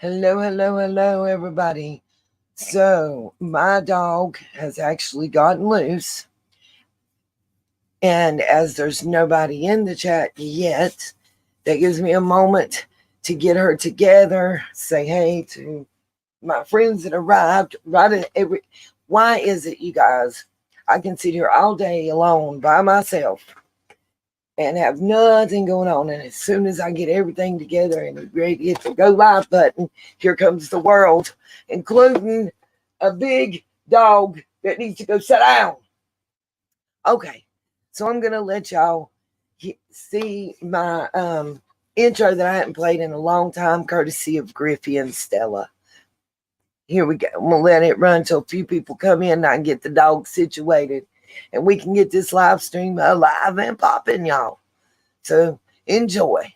Hello, hello, hello, everybody. So, my dog has actually gotten loose. And as there's nobody in the chat yet, that gives me a moment to get her together, say hey to my friends that arrived right at every. Why is it, you guys? I can sit here all day alone by myself and have nothing going on. And as soon as I get everything together and ready to hit the go live button, here comes the world, including a big dog that needs to go sit down. Okay, so I'm going to let y'all see my intro that I hadn't played in a long time, courtesy of Griffey and Stella. Here we go. I'm going to let it run till a few people come in and I can get the dog situated. And we can get this live stream alive and popping, y'all. So enjoy.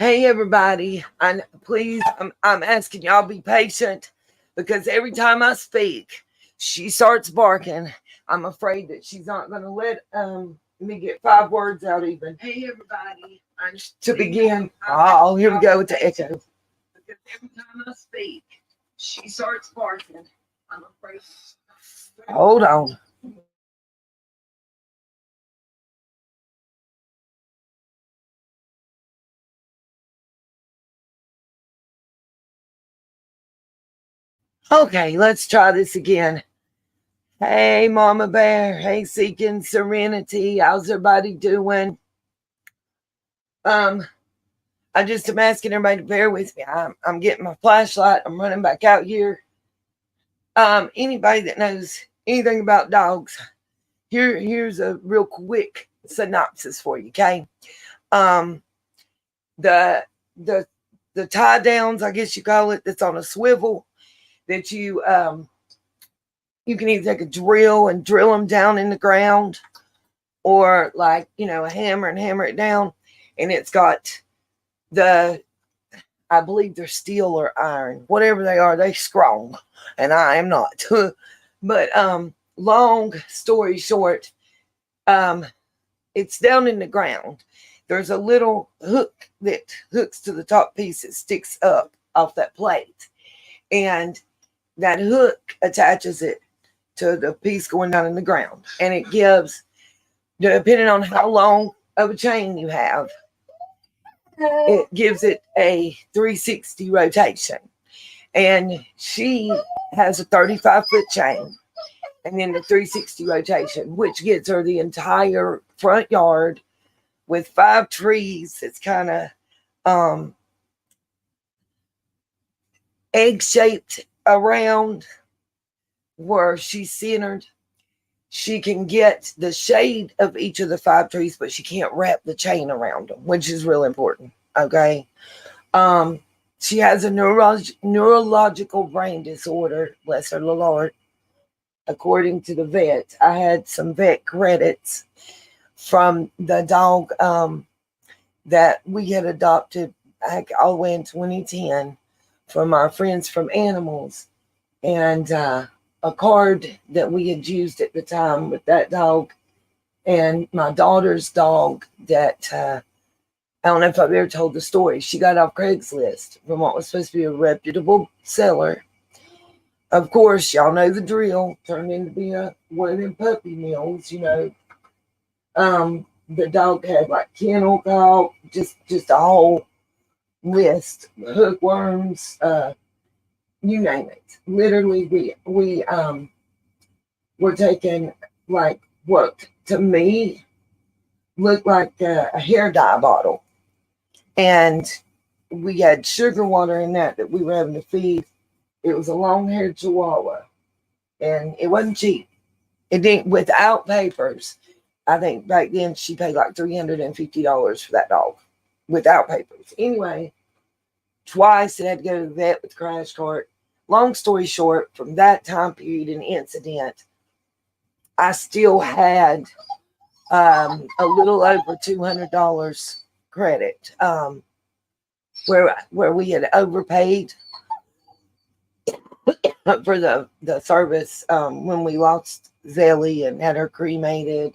Hey everybody, I'm asking y'all be patient because every time I speak, she starts barking. I'm afraid that she's not going to let me get 5 words out even. Hey everybody, to begin. Oh, here we go with the echo. Because every time I speak, she starts barking. I'm afraid. Hold on. Okay, let's try this again. Hey, Mama Bear. Hey, Seeking Serenity. How's everybody doing? I just am asking everybody to bear with me. I'm getting my flashlight. I'm running back out here. Anybody that knows anything about dogs, here's a real quick synopsis for you. Okay. The the the tie downs, I guess you call it, that's on a swivel that you can either take a drill and drill them down in the ground, or like, a hammer and hammer it down. And it's got I believe they're steel or iron, whatever they are, they strong, and I am not. But long story short, it's down in the ground. There's a little hook that hooks to the top piece that sticks up off that plate, and that hook attaches it to the piece going down in the ground, and it gives, depending on how long of a chain you have, it gives it a 360 rotation. And she has a 35-foot chain and then the 360 rotation, which gets her the entire front yard with 5 trees. It's kind of egg-shaped around where she's centered. She can get the shade of each of the 5 trees, but she can't wrap the chain around them, which is real important. Okay. She has a neurological brain disorder, bless her Lord. According to the vet, I had some vet credits from the dog that we had adopted back all the way in 2010 from our friends from Animals, and a card that we had used at the time with that dog and my daughter's dog that I don't know if I've ever told the story. She got off Craigslist from what was supposed to be a reputable seller. Of course, y'all know the drill. Turned into be one of them puppy mills, The dog had like kennel cock, just a whole list, hookworms, you name it. Literally, we were taking like what to me looked like a hair dye bottle, and we had sugar water in that we were having to feed. It was a long-haired Chihuahua, and it wasn't cheap. It didn't, without papers. I think back then she paid like $350 for that dog without papers. Anyway, twice it had to go to the vet with the crash cart. Long story short, from that time period and incident, I still had a little over $200 credit, where we had overpaid for the service when we lost Zelly and had her cremated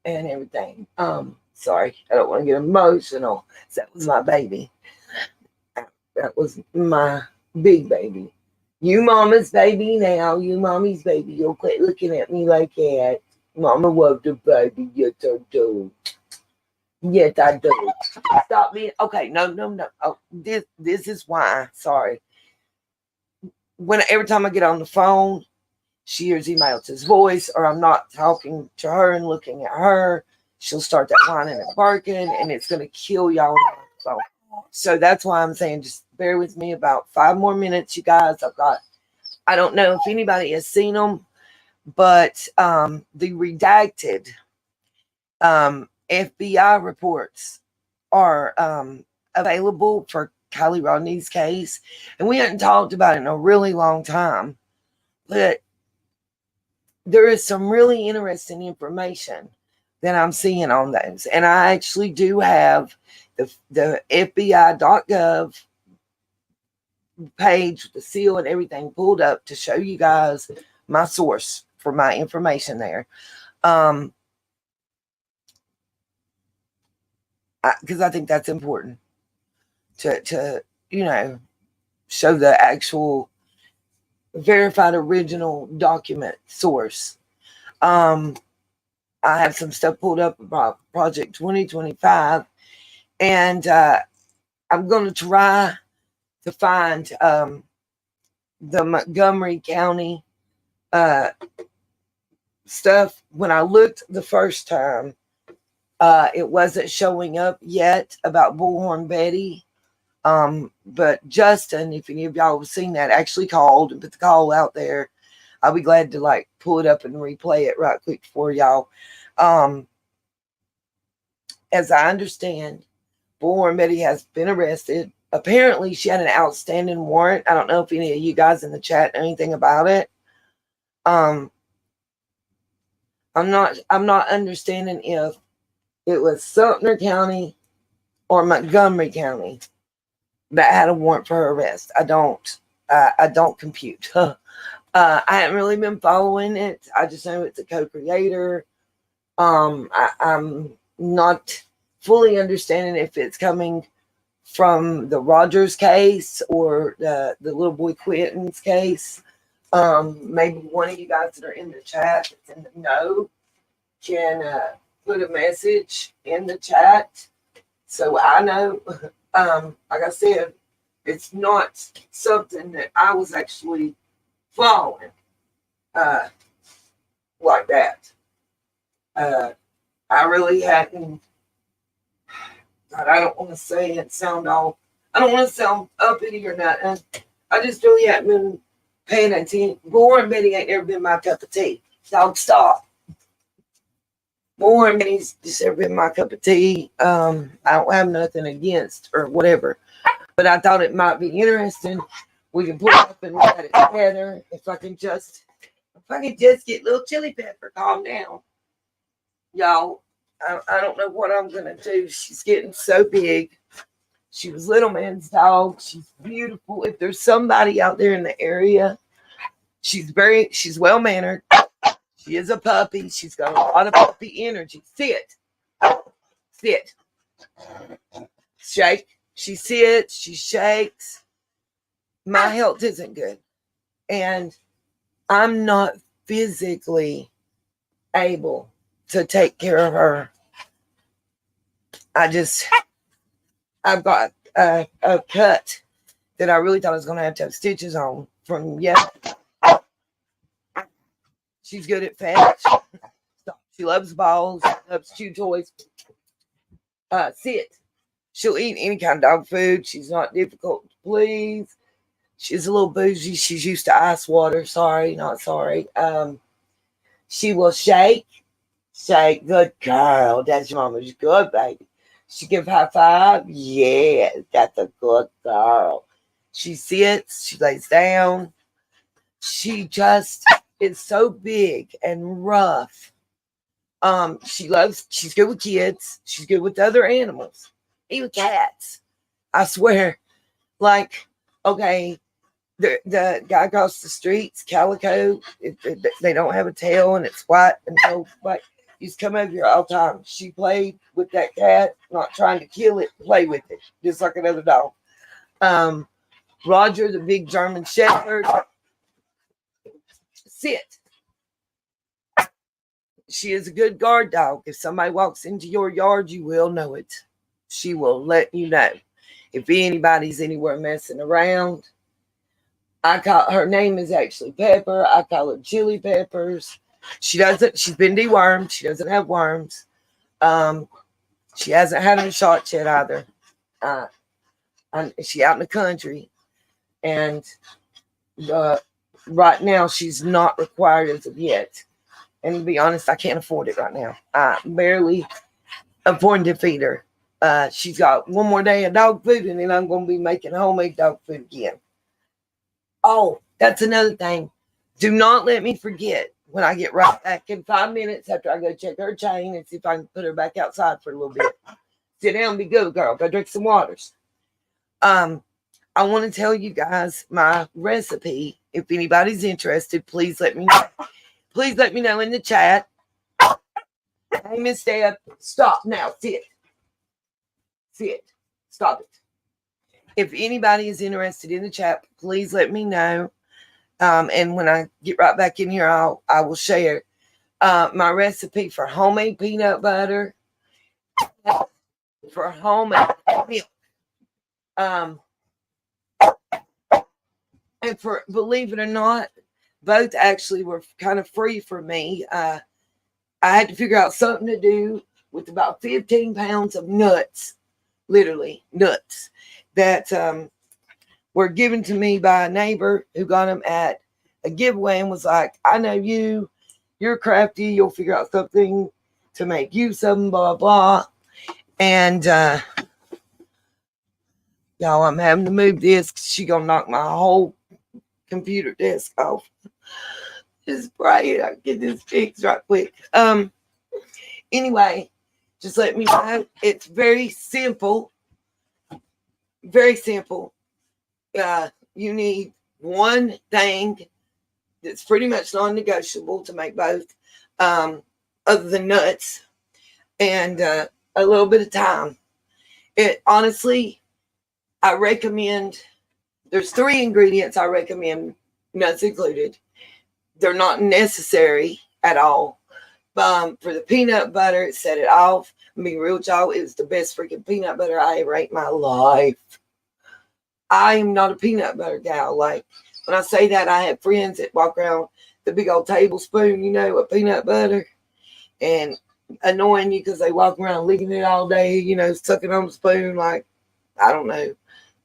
and everything. Sorry, I don't want to get emotional. That was my baby. That was my big baby. You mama's baby now. You mommy's baby. You'll quit looking at me like that. Mama loved the baby. Yes, I do. Yes, I do. Stop being okay. No. Oh, this is why. Sorry. Every time I get on the phone, she hears Email's voice, or I'm not talking to her and looking at her, she'll start that whining and barking, and it's gonna kill y'all. So that's why I'm saying just bear with me about 5 more minutes, you guys. I don't know if anybody has seen them, but the redacted FBI reports are available for Kylie Rodney's case, and we hadn't talked about it in a really long time, but there is some really interesting information that I'm seeing on those, and I actually do have the FBI.gov page with the seal and everything pulled up to show you guys my source for my information there. Because I think that's important to show the actual verified original document source. I have some stuff pulled up about Project 2025, and I'm going to try to find the Montgomery County stuff. When I looked the first time, it wasn't showing up yet about Bullhorn Betty. But Justin, if any of y'all have seen that, actually called and put the call out there. I'll be glad to pull it up and replay it right quick for y'all. As I understand, Bullhorn Betty has been arrested. Apparently, she had an outstanding warrant. I don't know if any of you guys in the chat know anything about it. I'm not understanding if it was Sumter County or Montgomery County that had a warrant for her arrest. I don't compute. I haven't really been following it. I just know it's a co-creator. I'm not fully understanding if it's coming from the Rogers case or the little boy Quentin's case. Maybe one of you guys that are in the chat that's in the know can put a message in the chat so I know. Like I said, it's not something that I was actually following like that. I really hadn't. God, I don't want to say it sound all. I don't want to sound uppity or nothing. I just really hadn't been paying attention. Bullhorn Betty ain't never been my cup of tea. Dog, stop. Bullhorn Betty's just never been my cup of tea. I don't have nothing against or whatever, but I thought it might be interesting. We can put up and look at it together. If I can just get little Chili Pepper, calm down, y'all. I don't know what I'm gonna do. She's getting so big. She was little man's dog. She's beautiful. If there's somebody out there in the area, she's well mannered. She is a puppy. She's got a lot of puppy energy. Sit. Shake. She sits. She shakes. My health isn't good, and I'm not physically able to take care of her. I've got a cut that I really thought I was going to have stitches on from yesterday. She's good at fetch. She loves balls. She loves chew toys. Sit. She'll eat any kind of dog food. She's not difficult to please. She's a little bougie. She's used to ice water. Sorry, not sorry. She will shake. Shake. Good girl. That's your mama's good, baby. She give high five. Yeah, that's a good girl. She sits. She lays down. She just is so big and rough. She's good with kids. She's good with other animals, even cats. I swear. Okay, the guy across the street's calico. They don't have a tail and it's white and so like. He's come over here all the time. She played with that cat, not trying to kill it, play with it, just like another dog. Roger, the big German Shepherd. Sit. She is a good guard dog. If somebody walks into your yard, you will know it. She will let you know. If anybody's anywhere messing around, her name is actually Pepper. I call her Chili Peppers. She's been dewormed. She doesn't have worms. She hasn't had her shots yet either. She out in the country. And right now she's not required as of yet. And to be honest, I can't afford it right now. I barely afford to feed her. She's got one more day of dog food, and then I'm going to be making homemade dog food again. Oh, that's another thing. Do not let me forget. When I get right back in 5 minutes after I go check her chain and see if I can put her back outside for a little bit. Sit down and be good, girl. Go drink some waters. I want to tell you guys my recipe. If anybody's interested, please let me know. Please let me know in the chat. Hey, Miss Deb, stop now. Sit. Sit. Stop it. If anybody is interested in the chat, please let me know. And when I get right back in here, I will share my recipe for homemade peanut butter, for homemade milk. And for, believe it or not, both actually were kind of free for me. I had to figure out something to do with about 15 pounds of nuts, literally nuts, that were given to me by a neighbor who got them at a giveaway and was like, I know you're crafty, you'll figure out something to make you something, blah, blah. And y'all, I'm having to move this because she's going to knock my whole computer desk off. Just pray I get this fixed right quick. Anyway, just let me know. It's very simple. Very simple. You need one thing that's pretty much non-negotiable to make both, other than nuts, and a little bit of time. It honestly, I recommend, there's 3 ingredients I recommend, nuts included. They're not necessary at all. For the peanut butter, set it off. I'm being real with y'all, it was the best freaking peanut butter I ever ate in my life. I am not a peanut butter gal. Like, when I say that, I have friends that walk around the big old tablespoon, of peanut butter, and annoying you because they walk around licking it all day, sucking on the spoon like, I don't know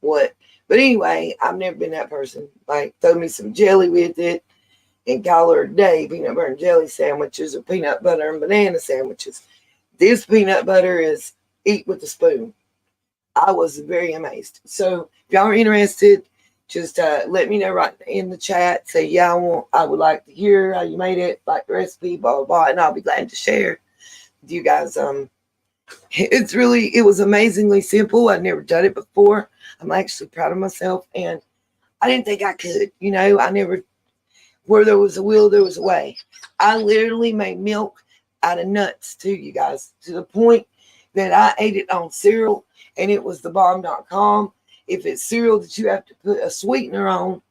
what. But anyway, I've never been that person. Like, throw me some jelly with it and call her a day peanut butter and jelly sandwiches or peanut butter and banana sandwiches. This peanut butter is eat with a spoon. I was very amazed. So if y'all are interested, just let me know right in the chat. Say, yeah, I would like to hear how you made it, like the recipe, blah, blah, blah. And I'll be glad to share with you guys. It was amazingly simple. I'd never done it before. I'm actually proud of myself. And I didn't think I could, I never, where there was a will, there was a way. I literally made milk out of nuts too, you guys, to the point that I ate it on cereal and it was thebomb.com. If it's cereal that you have to put a sweetener on,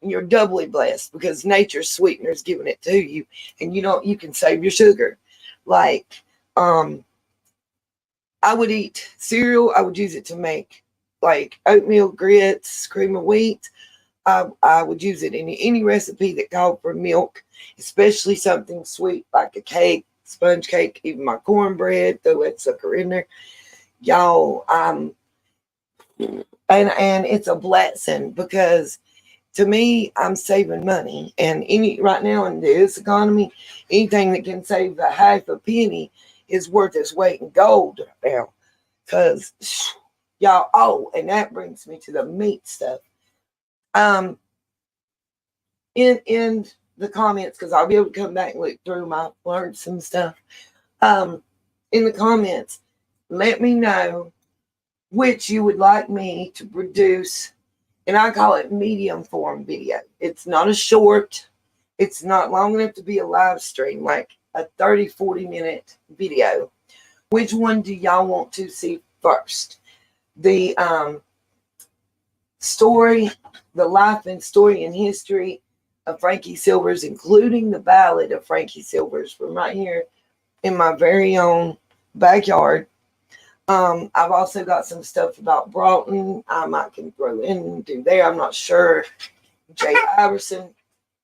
you're doubly blessed because nature's sweetener is giving it to you, and you can save your sugar. Like, I would eat cereal. I would use it to make like oatmeal grits, cream of wheat. I would use it in any recipe that called for milk, especially something sweet like a cake, sponge cake, even my cornbread, throw that sucker in there. Y'all, and it's a blessing because to me, I'm saving money. And right now in this economy, anything that can save a half a penny is worth its weight in gold now. Because y'all, and that brings me to the meat stuff. In the comments, because I'll be able to come back and look through learn some stuff. In the comments, let me know which you would like me to produce, and I call it medium form video. It's not a short, it's not long enough to be a live stream, like a 30-40 minute video. Which one do y'all want to see first? The story, the life and story and history of Frankie Silvers, including the ballad of Frankie Silvers from right here in my very own backyard. I've also got some stuff about Broughton I might can throw in and do there. I'm not sure. Jay Iverson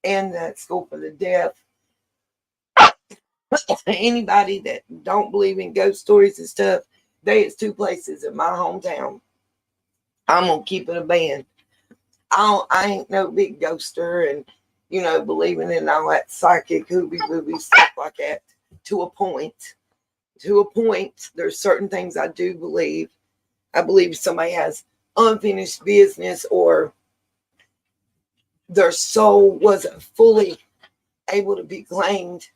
and that School for the Deaf. Anybody that don't believe in ghost stories and stuff, there's 2 places in my hometown. I'm gonna keep it a band. I ain't no big ghoster and believing in all that psychic hoobie stuff like that. To a point, there's certain things I do believe. I believe somebody has unfinished business or their soul wasn't fully able to be claimed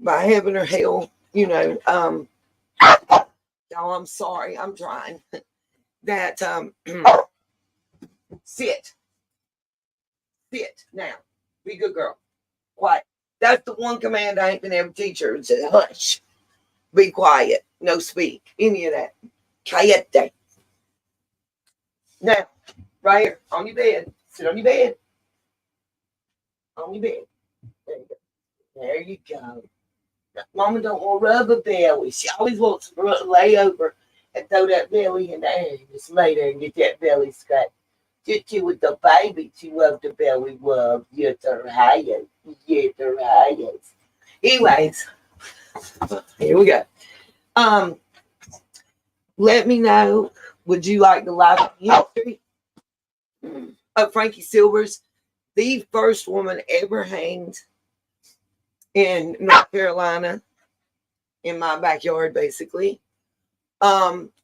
by heaven or hell. Oh, I'm sorry. I'm trying. That sit. Sit now. Be a good girl. Quiet. That's the one command I ain't been able to teach her. Is hush. Be quiet. No speak. Any of that. Cayete. Now, right here on your bed. Sit on your bed. On your bed. There you go. There you go. Mama don't want to rub a belly. She always wants to lay over and throw that belly in the air. Just lay there and get that belly scratched. Just you with the baby, she loved the belly rub. Yes, her highest. Yes, her highest. Anyways, here we go. Let me know. Would you like the life history of Frankie Silvers, the first woman ever hanged in North Carolina, in my backyard, basically. What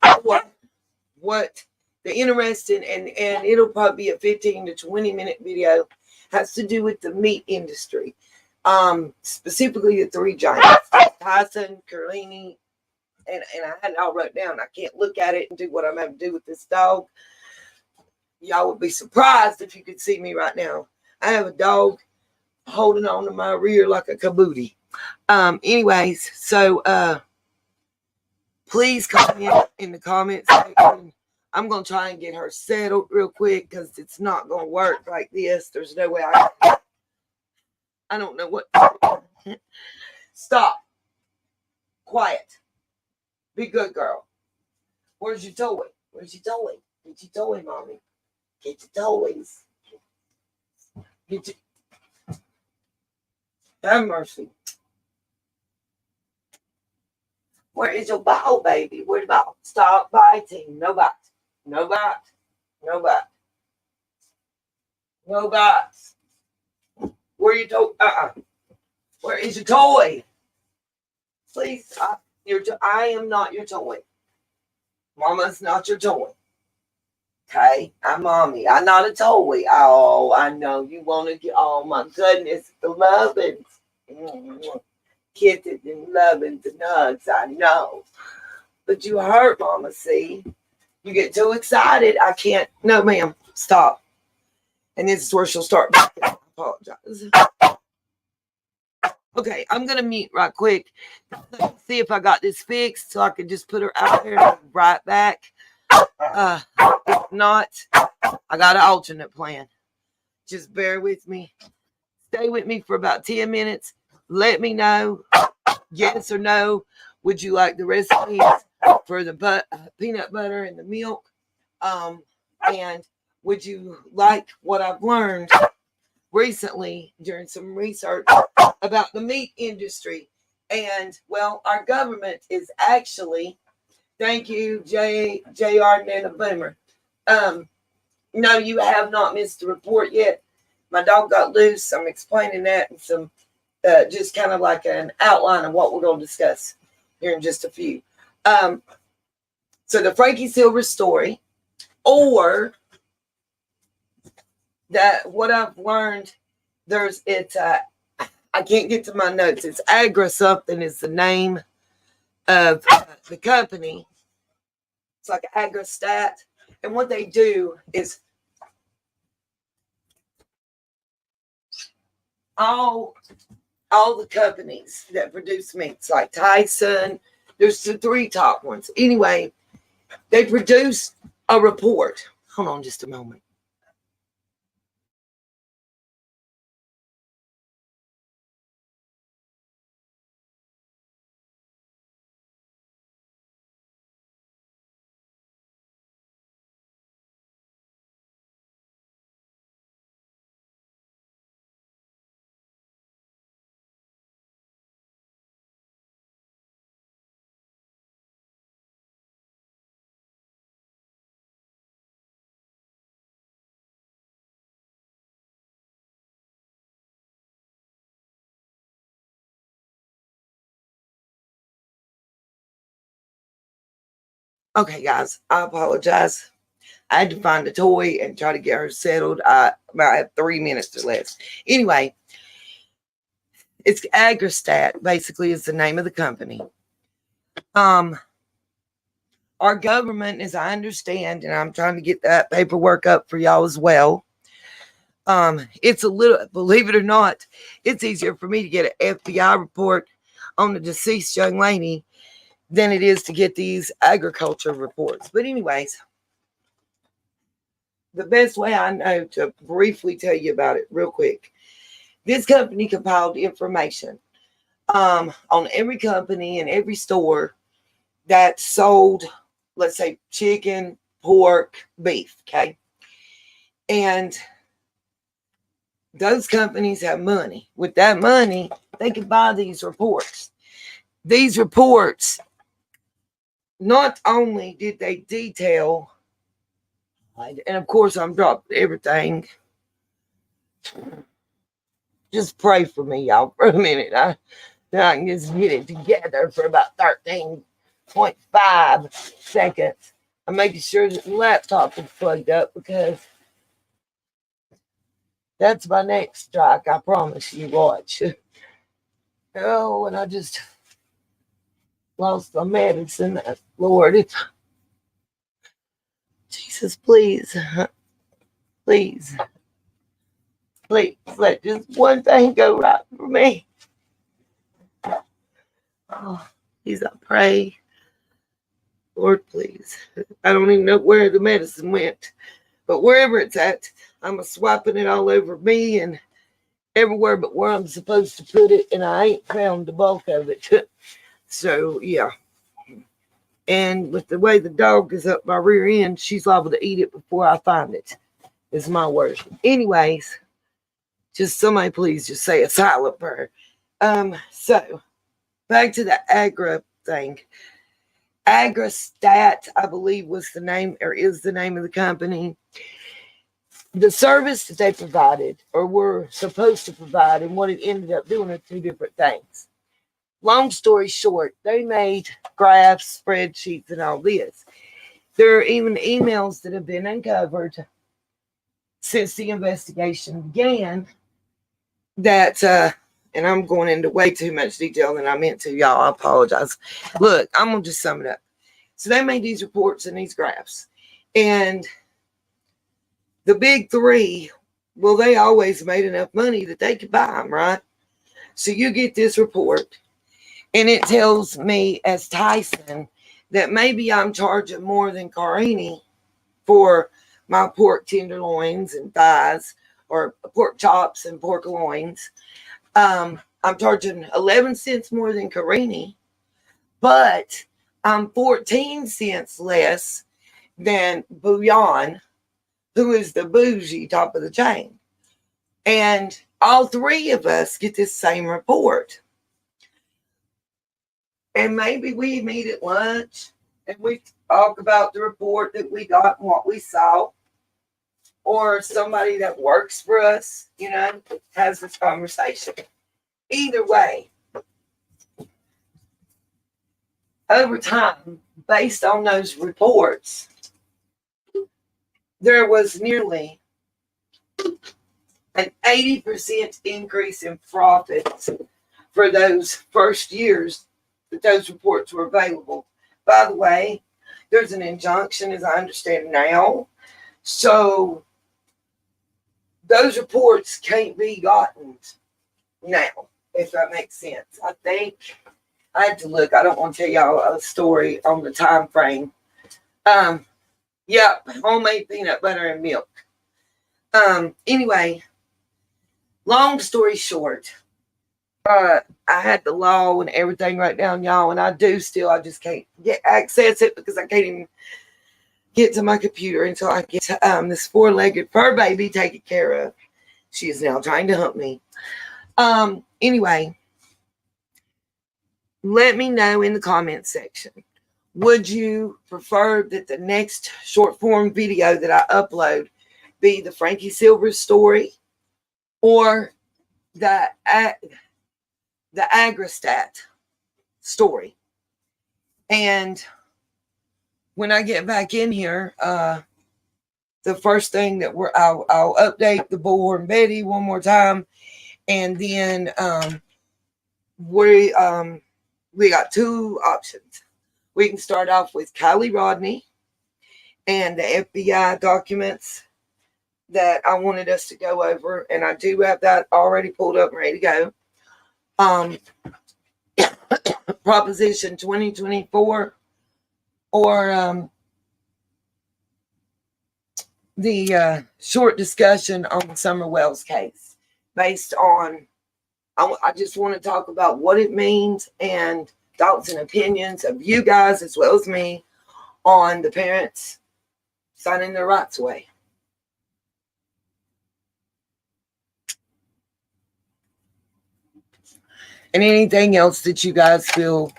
the interesting and it'll probably be a 15 to 20-minute video, has to do with the meat industry. Specifically the three giants, Tyson, Kylie, and I had it all wrote down. I can't look at it and do what I'm having to do with this dog. Y'all would be surprised if you could see me right now. I have a dog holding on to my rear like a caboodie. Anyways, so please comment in the comments section. I'm going to try and get her settled real quick because it's not going to work like this. There's no way I don't know what. Stop. Quiet. Be good, girl. Where's your toy? Where's your toy? Get your toy, mommy. Get your toys. Get your... Have mercy. Where is your ball, baby? Where's the ball? Stop biting. No bite. No bite. No bite. No bites. Where your toy? Where is your toy? Please, I am not your toy. Mama's not your toy. Okay, I'm mommy. I'm not a toy. Oh, I know you want to get. Oh my goodness, the lovins, kisses and lovins and hugs. I know, but you hurt, Mama. See, you get too excited. I can't. No, ma'am. Stop. And this is where she'll start. I apologize. Okay, I'm gonna mute right quick. See if I got this fixed, so I can just put her out there and right back. If not, I got an alternate plan. Just bear with me. Stay with me for about 10 minutes. Let me know, yes or no, would you like the recipes for the peanut butter and the milk? And would you like what I've learned recently during some research about the meat industry? And, well, our government is actually... Thank you, J.R. Nana Boomer. No, you have not missed the report yet. My dog got loose. I'm explaining that and some, just kind of like an outline of what we're going to discuss here in just a few. So the Frankie Silver story, or that what I've learned, I can't get to my notes. It's Agra something is the name of the company. It's like AgraStat. And what they do is all the companies that produce meats, like Tyson, there's the three top ones. Anyway, they produce a report. Hold on just a moment. Okay, guys, I apologize. I had to find a toy and try to get her settled. I have 3 minutes or less. Anyway, it's AgraStat, basically, is the name of the company. Our government, as I understand, and I'm trying to get that paperwork up for y'all as well. It's a little, believe it or not, it's easier for me to get an FBI report on the deceased young lady than it is to get these agriculture reports. But anyways, the best way I know to briefly tell you about it real quick. This company compiled information on every company and every store that sold, let's say, chicken, pork, beef, okay? And those companies have money. With that money, they can buy these reports. These reports, not only did they detail, and of course I'm dropping everything. Just pray for me, y'all, for a minute. I can just get it together for about 13.5 seconds. I'm making sure that the laptop is plugged up because that's my next strike. I promise you. Watch. Oh, and I just lost my medicine. Lord, Jesus, please, please, please, let just one thing go right for me. Oh, please, I pray. Lord, please. I don't even know where the medicine went, but wherever it's at, I'm swiping it all over me and everywhere but where I'm supposed to put it, and I ain't found the bulk of it. So, yeah. And with the way the dog is up my rear end, she's liable to eat it before I find it, is my word. Anyways, just somebody please just say a silent prayer. So, back to the Agra thing. AgraStat, I believe, was the name, or is the name of the company. The service that they provided, or were supposed to provide, and what it ended up doing are two different things. Long story short, they made graphs, spreadsheets, and all this. There are even emails that have been uncovered since the investigation began that, and I'm going into way too much detail than I meant to, y'all. I apologize. Look, I'm going to just sum it up. So they made these reports and these graphs. And the big three, well, they always made enough money that they could buy them, right? So you get this report. And it tells me as Tyson that maybe I'm charging more than Karini for my pork tenderloins and thighs, or pork chops and pork loins. I'm charging 11 cents more than Karini, but I'm 14 cents less than Bouillon, who is the bougie top of the chain. And all three of us get this same report. And maybe we meet at lunch and we talk about the report that we got and what we saw. Or somebody that works for us, has this conversation. Either way, over time, based on those reports, there was nearly an 80% increase in profits for those first years that those reports were available. By the way, there's an injunction, as I understand now. So those reports can't be gotten now, if that makes sense. I think I had to look. I don't want to tell y'all a story on the time frame. Yeah, homemade peanut butter and milk. Anyway, long story short, I had the law and everything right down, y'all, and I do still. I just can't access it because I can't even get to my computer until I get this four-legged fur baby taken care of. She is now trying to hump me. Anyway, let me know in the comments section. Would you prefer that the next short form video that I upload be the Frankie Silver story or the AgraStat story? And when I get back in here, the first thing that I'll update the Bullhorn Betty one more time, and then we got two options. We can start off with Kylie Rodney and the FBI documents that I wanted us to go over, and I do have that already pulled up and ready to go. Proposition 2024, or the short discussion on the Summer Wells case, based on, I just want to talk about what it means and thoughts and opinions of you guys as well as me on the parents signing their rights away. And anything else that you guys feel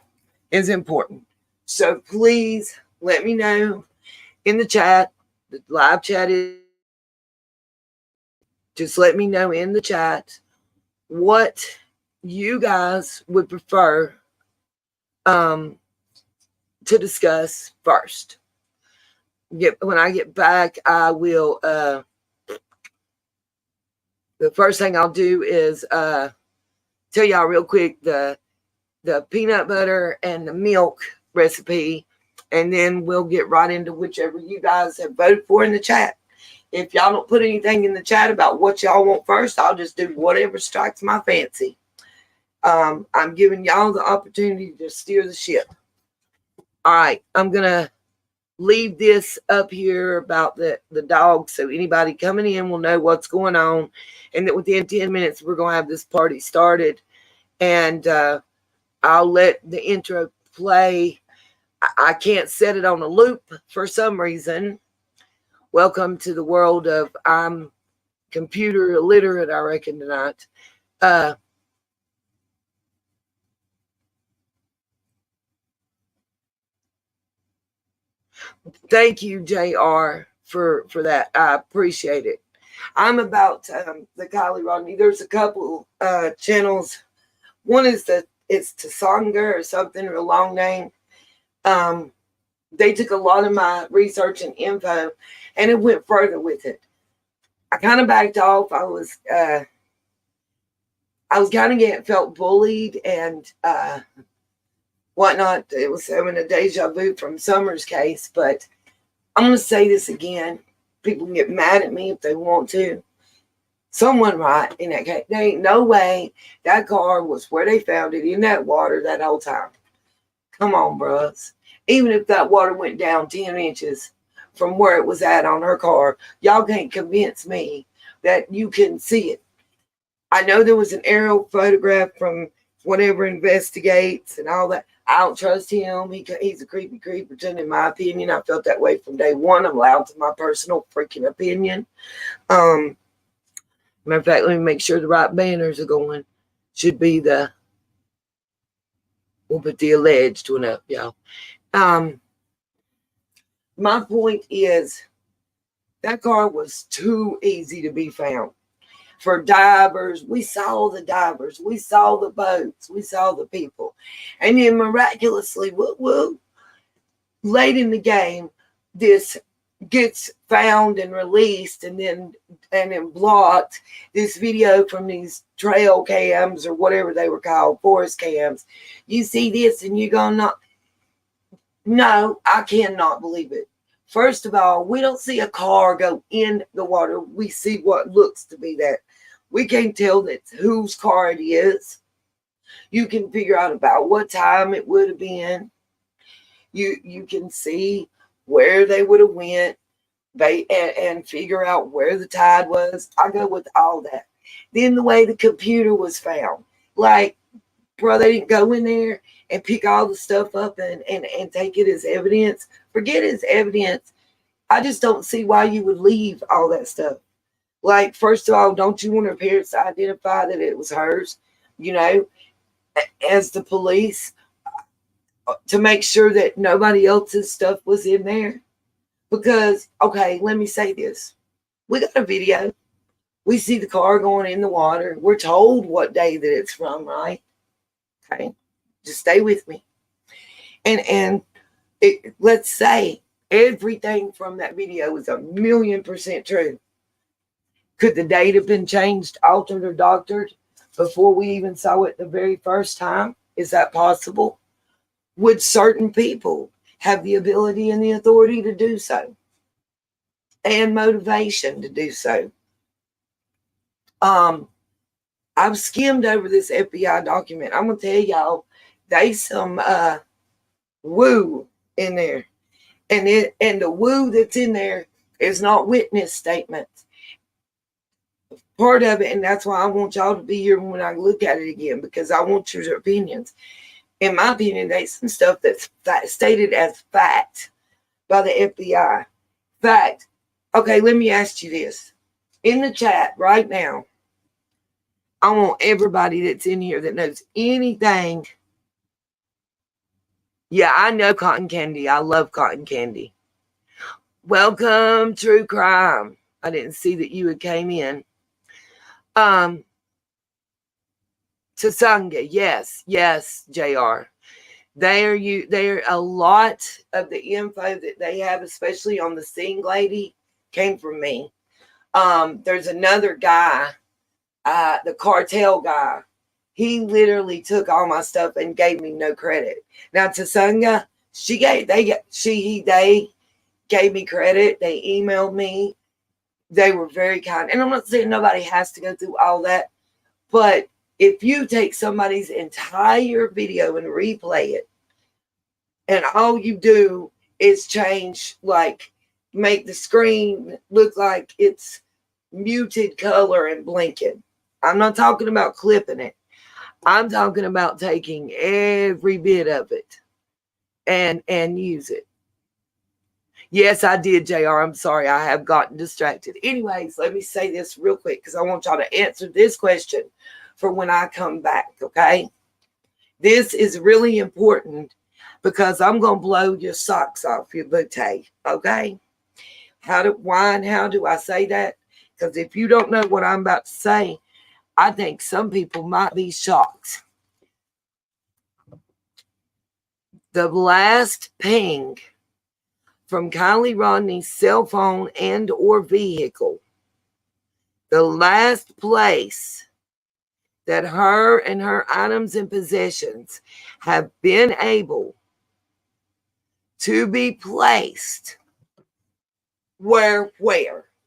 is important. So please let me know in the chat. The live chat is, just let me know in the chat what you guys would prefer to discuss first. When I get back, I will, the first thing I'll do is tell y'all real quick the peanut butter and the milk recipe, and then we'll get right into whichever you guys have voted for in the chat. If y'all don't put anything in the chat about what y'all want first, I'll just do whatever strikes my fancy. I'm giving y'all the opportunity to steer the ship. All right, I'm going to leave this up here about the dog, so anybody coming in will know what's going on, and that within 10 minutes we're going to have this party started. And I'll let the intro play. I can't set it on a loop for some reason. Welcome to the world of I'm computer illiterate, I reckon, tonight. Thank you, JR, for that. I appreciate it. I'm about the Kylie Rodney. There's a couple channels. One is it's Tasanga or something, or a long name. They took a lot of my research and info, and it went further with it. I kind of backed off. I was kind of felt bullied and whatnot. It was having a deja vu from Summer's case, but I'm going to say this again. People can get mad at me if they want to. Someone right in that case. There ain't no way that car was where they found it, in that water, that whole time. Come on, bros. Even if that water went down 10 inches from where it was at on her car, y'all can't convince me that you couldn't see it. I know there was an aerial photograph from whatever investigates and all that. I don't trust him. He's a creepy creeperton, in my opinion. I felt that way from day one. I'm allowed to my personal freaking opinion. Matter of fact, let me make sure the right banners are going. Should be we'll put the alleged one up, y'all. My point is that car was too easy to be found. For divers, we saw the divers, we saw the boats, we saw the people. And then miraculously, late in the game, this gets found and released and then blocked. This video from these trail cams, or whatever they were called, forest cams. You see this and you're going, no, I cannot believe it. First of all, we don't see a car go in the water. We see what looks to be that. We can't tell that's whose car it is. You can figure out about what time it would have been. You can see where they would have went and figure out where the tide was. I go with all that. Then the way the computer was found. Like, bro, they didn't go in there and pick all the stuff up and take it as evidence. Forget it as evidence. I just don't see why you would leave all that stuff. Like, first of all, don't you want her parents to identify that it was hers, as the police, to make sure that nobody else's stuff was in there? Because, okay, let me say this. We got a video. We see the car going in the water. We're told what day that it's from, right? Okay, just stay with me. And let's say everything from that video was 1,000,000% true. Could the date have been changed, altered, or doctored before we even saw it the very first time? Is that possible? would certain people have the ability and the authority to do so, and motivation to do so. I've skimmed over this FBI document. I'm gonna tell y'all, they some woo in there, and the woo that's in there is not witness statements. Part of it, and that's why I want y'all to be here when I look at it again, because I want your opinions. In my opinion, there's some stuff that's stated as fact by the FBI. Fact. Okay, let me ask you this. In the chat right now, I want everybody that's in here that knows anything. Yeah, I know cotton candy. I love cotton candy. Welcome, True Crime. I didn't see that you had came in. Tasanga, yes, JR. They're a lot of the info that they have, especially on the Sing lady, came from me. There's another guy, the cartel guy. He literally took all my stuff and gave me no credit. Now Tasanga, they gave me credit. They emailed me. They were very kind. And I'm not saying nobody has to go through all that, but if you take somebody's entire video and replay it, and all you do is change, like, make the screen look like it's muted color and blinking. I'm not talking about clipping it. I'm talking about taking every bit of it and use it. Yes, I did, JR. I'm sorry. I have gotten distracted. Anyways, let me say this real quick because I want y'all to answer this question for when I come back, okay? This is really important because I'm going to blow your socks off your booty, okay? Why and how do I say that? Because if you don't know what I'm about to say, I think some people might be shocked. The last ping from Kylie Rodney's cell phone and or vehicle, the last place that her and her items and possessions have been able to be placed, where?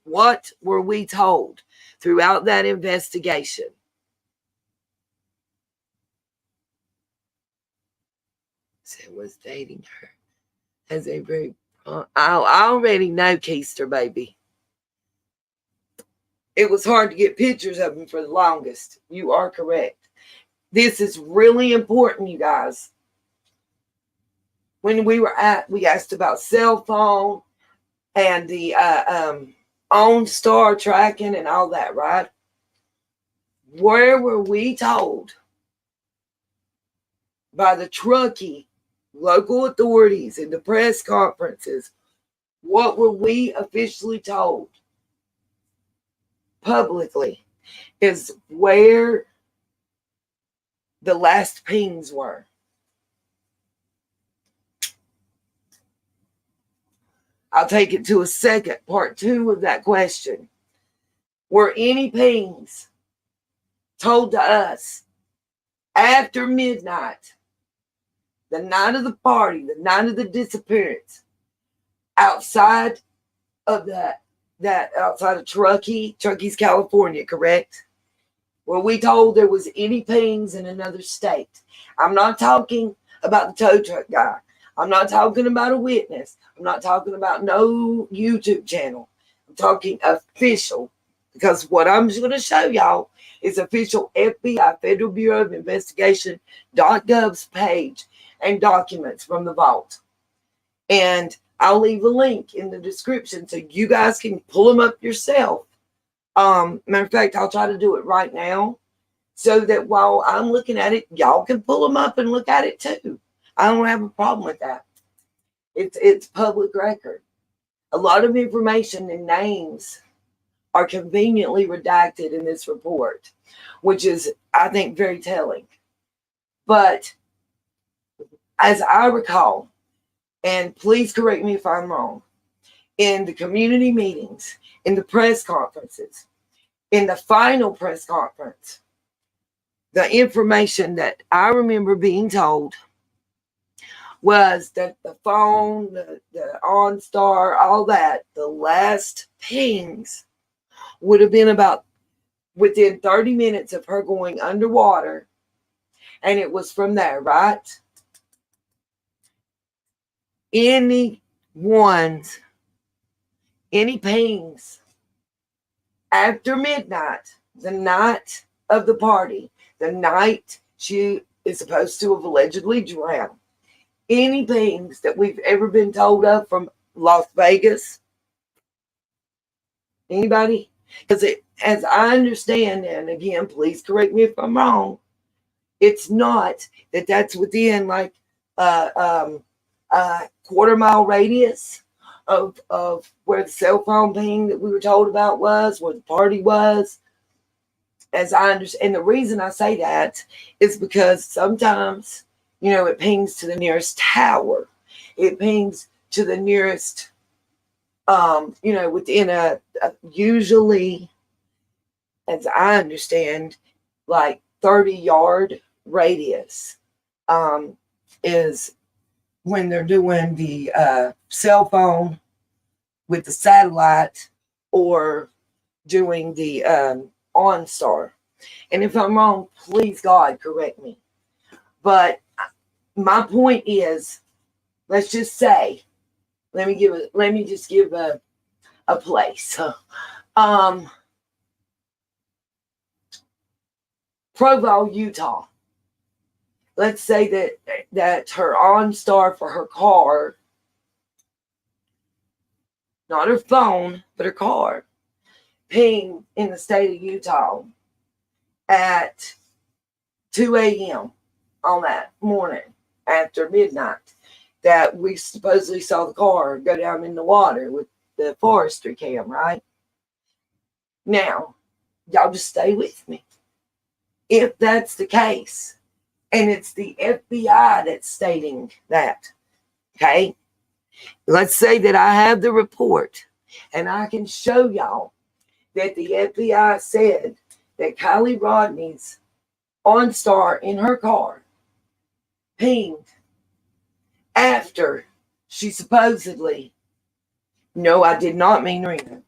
What were we told throughout that investigation? Said was dating her as a very I already know Keister, baby. It was hard to get pictures of him for the longest. You are correct. This is really important, you guys. When we asked about cell phone and the OnStar tracking and all that, right? Where were we told by the Truckee local authorities in the press conferences? What were we officially told publicly is where the last pings were? I'll take it to a second, part 2 of that question. Were any pings told to us after midnight, the night of the party, the night of the disappearance, outside of outside of Truckee's, California, correct? Were we told there was any pings in another state? I'm not talking about the tow truck guy. I'm not talking about a witness. I'm not talking about no YouTube channel. I'm talking official, because what I'm going to show y'all is official FBI, Federal Bureau of Investigation.gov's page and documents from the vault. And I'll leave a link in the description so you guys can pull them up yourself. Matter of fact, I'll try to do it right now so that while I'm looking at it, y'all can pull them up and look at it too. I don't have a problem with that. It's public record. A lot of information and names are conveniently redacted in this report, which is, I think, very telling. But as I recall, and please correct me if I'm wrong, in the community meetings, in the press conferences, in the final press conference, the information that I remember being told was that the phone, the OnStar, all that, the last pings would have been about within 30 minutes of her going underwater. And it was from there, right? Any pings after midnight, the night of the party, the night she is supposed to have allegedly drowned, any pings that we've ever been told of from Las Vegas? Anybody? Because as I understand, and again, please correct me if I'm wrong, it's not that that's within like a quarter-mile radius of where the cell phone ping that we were told about was, where the party was. As I understand, and the reason I say that is because sometimes, it pings to the nearest tower. It pings to the nearest, within a usually, as I understand, like 30-yard radius is when they're doing the cell phone with the satellite or doing the OnStar. And if I'm wrong, please God correct me. But my point is, let's just say, let me just give a place. Provo, Utah. Let's say that her OnStar for her car, not her phone, but her car, pinged in the state of Utah at 2 a.m. on that morning after midnight, that we supposedly saw the car go down in the water with the forestry cam, right? Now, y'all just stay with me. If that's the case, and it's the FBI that's stating that, okay? Let's say that I have the report, and I can show y'all that the FBI said that Kylie Rodney's OnStar in her car pinged after she supposedly, no, I did not mean Reno,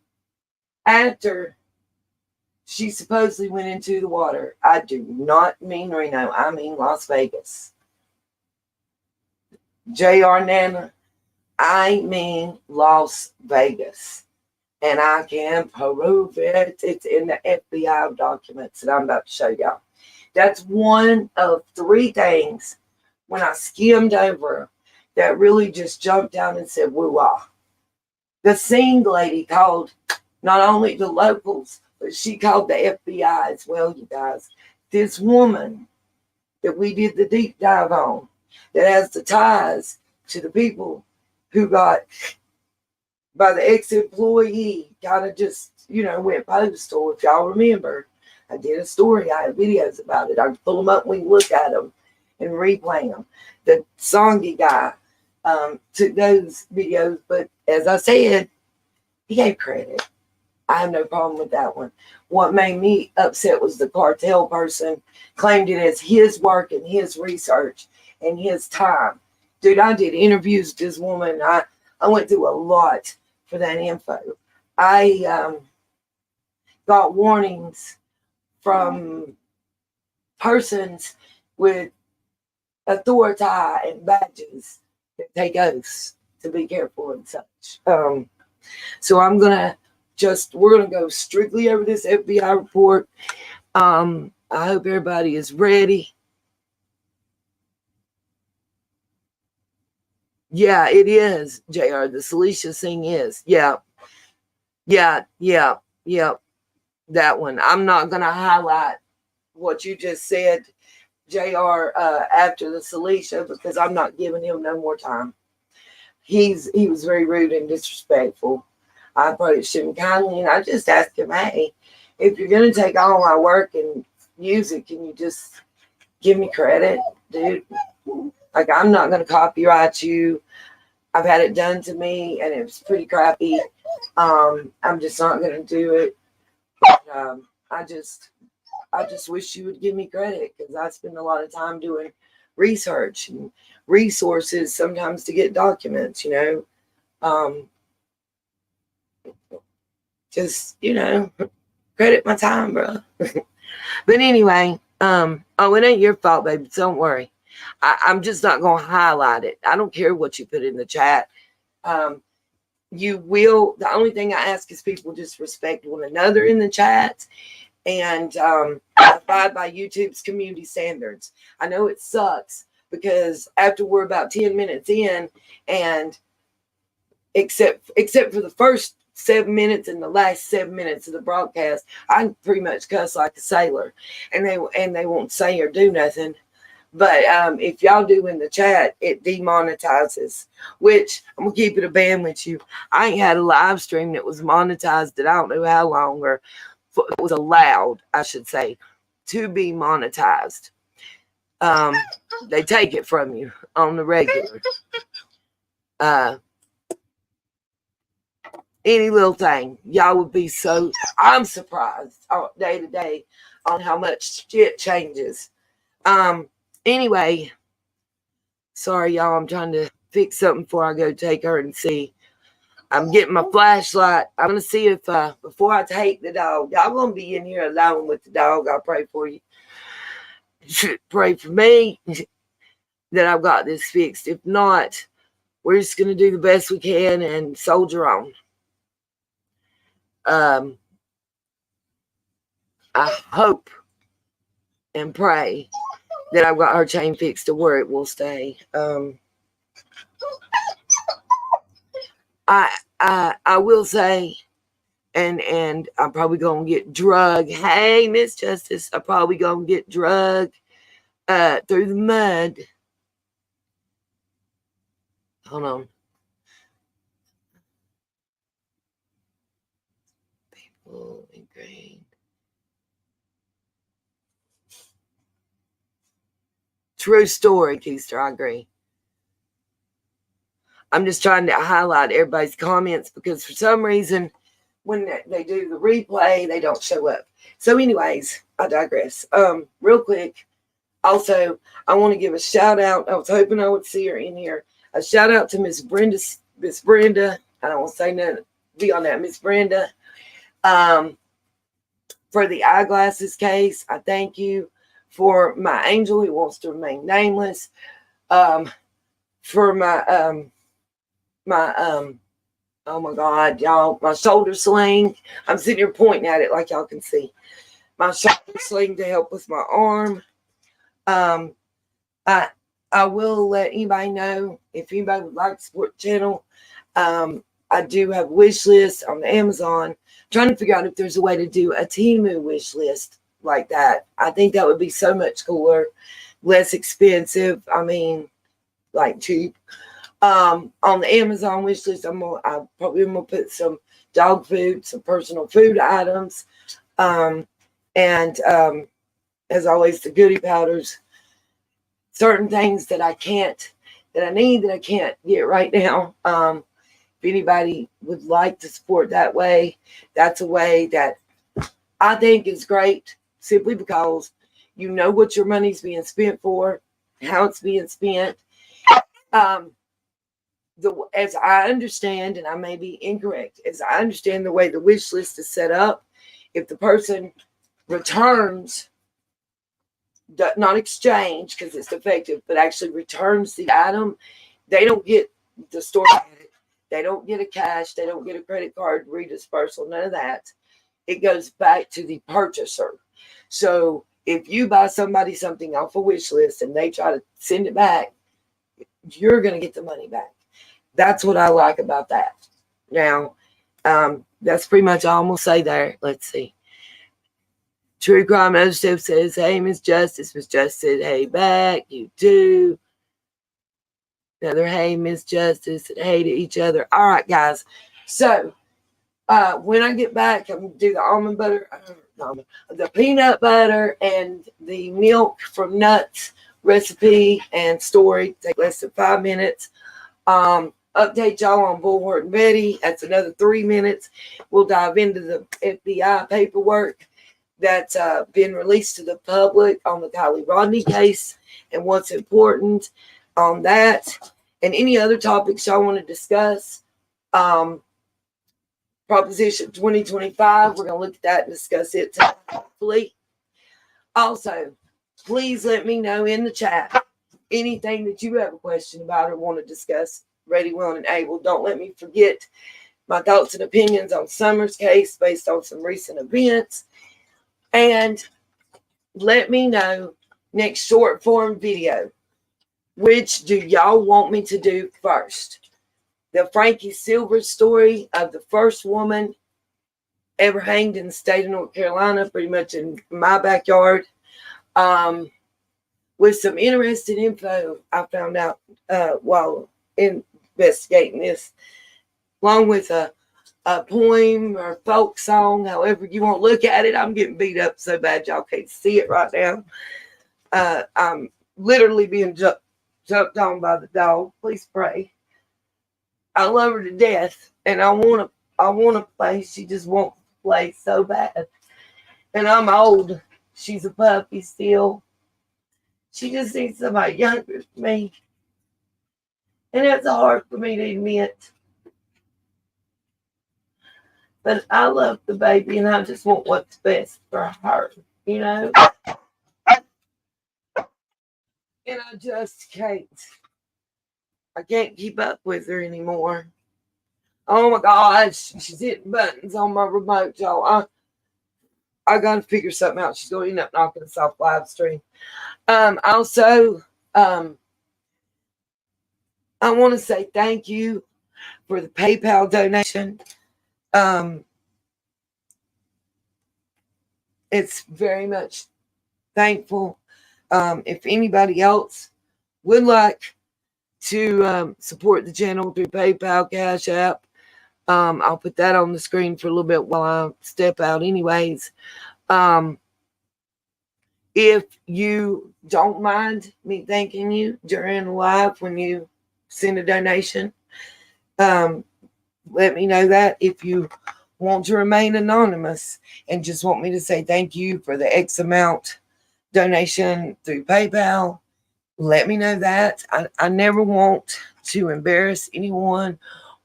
after she supposedly went into the water. I do not mean Reno, I mean Las Vegas. JR Nana, I mean Las Vegas. And I can prove it. It's in the FBI documents that I'm about to show y'all. That's one of three things when I skimmed over that really just jumped down and said, woo-ah. The Sing lady called not only the locals, but she called the FBI as well, you guys. This woman that we did the deep dive on, that has the ties to the people who got, by the ex-employee, kind of just, went postal. If y'all remember, I did a story. I have videos about it. I can pull them up. We can look at them and replay them. The Songy guy took those videos, but as I said, he gave credit. I have no problem with that one. What made me upset was the cartel person claimed it as his work and his research and his time. Dude, I did interviews with this woman. I went through a lot for that info. I got warnings from persons with authority and badges that take oaths to be careful and such. So we're going to go strictly over this FBI report. I hope everybody is ready. Yeah, it is, JR. The Celicia thing is. Yeah. That one. I'm not going to highlight what you just said, JR, after the Celicia, because I'm not giving him no more time. He was very rude and disrespectful. I approached him kindly, and I just asked him, hey, if you're going to take all my work and use it, can you just give me credit, dude? Like, I'm not going to copyright you. I've had it done to me, and it was pretty crappy. I'm just not going to do it. But, I just wish you would give me credit, because I spend a lot of time doing research and resources sometimes to get documents, just, credit my time, bro. But anyway, it ain't your fault, baby. Don't worry. I'm just not going to highlight it. I don't care what you put in the chat. The only thing I ask is people just respect one another in the chat and abide by YouTube's community standards. I know it sucks because after we're about 10 minutes in, and except for the first 7 minutes and the last 7 minutes of the broadcast, I can pretty much cuss like a sailor, and they won't say or do nothing. But if y'all do in the chat, it demonetizes, which I'm going to keep it a band with you. I ain't had a live stream that was monetized that I don't know how long, or it was allowed, I should say, to be monetized. They take it from you on the regular. Any little thing, y'all would be so, I'm surprised day to day on how much shit changes. Anyway, sorry, y'all. I'm trying to fix something before I go take her and see. I'm getting my flashlight. I'm going to see if, before I take the dog, y'all going to be in here alone with the dog. I'll pray for you. Pray for me that I've got this fixed. If not, we're just going to do the best we can and soldier on. I hope and pray that I've got her chain fixed to where it will stay. I will say, and I'm probably gonna get drugged. Hey, Miss Justice, I'm probably gonna get drugged through the mud. Hold on. People ingrained. True story, Keister, I agree. I'm just trying to highlight everybody's comments because for some reason, when they do the replay, they don't show up. So anyways, I digress. Real quick, also, I want to give a shout out. I was hoping I would see her in here. A shout out to Miss Brenda. I don't want to say nothing beyond that. Miss Brenda, for the eyeglasses case, I thank you. For my angel who wants to remain nameless, for my oh my God, y'all, my shoulder sling. I'm sitting here pointing at it like y'all can see. My shoulder sling to help with my arm. I will let anybody know if anybody would like to support the channel. I do have a wish list on Amazon. I'm trying to figure out if there's a way to do a Temu wish list like that. I think that would be so much cooler, less expensive. I mean, like cheap. On the Amazon wish list, I'm probably gonna put some dog food, some personal food items, and as always, the goodie powders. Certain things that I need that I can't get right now. If anybody would like to support that way, that's a way that I think is great. Simply because you know what your money's being spent for, how it's being spent. As I understand, and I may be incorrect, as I understand the way the wish list is set up, if the person returns, not exchange because it's defective, but actually returns the item, they don't get the store credit. They don't get a cash. They don't get a credit card redispersal. None of that. It goes back to the purchaser. So if you buy somebody something off a wish list and they try to send it back, you're going to get the money back. That's what I like about that. Now, that's pretty much all I'm going to say there. Let's see. True Crime Other Stuff says, hey, Miss Justice. Miss Justice said, hey, back. You too. Another hey, Miss Justice. And hey to each other. All right, guys. So, when I get back, I'm going to do the almond butter, the peanut butter, and the milk from nuts recipe and story. Take less than 5 minutes. Update y'all on Bullhorn Betty. That's another 3 minutes. We'll dive into the FBI paperwork. that's been released to the public on the Kylie Rodney case and what's important on that, and any other topics y'all want to discuss. Proposition 2025, we're going to look at that and discuss it tonight, hopefully. Also, please let me know in the chat anything that you have a question about or want to discuss. Ready, willing, and able. Don't let me forget my thoughts and opinions on Summer's case based on some recent events. And let me know next short form video, which do y'all want me to do first? The Frankie Silver story of the first woman ever hanged in the state of North Carolina, pretty much in my backyard, with some interesting info I found out while investigating this, along with a poem or folk song, however you want to look at it. I'm getting beat up so bad y'all can't see it right now. I'm literally being jumped on by the dog. Please pray. I love her to death, and I want to play. She just won't play so bad. And I'm old. She's a puppy still. She just needs somebody younger than me. And it's hard for me to admit. But I love the baby, and I just want what's best for her, you know? And I just can't. I can't keep up with her anymore. Oh my gosh, she's hitting buttons on my remote, y'all. I gotta figure something out. She's gonna end up knocking us off live stream. Also, I want to say thank you for the PayPal donation. It's very much thankful. If anybody else would like to support the channel through PayPal, Cash App, I'll put that on the screen for a little bit while I step out anyways. If you don't mind me thanking you during live when you send a donation, let me know that. If you want to remain anonymous and just want me to say thank you for the X amount donation through PayPal, let me know that. I never want to embarrass anyone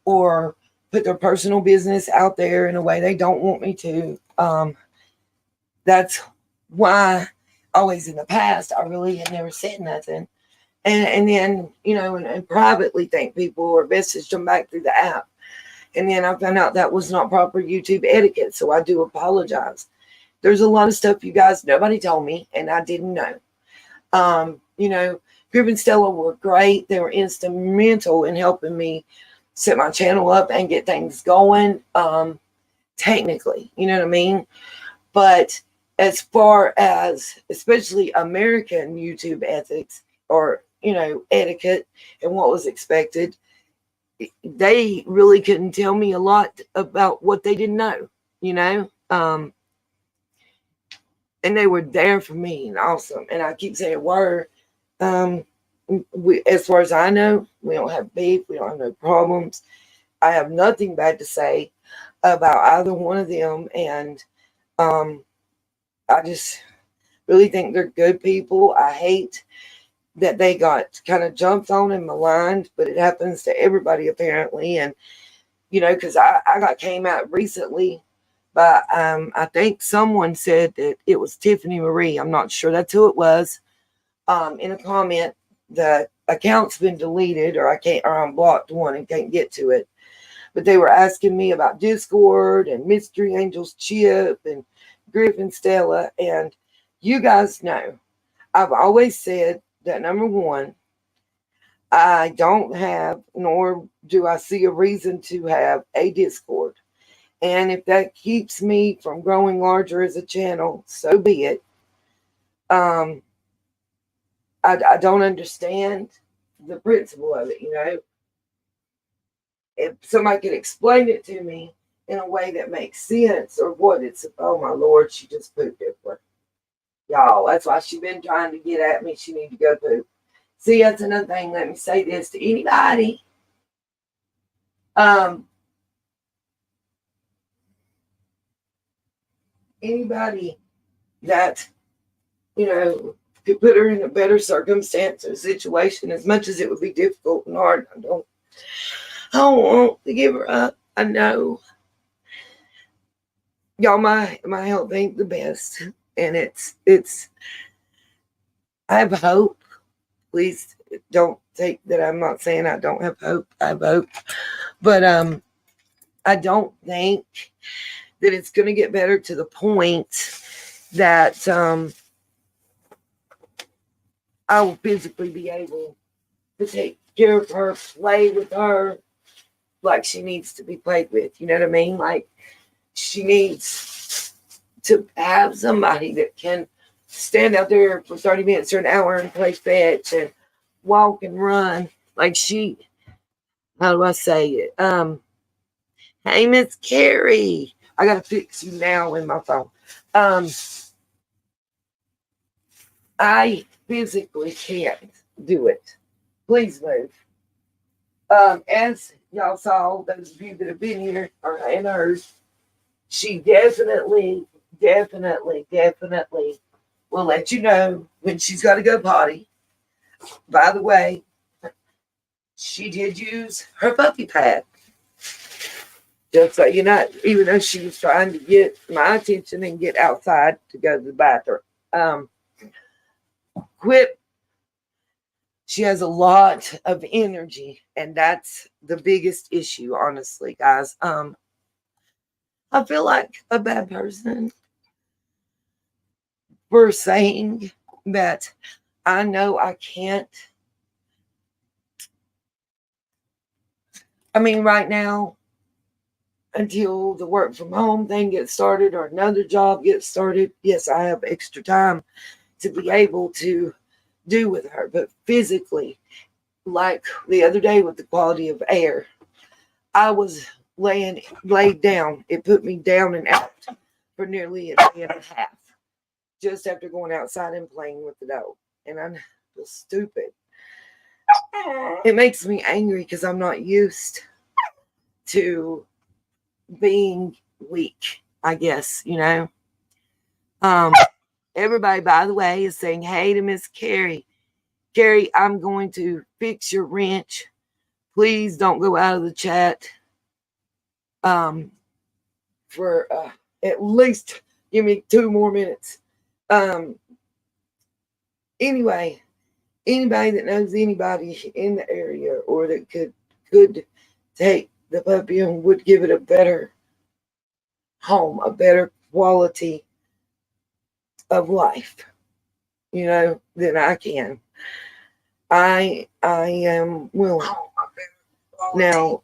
or put their personal business out there in a way they don't want me to. That's why always in the past I really had never said nothing. And then, you know, and privately thank people or message them back through the app. And then I found out that was not proper YouTube etiquette. So I do apologize. There's a lot of stuff you guys, nobody told me, and I didn't know. You know, Grib and Stella were great. They were instrumental in helping me set my channel up and get things going, technically, you know what I mean? But as far as especially American YouTube ethics or, you know, etiquette and what was expected, they really couldn't tell me a lot about what they didn't know, you know? And they were there for me and awesome. And I keep saying were. As far as I know, we don't have beef. We don't have no problems. I have nothing bad to say about either one of them. And I just really think they're good people. I hate that they got kind of jumped on and maligned, but it happens to everybody apparently. And, you know, because I got came out recently, but I think someone said that it was Tiffany Marie. I'm not sure that's who it was. In a comment, the account's been deleted, or I'm blocked one and can't get to it. But they were asking me about Discord and Mystery Angels Chip and Griffin Stella. And you guys know, I've always said that number one, I don't have, nor do I see a reason to have a Discord. And if that keeps me from growing larger as a channel, so be it. I don't understand the principle of it, you know. If somebody could explain it to me in a way that makes sense, or what it's, oh my Lord, she just pooped everywhere. Y'all, that's why she's been trying to get at me. She need to go poop. See, that's another thing. Let me say this to anybody. Anybody that, you know, could put her in a better circumstance or situation, as much as it would be difficult and hard. I don't want to give her up. I know. Y'all, my health ain't the best. And it's I have hope. Please don't take that I'm not saying I don't have hope. I have hope. But I don't think that it's going to get better to the point that I will physically be able to take care of her, play with her like she needs to be played with. You know what I mean? Like, she needs to have somebody that can stand out there for 30 minutes or an hour and play fetch and walk and run. Like, how do I say it? Hey, Miss Carrie. I got to fix you now in my phone. I physically can't do it. Please move. As y'all saw, those of you that have been here or and heard, she definitely will let you know when she's got to go potty. By the way, she did use her puppy pad. Just so you know, even though she was trying to get my attention and get outside to go to the bathroom. Quit. She has a lot of energy, and that's the biggest issue, honestly, guys. I feel like a bad person for saying that I know I can't. I mean, right now, until the work from home thing gets started or another job gets started, yes, I have extra time to be able to do with her. But physically, like the other day with the quality of air, I was laid down. It put me down and out for nearly a day and a half, just after going outside and playing with the dog. And I feel stupid. It makes me angry because I'm not used to being weak, I guess, you know. Everybody, by the way, is saying hey to Miss Carrie. Carrie, I'm going to fix your wrench. Please don't go out of the chat. For at least give me 2 more minutes. Anyway, anybody that knows anybody in the area or that could take the puppy and would give it a better home, a better quality of life, you know, than I can. I am willing. Now,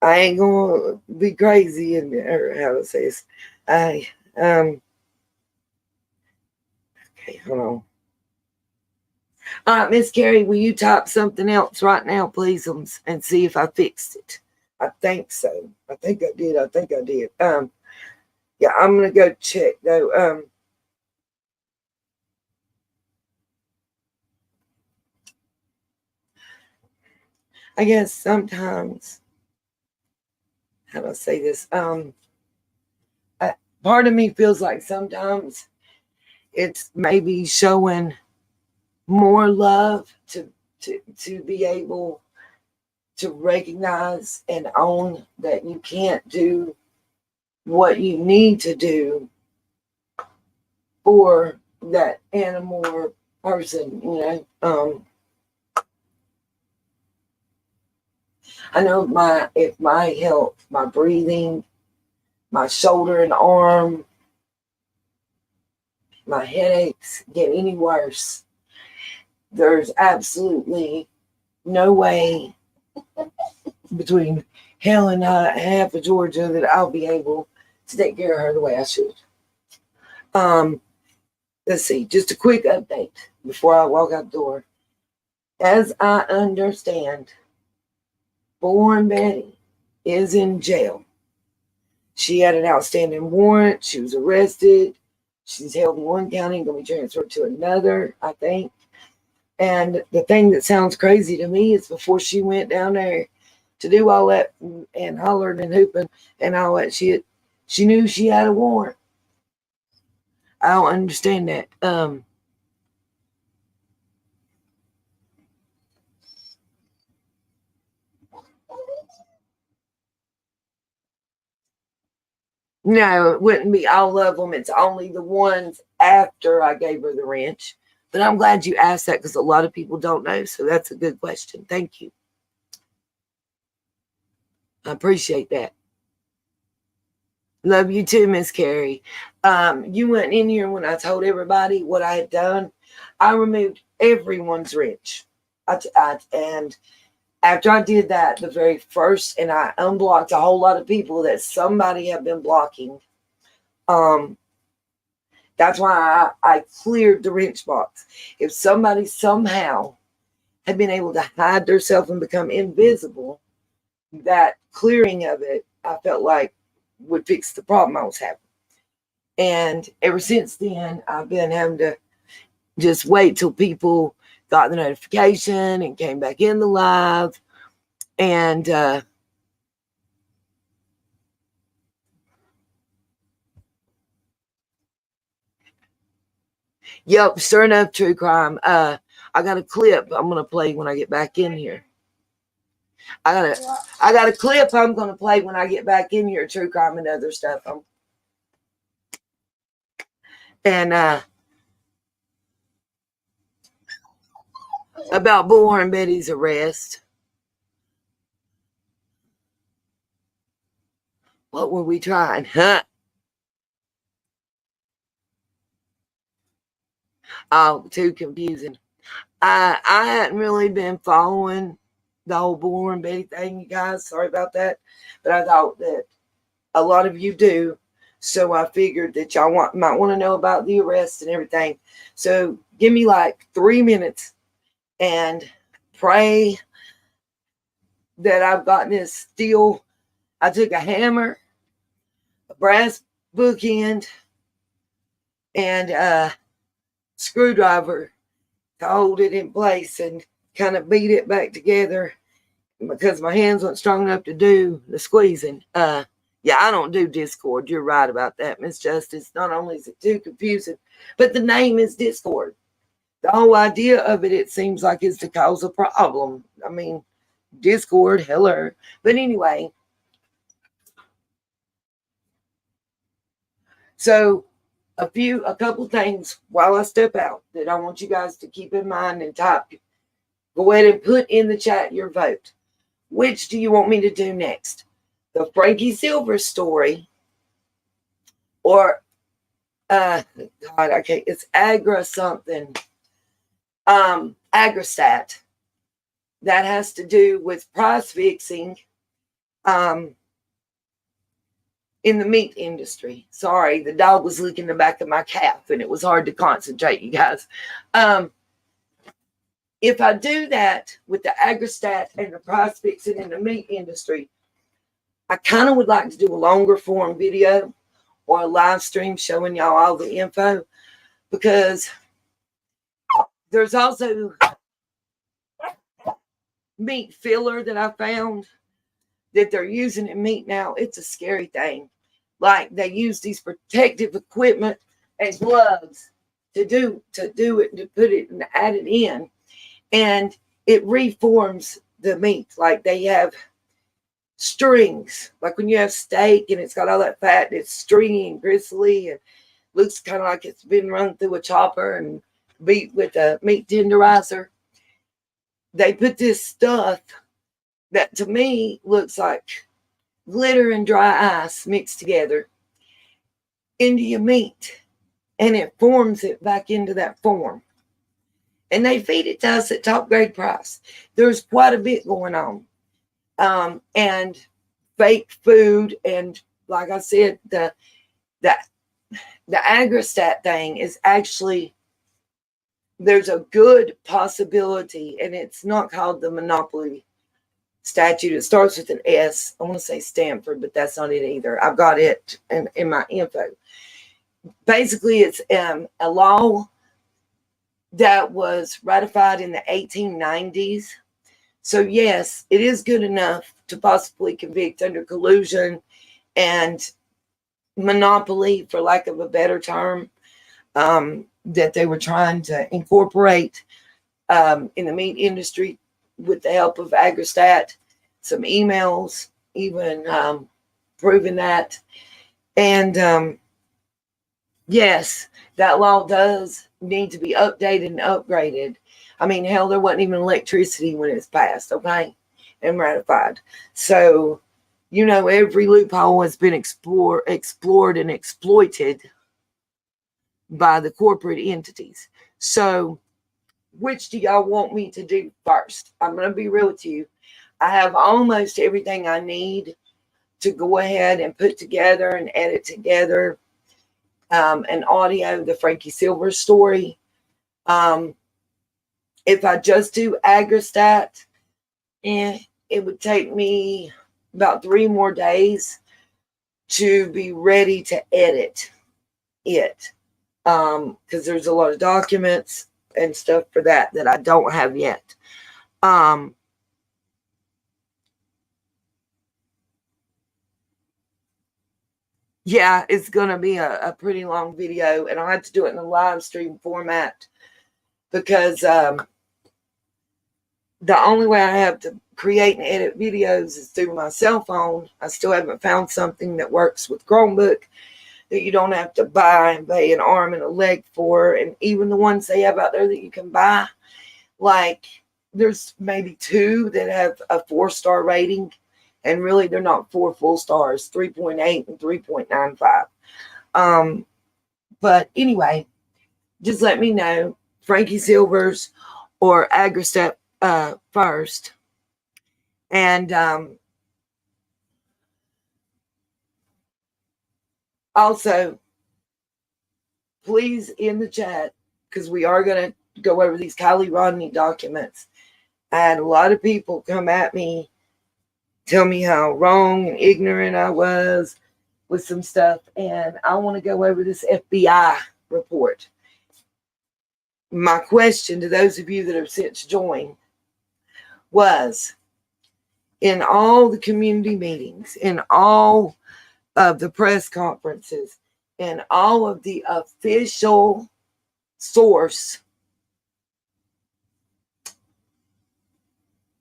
I ain't gonna be crazy and or how to say this. Okay, hold on. All right, Miss Carrie, will you type something else right now, please, and see if I fixed it? I think so. I think I did. Yeah, I'm gonna go check though. I guess sometimes, how do I say this? Part of me feels like sometimes it's maybe showing more love to be able to recognize and own that you can't do what you need to do for that animal or person, you know. I know if my health, my breathing, my shoulder and arm, my headaches get any worse, there's absolutely no way between hell and half of Georgia that I'll be able to take care of her the way I should. Let's see, just a quick update before I walk out the door. As I understand, Bullhorn Betty is in jail. She had an outstanding warrant. She was arrested. She's held in one county and going to be transferred to another, I think. And the thing that sounds crazy to me is before she went down there to do all that and hollered and hooping and all that shit, she knew she had a warrant. I don't understand that. No, it wouldn't be all of them. It's only the ones after I gave her the wrench. But I'm glad you asked that because a lot of people don't know. So that's a good question. Thank you. I appreciate that. Love you too, Miss Carrie. You went in here when I told everybody what I had done. I removed everyone's wrench. And after I did that, the very first, and I unblocked a whole lot of people that somebody had been blocking. That's why I cleared the wrench box. If somebody somehow had been able to hide themselves and become invisible, that clearing of it, I felt like would fix the problem I was having. And ever since then, I've been having to just wait till people got the notification and came back in the live. And yep, sure enough, true crime. I got a clip I'm gonna play when I get back in here. I got a clip I'm gonna play when I get back in here, true crime and other stuff. About Bullhorn Betty's arrest. What were we trying? Huh? Oh, too confusing. I hadn't really been following the whole Bullhorn Betty thing, you guys. Sorry about that. But I thought that a lot of you do. So I figured that y'all might want to know about the arrest and everything. So give me like 3 minutes and pray that I've gotten this steel. I took a hammer, a brass bookend, and a screwdriver to hold it in place and kind of beat it back together because my hands weren't strong enough to do the squeezing. Yeah, I don't do Discord. You're right about that, Miss Justice. Not only is it too confusing, but the name is Discord. The whole idea of it, it seems like, is to cause a problem. I mean, Discord, hello. But anyway, so a couple things while I step out that I want you guys to keep in mind and type. Go ahead and put in the chat your vote. Which do you want me to do next? The Frankie Silver story, or God, I can't. It's Agra something. Agristat. That has to do with price fixing. In the meat industry. Sorry, the dog was licking the back of my calf, and it was hard to concentrate, you guys. If I do that with the agristat and the price fixing in the meat industry, I kind of would like to do a longer form video or a live stream showing y'all all the info, because there's also meat filler that I found that they're using in meat now. It's a scary thing. Like, they use these protective equipment and gloves to do it, to put it and add it in, and it reforms the meat. Like, they have strings, like when you have steak and it's got all that fat, it's stringy and gristly and looks kind of like it's been run through a chopper and beat with a meat tenderizer. They put this stuff that to me looks like glitter and dry ice mixed together into your meat, and it forms it back into that form. And they feed it to us at top grade price. There's quite a bit going on. And fake food, and like I said, the agristat thing is actually, there's a good possibility, and it's not called the monopoly statute. It starts with an S. I want to say Stanford, but that's not it either. I've got it in my info. Basically, it's a law that was ratified in the 1890s. So yes, it is good enough to possibly convict under collusion and monopoly, for lack of a better term. that they were trying to incorporate in the meat industry with the help of Agristat. Some emails even proving that. And yes, that law does need to be updated and upgraded. I mean, hell, there wasn't even electricity when it was passed, okay, and ratified. So, you know, every loophole has been explored and exploited by the corporate entities. So, which do y'all want me to do first? I'm going to be real with you. I have almost everything I need to go ahead and put together and edit together an audio, the Frankie Silver story. If I just do Agristat, it would take me about 3 more days to be ready to edit it. Because there's a lot of documents and stuff for that I don't have yet. Yeah, it's going to be a pretty long video, and I'll have to do it in a live stream format because the only way I have to create and edit videos is through my cell phone. I still haven't found something that works with Chromebook that you don't have to buy and pay an arm and a leg for. And even the ones they have out there that you can buy, like there's maybe 2 that have a 4-star rating. And really, they're not 4 full stars, 3.8 and 3.95. But anyway, just let me know, Frankie Silver's or Agristat first. And also, please in the chat, because we are going to go over these Kylie Rodney documents. I had a lot of people come at me, tell me how wrong and ignorant I was with some stuff. And I want to go over this FBI report. My question to those of you that have since joined was, in all the community meetings, in all of the press conferences, in all of the official source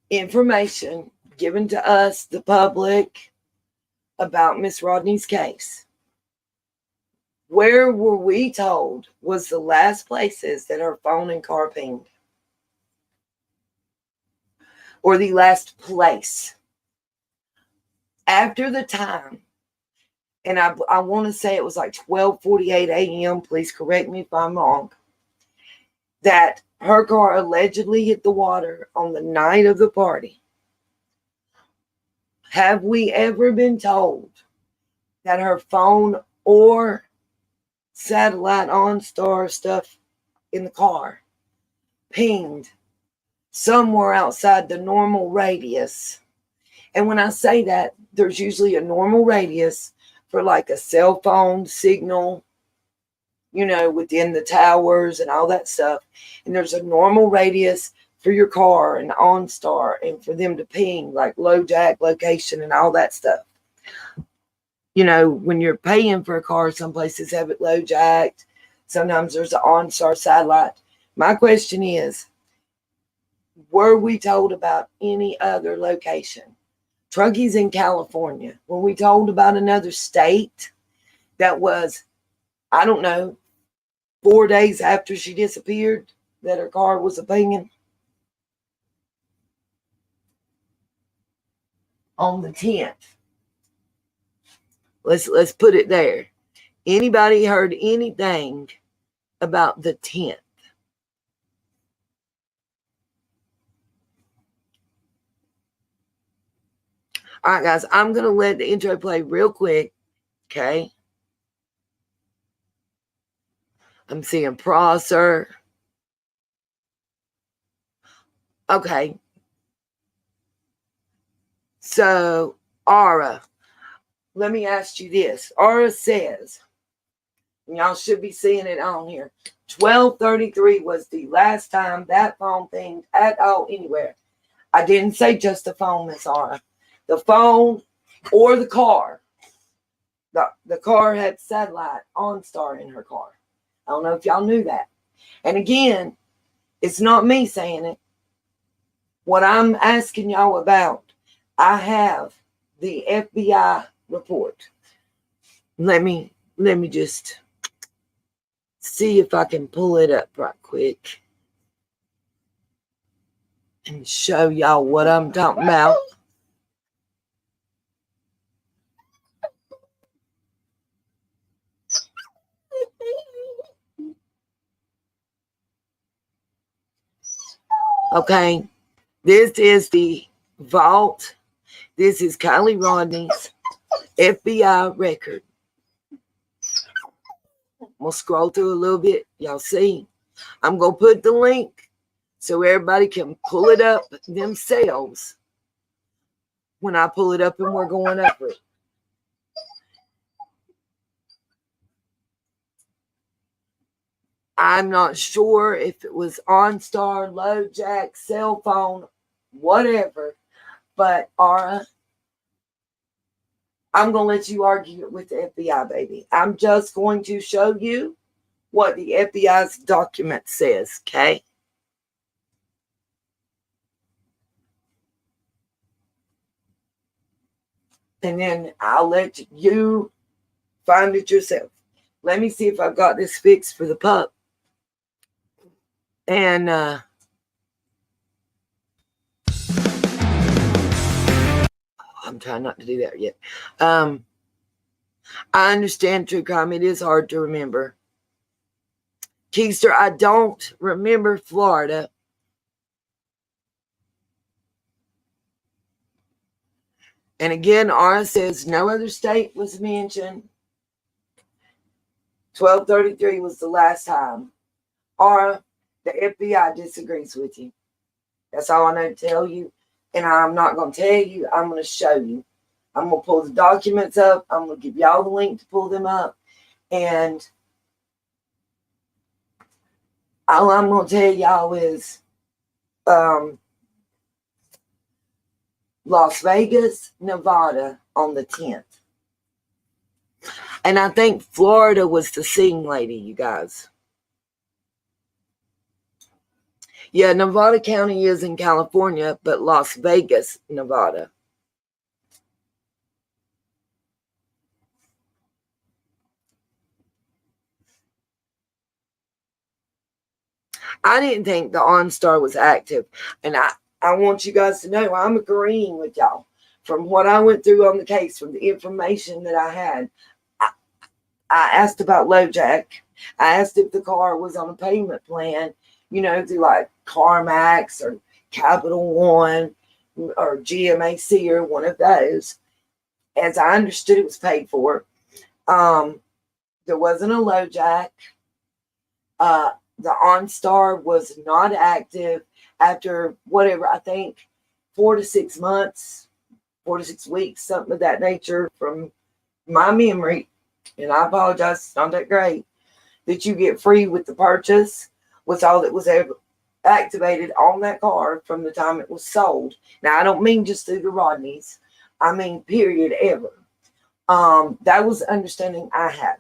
information given to us, the public, about Miss Rodney's case, where were we told was the last places that her phone and car pinged? Or the last place? After the time, and I want to say it was like 12:48 a.m., please correct me if I'm wrong, that her car allegedly hit the water on the night of the party. Have we ever been told that her phone or satellite OnStar stuff in the car pinged somewhere outside the normal radius? And when I say that, there's usually a normal radius for like a cell phone signal, you know, within the towers and all that stuff. And there's a normal radius for your car and OnStar and for them to ping, like low jack location and all that stuff. You know, when you're paying for a car, some places have it low jacked. Sometimes there's an OnStar satellite. My question is, were we told about any other location? Truckie's in California. Were we told about another state that was, I don't know, 4 days after she disappeared, that her car was a pinging? On the 10th. Let's put it there. Anybody heard anything about the 10th? All right, guys, I'm going to let the intro play real quick, okay? I'm seeing Prosser. Okay. So, Aura, let me ask you this. Aura says, and y'all should be seeing it on here, 12:33 was the last time that phone pinged at all anywhere. I didn't say just the phone, Miss Aura. The phone or the car. The car had satellite OnStar in her car. I don't know if y'all knew that. And again, it's not me saying it. What I'm asking y'all about, I have the FBI report. Let me just see if I can pull it up right quick and show y'all what I'm talking about. Okay, this is the vault. This is Kylie Rodney's FBI record. We'll scroll through a little bit. Y'all see? I'm going to put the link so everybody can pull it up themselves when I pull it up and we're going over it. I'm not sure if it was OnStar, LoJack, cell phone, whatever. But, Aura, I'm going to let you argue it with the FBI, baby. I'm just going to show you what the FBI's document says, okay? And then I'll let you find it yourself. Let me see if I've got this fixed for the pup. And I'm trying not to do that yet. I understand true crime. It is hard to remember. Keister, I don't remember Florida. And again, Aura says no other state was mentioned. 1233 was the last time. Aura, the FBI disagrees with you. That's all I know to tell you. And I'm not going to tell you. I'm going to show you. I'm going to pull the documents up. I'm going to give y'all the link to pull them up. And all I'm going to tell y'all is Las Vegas, Nevada on the 10th. And I think Florida was the scene lady, you guys. Yeah, Nevada County is in California, but Las Vegas, Nevada. I didn't think the OnStar was active. And I want you guys to know I'm agreeing with y'all. From what I went through on the case, from the information that I had, I asked about LoJack. I asked if the car was on a payment plan, you know, through like CarMax or Capital One or GMAC or one of those. As I understood, it was paid for. There wasn't a LoJack. The OnStar was not active after whatever, I think 4 to 6 months, 4 to 6 weeks, something of that nature from my memory. And I apologize, it's not that great, that you get free with the purchase was all that was ever activated on that car from the time it was sold. Now, I don't mean just through the Rodneys. I mean, period, ever. That was the understanding I had.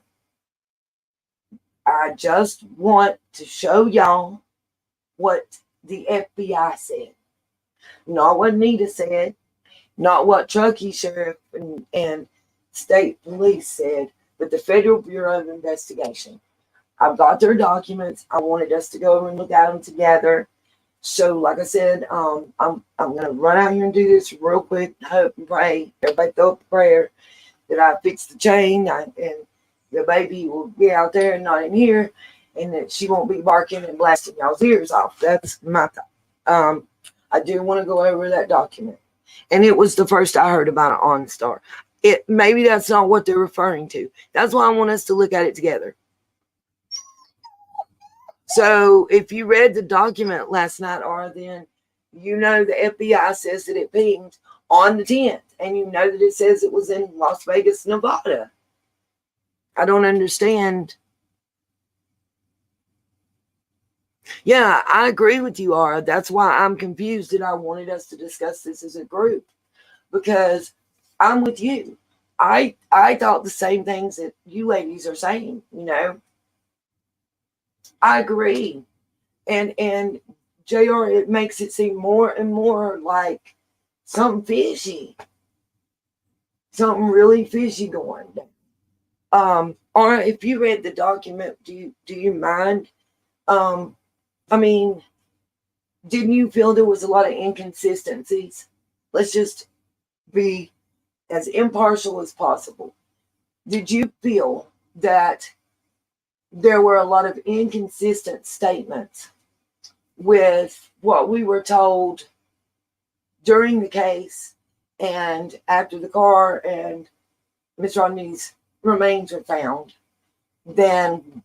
I just want to show y'all what the FBI said. Not what Nita said, not what Truckee Sheriff and State Police said, but the Federal Bureau of Investigation. I've got their documents. I wanted us to go over and look at them together. So, like I said, I'm going to run out here and do this real quick. Hope and pray. Everybody throw up a prayer that I fix the chain and the baby will be out there and not in here, and that she won't be barking and blasting y'all's ears off. That's my thought. I do want to go over that document. And it was the first I heard about it on OnStar. Maybe that's not what they're referring to. That's why I want us to look at it together. So if you read the document last night, or then you know the FBI says that it pinged on the 10th, and you know that it says it was in Las Vegas, Nevada. I don't understand. Yeah, I agree with you, Aura. That's why I'm confused, and I wanted us to discuss this as a group, because I'm with you. I thought the same things that you ladies are saying, you know. I agree. And JR, it makes it seem more and more like something fishy. Something really fishy going down. Or if you read the document, do you mind? I mean, didn't you feel there was a lot of inconsistencies? Let's just be as impartial as possible. Did you feel that there were a lot of inconsistent statements with what we were told during the case and after the car and Miss Rodney's remains were found than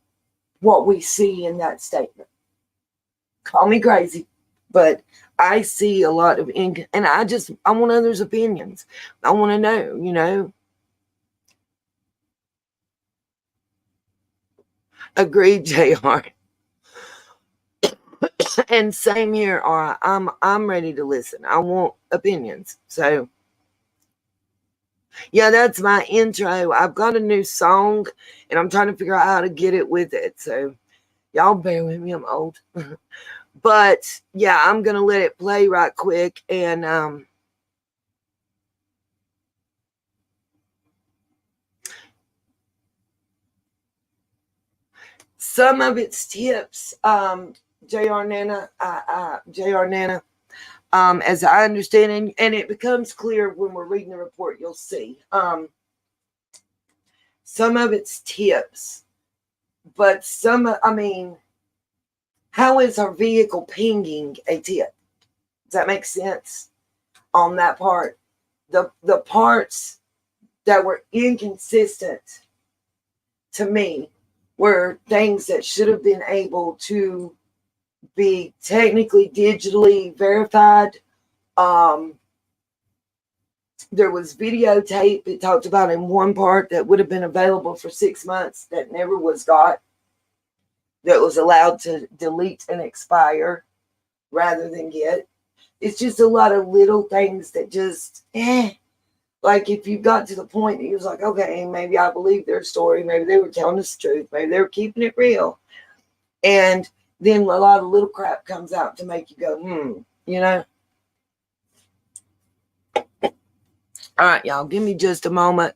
what we see in that statement? Call me crazy, but I see a lot of and I want others' opinions. I want to know, Agreed, JR. And same here, Aura. I'm ready to listen. I want opinions. So yeah, that's my intro. I've got a new song and I'm trying to figure out how to get it with it. So y'all bear with me, I'm old. But yeah, I'm gonna let it play right quick. And some of its tips, JR Nana, as I understand, and it becomes clear when we're reading the report, you'll see. Some of its tips, but how is our vehicle pinging a tip? Does that make sense on that part? The parts that were inconsistent to me were things that should have been able to be technically digitally verified. There was videotape it talked about in one part that would have been available for 6 months that never was got, that was allowed to delete and expire rather than get. It's just a lot of little things that just like if you got to the point that you was like, okay, maybe I believe their story, maybe they were telling us the truth, maybe they were keeping it real, and then a lot of little crap comes out to make you go, All right, y'all, give me just a moment.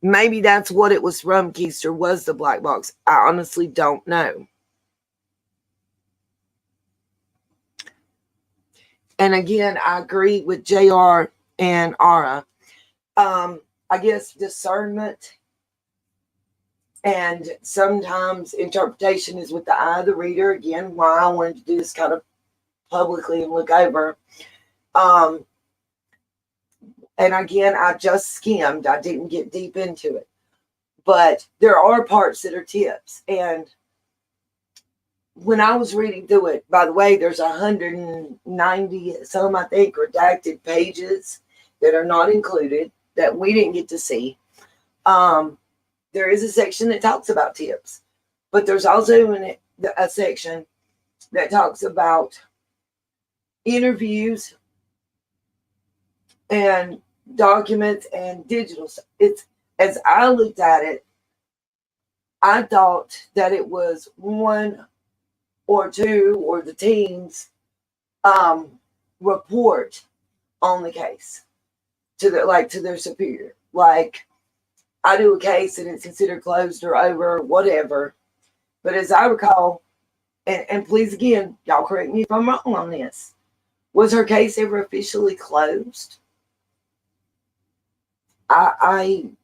Maybe that's what it was from, Keister, was the black box. I honestly don't know. And again, I agree with JR and Aura. I guess discernment and sometimes interpretation is with the eye of the reader. Again, why I wanted to do this kind of publicly and look over. And again, I just skimmed. I didn't get deep into it. But there are parts that are tips. And when I was reading through it, by the way, there's 190 some, I think, redacted pages that are not included that we didn't get to see. There is a section that talks about tips, but there's also a section that talks about interviews and documents and digital stuff. It's, as I looked at it, I thought that it was one or two or the team's report on the case to their superior. Like, I do a case and it's considered closed or over, whatever. But as I recall, and please again, y'all correct me if I'm wrong on this, was her case ever officially closed? I'm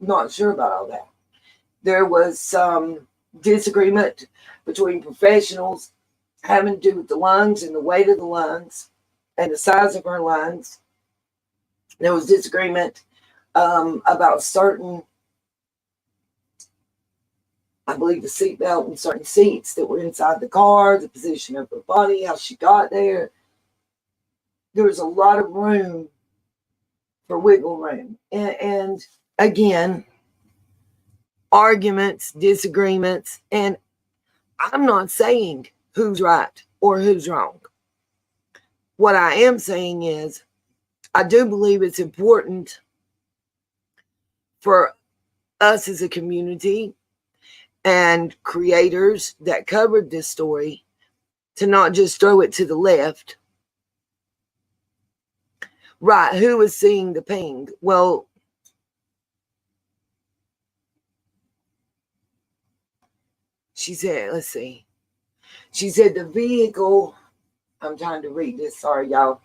not sure about all that. There was some disagreement between professionals having to do with the lungs and the weight of the lungs and the size of her lungs. There was disagreement about certain, I believe, the seatbelt and certain seats that were inside the car, the position of her body, how she got there. There was a lot of room for wiggle room. And again, arguments, disagreements, and I'm not saying who's right or who's wrong. What I am saying is I do believe it's important for us as a community and creators that covered this story to not just throw it to the left. Right, who was seeing the ping? Well, she said, let's see. She said the vehicle, I'm trying to read this, sorry, y'all.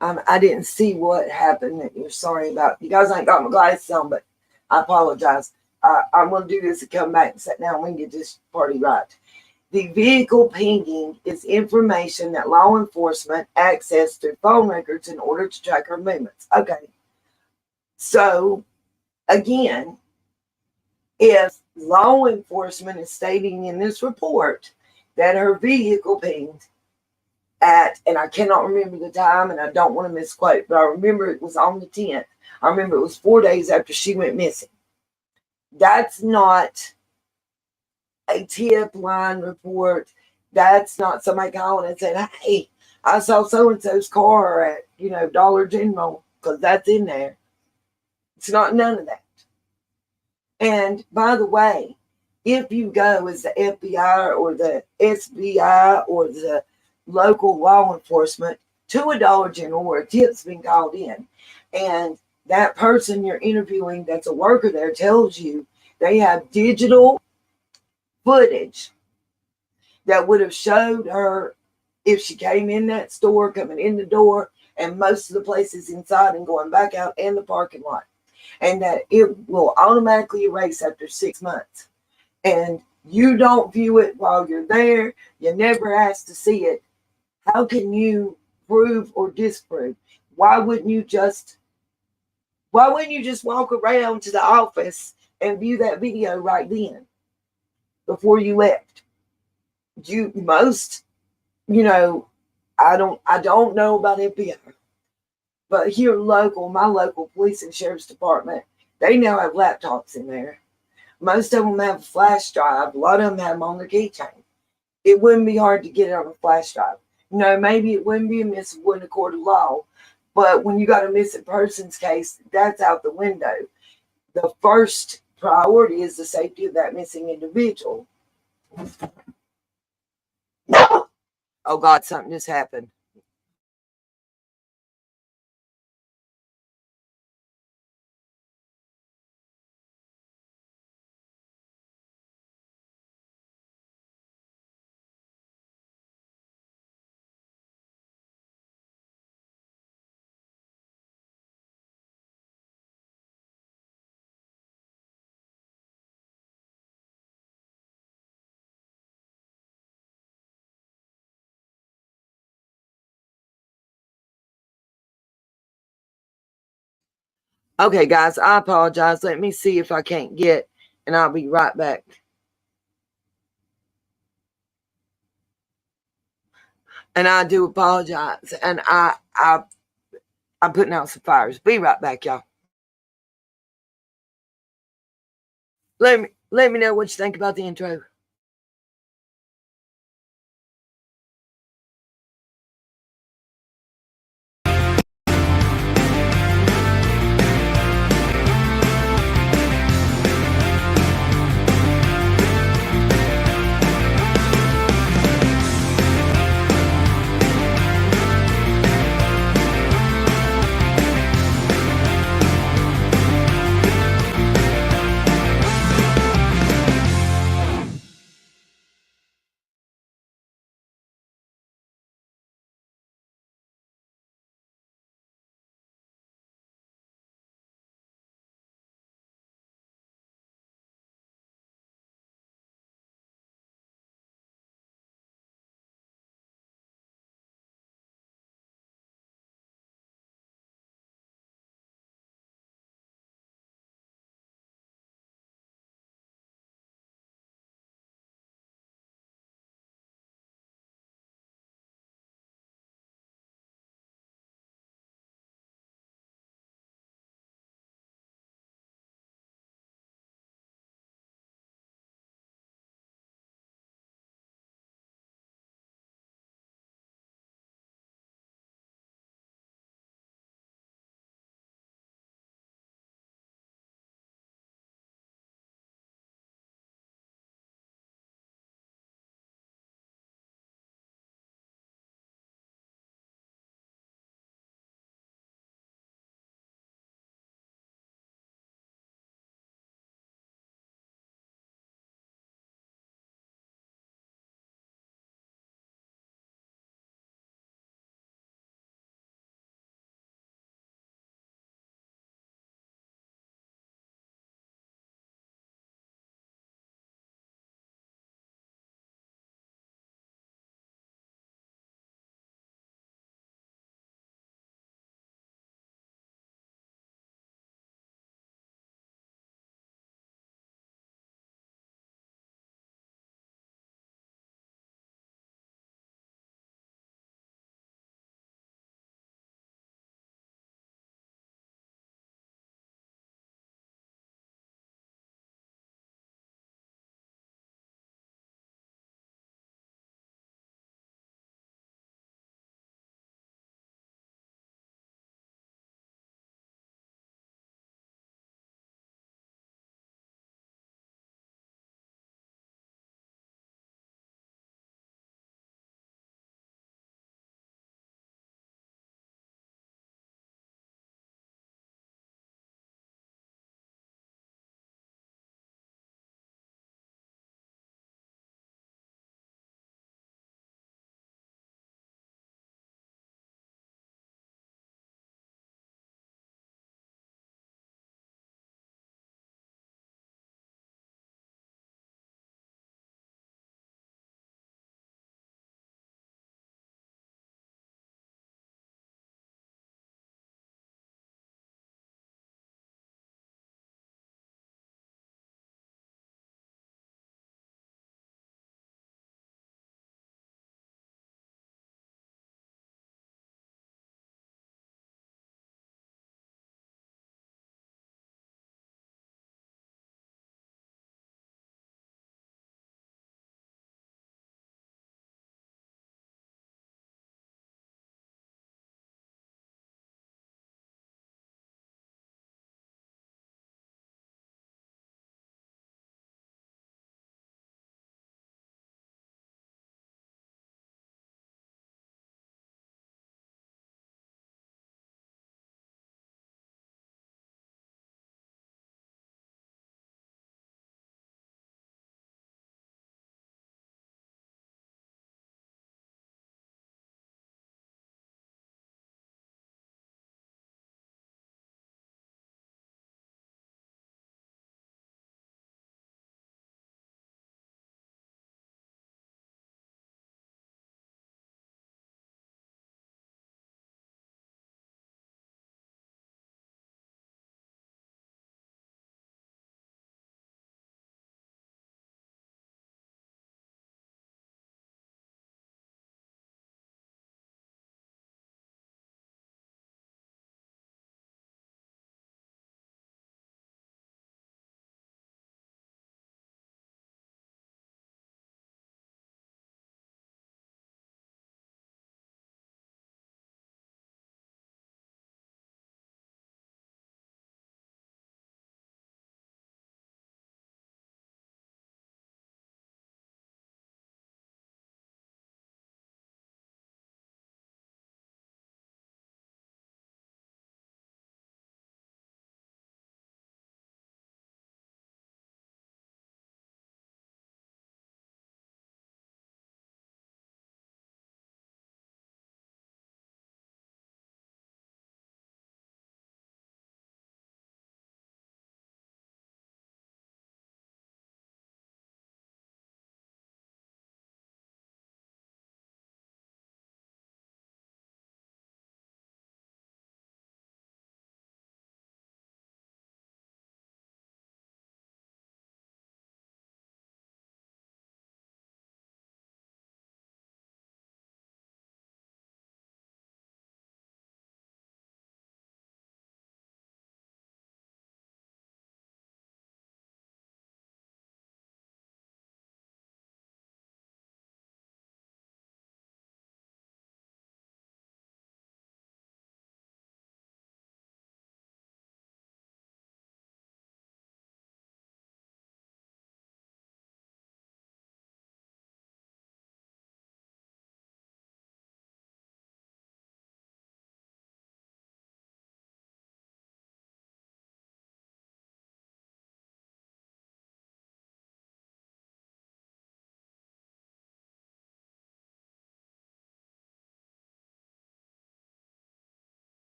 I didn't see what happened that you're sorry about. You guys ain't got my glasses on, but I apologize. I'm going to do this and come back and sit down and we can get this party right. The vehicle pinging is information that law enforcement accessed through phone records in order to track her movements. Okay. So, again, if law enforcement is stating in this report that her vehicle pinged at, and I cannot remember the time and I don't want to misquote, but I remember it was on the 10th. I remember it was 4 days after she went missing. That's not a tip line report. That's not somebody calling and saying, hey, I saw so-and-so's car at, Dollar General, because that's in there. It's not none of that. And by the way, if you go as the FBI or the SBI or the local law enforcement to a Dollar General where a tip's been called in, and that person you're interviewing that's a worker there tells you they have digital footage that would have showed her if she came in that store, coming in the door, and most of the places inside and going back out and the parking lot. And that it will automatically erase after 6 months. And you don't view it while you're there. You never asked to see it. How can you prove or disprove? Why wouldn't you just walk around to the office and view that video right then before you left? I don't know about FBI. But here my local police and sheriff's department, they now have laptops in there. Most of them have a flash drive. A lot of them have them on their keychain. It wouldn't be hard to get it on a flash drive. Maybe it wouldn't be a missable in a court of law, but when you got a missing persons case, that's out the window. The first priority is the safety of that missing individual. Oh God, something just happened. Okay, guys, I apologize. Let me see if I can't get, and I'll be right back. And I do apologize. And I'm putting out some fires. Be right back, y'all. Let me know what you think about the intro.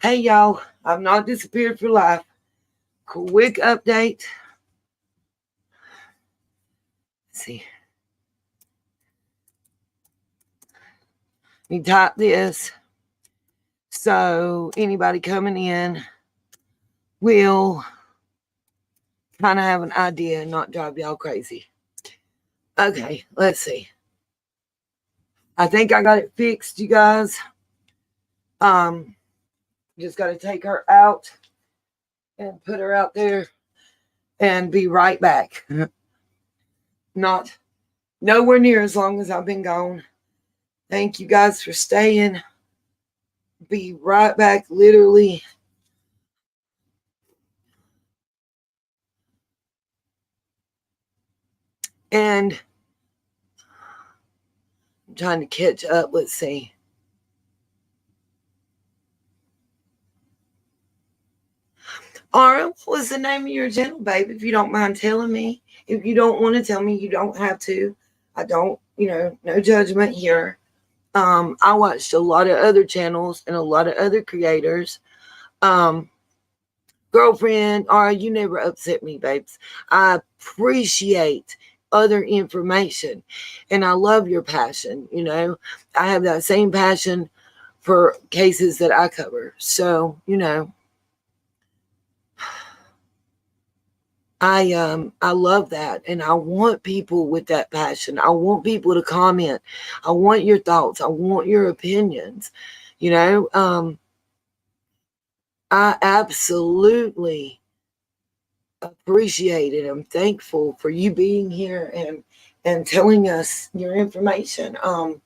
Hey, y'all, I've not disappeared for life. Quick update. Let's see. You type this. So anybody coming in will kind of have an idea and not drive y'all crazy. Okay, let's see. I think I got it fixed, you guys. Just got to take her out and put her out there and be right back. Not nowhere near as long as I've been gone. Thank you guys for staying. Be right back, literally. And I'm trying to catch up. Let's see. Ara, what was the name of your channel, babe? If you don't mind telling me. If you don't want to tell me, you don't have to. I don't, no judgment here. I watched a lot of other channels and a lot of other creators. Girlfriend, Ara, you never upset me, babes. I appreciate other information and I love your passion. I have that same passion for cases that I cover. So, I love that, and I want people with that passion. I want people to comment. I want your thoughts. I want your opinions. I absolutely appreciate it. I'm thankful for you being here and telling us your information. And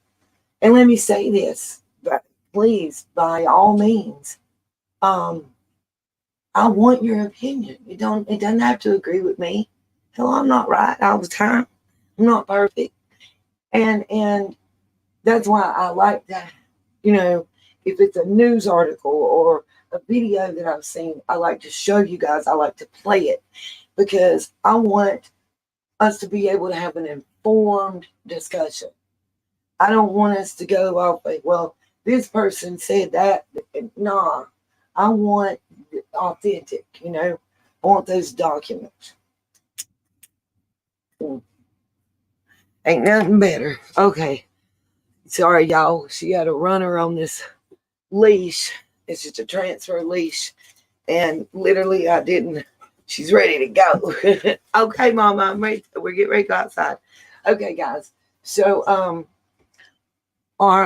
let me say this, but please, by all means, I want your opinion. It doesn't have to agree with me. Hell, I'm not right all the time. I'm not perfect. And that's why I like that. If it's a news article or a video that I've seen, I like to show you guys. I like to play it because I want us to be able to have an informed discussion. I don't want us to go off like, well, this person said that. Nah, I want authentic, I want those documents. Ain't nothing better. Okay. Sorry, y'all. She had a runner on this leash. It's just a transfer leash. And literally, I didn't. She's ready to go. Okay, Mama, I'm ready. We're getting ready to go outside. Okay, guys. So, all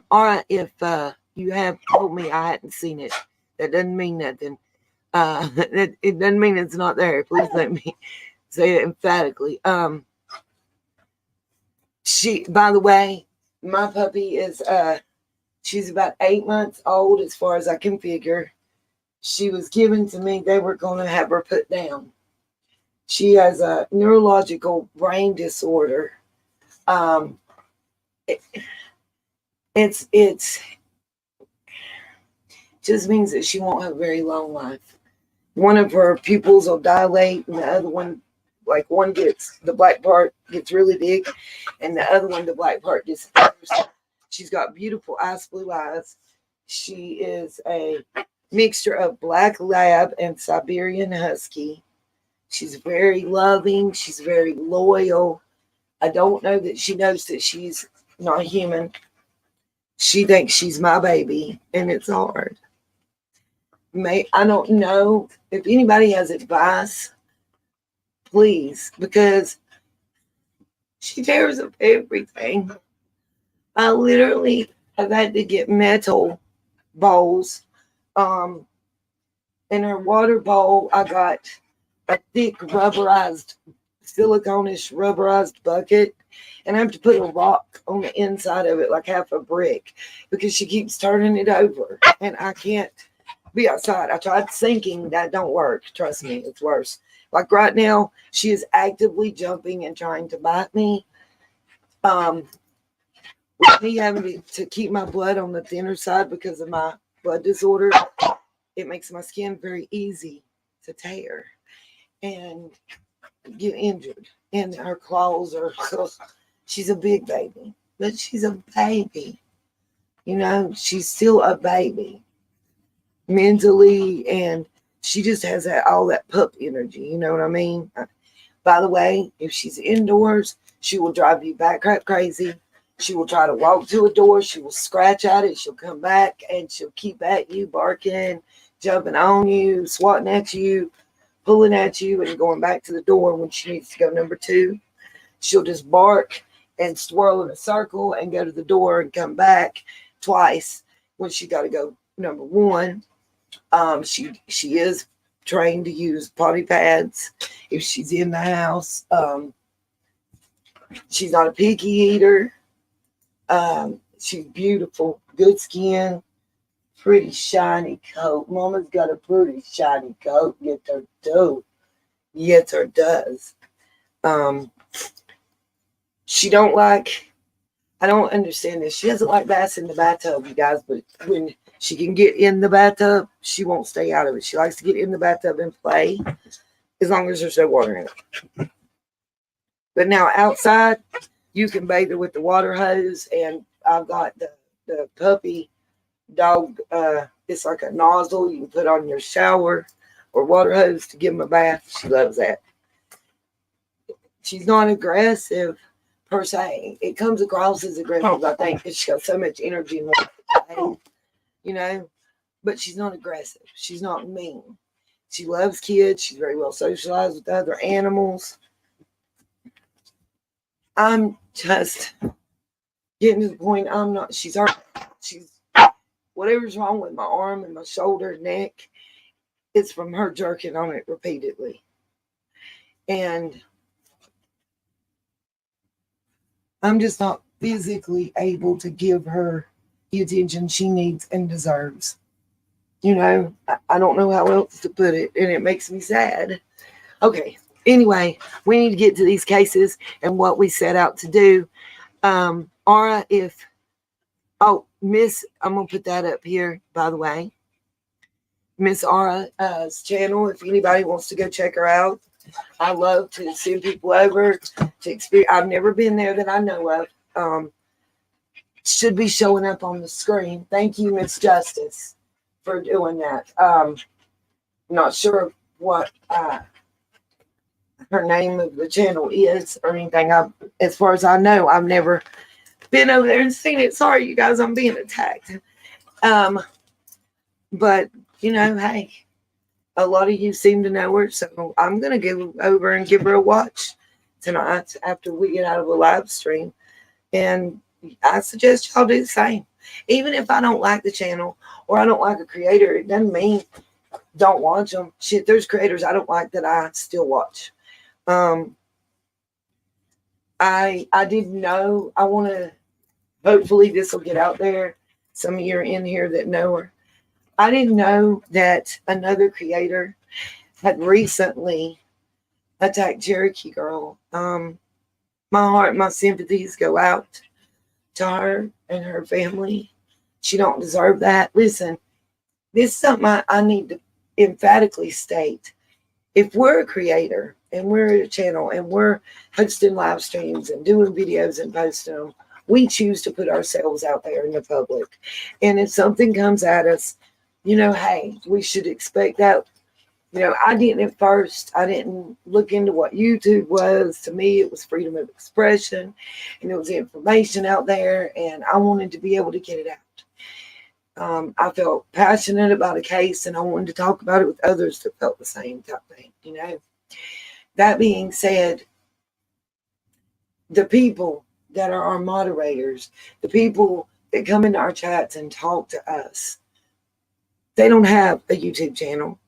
right, if you have told me I hadn't seen it, that doesn't mean nothing. It doesn't mean it's not there. Please let me say it emphatically. By the way, my puppy is she's about 8 months old as far as I can figure. She was given to me. They were going to have her put down. She has a neurological brain disorder. It's just means that she won't have a very long life. One of her pupils will dilate, and the other one, like the black part gets really big, and the other one, the black part disappears. She's got beautiful ice blue eyes. She is a mixture of black lab and Siberian husky. She's very loving. She's very loyal. I don't know that she knows that she's not human. She thinks she's my baby, and it's hard. I don't know if anybody has advice, please, because she tears up everything. I literally have had to get metal bowls. In her water bowl, I got a thick rubberized, silicone-ish rubberized bucket, and I have to put a rock on the inside of it, like half a brick, because she keeps turning it over, and I can't be outside. I tried sinking. That don't work. Trust me, it's worse. Like right now, she is actively jumping and trying to bite me. With me having to keep my blood on the thinner side because of my blood disorder, it makes my skin very easy to tear and get injured. And her claws are, she's a big baby, but she's a baby. You know, she's still a baby mentally, and she just has all that pup energy. You know what I mean? By the way, if she's indoors, she will drive you back crap crazy. She will try to walk to a door. She will scratch at it. She'll come back and she'll keep at you, barking, jumping on you, swatting at you, pulling at you, and going back to the door when she needs to go number 2. She'll just bark and swirl in a circle and go to the door and come back twice when she got to go number 1. She is trained to use potty pads if she's in the house. She's not a picky eater. She's beautiful, good skin, pretty shiny coat. Mama's got a pretty shiny coat. Yes, her do. Yes, her does. She don't like. I don't understand this. She doesn't like baths in the bathtub, you guys. But when she can get in the bathtub, she won't stay out of it. She likes to get in the bathtub and play, as long as there's no water in it. But now outside, you can bathe her with the water hose, and I've got the puppy dog. It's like a nozzle you can put on your shower or water hose to give them a bath. She loves that. She's not aggressive per se. It comes across as aggressive, I think, because she's got so much energy in one, you know. But she's not aggressive. She's not mean. She loves kids. She's very well socialized with other animals. I'm just getting to the point. I'm not. She's whatever's wrong with my arm and my shoulder, neck. It's from her jerking on it repeatedly, and I'm just not physically able to give her the attention she needs and deserves. You know, I don't know how else to put it, and it makes me sad. Okay, anyway, we need to get to these cases and what we set out to do. Aura, Miss, I'm going to put that up here, by the way. Miss Aura's channel, if anybody wants to go check her out. I love to send people over to experience. I've never been there that I know of. Should be showing up on the screen. Thank you, Miss Justice, for doing that. Not sure what her name of the channel is or anything. As far as I know, I've never been over there and seen it. Sorry, you guys, I'm being attacked. But you know, hey, a lot of you seem to know her, so I'm going to go over and give her a watch tonight after we get out of a live stream. And I suggest y'all do the same. Even if I don't like the channel or I don't like a creator, it doesn't mean don't watch them. Shit, there's creators I don't like that I still watch. I didn't know. I want to, hopefully this will get out there. Some of you are in here that know her. I didn't know that another creator had recently attacked Cherokee Girl. My heart, my sympathies go out to her and her family. She don't deserve that. Listen, this is something I need to emphatically state. If we're a creator and we're a channel and we're hosting live streams and doing videos and posting them, we choose to put ourselves out there in the public. And if something comes at us, you know, hey, we should expect that. You know, I didn't at first. I didn't look into what YouTube was. To me, it was freedom of expression, and it was information out there, and I wanted to be able to get it out. I felt passionate about a case, and I wanted to talk about it with others that felt the same type thing, you know. That being said, the people that are our moderators, the people that come into our chats and talk to us, they don't have a YouTube channel.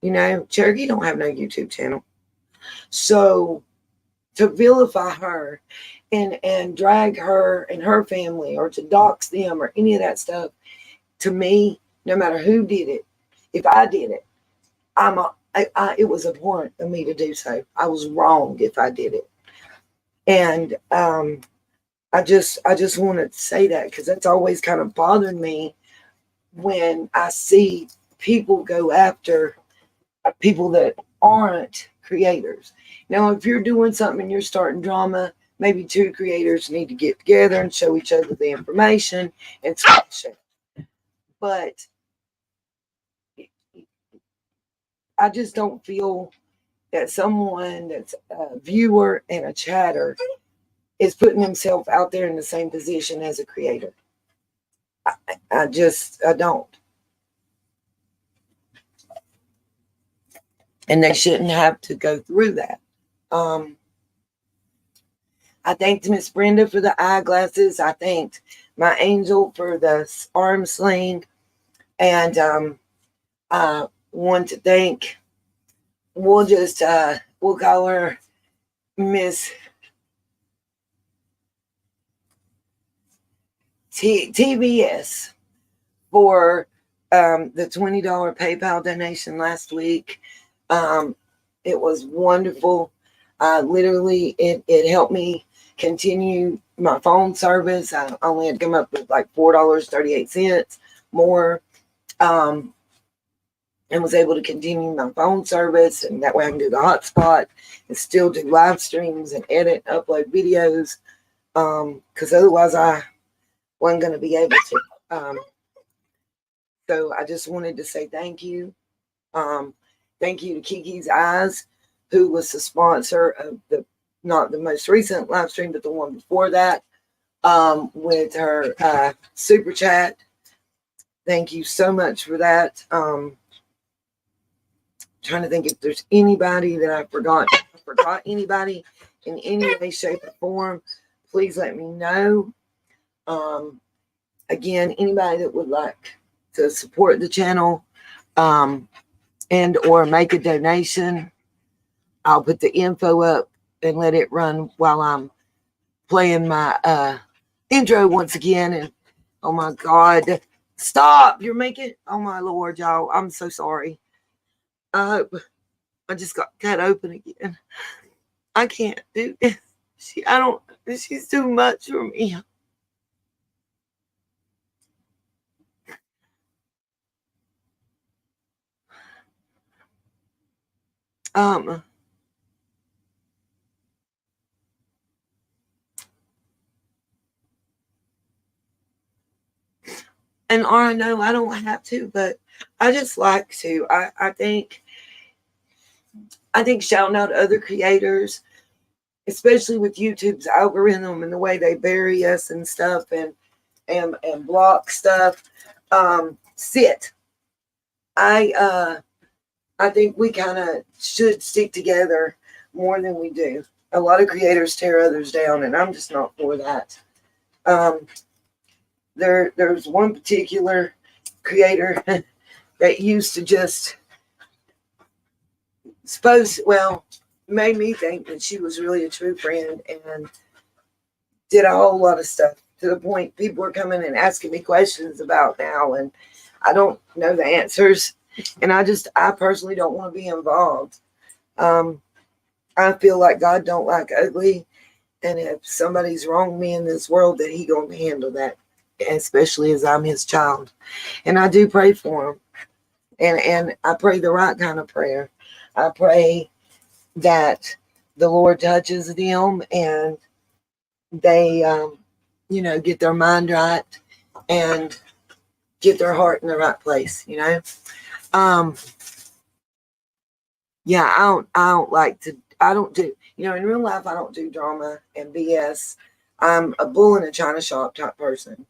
You know, Cherokee don't have no YouTube channel. So to vilify her and drag her and her family or to dox them or any of that stuff, to me, no matter who did it, if I did it, it was abhorrent of me to do so. I was wrong if I did it. And I just wanted to say that because that's always kind of bothered me when I see people go after people that aren't creators. Now, if you're doing something and you're starting drama, maybe two creators need to get together and show each other the information and smash it. But I just don't feel that someone that's a viewer and a chatter is putting himself out there in the same position as a creator. I don't. And they shouldn't have to go through that. I thanked Miss Brenda for the eyeglasses. I thanked my angel for the arm sling. And I want to thank, we'll call her Miss TBS for the $20 PayPal donation last week. It was wonderful. Literally, it helped me continue my phone service. I only had to come up with like $4.38 more, and was able to continue my phone service. And that way I can do the hotspot and still do live streams and edit and upload videos. Because otherwise I wasn't going to be able to. So I just wanted to say thank you. Thank you to Kiki's Eyes, who was the sponsor of not the most recent live stream, but the one before that, with her super chat. Thank you so much for that. Trying to think if there's anybody that I forgot. If I forgot anybody in any way, shape, or form, please let me know. Again, anybody that would like to support the channel and or make a donation, I'll put the info up and let it run while I'm playing my intro once again. And oh my God, stop! You're making, oh my Lord, y'all, I'm so sorry. I just got cut open again. I can't do this. She's too much for me. And I know I don't have to, but I just like to. I think shouting out other creators, especially with YouTube's algorithm and the way they bury us and stuff and block stuff. Sit. I think we kind of should stick together more than we do. A lot of creators tear others down, and I'm just not for that. There's one particular creator that used to just made me think that she was really a true friend and did a whole lot of stuff to the point people are coming and asking me questions about now, and I don't know the answers, and I personally don't want to be involved. I feel like God don't like ugly, and if somebody's wronged me in this world, that he gonna handle that, especially as I'm his child. And I do pray for him, and I pray the right kind of prayer. I pray that the Lord touches them and they get their mind right and get their heart in the right place. Yeah, I don't do, in real life, I don't do drama and BS. I'm a bull in a china shop type person.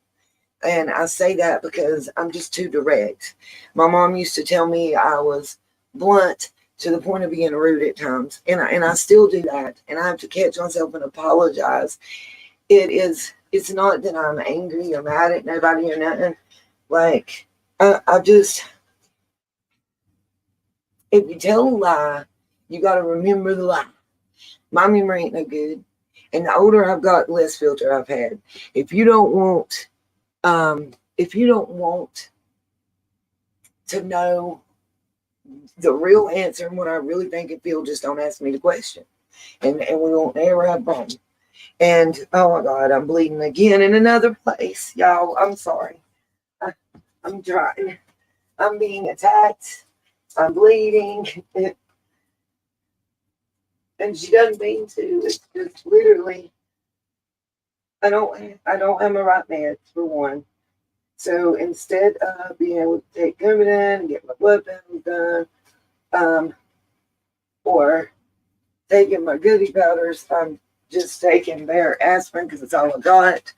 And I say that because I'm just too direct. My mom used to tell me I was blunt to the point of being rude at times. And I still do that. And I have to catch myself and apologize. It's not that I'm angry or mad at nobody or nothing. Like, if you tell a lie, you got to remember the lie. My memory ain't no good. And the older I've got, the less filter I've had. If you don't want to know the real answer and what I really think and feel, just don't ask me the question. And we won't ever have a problem. And oh my God, I'm bleeding again in another place. Y'all, I'm sorry. I'm trying. I'm being attacked. I'm bleeding. And she doesn't mean to. It's just literally I don't have my right meds for one. So instead of being able to take Coumadin and get my blood panels done, or taking my goodie powders, I'm just taking bare aspirin because it's all I got.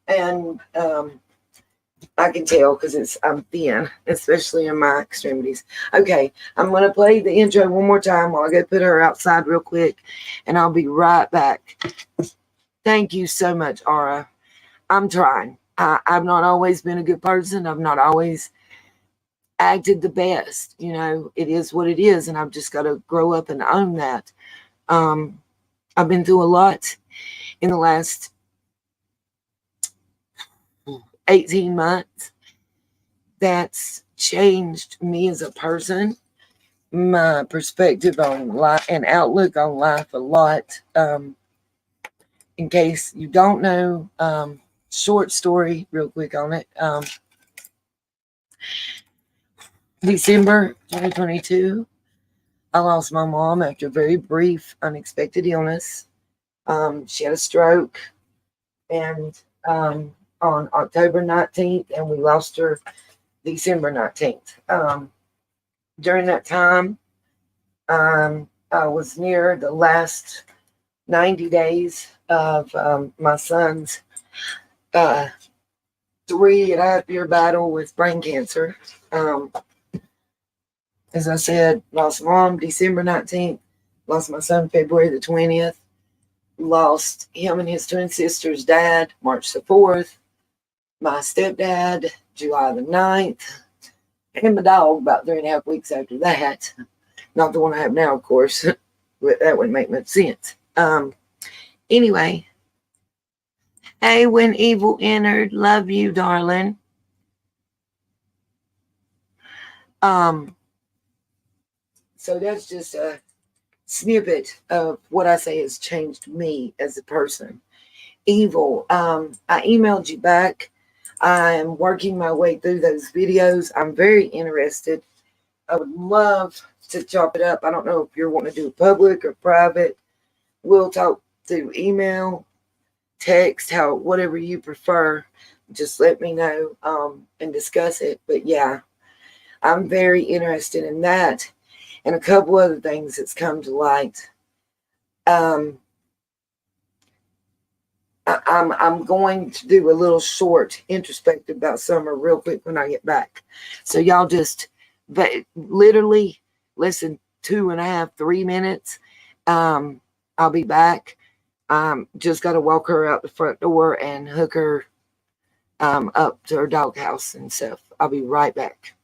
And I can tell because I'm thin, especially in my extremities. Okay, I'm going to play the intro one more time while I go put her outside real quick, and I'll be right back. Thank you so much, Ara. I'm trying. I've not always been a good person. I've not always acted the best. You know, it is what it is, and I've just got to grow up and own that. I've been through a lot in the last 18 months that's changed me as a person, my perspective on life and outlook on life a lot. In case you don't know, short story real quick on it. December 2022, I lost my mom after a very brief, unexpected illness. She had a stroke, and on October 19th, and we lost her December 19th. During that time, I was near the last 90 days of my son's 3.5-year battle with brain cancer. As I said, lost mom December 19th, lost my son February the 20th, lost him and his twin sister's dad March the 4th, my stepdad July the 9th, and my dog about 3.5 weeks after that. Not the one I have now, of course. That wouldn't make much sense. Anyway, hey, when evil entered, love you, darling. So that's just a snippet of what I say has changed me as a person. Evil. I emailed you back. I'm working my way through those videos. I'm very interested. I would love to chop it up. I don't know if you're wanting to do public or private. We'll talk through email, text, whatever you prefer. Just let me know and discuss it. But yeah, I'm very interested in that and a couple other things that's come to light. I'm going to do a little short introspective about summer real quick when I get back. So y'all just literally listen 2.5, 3 minutes. I'll be back. Just got to walk her out the front door and hook her up to her doghouse and stuff. I'll be right back.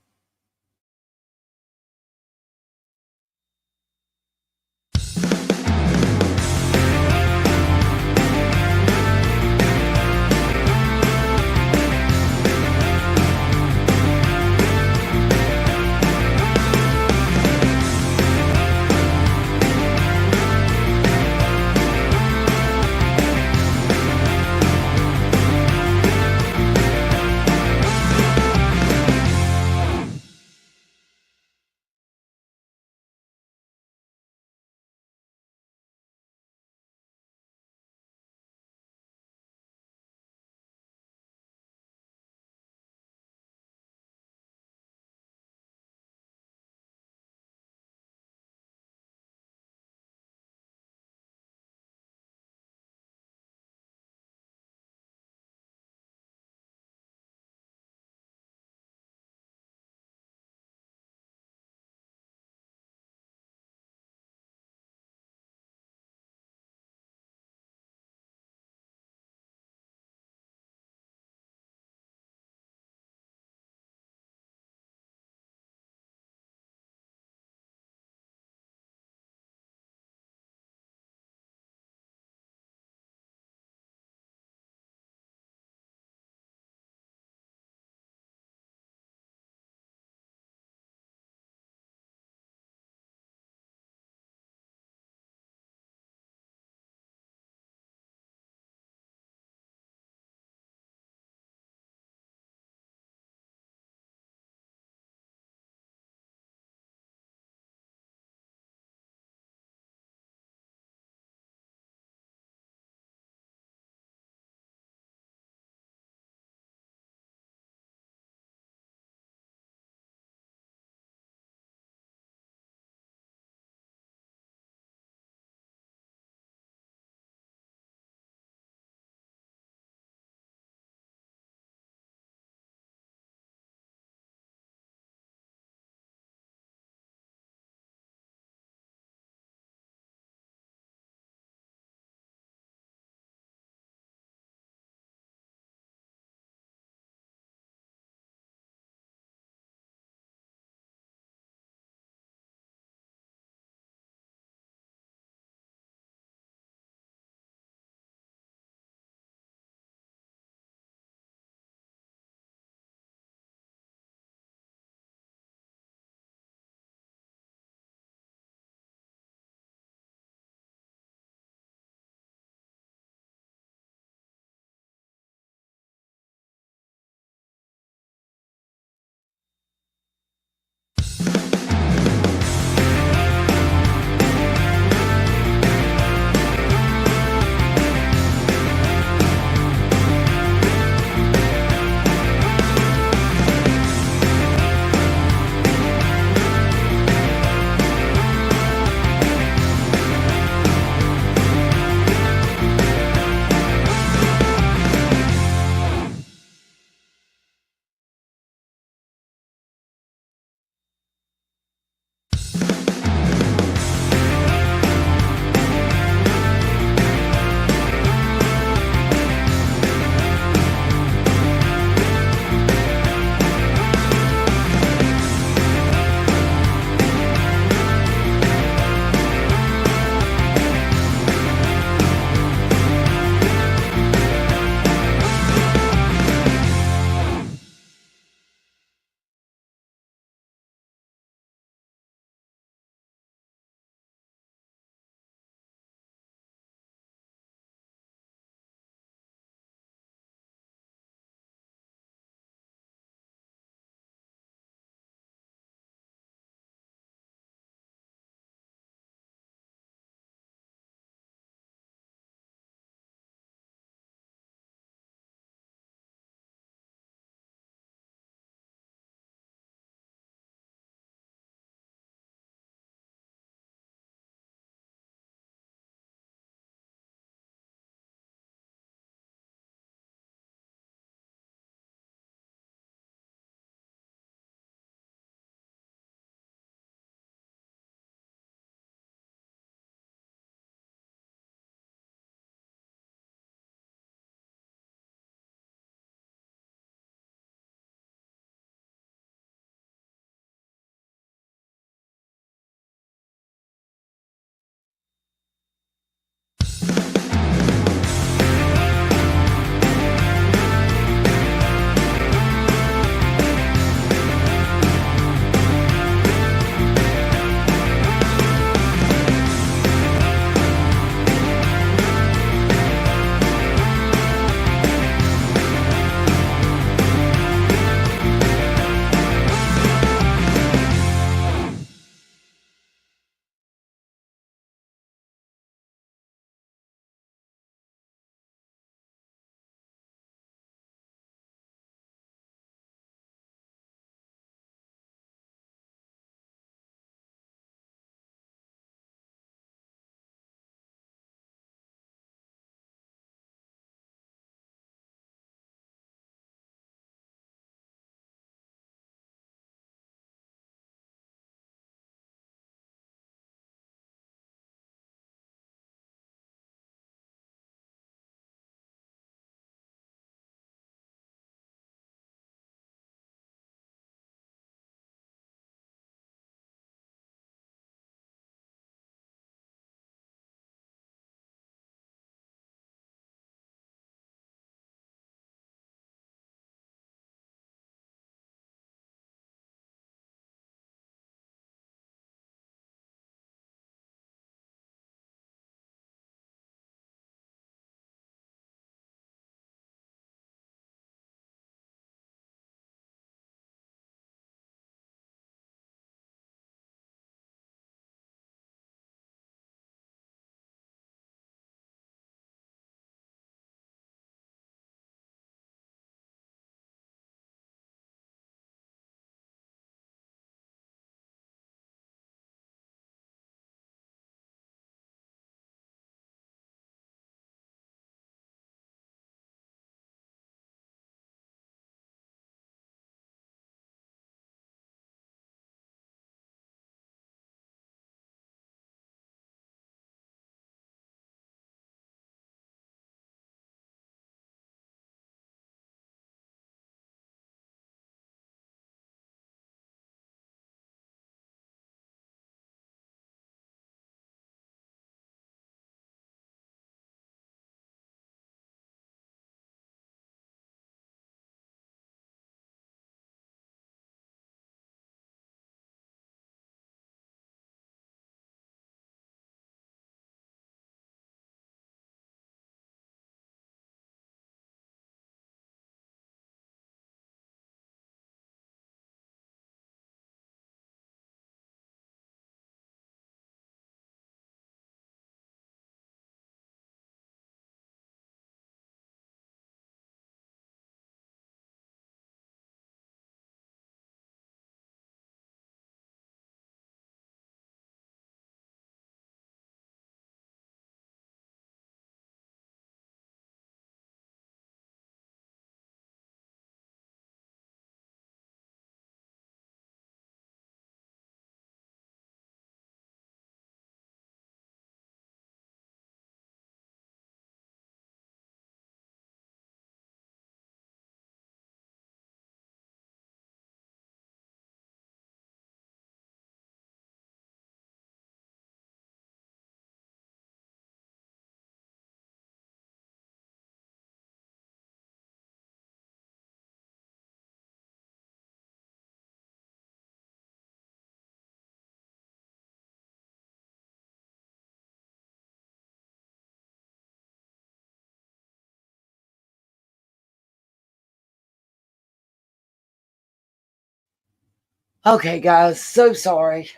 Okay, guys, so sorry.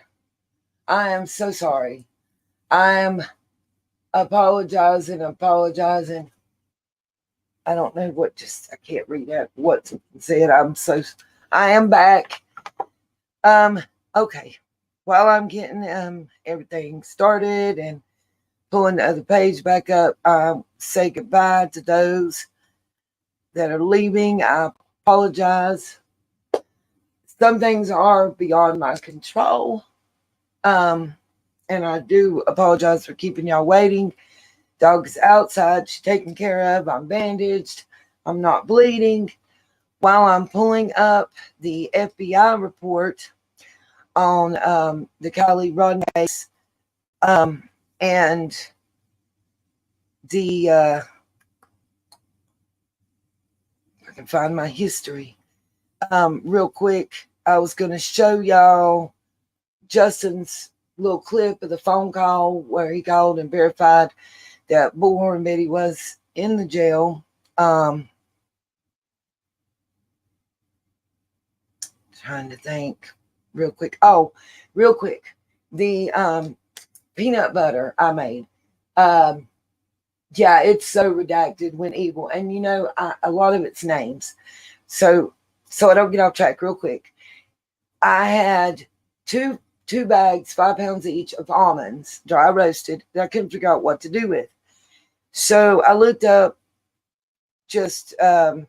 I am so sorry. I am apologizing. I don't know what I can't read out what's said. I am back. Okay. While I'm getting everything started and pulling the other page back up, say goodbye to those that are leaving. I apologize. Some things are beyond my control. And I do apologize for keeping y'all waiting. Dog's outside. She's taken care of. I'm bandaged. I'm not bleeding. While I'm pulling up the FBI report on the Kylie Rodney case, and the I can find my history real quick. I was going to show y'all Justin's little clip of the phone call where he called and verified that Bullhorn Betty was in the jail. Trying to think real quick. Oh, real quick. The peanut butter I made. Yeah, it's so redacted when evil. And you know, a lot of it's names. So I don't get off track real quick. I had two bags, 5 pounds each of almonds, dry roasted, that I couldn't figure out what to do with. So I looked up just I'm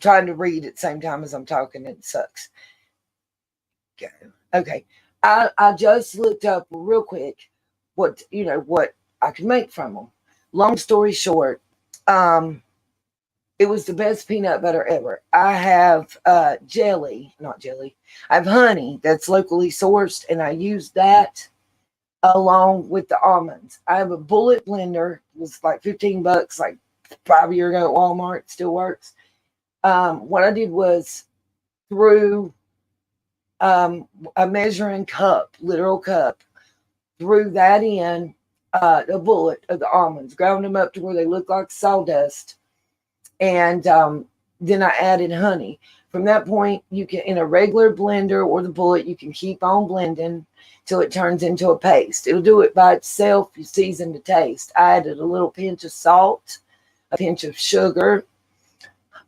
trying to read at the same time as I'm talking. It sucks. Okay. I just looked up real quick what I could make from them. Long story short, it was the best peanut butter ever. I have not jelly. I have honey that's locally sourced, and I use that along with the almonds. I have a bullet blender. It was like $15, like 5 years ago at Walmart. It still works. What I did was threw a measuring cup, literal cup, threw that in a bullet of the almonds, ground them up to where they look like sawdust, and then I added honey. From that point, you can, in a regular blender or the bullet, you can keep on blending till it turns into a paste. It'll do it by itself. You season to taste. I added a little pinch of salt, a pinch of sugar,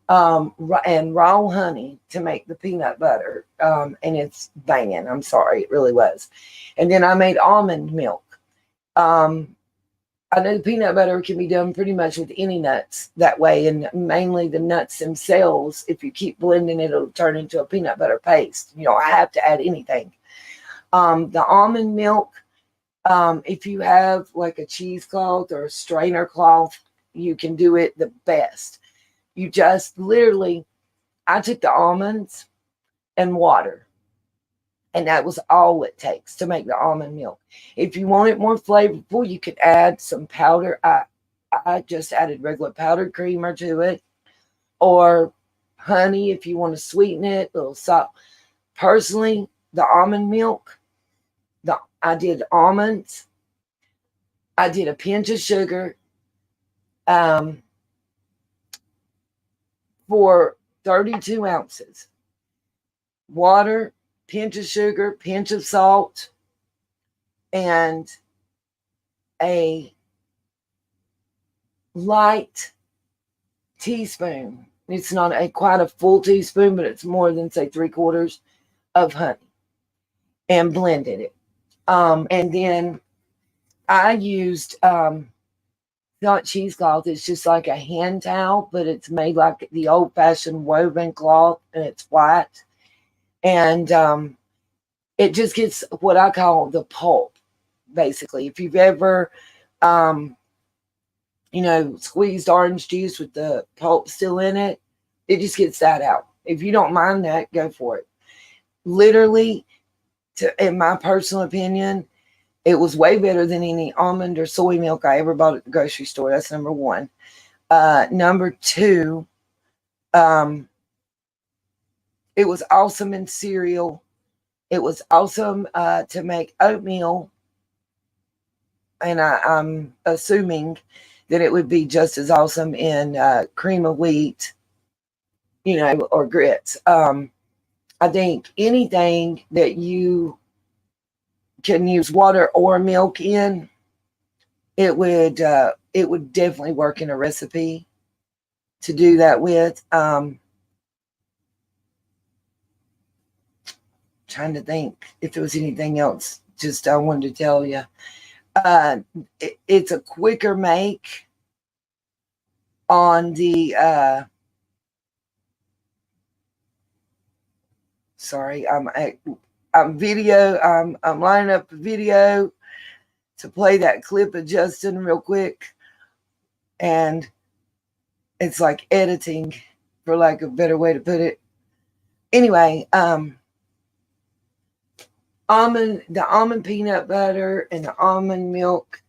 and raw honey to make the peanut butter. And it's banging. I'm sorry, it really was. And then I made almond milk. I know the peanut butter can be done pretty much with any nuts that way, and mainly the nuts themselves. If you keep blending it, it'll turn into a peanut butter paste. You don't have to add anything. The almond milk, if you have like a cheesecloth or a strainer cloth, you can do it the best. You just literally, I took the almonds and water, and that was all it takes to make the almond milk. If you want it more flavorful, you could add some powder. I just added regular powdered creamer to it, or honey if you want to sweeten it, a little salt. Personally, the almond milk, I did almonds. I did a pinch of sugar, for 32 ounces. Water, pinch of sugar, pinch of salt, and a light teaspoon. It's not quite a full teaspoon, but it's more than, say, 3/4 of honey, and blended it. And then I used not cheesecloth. It's just like a hand towel, but it's made like the old-fashioned woven cloth, and it's white. And it just gets what I call the pulp, basically. If you've ever, squeezed orange juice with the pulp still in it, it just gets that out. If you don't mind that, go for it. Literally, in my personal opinion, it was way better than any almond or soy milk I ever bought at the grocery store. That's number one. Number two, it was awesome in cereal. It was awesome to make oatmeal. And I'm assuming that it would be just as awesome in cream of wheat, or grits. I think anything that you can use water or milk in, it would definitely work in a recipe to do that with. Trying to think if there was anything else just I wanted to tell you. It's a quicker make on the sorry, I'm lining up a video to play that clip of Justin real quick, and it's like editing, for lack of a better way to put it. Anyway, the almond peanut butter and the almond milk,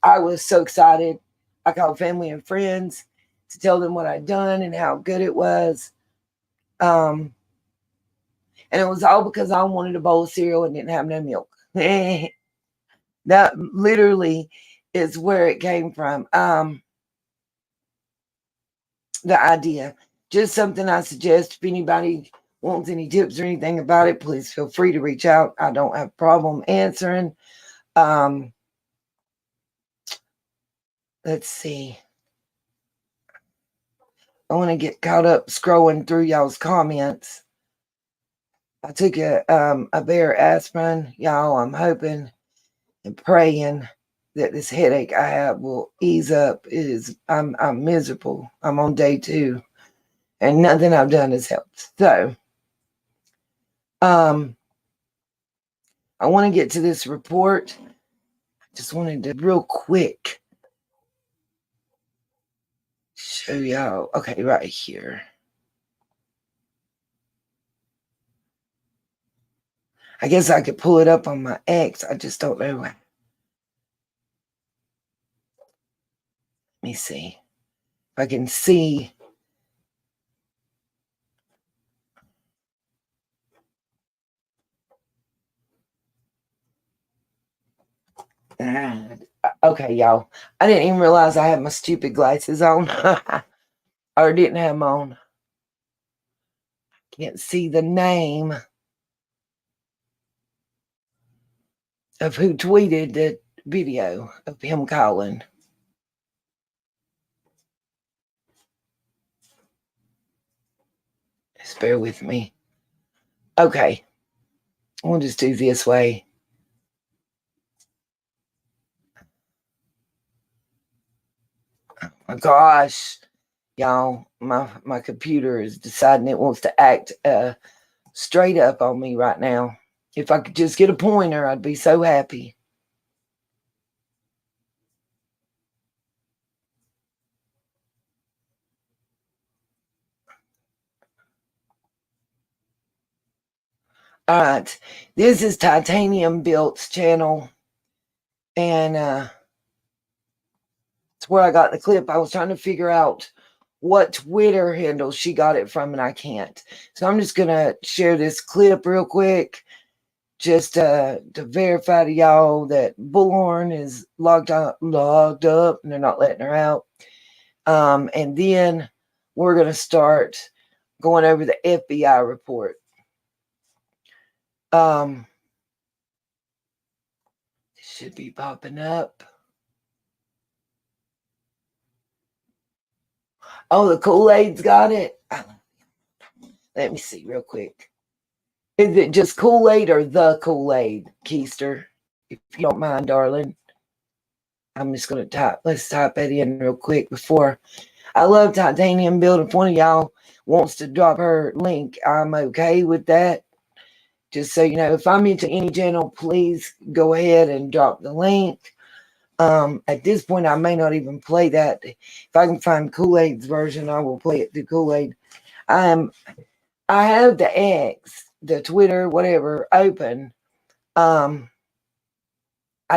I was so excited. I called family and friends to tell them what I'd done and how good it was. And it was all because I wanted a bowl of cereal and didn't have no milk. That literally is where it came from. The idea. Just something I suggest. If anybody wants any tips or anything about it, please feel free to reach out. I don't have a problem answering. Let's see. I want to get caught up scrolling through y'all's comments. I took a Bear aspirin, y'all. I'm hoping and praying that this headache I have will ease up. I'm miserable. I'm on day 2, and nothing I've done has helped. So, I want to get to this report. Just wanted to real quick show y'all. Okay, right here. I guess I could pull it up on my X. I just don't know. Let me see if I can see. Okay, y'all. I didn't even realize I had my stupid glasses on. Or didn't have them on. Can't see the name of who tweeted the video of him calling. Just bear with me. Okay. We'll just do this way. Oh my gosh. Y'all, my computer is deciding it wants to act straight up on me right now. If I could just get a pointer, I'd be so happy. All right. This is Titanium Built's channel. And it's where I got the clip. I was trying to figure out what Twitter handle she got it from, and I can't. So I'm just going to share this clip real quick just to verify to y'all that Bullhorn is logged up, and they're not letting her out. And then we're going to start going over the FBI report. It should be popping up. Oh, the Kool-Aid's got it. Let me see real quick. Is it just Kool-Aid or the Kool-Aid, Keister? If you don't mind, darling. I'm just going to let's type that in real quick before. I love Titanium Build. If one of y'all wants to drop her link, I'm okay with that. Just so you know, if I'm into any channel, please go ahead and drop the link. At this point, I may not even play that. If I can find Kool-Aid's version, I will play it through Kool-Aid. I have the X, the Twitter, whatever, open. I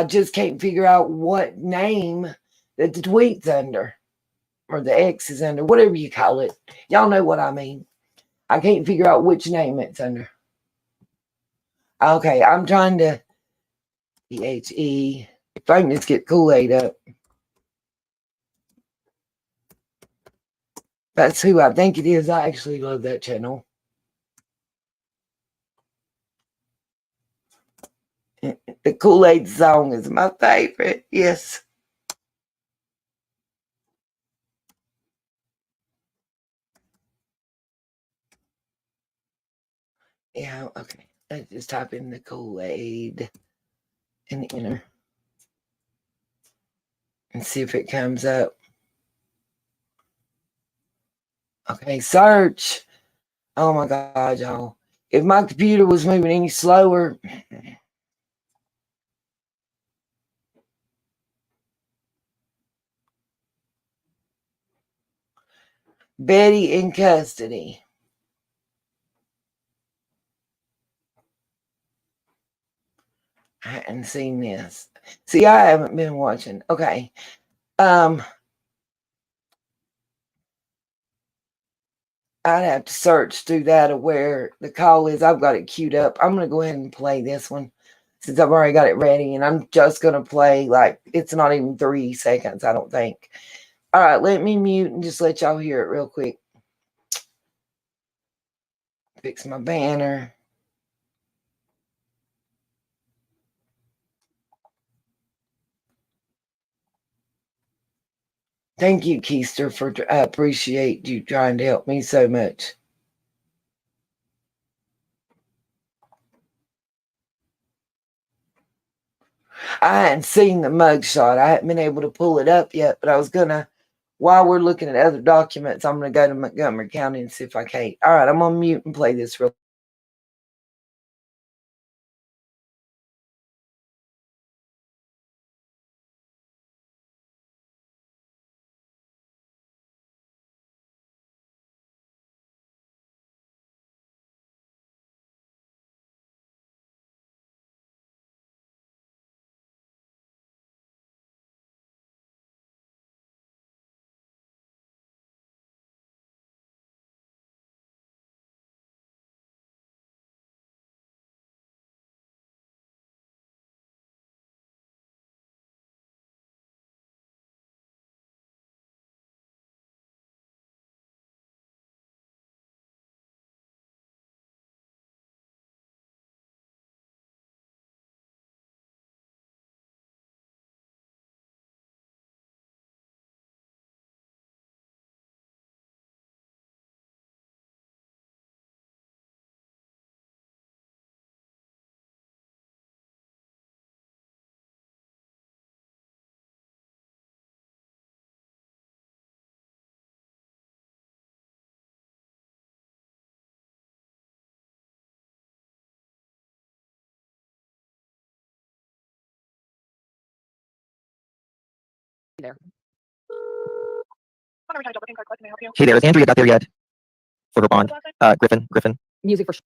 just can't figure out what name that the tweet's under, or the X is under, whatever you call it. Y'all know what I mean. I can't figure out which name it's under. Okay, I'm trying to BHE. If I can just get Kool-Aid up. That's who I think it is. I actually love that channel. The Kool-Aid song is my favorite. Yes. Yeah, okay. Let's just type in the Kool-Aid and enter. And see if it comes up. Okay, search. Oh my God, y'all. If my computer was moving any slower. Betty in custody. I hadn't seen this. See, I haven't been watching. Okay. I'd have to search through that of where the call is. I've got it queued up. I'm going to go ahead and play this one since I've already got it ready. And I'm just going to play like it's not even 3 seconds, I don't think. All right, let me mute and just let y'all hear it real quick. Fix my banner. Thank you, Keister, for I appreciate you trying to help me so much. I hadn't seen the mugshot. I hadn't been able to pull it up yet, but I was gonna, while we're looking at other documents, I'm gonna go to Montgomery County and see if I can. All right, I'm gonna mute and play this real. There. Hey there, is Andrea got there yet? For her bond. Griffin. Music for sure.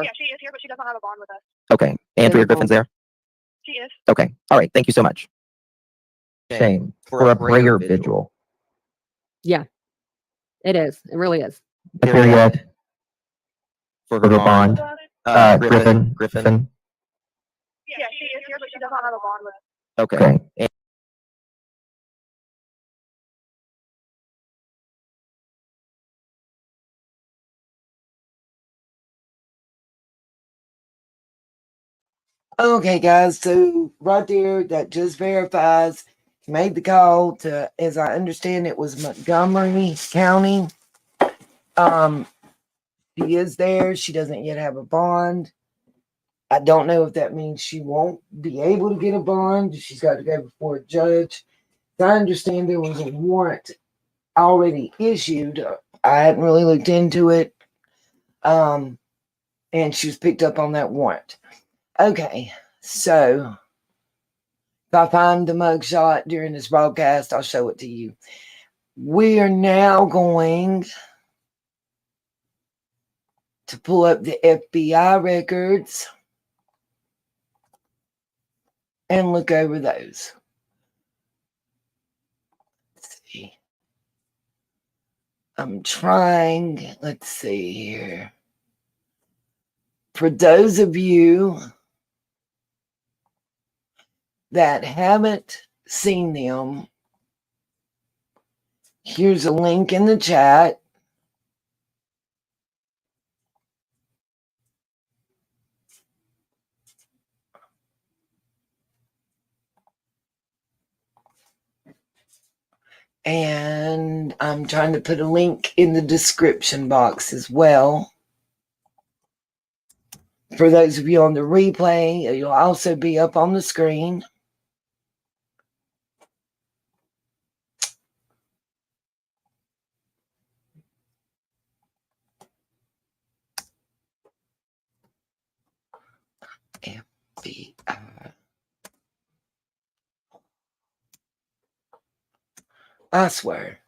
Yeah, she is here, but she does not have a bond with us. Okay. Andrea Griffin's there? She is. Okay. All right. Thank you so much. Shame. For a prayer vigil. Yeah, it is. It really is. Period. For her bond. Griffin. Yeah, she is here, but she does not have a bond with us. Okay. Okay, guys. So right there, that just verifies he made the call to, as I understand, it was Montgomery County. She is there. She doesn't yet have a bond. I don't know if that means she won't be able to get a bond. She's got to go before a judge. I understand there was a warrant already issued. I hadn't really looked into it. And she was picked up on that warrant. Okay, so if I find the mugshot during this broadcast, I'll show it to you. We are now going to pull up the FBI records and look over those. Let's see. I'm trying, let's see here. For those of you that haven't seen them, here's a link in the chat. And I'm trying to put a link in the description box as well. For those of you on the replay, it'll also be up on the screen. FBI. I swear.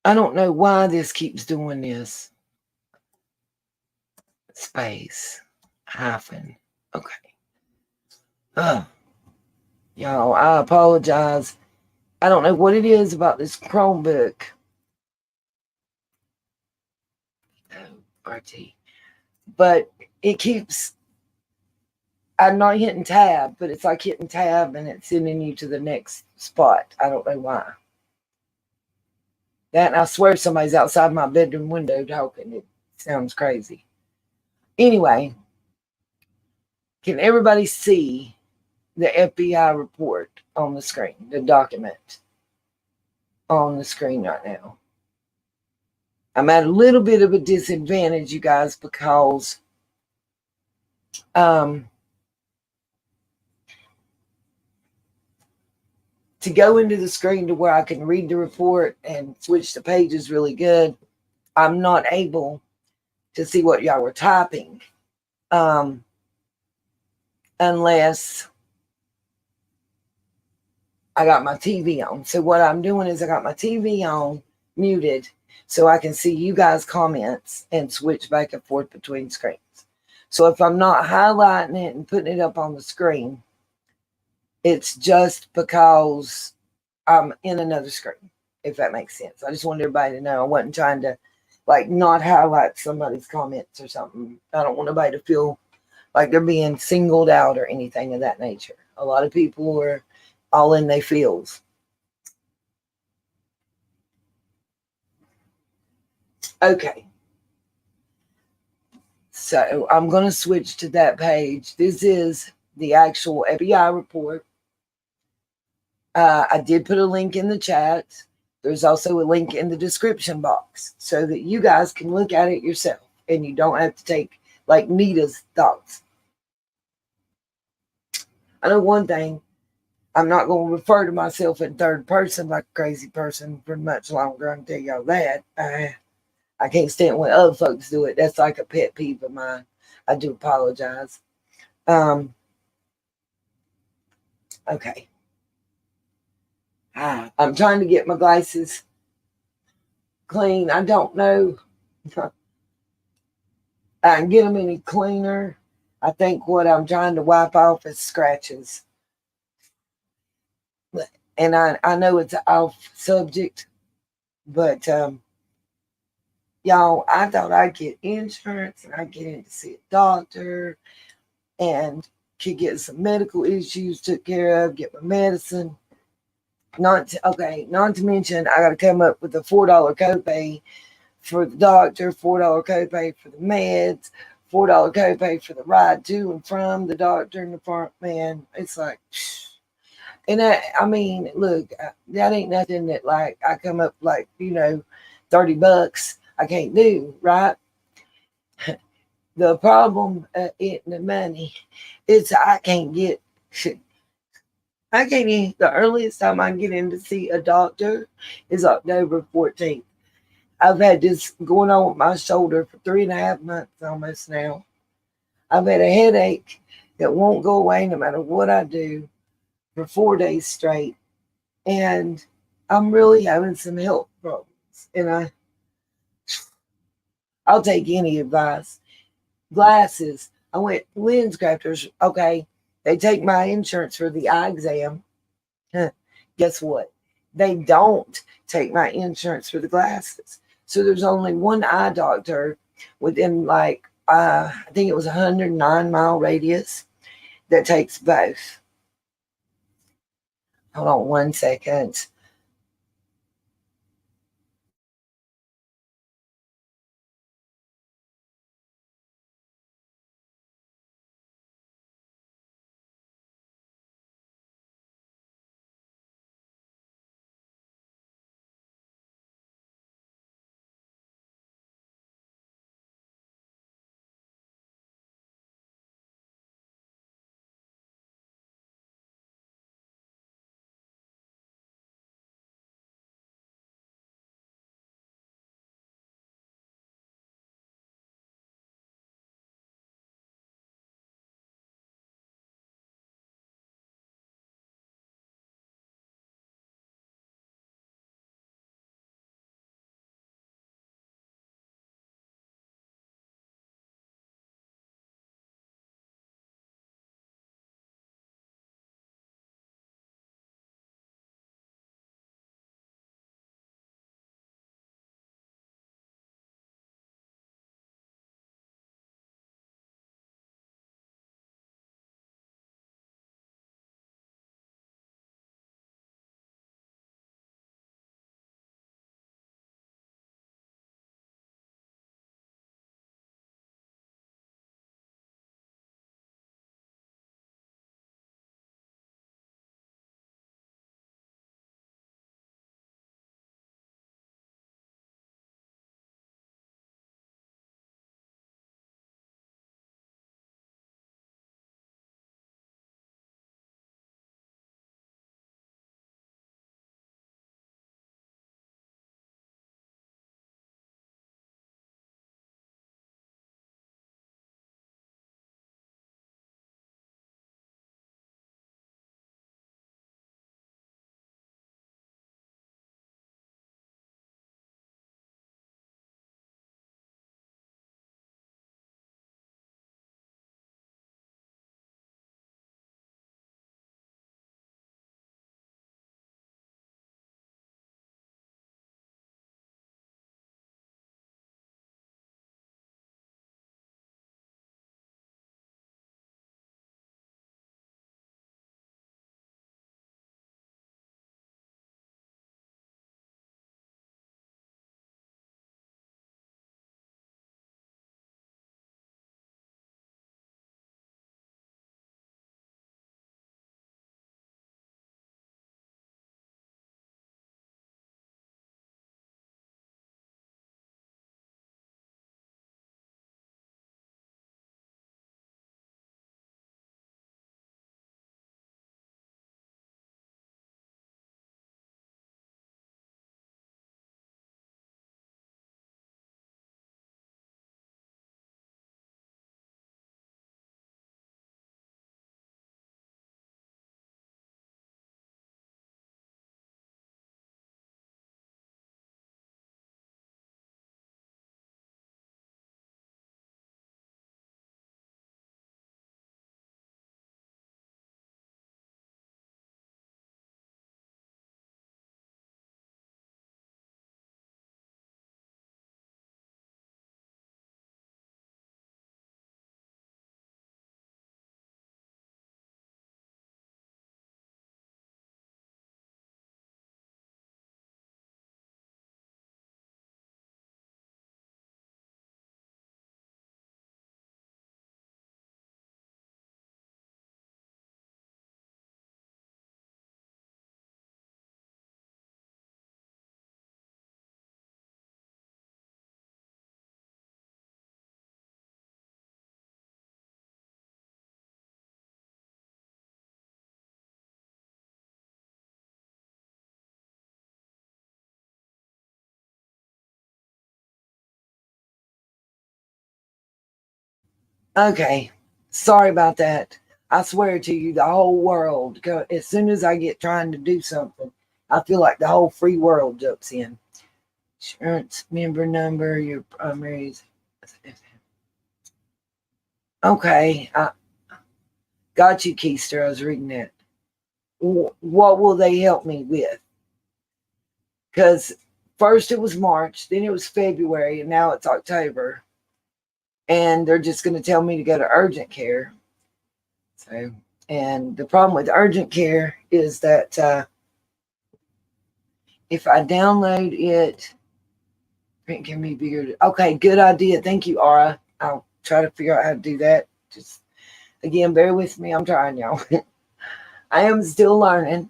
I don't know why this keeps doing this. Space. Hyphen. Okay. Y'all, I apologize. I don't know what it is about this Chromebook. Oh, RT. But it keeps, I'm not hitting tab, but it's like hitting tab and it's sending you to the next spot. I don't know why. That, and I swear somebody's outside my bedroom window talking. It sounds crazy. Anyway, can everybody see the FBI report on the screen, the document on the screen right now? I'm at a little bit of a disadvantage, you guys, because to go into the screen to where I can read the report and switch the pages really good, I'm not able to see what y'all were typing unless I got my TV on. So what I'm doing is I got my TV on, muted, so I can see you guys' comments and switch back and forth between screens. So if I'm not highlighting it and putting it up on the screen, it's just because I'm in another screen, if that makes sense. I just wanted everybody to know I wasn't trying to like not highlight somebody's comments or something. I don't want nobody to feel like they're being singled out or anything of that nature. A lot of people are all in their fields. Okay. So I'm going to switch to that page. This is the actual FBI report. I did put a link in the chat. There's also a link in the description box so that you guys can look at it yourself and you don't have to take like Nita's thoughts. I know one thing. I'm not going to refer to myself in third person like a crazy person for much longer. I can tell y'all that. I can't stand when other folks do it. That's like a pet peeve of mine. I do apologize. Okay. I'm trying to get my glasses clean. I don't know. I can get them any cleaner. I think what I'm trying to wipe off is scratches. And I know it's an off subject, but y'all, I thought I'd get insurance and I'd get in to see a doctor and could get some medical issues took care of, get my medicine. Not to mention I got to come up with a $4 copay for the doctor, $4 copay for the meds, $4 copay for the ride to and from the doctor and the farm. Man, it's like, and I mean, look, that ain't nothing that like I come up like, $30 I can't do, right? The problem in the money is I can't get shit. I can't even, the earliest time I can get in to see a doctor is October 14th. I've had this going on with my shoulder for 3.5 months almost now. I've had a headache that won't go away no matter what I do for 4 days straight. And I'm really having some health problems. And I'll take any advice. Glasses. I went lens crafters. Okay. They take my insurance for the eye exam. Guess what? they don't take my insurance for the glasses. So there's only one eye doctor within like, I think it was a 109-mile radius that takes both. Hold on one second. Okay. Sorry about that. I swear to you, the whole world, as soon as I get trying to do something, I feel like the whole free world jumps in. Insurance member number, your primaries. Okay. I got you, Keister. I was reading that. What will they help me with? because first it was March, then it was February, and now it's October. And they're just going to tell me to go to urgent care. So, and the problem with urgent care is that if I download it, it can be bigger. Okay, good idea. Thank you, Aura. I'll try to figure out how to do that. Just again, bear with me. I'm trying, y'all. I am still learning.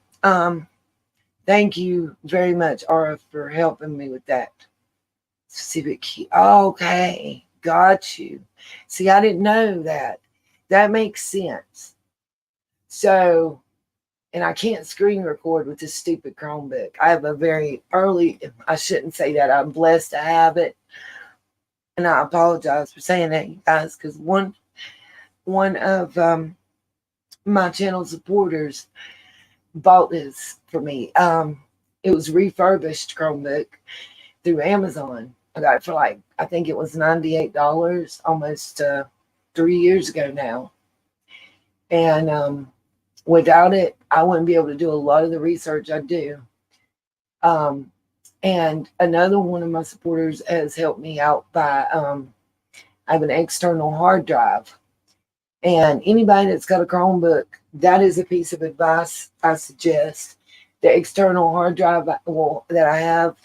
Thank you very much, Aura, for helping me with that. Specific key. Okay, got you. See, I didn't know that. That makes sense. So, and I can't screen record with this stupid Chromebook. I have a very early, I shouldn't say that. I'm blessed to have it. And I apologize for saying that, you guys, because one of my channel supporters bought this for me. It was refurbished Chromebook through Amazon. I got it for like, I think it was $98 almost 3 years ago now. And without it, I wouldn't be able to do a lot of the research I do. And another one of my supporters has helped me out by, I have an external hard drive. And anybody that's got a Chromebook, that is a piece of advice I suggest. The external hard drive that I have,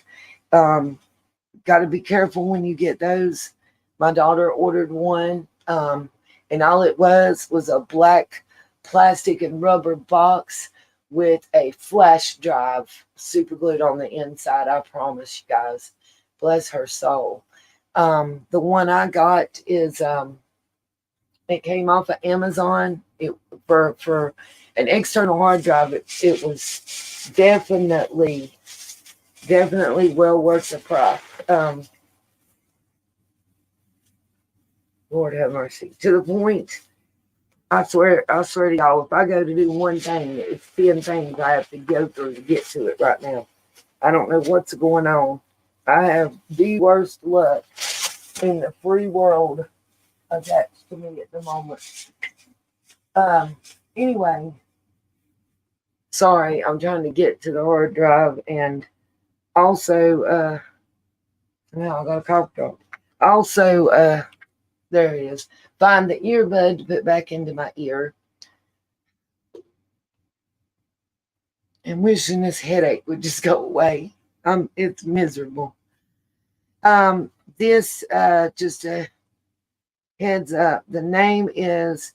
got to be careful when you get those. My daughter ordered one, and all it was a black plastic and rubber box with a flash drive super glued on the inside. I promise you guys, bless her soul. The one I got is it came off of Amazon. It for an external hard drive. It was definitely well worth the price. Lord have mercy. To the point, I swear to y'all, if I go to do one thing, it's 10 things I have to go through to get to it right now. I don't know what's going on. I have the worst luck in the free world attached to me at the moment. Anyway, sorry, I'm trying to get to the hard drive, and also, now I got a cough drop. Also, there it is. Find the earbud to put back into my ear. And wishing this headache would just go away. It's miserable. This just a heads up. The name is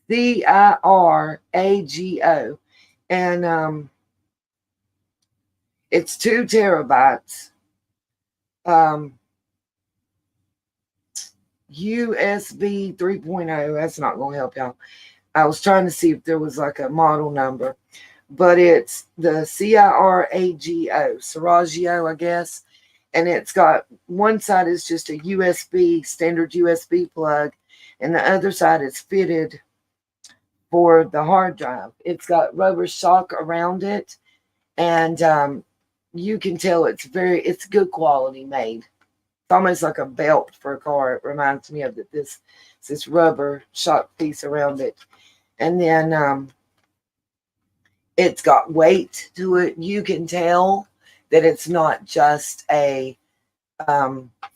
CIRAGO, and it's 2 terabytes. USB 3.0. That's not going to help y'all. I was trying to see if there was like a model number, but it's the Seraggio, I guess. And it's got one side is just a USB, standard USB plug, and the other side is fitted for the hard drive. It's got rubber shock around it, and you can tell it's good quality made. It's almost like a belt for a car. It reminds me of this rubber shock piece around it. And then it's got weight to it. You can tell that it's not just a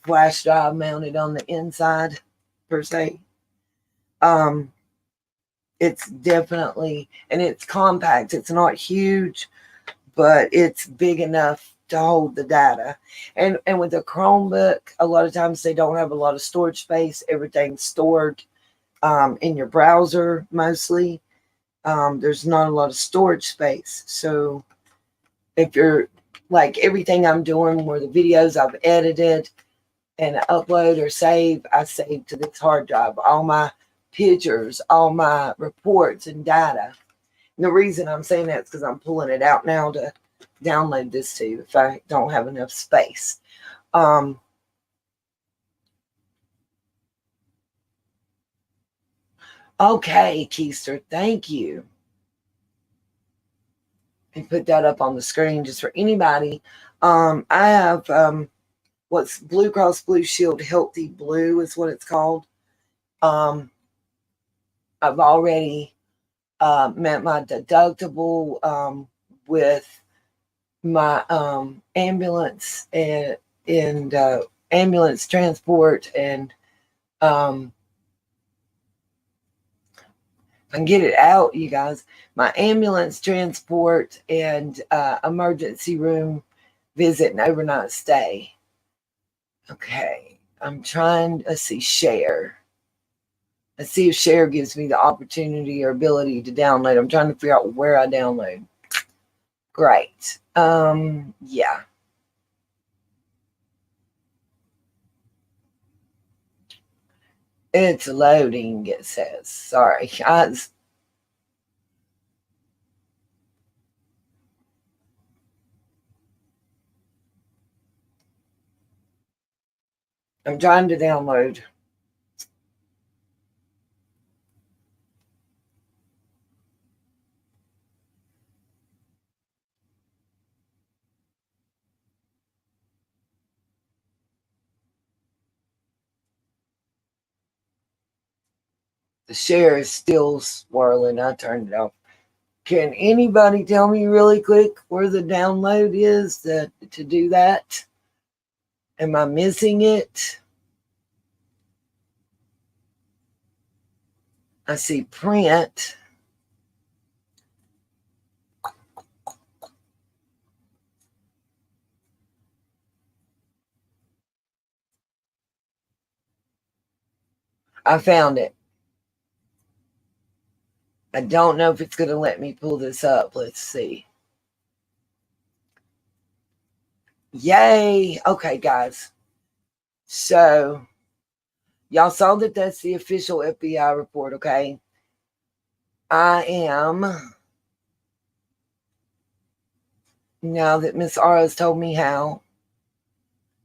flash drive mounted on the inside per se. It's definitely, and it's compact. It's not huge, but it's big enough to hold the data. And with a Chromebook, a lot of times they don't have a lot of storage space. Everything's stored in your browser mostly. There's not a lot of storage space. So if you're like everything I'm doing where the videos I've edited and upload or save, I save to this hard drive. All my pictures, all my reports and data. And the reason I'm saying that is because I'm pulling it out now to download this to if I don't have enough space. Okay, Keister, thank you. And put that up on the screen just for anybody. I have what's Blue Cross Blue Shield Healthy Blue is what it's called. I've already met my deductible with my ambulance and ambulance transport and I can get it out, you guys. My ambulance transport and emergency room visit and overnight stay. Okay, I'm trying to see share. Let's see if share gives me the opportunity or ability to download. I'm trying to figure out where I download. Great. Yeah. It's loading, it says. Sorry. I'm trying to download. The share is still swirling. I turned it off. Can anybody tell me really quick where the download is to do that? Am I missing it? I see print. I found it. I don't know if it's going to let me pull this up. Let's see. Yay. Okay, guys. So, y'all saw that that's the official FBI report, okay? I am, now that Miss Ara's told me how,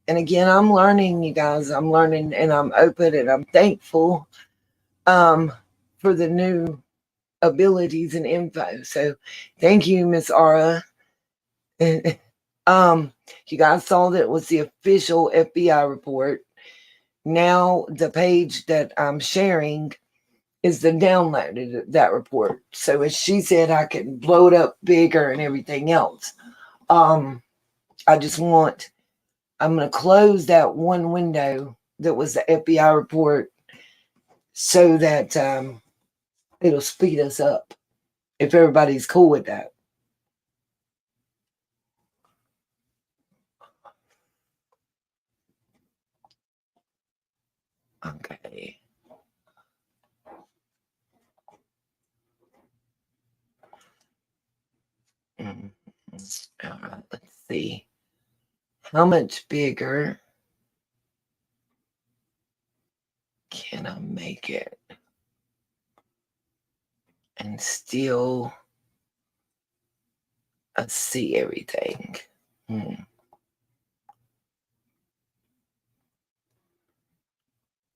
and again, I'm learning, you guys. I'm learning, and I'm open, and I'm thankful for the new abilities and info. So, thank you, Miss Ara. You guys saw that it was the official FBI report. Now, the page that I'm sharing is the downloaded that report. So, as she said, I can blow it up bigger and everything else. I just want, I'm going to close that one window that was the FBI report so that it'll speed us up if everybody's cool with that. Okay. All right, let's see. How much bigger can I make it and still see everything?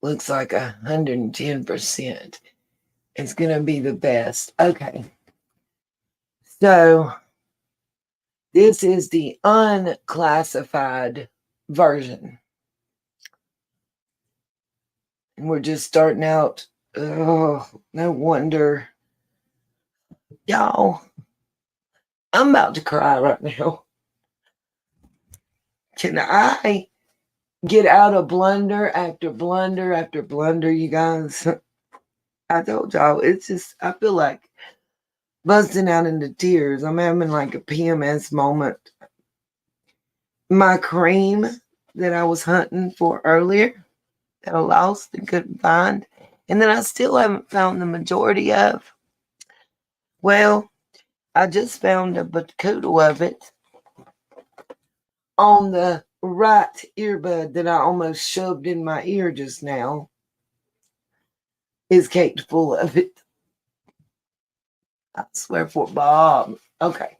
Looks like 110% is going to be the best. Okay. So this is the unclassified version. And we're just starting out. Oh, no wonder. Y'all, I'm about to cry right now. Can I get out of blunder after blunder after blunder, you guys? I told y'all, it's just, I feel like busting out into tears. I'm having like a PMS moment. My cream that I was hunting for earlier, that I lost and couldn't find, and then I still haven't found the majority of. Well, I just found a bacoodle of it on the right earbud that I almost shoved in my ear just now. Is caked full of it. I swear for Bob. Okay.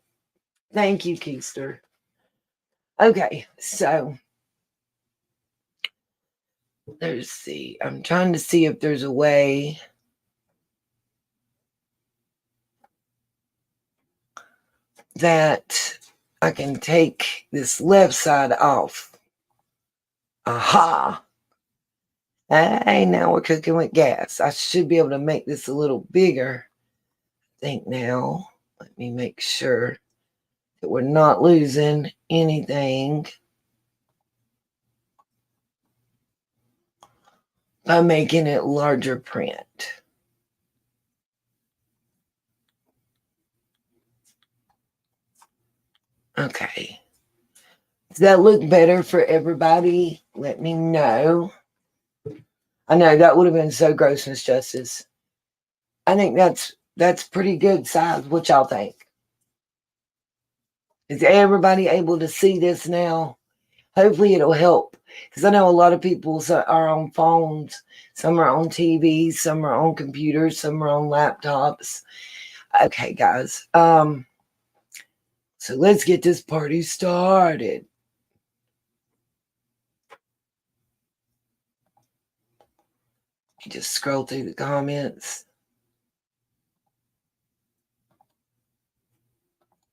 Thank you, Keister. Okay, so let's see. I'm trying to see if there's a way that I can take this left side off. Aha! Hey, now we're cooking with gas. I should be able to make this a little bigger. I think now. Let me make sure that we're not losing anything by making it larger print. Okay. Does that look better for everybody? Let me know. I know that would have been so gross, Miss Justice. I think that's pretty good size. What y'all think? Is everybody able to see this now? Hopefully it'll help. Because I know a lot of people are on phones. Some are on TVs. Some are on computers. Some are on laptops. Okay, guys. So let's get this party started. Just scroll through the comments.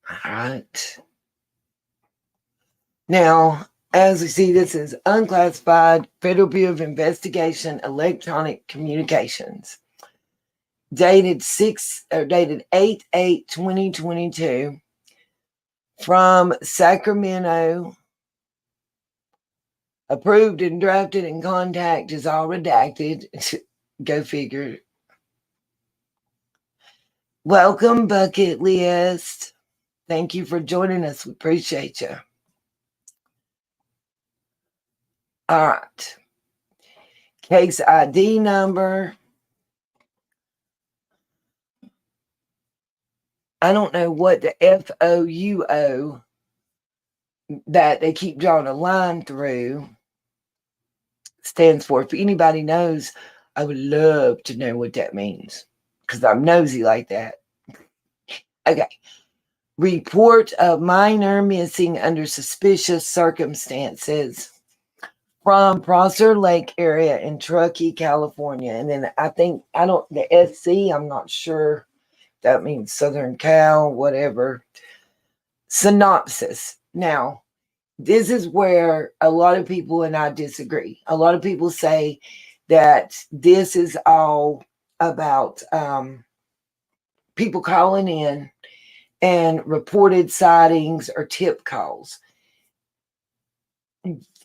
All right. Now, as we see, this is unclassified Federal Bureau of Investigation electronic communications, dated 8/8/2022, from Sacramento. Approved and drafted, and contact is all redacted. Go figure. Welcome, Bucket List. Thank you for joining us. We appreciate you. All right. Case ID number. I don't know what the FOUO that they keep drawing a line through stands for. If anybody knows, I would love to know what that means, because I'm nosy like that. Okay. Report of minor missing under suspicious circumstances from Prosser Lake area in Truckee, California. And then the SC, I'm not sure. That means Southern Cal, whatever. Synopsis. Now, this is where a lot of people and I disagree. A lot of people say that this is all about people calling in and reported sightings or tip calls.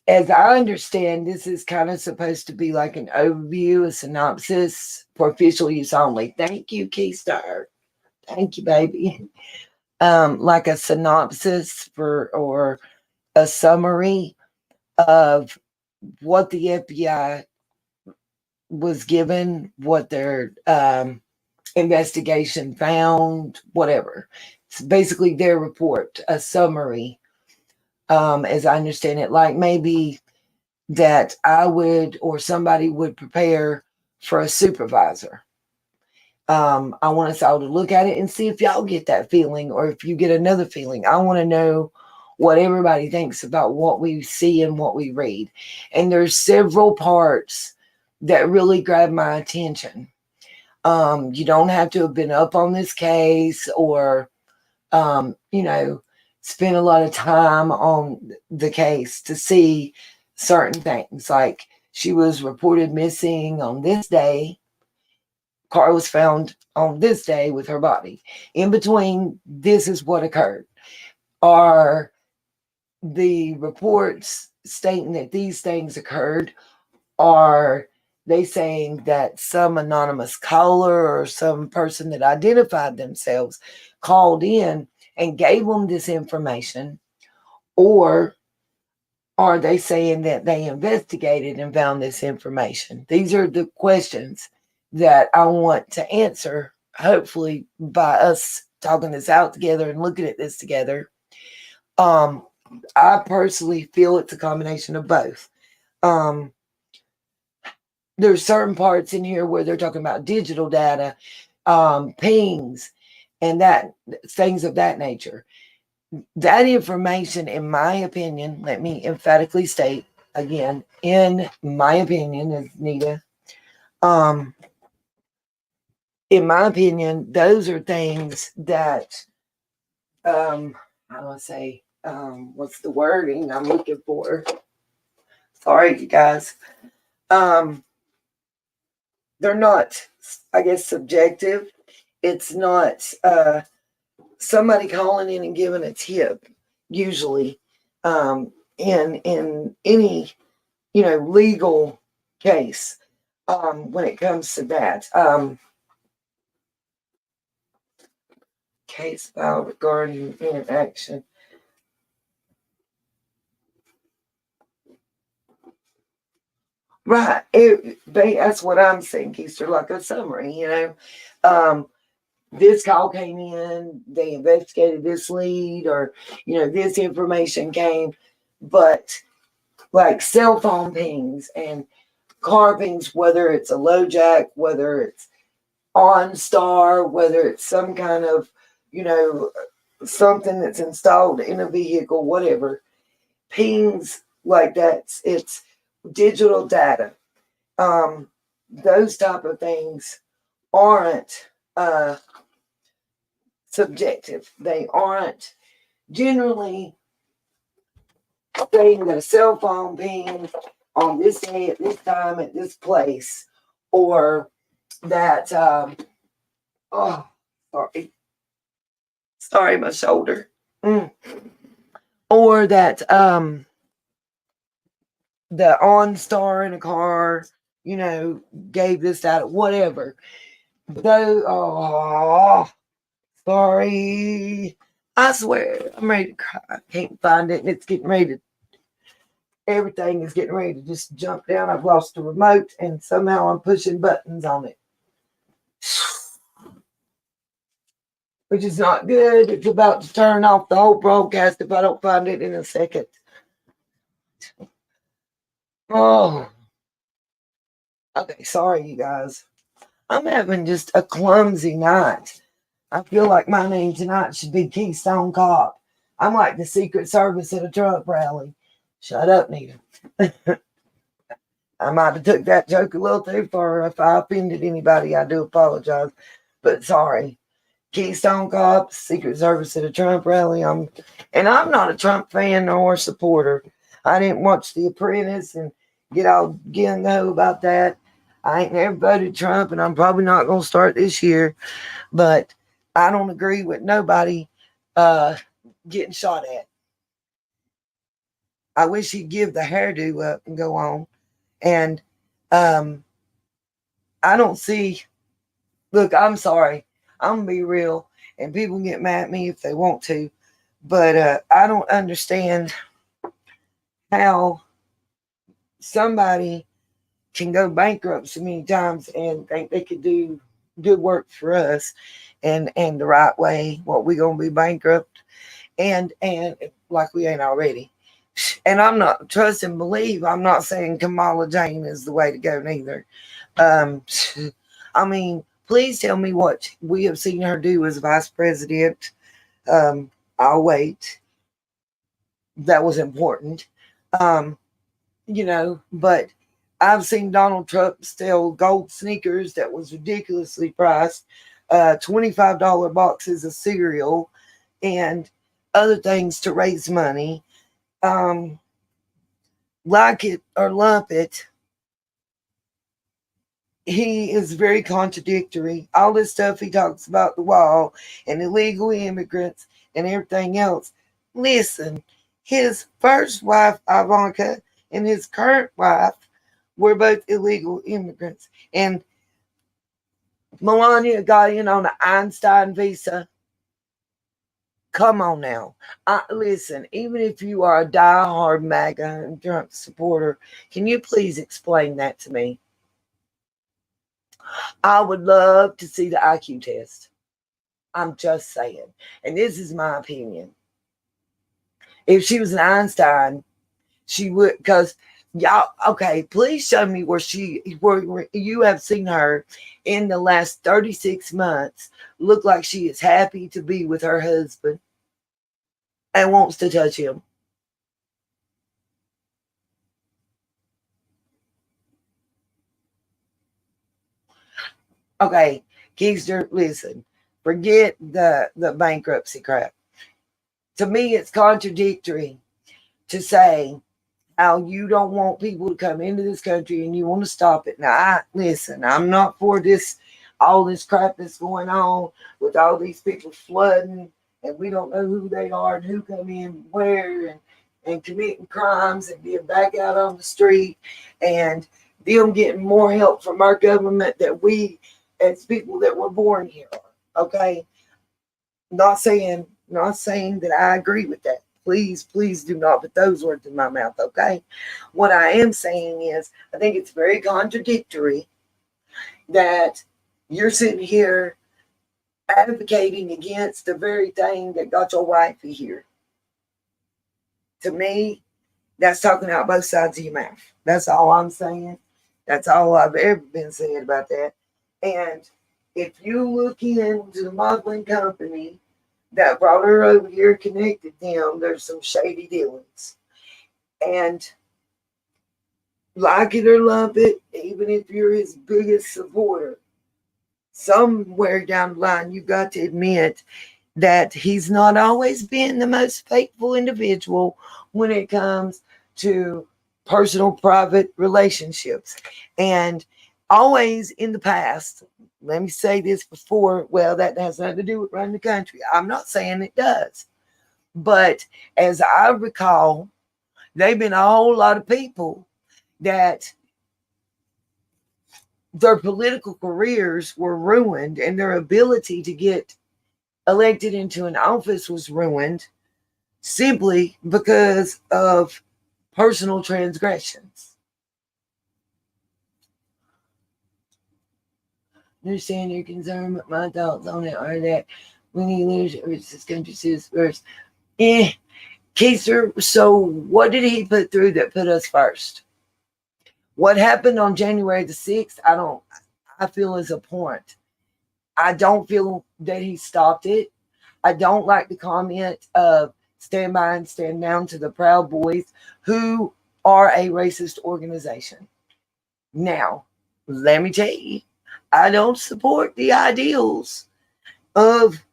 As I understand, this is kind of supposed to be like an overview, a synopsis for official use only. Thank you, Keystar. Thank you, baby. Like a synopsis or a summary of what the FBI was given, what their investigation found, whatever. It's basically their report, a summary, as I understand it, like maybe that I would or somebody would prepare for a supervisor. I want us all to look at it and see if y'all get that feeling or if you get another feeling. I want to know what everybody thinks about what we see and what we read. And there's several parts that really grab my attention. You don't have to have been up on this case or, spend a lot of time on the case to see certain things. Like she was reported missing on this day. Car was found on this day with her body. In between, this is what occurred. Are the reports stating that these things occurred? Are they saying that some anonymous caller or some person that identified themselves called in and gave them this information? Or are they saying that they investigated and found this information? These are the questions that I want to answer, hopefully by us talking this out together and looking at this together. I personally feel it's a combination of both. There's certain parts in here where they're talking about digital data, pings, and that things of that nature. That information, in my opinion, let me emphatically state again, in my opinion, as Nita, in my opinion, those are things that, how do I say, what's the wording I'm looking for? Sorry, you guys. They're not, I guess, subjective. It's not somebody calling in and giving a tip, usually, in any, legal case, when it comes to that. Case file regarding inaction. Right. That's what I'm saying, Keister, like a summary, this call came in, they investigated this lead, or, this information came, but like cell phone pings and car pings, whether it's a low jack, whether it's OnStar, whether it's some kind of, something that's installed in a vehicle, whatever, pings like that, it's digital data. Those type of things aren't subjective. They aren't generally saying that a cell phone ping on this day at this time at this place, or that sorry, my shoulder. Or that the OnStar in a car, gave this out, whatever. Though, sorry. I swear, I'm ready to cry. I can't find it, and it's getting ready to, everything is getting ready to just jump down. I've lost the remote, and somehow I'm pushing buttons on it, which is not good. It's about to turn off the whole broadcast if I don't find it in a second. Oh. Okay, sorry, you guys. I'm having just a clumsy night. I feel like my name tonight should be Keystone Cop. I'm like the Secret Service at a Trump rally. Shut up, Nita. I might have took that joke a little too far. If I offended anybody, I do apologize. But sorry. Keystone Cop, Secret Service at a Trump rally. I'm not a Trump fan nor supporter. I didn't watch The Apprentice and get all gung-ho about that. I ain't never voted Trump, and I'm probably not going to start this year. But I don't agree with nobody getting shot at. I wish he'd give the hairdo up and go on. And I don't see. Look, I'm sorry. I'm going to be real. And people can get mad at me if they want to. But I don't understand how somebody can go bankrupt so many times and think they could do good work for us and the right way. What, we gonna be bankrupt and like we ain't already. And I'm not, trust and believe, I'm not saying Kamala Jane is the way to go neither. I mean, please tell me what we have seen her do as vice president. I'll wait. That was important. But I've seen Donald Trump sell gold sneakers that was ridiculously priced, $25 boxes of cereal, and other things to raise money. Like it or lump it, he is very contradictory. All this stuff he talks about the wall and illegal immigrants and everything else. Listen, his first wife, Ivanka, and his current wife were both illegal immigrants. And Melania got in on an Einstein visa. Come on now. Listen, even if you are a diehard MAGA and Trump supporter, can you please explain that to me? I would love to see the IQ test. I'm just saying. And this is my opinion. If she was an Einstein, she would, because y'all, okay, please show me where you have seen her in the last 36 months look like she is happy to be with her husband and wants to touch him. Okay, Keister, listen, forget the bankruptcy crap. To me, it's contradictory to say how you don't want people to come into this country and you want to stop it. Now, listen, I'm not for this, all this crap that's going on with all these people flooding and we don't know who they are and who come in where and committing crimes and being back out on the street, and them getting more help from our government that we as people that were born here are. Okay. Not saying that I agree with that. Please do not put those words in my mouth, okay? What I am saying is I think it's very contradictory that you're sitting here advocating against the very thing that got your wifey here. To me, that's talking out both sides of your mouth. That's all I'm saying. That's all I've ever been saying about that. And if you look into the modeling company that brought her over here, connected them, there's some shady dealings. And like it or love it, even if you're his biggest supporter, somewhere down the line, you got to admit that he's not always been the most faithful individual when it comes to personal, private relationships. And always in the past, let me say this before, well, that has nothing to do with running the country. I'm not saying it does. But as I recall, there've been a whole lot of people that their political careers were ruined and their ability to get elected into an office was ruined simply because of personal transgressions. Understand your concern, but my thoughts on it are that we need leadership this country first. Keister, so what did he put through that put us first? What happened on January the 6th, I feel is abhorrent. I don't feel that he stopped it. I don't like the comment of stand by and stand down to the Proud Boys, who are a racist organization. Now, let me tell you, I don't support the ideals of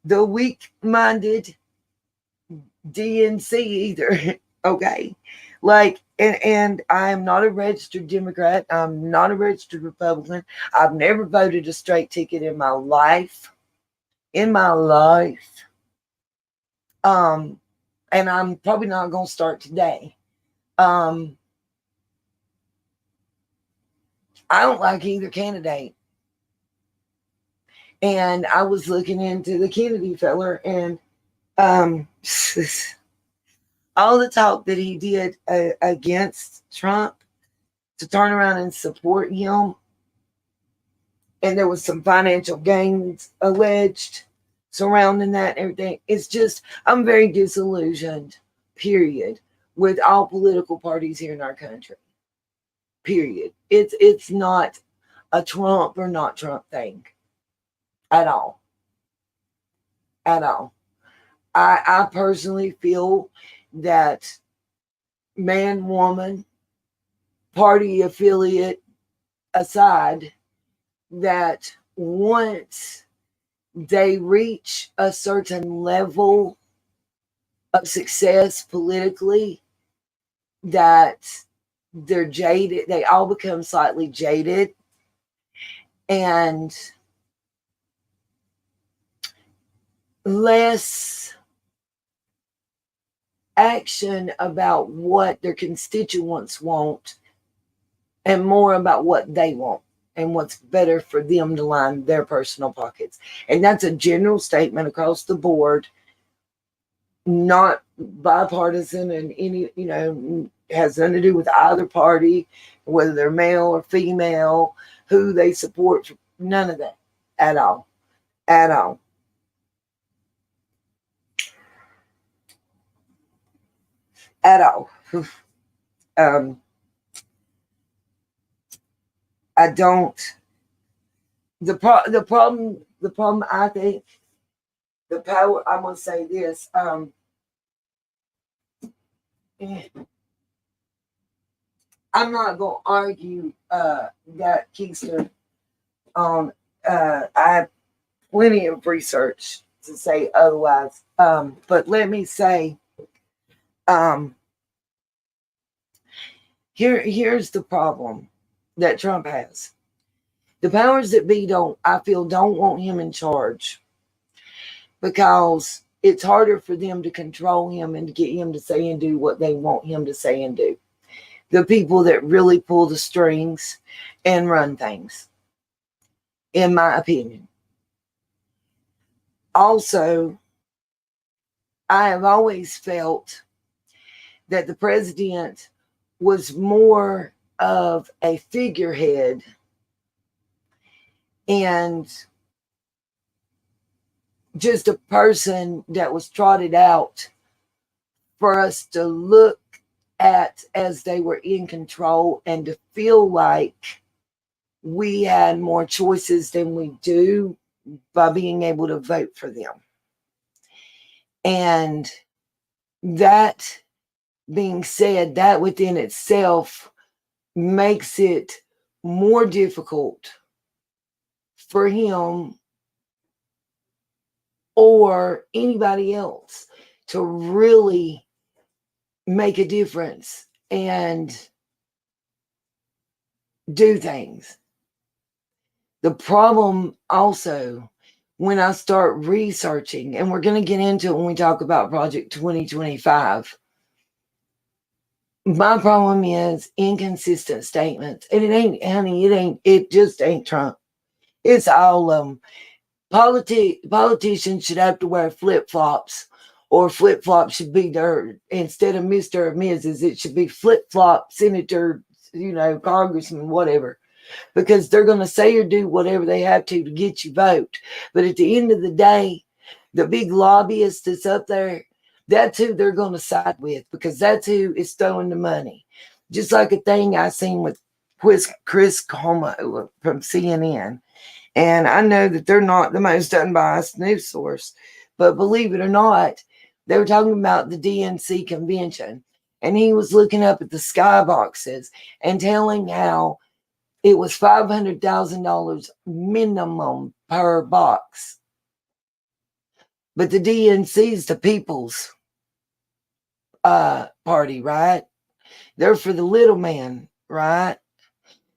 the weak-minded DNC either. Okay. Like, and I'm not a registered Democrat. I'm not a registered Republican. I've never voted a straight ticket in my life. And I'm probably not going to start today. I don't like either candidate. And I was looking into the Kennedy feller, and all the talk that he did against Trump to turn around and support him, and there was some financial gains alleged surrounding that and everything. It's just, I'm very disillusioned, period, with all political parties here in our country. Period. It's not a Trump or not Trump thing at all. At all. I personally feel that man, woman, party affiliate aside, that once they reach a certain level of success politically, that they're jaded, they all become slightly jaded, and less action about what their constituents want and more about what they want and what's better for them to line their personal pockets. And that's a general statement across the board, not bipartisan, and any, has nothing to do with either party, whether they're male or female, who they support, none of that at all. At all. At all. I don't. The problem. I think the power. I'm gonna say this. I'm not gonna argue that Keister. I have plenty of research to say otherwise. But let me say. Here's the problem that Trump has. The powers that be don't want him in charge, because it's harder for them to control him and to get him to say and do what they want him to say and do. The people that really pull the strings and run things, in my opinion. Also, I have always felt that the president was more of a figurehead and just a person that was trotted out for us to look at as they were in control and to feel like we had more choices than we do by being able to vote for them. And that being said, that within itself makes it more difficult for him or anybody else to really make a difference and do things. The problem also, when I start researching, and we're going to get into it when we talk about Project 2025, my problem is inconsistent statements. And it ain't, honey, it just ain't Trump. It's all of them. Politicians should have to wear flip-flops, or flip-flops should be their, instead of Mr. or Mrs., it should be flip-flop senator, congressman, whatever, because they're going to say or do whatever they have to get you vote. But at the end of the day, the big lobbyist that's up there, that's who they're going to side with, because that's who is throwing the money. Just like a thing I seen with Chris Cuomo from CNN. And I know that they're not the most unbiased news source, but believe it or not, they were talking about the DNC convention, and he was looking up at the skyboxes and telling how it was $500,000 minimum per box. But the DNC is the People's Party, right? They're for the little man, right?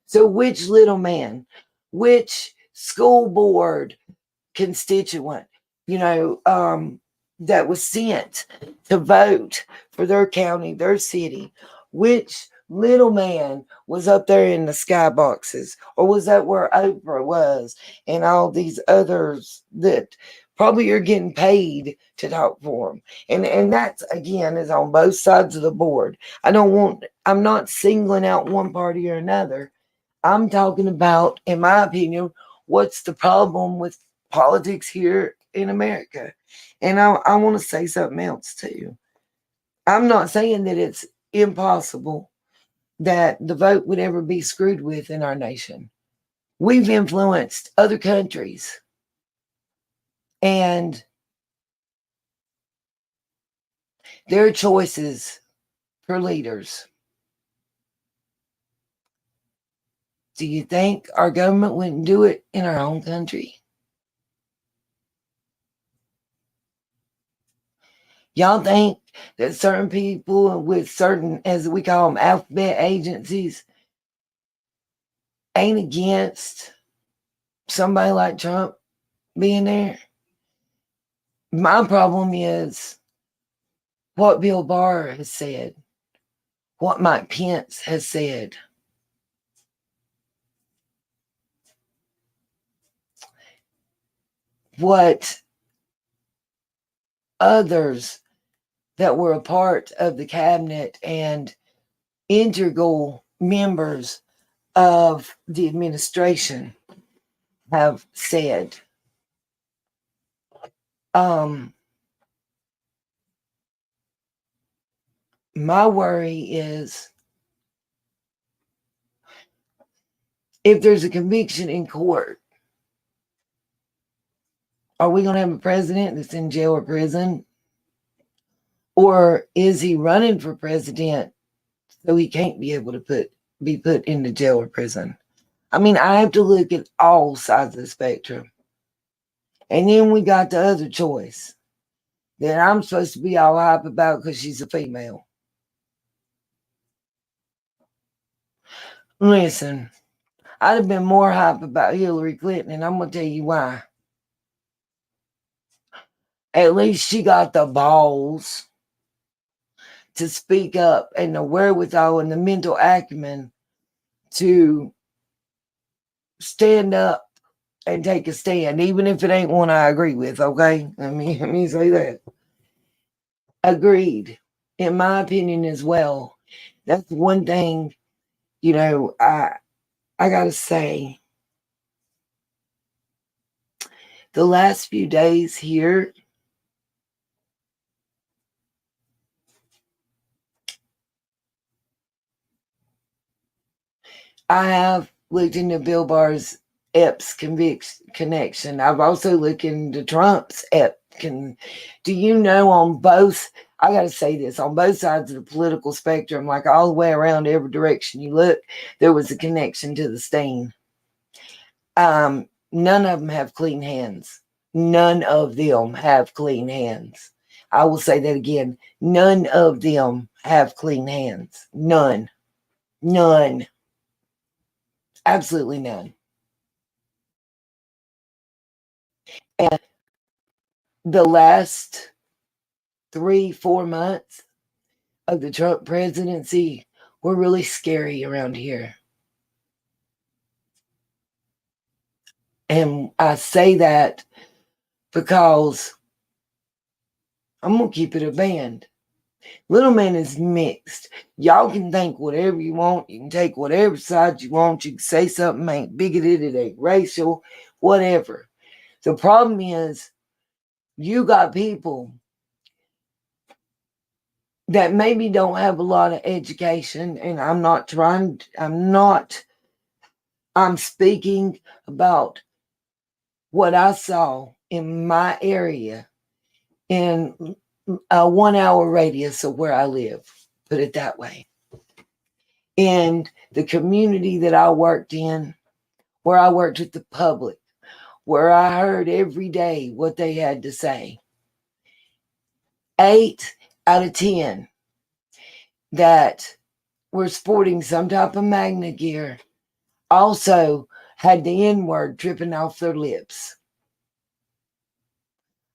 So which little man, which school board constituent, that was sent to vote for their county, their city, which little man was up there in the skyboxes? Or was that where Oprah was and all these others that probably are getting paid to talk for them? And that's, again, is on both sides of the board. I'm not singling out one party or another. I'm talking about, in my opinion, what's the problem with politics here in America. And I want to say something else too. I'm not saying that it's impossible that the vote would ever be screwed with in our nation. We've influenced other countries, and their choices for leaders. Do you think our government wouldn't do it in our own country? Y'all think that certain people with certain, as we call them, alphabet agencies ain't against somebody like Trump being there? My problem is what Bill Barr has said, what Mike Pence has said. What others that were a part of the cabinet and integral members of the administration have said. My worry is if there's a conviction in court, are we going to have a president that's in jail or prison? Or is he running for president so he can't be able to be put into jail or prison? I mean, I have to look at all sides of the spectrum. And then we got the other choice that I'm supposed to be all hype about because she's a female. Listen, I'd have been more hype about Hillary Clinton, and I'm going to tell you why. At least she got the balls to speak up and the wherewithal and the mental acumen to stand up and take a stand, even if it ain't one I agree with, okay? Let me say that. Agreed, in my opinion as well. That's one thing, you know, I gotta say, the last few days here, I have looked into Bill Barr's Epps connection. I've also looked into Trump's Epps. Do you know on both, I got to say this, on both sides of the political spectrum, like all the way around every direction you look, there was a connection to the stain. None of them have clean hands. None of them have clean hands. I will say that again. None of them have clean hands. None. None. Absolutely none. And the last 3-4 months of the Trump presidency were really scary around here. And I say that because I'm going to keep it a band. Little Man is mixed. Y'all can think whatever you want. You can take whatever side you want. You can say something ain't bigoted, it ain't racial, whatever. The problem is you got people that maybe don't have a lot of education, and I'm speaking about what I saw in my area in a 1 hour radius of where I live, put it that way. In the community that I worked in, where I worked with the public, where I heard every day what they had to say. 8 out of 10 that were sporting some type of magna gear also had the N-word dripping off their lips.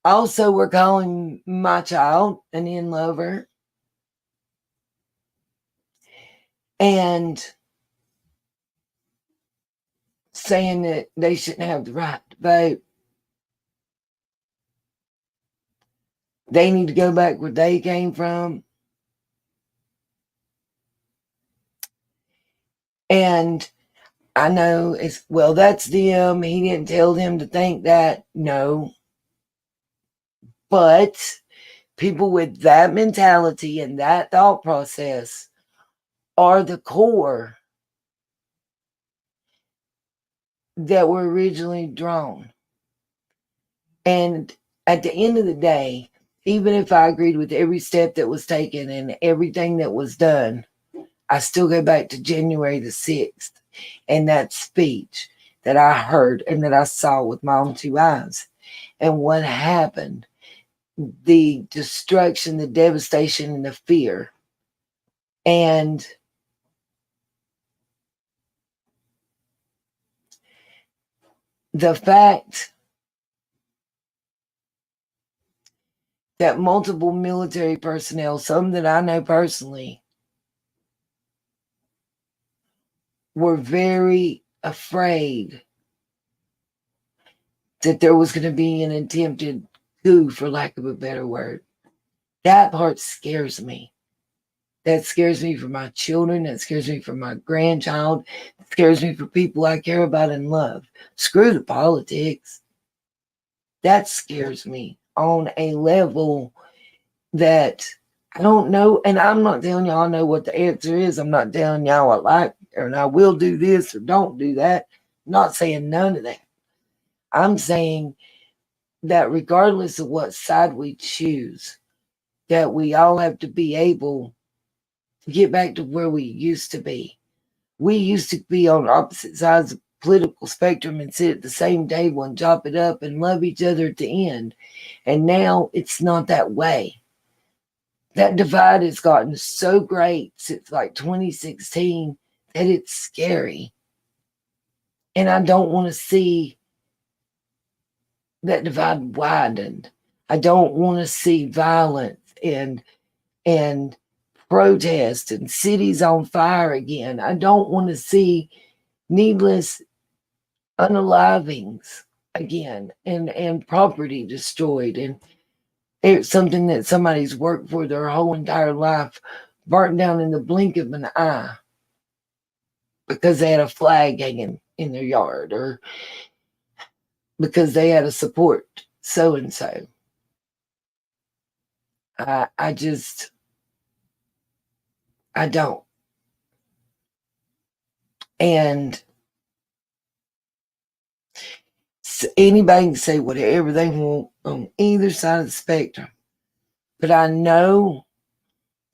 Also were calling my child an N-lover. And saying that they shouldn't have the right to vote. They need to go back where they came from. And I know it's, well, that's them. He didn't tell them to think that. No. But people with that mentality and that thought process are the core that were originally drawn. And at the end of the day, even if I agreed with every step that was taken and everything that was done, I still go back to January the 6th and that speech that I heard and that I saw with my own 2 eyes. And what happened, the destruction, the devastation, and the fear. And the fact that multiple military personnel, some that I know personally, were very afraid that there was going to be an attempted coup, for lack of a better word. That part scares me. That scares me for my children. That scares me for my grandchild. It scares me for people I care about and love. Screw the politics. That scares me on a level that I don't know. And I'm not telling y'all I know what the answer is. I'm not telling y'all I like or I will do this or don't do that. I'm not saying none of that. I'm saying that regardless of what side we choose, that we all have to be able to get back to where we used to be. We used to be on opposite sides of the political spectrum and sit at the same table and chop it up and love each other at the end. And now it's not that way. That divide has gotten so great since like 2016 that it's scary. And I don't want to see that divide widened. I don't want to see violence and protest and cities on fire again. I don't want to see needless unalivings again and property destroyed, and it's something that somebody's worked for their whole entire life burnt down in the blink of an eye because they had a flag hanging in their yard or because they had to support so and so. I don't. And anybody can say whatever they want on either side of the spectrum. But I know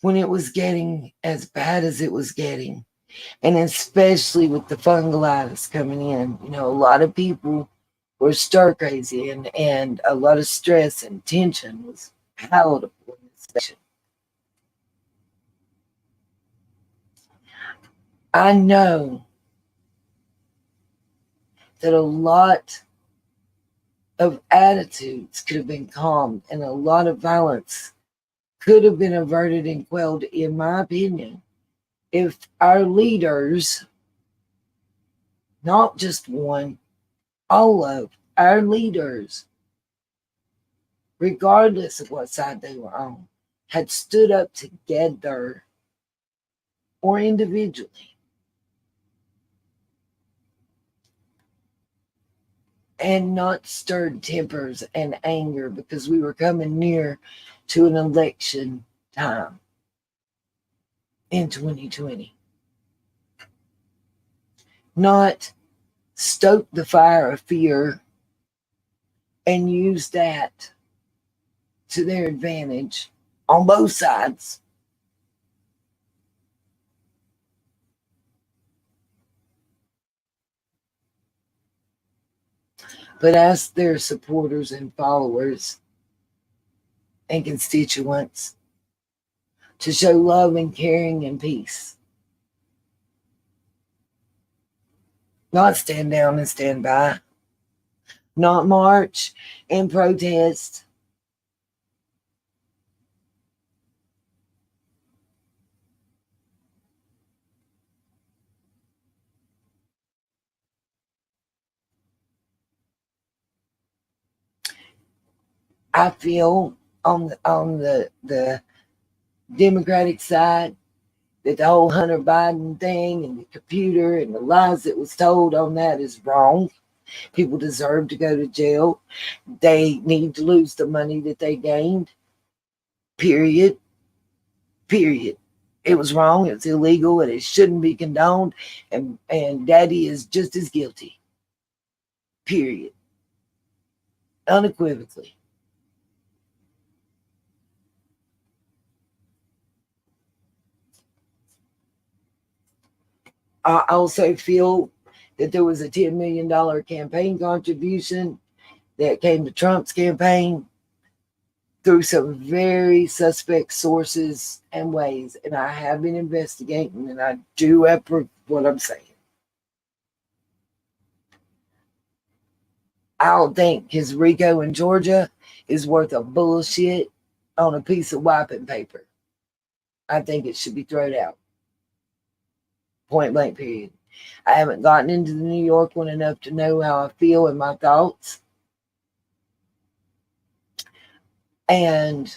when it was getting as bad as it was getting, and especially with the fungulitis coming in, you know, a lot of people were stir crazy and a lot of stress and tension was palatable in this section. I know that a lot of attitudes could have been calmed and a lot of violence could have been averted and quelled, in my opinion, if our leaders, not just one, all of our leaders, regardless of what side they were on, had stood up together or individually and not stirred tempers and anger because we were coming near to an election time in 2020. Not stoke the fire of fear and use that to their advantage on both sides. But ask their supporters and followers and constituents to show love and caring and peace. Not stand down and stand by. Not march and protest. I feel on the Democratic side that the whole Hunter Biden thing and the computer and the lies that was told on that is wrong. People deserve to go to jail. They need to lose the money that they gained. Period. Period. It was wrong. It's illegal, and it shouldn't be condoned. And Daddy is just as guilty. Period. Unequivocally. I also feel that there was a $10 million campaign contribution that came to Trump's campaign through some very suspect sources and ways. And I have been investigating, and I do have proof of what I'm saying. I don't think his RICO in Georgia is worth a bullshit on a piece of wiping paper. I think it should be thrown out. Point blank, period. I haven't gotten into the New York one enough to know how I feel and my thoughts. And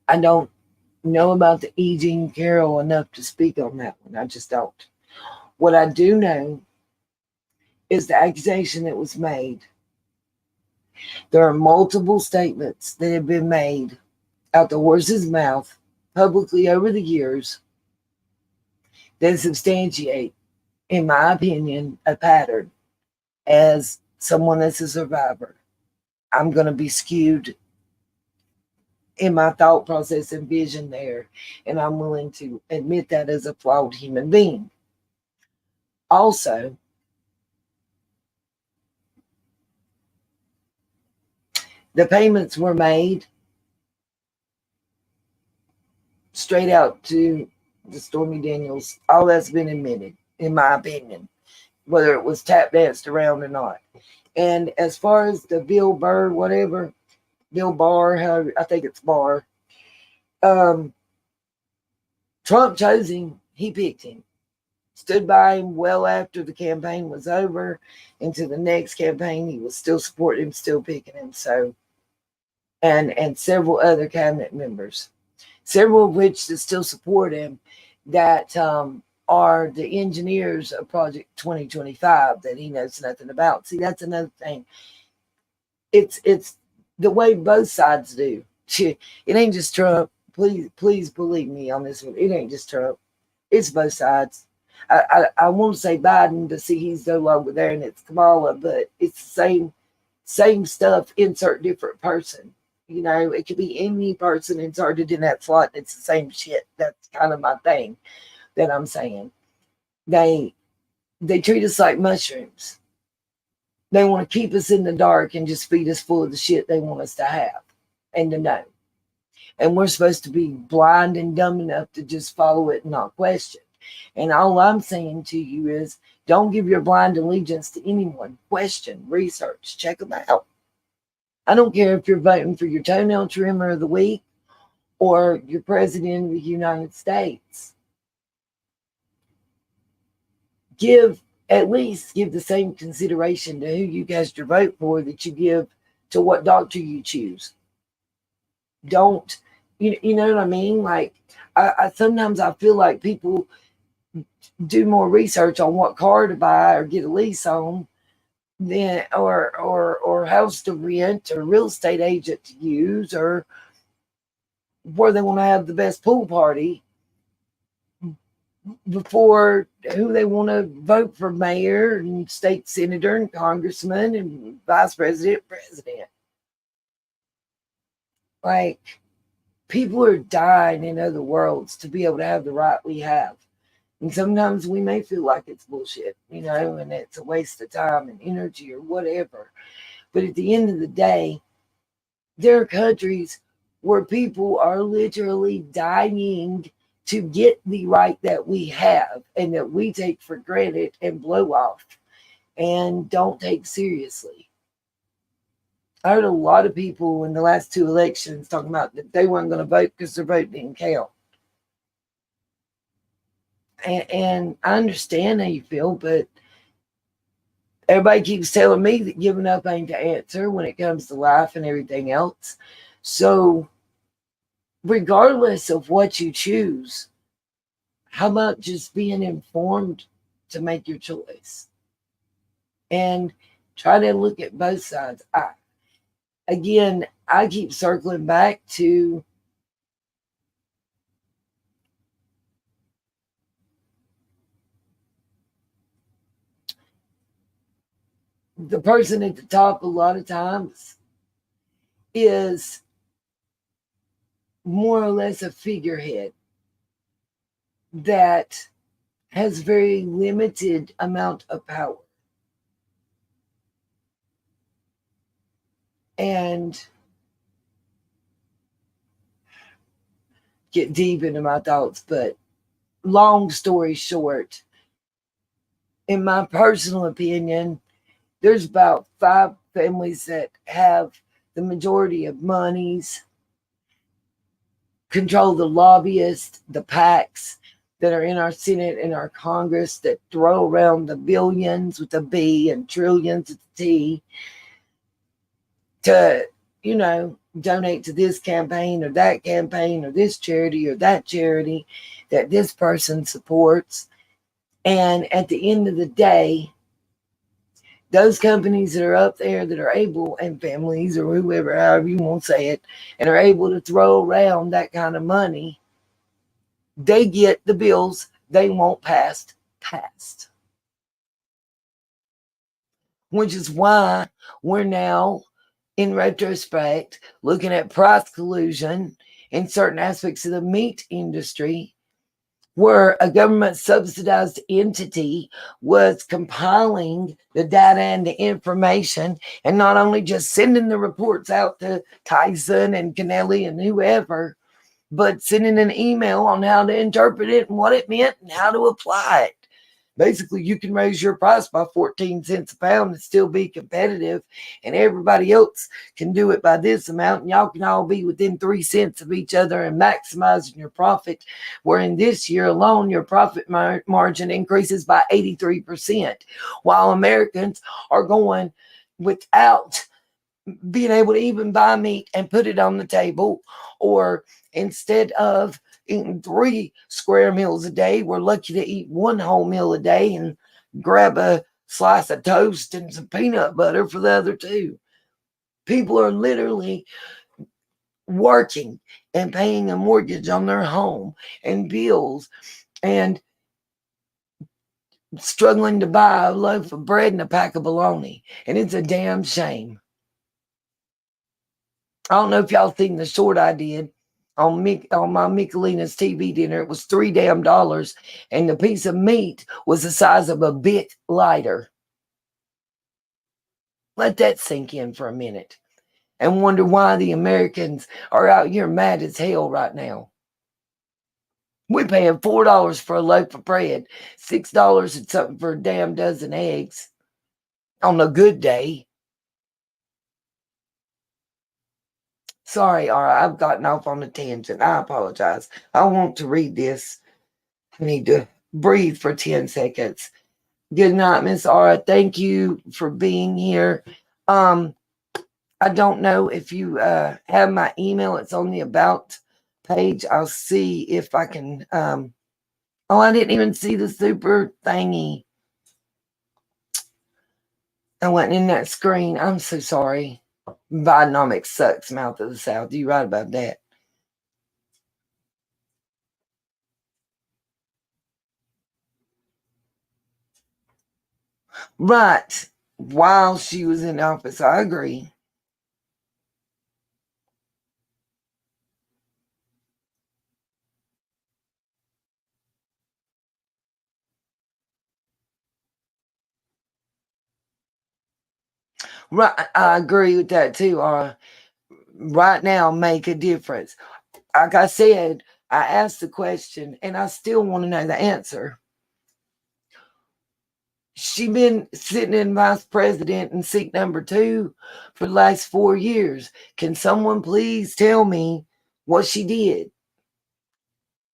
I don't know about the E. Jean Carroll enough to speak on that one. I just don't. What I do know is the accusation that was made. There are multiple statements that have been made out the horse's mouth publicly over the years that substantiate, in my opinion, a pattern. As someone that's a survivor, I'm going to be skewed in my thought process and vision there, and I'm willing to admit that as a flawed human being. Also, the payments were made straight out to the Stormy Daniels, all that's been admitted, in my opinion, whether it was tap danced around or not. And as far as the Bill Burr, whatever, Bill Barr, however, I think it's Barr, Trump chose him. He picked him. Stood by him well after the campaign was over. Into the next campaign, he was still supporting him, still picking him. So, and several other cabinet members, several of which that still support him, that are the engineers of Project 2025 that he knows nothing about. See, that's another thing. It's the way both sides do. It ain't just Trump. Please believe me on this one. It ain't just Trump. It's both sides. I won't say Biden to see he's no longer there and it's Kamala, but it's the same stuff, insert different person. You know, it could be any person inserted in that slot. It's the same shit. That's kind of my thing that I'm saying. They treat us like mushrooms. They want to keep us in the dark and just feed us full of the shit they want us to have and to know. And we're supposed to be blind and dumb enough to just follow it and not question. And all I'm saying to you is don't give your blind allegiance to anyone. Question, research, check them out. I don't care if you're voting for your toenail trimmer of the week or your president of the United States. At least give the same consideration to who you cast your vote for that you give to what doctor you choose. Don't, you know what I mean? Like, I sometimes I feel like people do more research on what car to buy or get a lease on than or house to rent or real estate agent to use or where they want to have the best pool party before who they want to vote for mayor and state senator and congressman and vice president. Like, people are dying in other worlds to be able to have the right we have. And sometimes we may feel like it's bullshit, you know, and it's a waste of time and energy or whatever. But at the end of the day, there are countries where people are literally dying to get the right that we have and that we take for granted and blow off and don't take seriously. I heard a lot of people in the last two elections talking about that they weren't going to vote because their vote didn't count. And I understand how you feel, but everybody keeps telling me that giving up ain't the answer when it comes to life and everything else. So regardless of what you choose, how about just being informed to make your choice? And try to look at both sides. I keep circling back to the person at the top a lot of times is more or less a figurehead that has very limited amount of power. And get deep into my thoughts, but long story short, in my personal opinion, there's about 5 families that have the majority of monies, control the lobbyists, the PACs that are in our Senate and our Congress that throw around the billions with a B and trillions with a T to, you know, donate to this campaign or that campaign or this charity or that charity that this person supports. And at the end of the day, those companies that are up there that are able, and families or whoever, however you want to say it, and are able to throw around that kind of money, they get the bills they want passed. Which is why we're now, in retrospect, looking at price collusion in certain aspects of the meat industry, where a government subsidized entity was compiling the data and the information and not only just sending the reports out to Tyson and Kennelly and whoever, but sending an email on how to interpret it and what it meant and how to apply it. Basically, you can raise your price by 14 cents a pound and still be competitive, and everybody else can do it by this amount, and y'all can all be within 3 cents of each other and maximizing your profit, where in this year alone, your profit margin increases by 83%, while Americans are going without being able to even buy meat and put it on the table, or instead of eating 3 square meals a day, we're lucky to eat 1 whole meal a day and grab a slice of toast and some peanut butter for the other 2. People are literally working and paying a mortgage on their home and bills and struggling to buy a loaf of bread and a pack of bologna. And it's a damn shame. I don't know if y'all seen the short I did on my Miscellaneous TV dinner. It was $3 damn, and the piece of meat was the size of a bit lighter. Let that sink in for a minute and wonder why the Americans are out here mad as hell right now. We're paying $4 for a loaf of bread, $6 and something for a damn dozen eggs on a good day. Sorry, Ara, I've gotten off on a tangent. I apologize. I want to read this. I need to breathe for 10 seconds. Good night, Miss Ara. Thank you for being here. I don't know if you have my email. It's on the About page. I'll see if I can. Oh, I didn't even see the super thingy. I wasn't in that screen. I'm so sorry. Bidenomics sucks, mouth of the South. You're right about that. Right. While she was in office, I agree. Right, I agree with that too. Right now, make a difference. Like I said, I asked the question, and I still want to know the answer. She been sitting in vice president and seat number 2 for the last 4 years. Can someone please tell me what she did?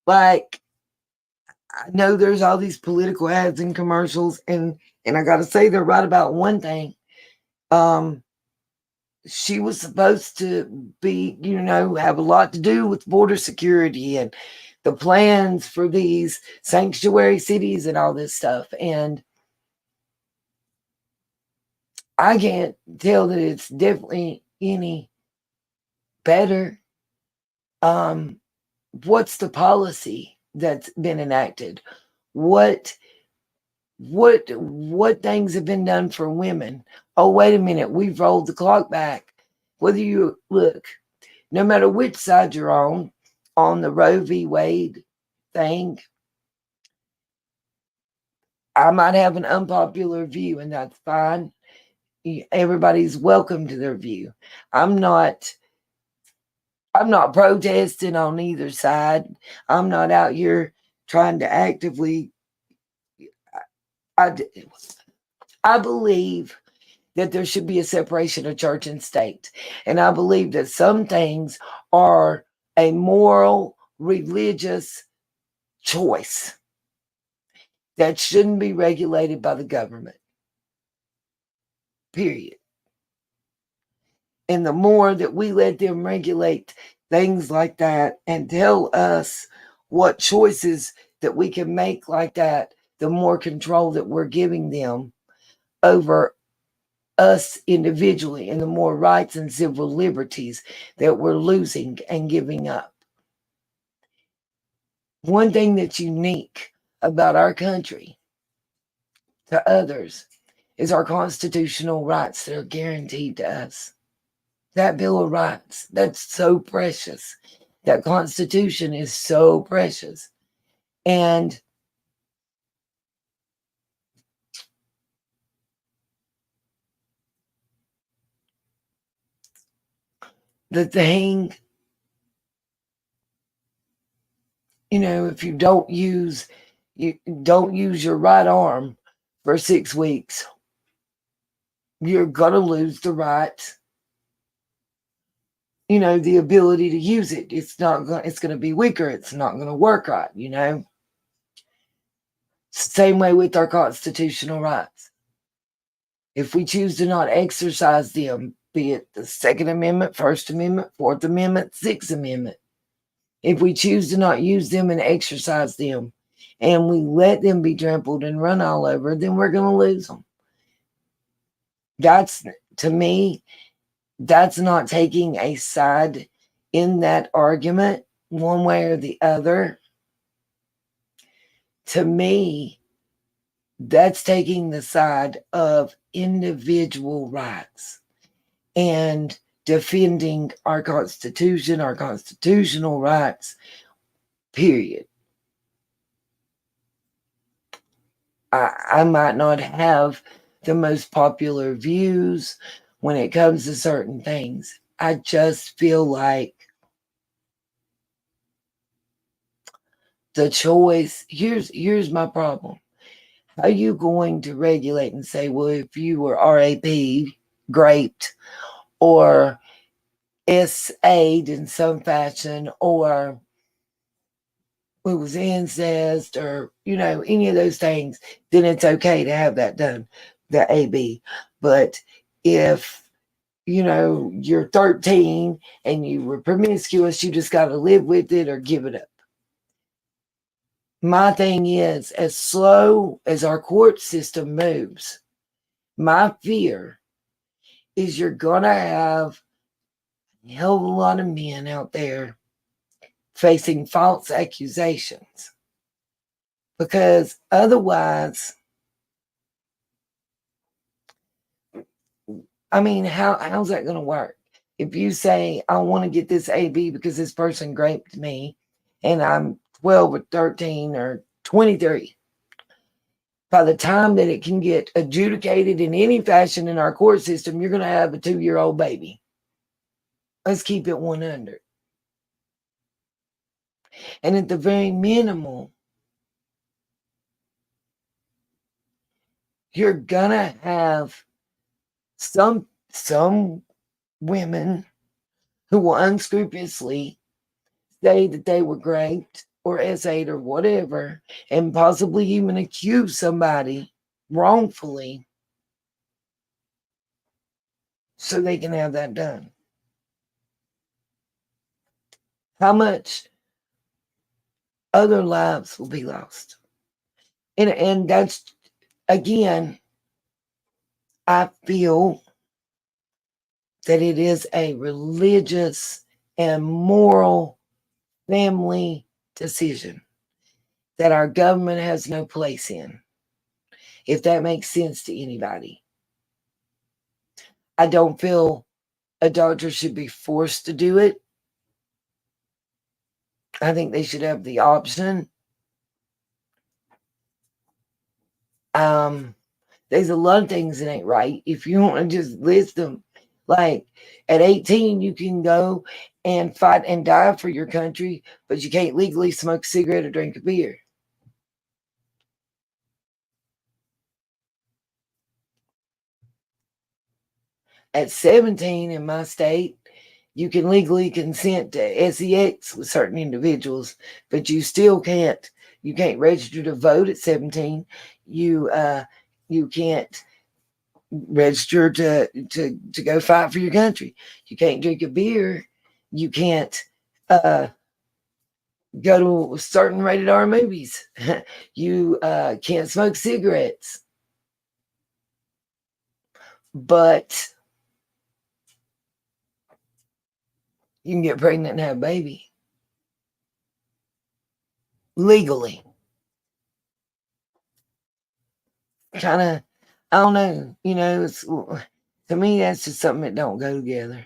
Like, I know there's all these political ads and commercials, and I gotta say they're right about one thing. She was supposed to be, have a lot to do with border security and the plans for these sanctuary cities and all this stuff. And I can't tell that it's definitely any better. What's the policy that's been enacted? What things have been done for women? Oh, wait a minute, we've rolled the clock back. Whether you look, no matter which side you're on the Roe v. Wade thing, I might have an unpopular view, and that's fine. Everybody's welcome to their view. I'm not protesting on either side. I'm not out here trying to actively. I believe that there should be a separation of church and state. And I believe that some things are a moral, religious choice that shouldn't be regulated by the government. Period. And the more that we let them regulate things like that and tell us what choices that we can make like that, the more control that we're giving them over us individually, and the more rights and civil liberties that we're losing and giving up. One thing that's unique about our country to others is our constitutional rights that are guaranteed to us. That Bill of Rights, that's so precious. That Constitution is so precious. And the thing if you don't use your right arm for 6 weeks, you're going to lose the right, the ability to use it. It's going to be weaker. It's not going to work right, Same way with our constitutional rights. If we choose to not exercise them, be it the Second Amendment, First Amendment, Fourth Amendment, Sixth Amendment, if we choose to not use them and exercise them, and we let them be trampled and run all over, then we're going to lose them. To me, that's not taking a side in that argument one way or the other. To me, that's taking the side of individual rights and defending our Constitution, our constitutional rights, period. I might not have the most popular views when it comes to certain things. I just feel like the choice, here's my problem. How are you going to regulate and say, well, if you were RAP, raped, or SA'd in some fashion, or it was incest, or, any of those things, then it's okay to have that done, the AB. But if, you're 13 and you were promiscuous, you just got to live with it or give it up. My thing is, as slow as our court system moves, my fear is you're going to have a hell of a lot of men out there facing false accusations. Because otherwise, how's that going to work? If you say, I want to get this AB because this person raped me and I'm 12 or 13 or 23, by the time that it can get adjudicated in any fashion in our court system, you're going to have a 2-year-old baby. Let's keep it 100. And at the very minimal, you're going to have some women who will unscrupulously say that they were raped or SA'd or whatever, and possibly even accuse somebody wrongfully so they can have that done. How much other lives will be lost? And that's, again, I feel that it is a religious and moral family decision that our government has no place in, if that makes sense to anybody. I don't feel a doctor should be forced to do it. I think they should have the option. There's a lot of things that ain't right. If you want to just list them, like at 18, you can go and fight and die for your country, but you can't legally smoke a cigarette or drink a beer. At 17 in my state, you can legally consent to sex with certain individuals, but you still can't. You can't register to vote at 17. You can't register to go fight for your country. You can't drink a beer. You can't go to certain rated R movies. You can't smoke cigarettes. But you can get pregnant and have a baby legally. Kind of, I don't know. It's, to me, that's just something that don't go together.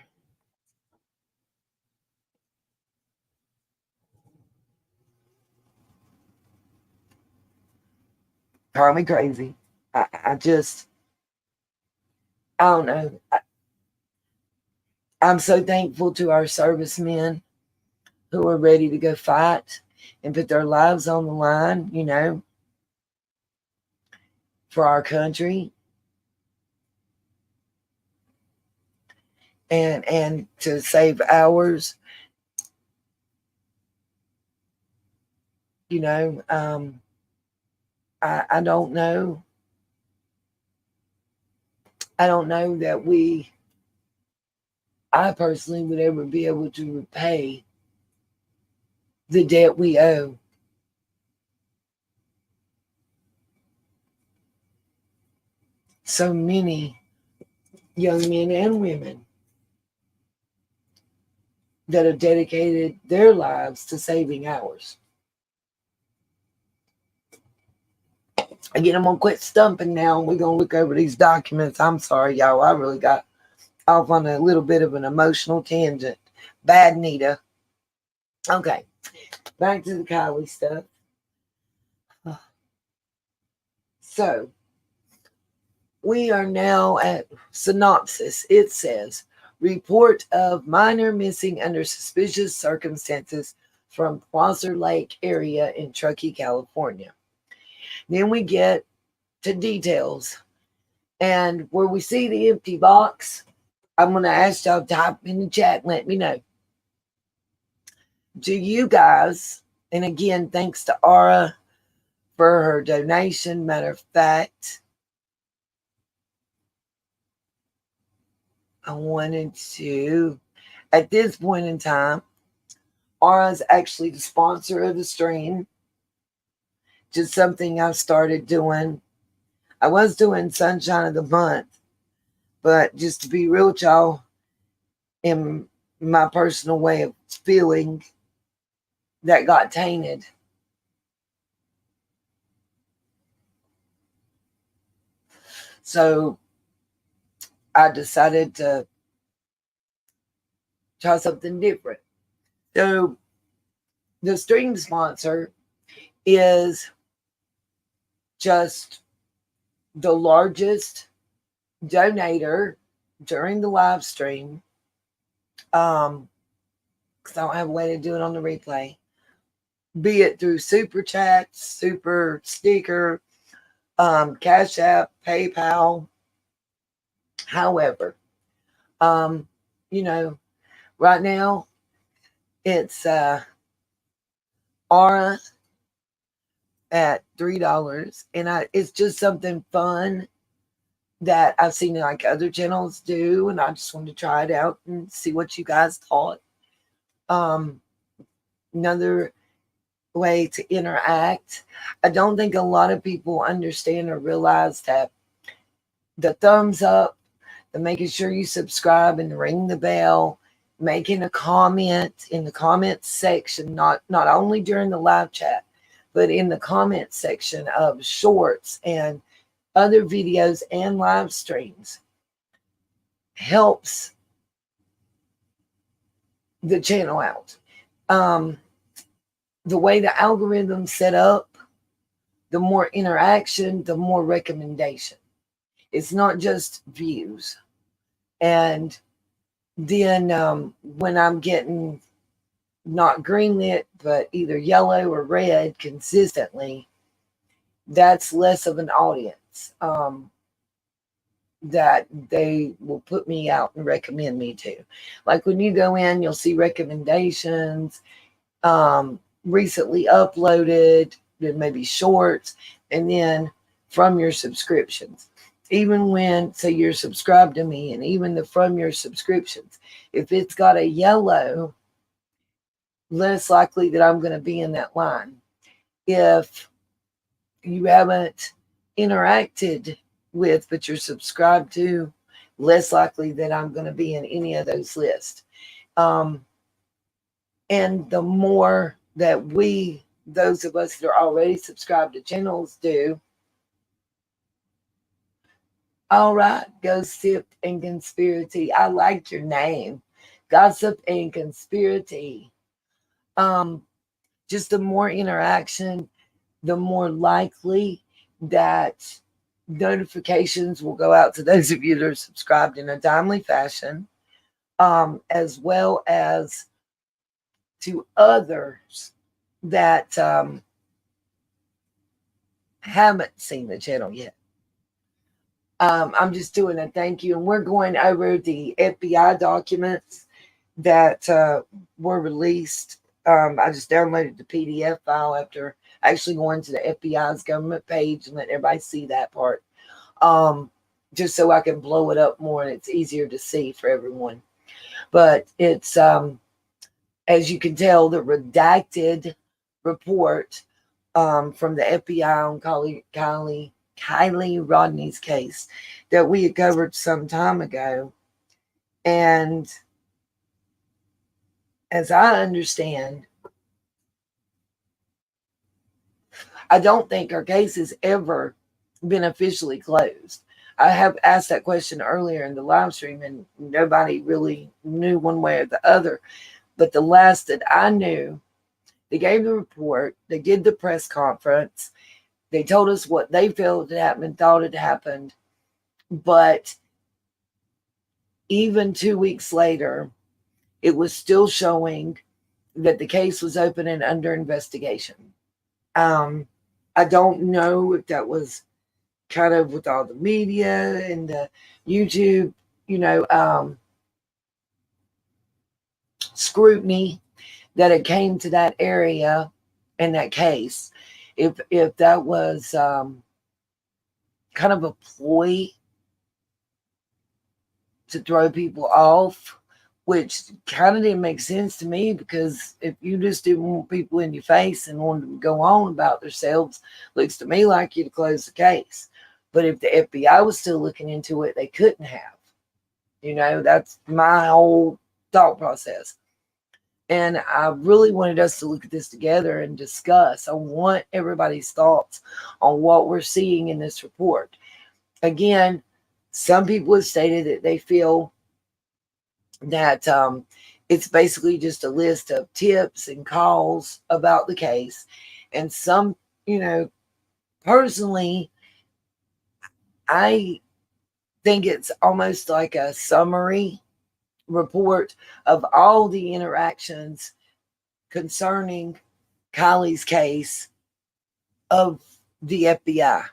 Call me crazy. I don't know. I'm so thankful to our servicemen who are ready to go fight. and put their lives on the line, you know, for our country. And to save ours, you know, I don't know. I don't know that I personally would ever be able to repay the debt we owe. So many young men and women that have dedicated their lives to saving ours. Again, I'm going to quit stumping now. We're going to look over these documents. I'm sorry, y'all. I really got off on a little bit of an emotional tangent. Bad Nita. Okay, back to the Kylie stuff. So, we are now at synopsis. It says, report of minor missing under suspicious circumstances from Prosser Lake area in Truckee, California. Then we get to details. And where we see the empty box, I'm going to ask y'all to type in the chat and let me know. Do you guys, and again, thanks to Aura for her donation. Matter of fact, I wanted to, at this point in time, Aura's actually the sponsor of the stream. Just something I started doing. I was doing Sunshine of the Month, but just to be real with y'all, in my personal way of feeling, that got tainted. So I decided to try something different. So the stream sponsor is just the largest donator during the live stream. Because I don't have a way to do it on the replay. Be it through super chats, super sticker, Cash App, PayPal. However, you know, right now it's Aura at $3, and it's just something fun that I've seen like other channels do, and I just wanted to try it out and see what you guys thought. Another way to interact. I don't think a lot of people understand or realize that the thumbs up, the making sure you subscribe and ring the bell, making a comment in the comments section, not only during the live chat, but in the comment section of shorts and other videos and live streams, helps the channel out. The way the algorithm's set up, the more interaction, the more recommendation. It's not just views. And then when I'm getting not greenlit, but either yellow or red consistently, that's less of an audience that they will put me out and recommend me to. Like when you go in, you'll see recommendations, recently uploaded, then maybe shorts, and then from your subscriptions. Even when, say you're subscribed to me, and even from your subscriptions, if it's got a yellow, less likely that I'm going to be in that line. If you haven't interacted with, but you're subscribed to, less likely that I'm going to be in any of those lists. And the more that those of us that are already subscribed to channels do. All right, Gossip and Conspiracy. I liked your name. Gossip and Conspiracy. Just the more interaction, the more likely that notifications will go out to those of you that are subscribed in a timely fashion, as well as to others that haven't seen the channel yet. I'm just doing a thank you, and we're going over the FBI documents that were released. I just downloaded the PDF file after actually going to the FBI's government page and letting everybody see that part, just so I can blow it up more and it's easier to see for everyone. But it's, as you can tell, the redacted report from the FBI on Kylie Rodney's case that we had covered some time ago. And as I understand, I don't think our case has ever been officially closed. I have asked that question earlier in the live stream, and nobody really knew one way or the other. But the last that I knew, they gave the report, they did the press conference, they told us what they felt had happened, thought had happened. But even 2 weeks later, it was still showing that the case was open and under investigation. I don't know if that was kind of with all the media and the YouTube, scrutiny that it came to that area in that case. If that was kind of a ploy to throw people off, which kind of didn't make sense to me, because if you just didn't want people in your face and wanted them to go on about themselves, looks to me like you'd close the case. But if the FBI was still looking into it, they couldn't have. That's my whole thought process. And I really wanted us to look at this together and discuss. I want everybody's thoughts on what we're seeing in this report. Again, some people have stated that they feel that it's basically just a list of tips and calls about the case. And some, personally, I think it's almost like a summary report of all the interactions concerning Kylie's case of the FBI,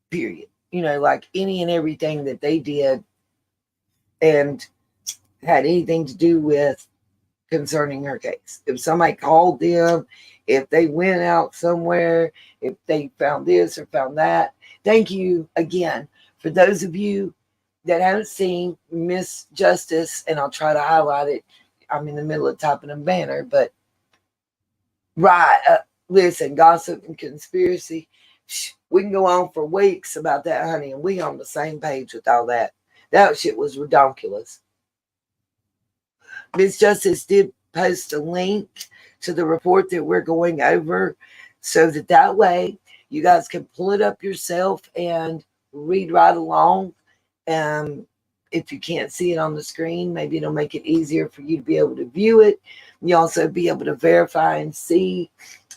period. Like any and everything that they did and had anything to do with concerning her case. If somebody called them, if they went out somewhere, if they found this or found that. Thank you again for those of you that haven't seen Miss Justice, and I'll try to highlight it. I'm in the middle of typing a banner, but listen, gossip and conspiracy, we can go on for weeks about that, honey, and we on the same page with all that. That shit was ridiculous. Miss Justice did post a link to the report that we're going over, so that way you guys can pull it up yourself and read right along. If you can't see it on the screen, maybe it'll make it easier for you to be able to view it. You also be able to verify and see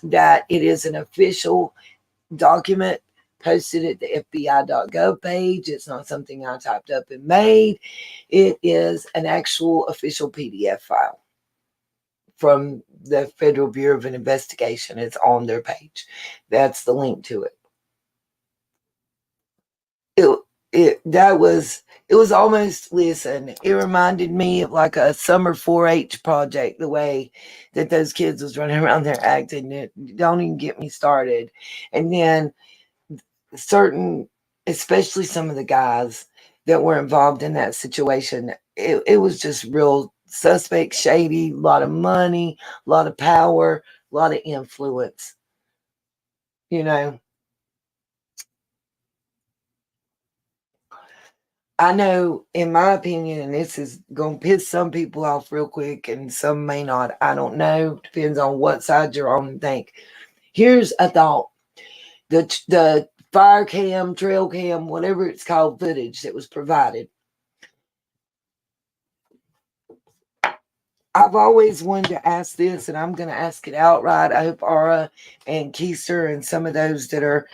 that it is an official document posted at the FBI.gov page. It's not something I typed up and made. It is an actual official PDF file from the Federal Bureau of Investigation. It's on their page. That's the link to it. It was almost, listen, it reminded me of like a summer 4-H project, the way that those kids was running around there acting. Don't even get me started. And then especially some of the guys that were involved in that situation, it was just real suspect, shady, a lot of money, a lot of power, a lot of influence. I know, in my opinion, and this is going to piss some people off real quick and some may not. I don't know. Depends on what side you're on and think. Here's a thought. The fire cam, trail cam, whatever it's called, footage that was provided. I've always wanted to ask this, and I'm going to ask it outright. I hope Ara and Keister and some of those that are,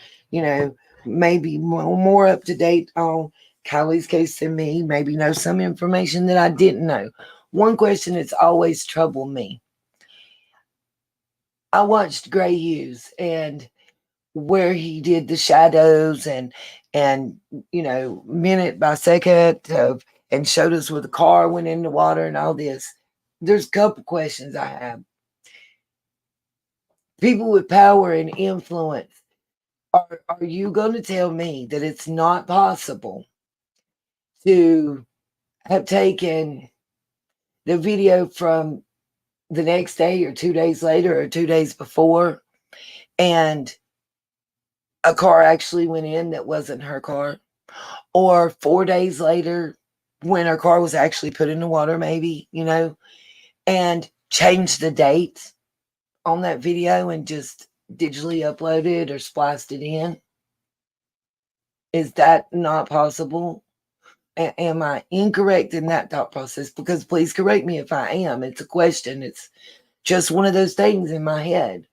maybe more up to date on Kylie's case than me, maybe know some information that I didn't know. One question that's always troubled me. I watched Gray Hughes and where he did the shadows and minute by second of, and showed us where the car went in the water and all this. There's a couple questions I have. People with power and influence, are you going to tell me that it's not possible to have taken the video from the next day or 2 days later or 2 days before and a car actually went in that wasn't her car? Or 4 days later when her car was actually put in the water, maybe, and change the date on that video and just digitally upload it or spliced it in? Is that not possible? Am I incorrect in that thought process? Because please correct me if I am. It's a question. It's just one of those things in my head.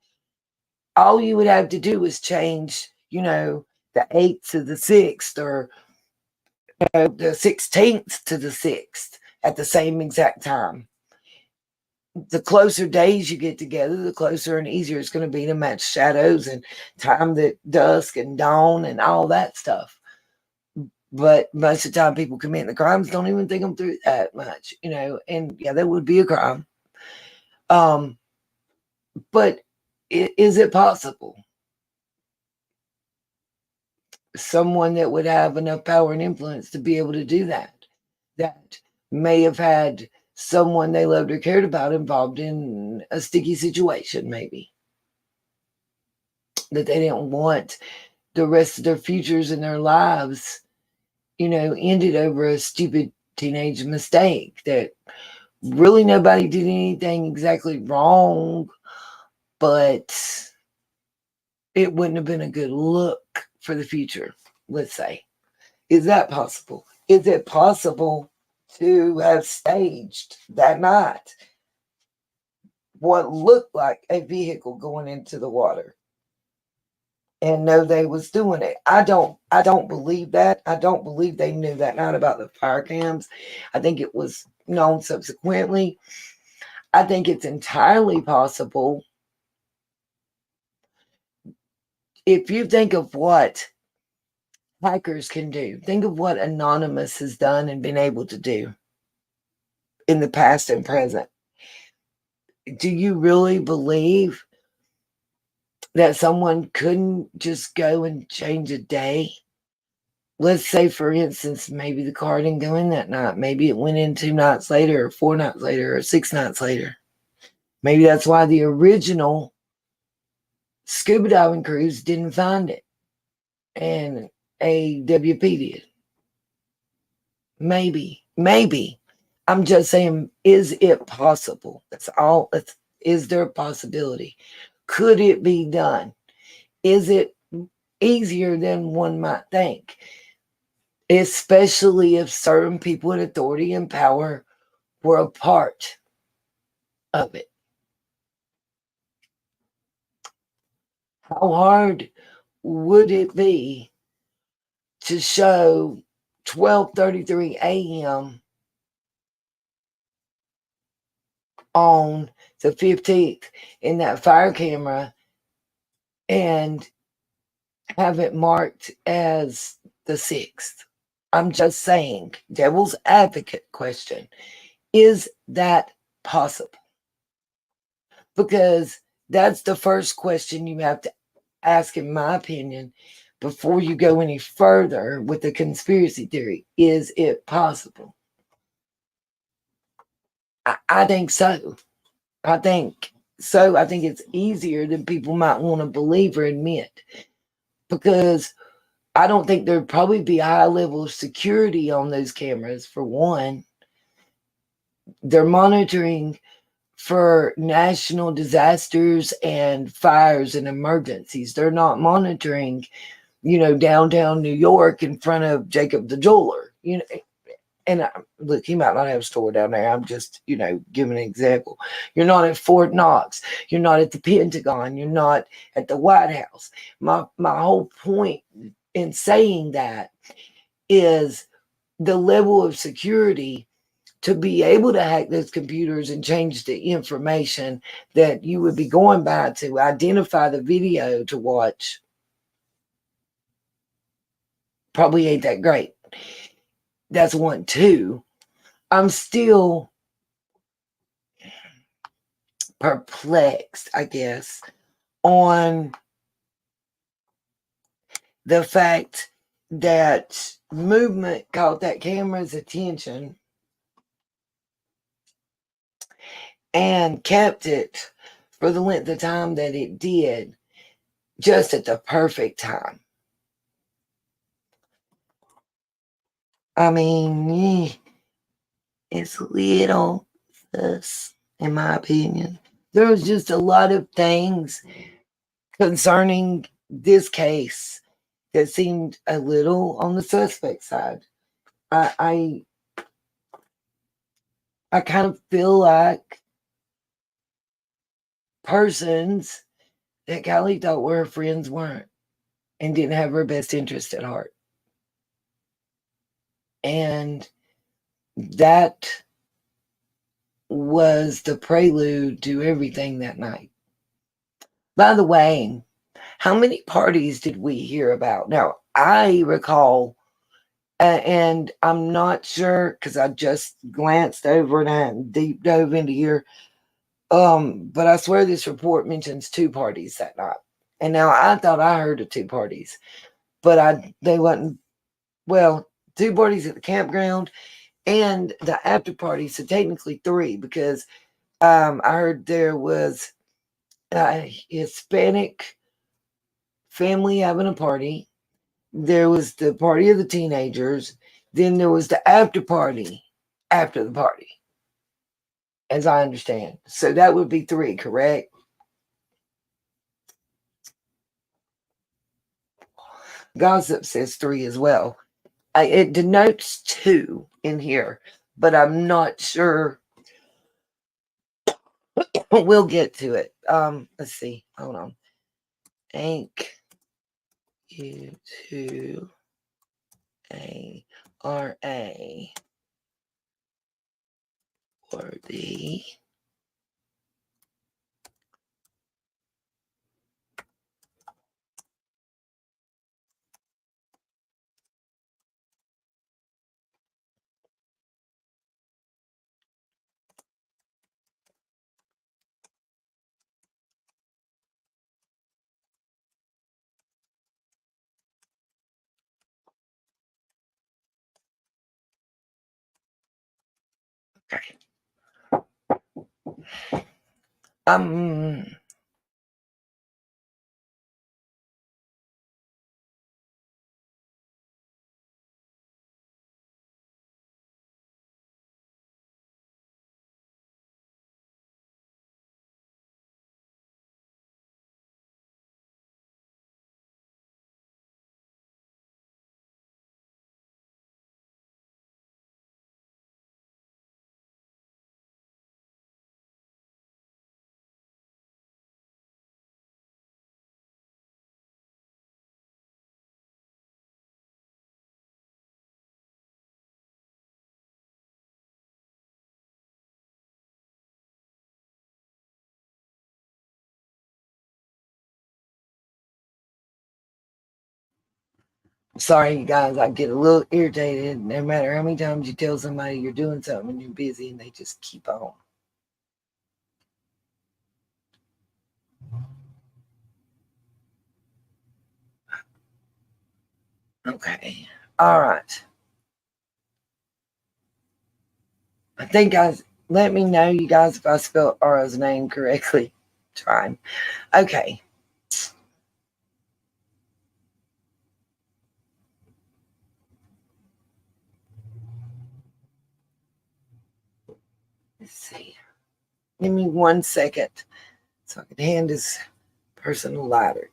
All you would have to do is change, the 8th to the 6th or the 16th to the 6th at the same exact time. The closer days you get together, the closer and easier it's going to be to match shadows and time that dusk and dawn and all that stuff. But most of the time people committing the crimes don't even think them through that much, and yeah, that would be a crime. But is it possible someone that would have enough power and influence to be able to do that may have had someone they loved or cared about involved in a sticky situation, maybe that they didn't want the rest of their futures and their lives, ended over a stupid teenage mistake that really nobody did anything exactly wrong, but it wouldn't have been a good look for the future, let's say. Is that possible? Is it possible to have staged that night what looked like a vehicle going into the water and know they was doing it? I don't believe that. I don't believe they knew that night about the fire cams. I think it was known subsequently. I think it's entirely possible. If you think of what hackers can do, think of what Anonymous has done and been able to do in the past and present. Do you really believe that someone couldn't just go and change a day? Let's say, for instance, maybe the car didn't go in that night. Maybe it went in 2 nights later or 4 nights later or 6 nights later. Maybe that's why the original scuba diving crews didn't find it and AWP did. Maybe. I'm just saying, is it possible? That's all. Is there a possibility? Could it be done? Is it easier than one might think? Especially if certain people in authority and power were a part of it. How hard would it be to show 12:33 a.m. on the 15th in that fire camera and have it marked as the 6th? I'm just saying, devil's advocate question. Is that possible? Because that's the first question you have to ask, in my opinion, before you go any further with the conspiracy theory. Is it possible? I think so. I think so. I think it's easier than people might want to believe or admit, because I don't think there'd probably be a high level of security on those cameras. For one, they're monitoring for national disasters and fires and emergencies. They're not monitoring, downtown New York in front of Jacob the jeweler. And look, he might not have a store down there. I'm just, giving an example. You're not at Fort Knox. You're not at the Pentagon. You're not at the White House. My whole point in saying that is the level of security to be able to hack those computers and change the information that you would be going by to identify the video to watch probably ain't that great. That's one. Two, I'm still perplexed, I guess, on the fact that movement caught that camera's attention and kept it for the length of time that it did, just at the perfect time. I mean, it's little sus, in my opinion. There was just a lot of things concerning this case that seemed a little on the suspect side. I kind of feel like persons that Kylie thought were her friends weren't and didn't have her best interest at heart. And that was the prelude to everything that night. By the way, how many parties did we hear about? Now, I recall, and I'm not sure because I just glanced over and I hadn't deep dove into here. But I swear this report mentions 2 parties that night. And now I thought I heard of 2 parties, but they wasn't. Well, 2 parties at the campground and the after party, so technically 3 because I heard there was a Hispanic family having a party. There was the party of the teenagers. Then there was the after party after the party, as I understand. So that would be 3, correct? Gossip says 3 as well. It denotes 2 in here, but I'm not sure. We'll get to it. Let's see. Hold on. Thank you to ARA for the okay. Sorry, you guys. I get a little irritated no matter how many times you tell somebody you're doing something and you're busy and they just keep on. Okay. All right. I think, guys, let me know, you guys, if I spelled Ara's name correctly. Trying. Okay. Let's see. Give me 1 second so I can hand this person a lighter.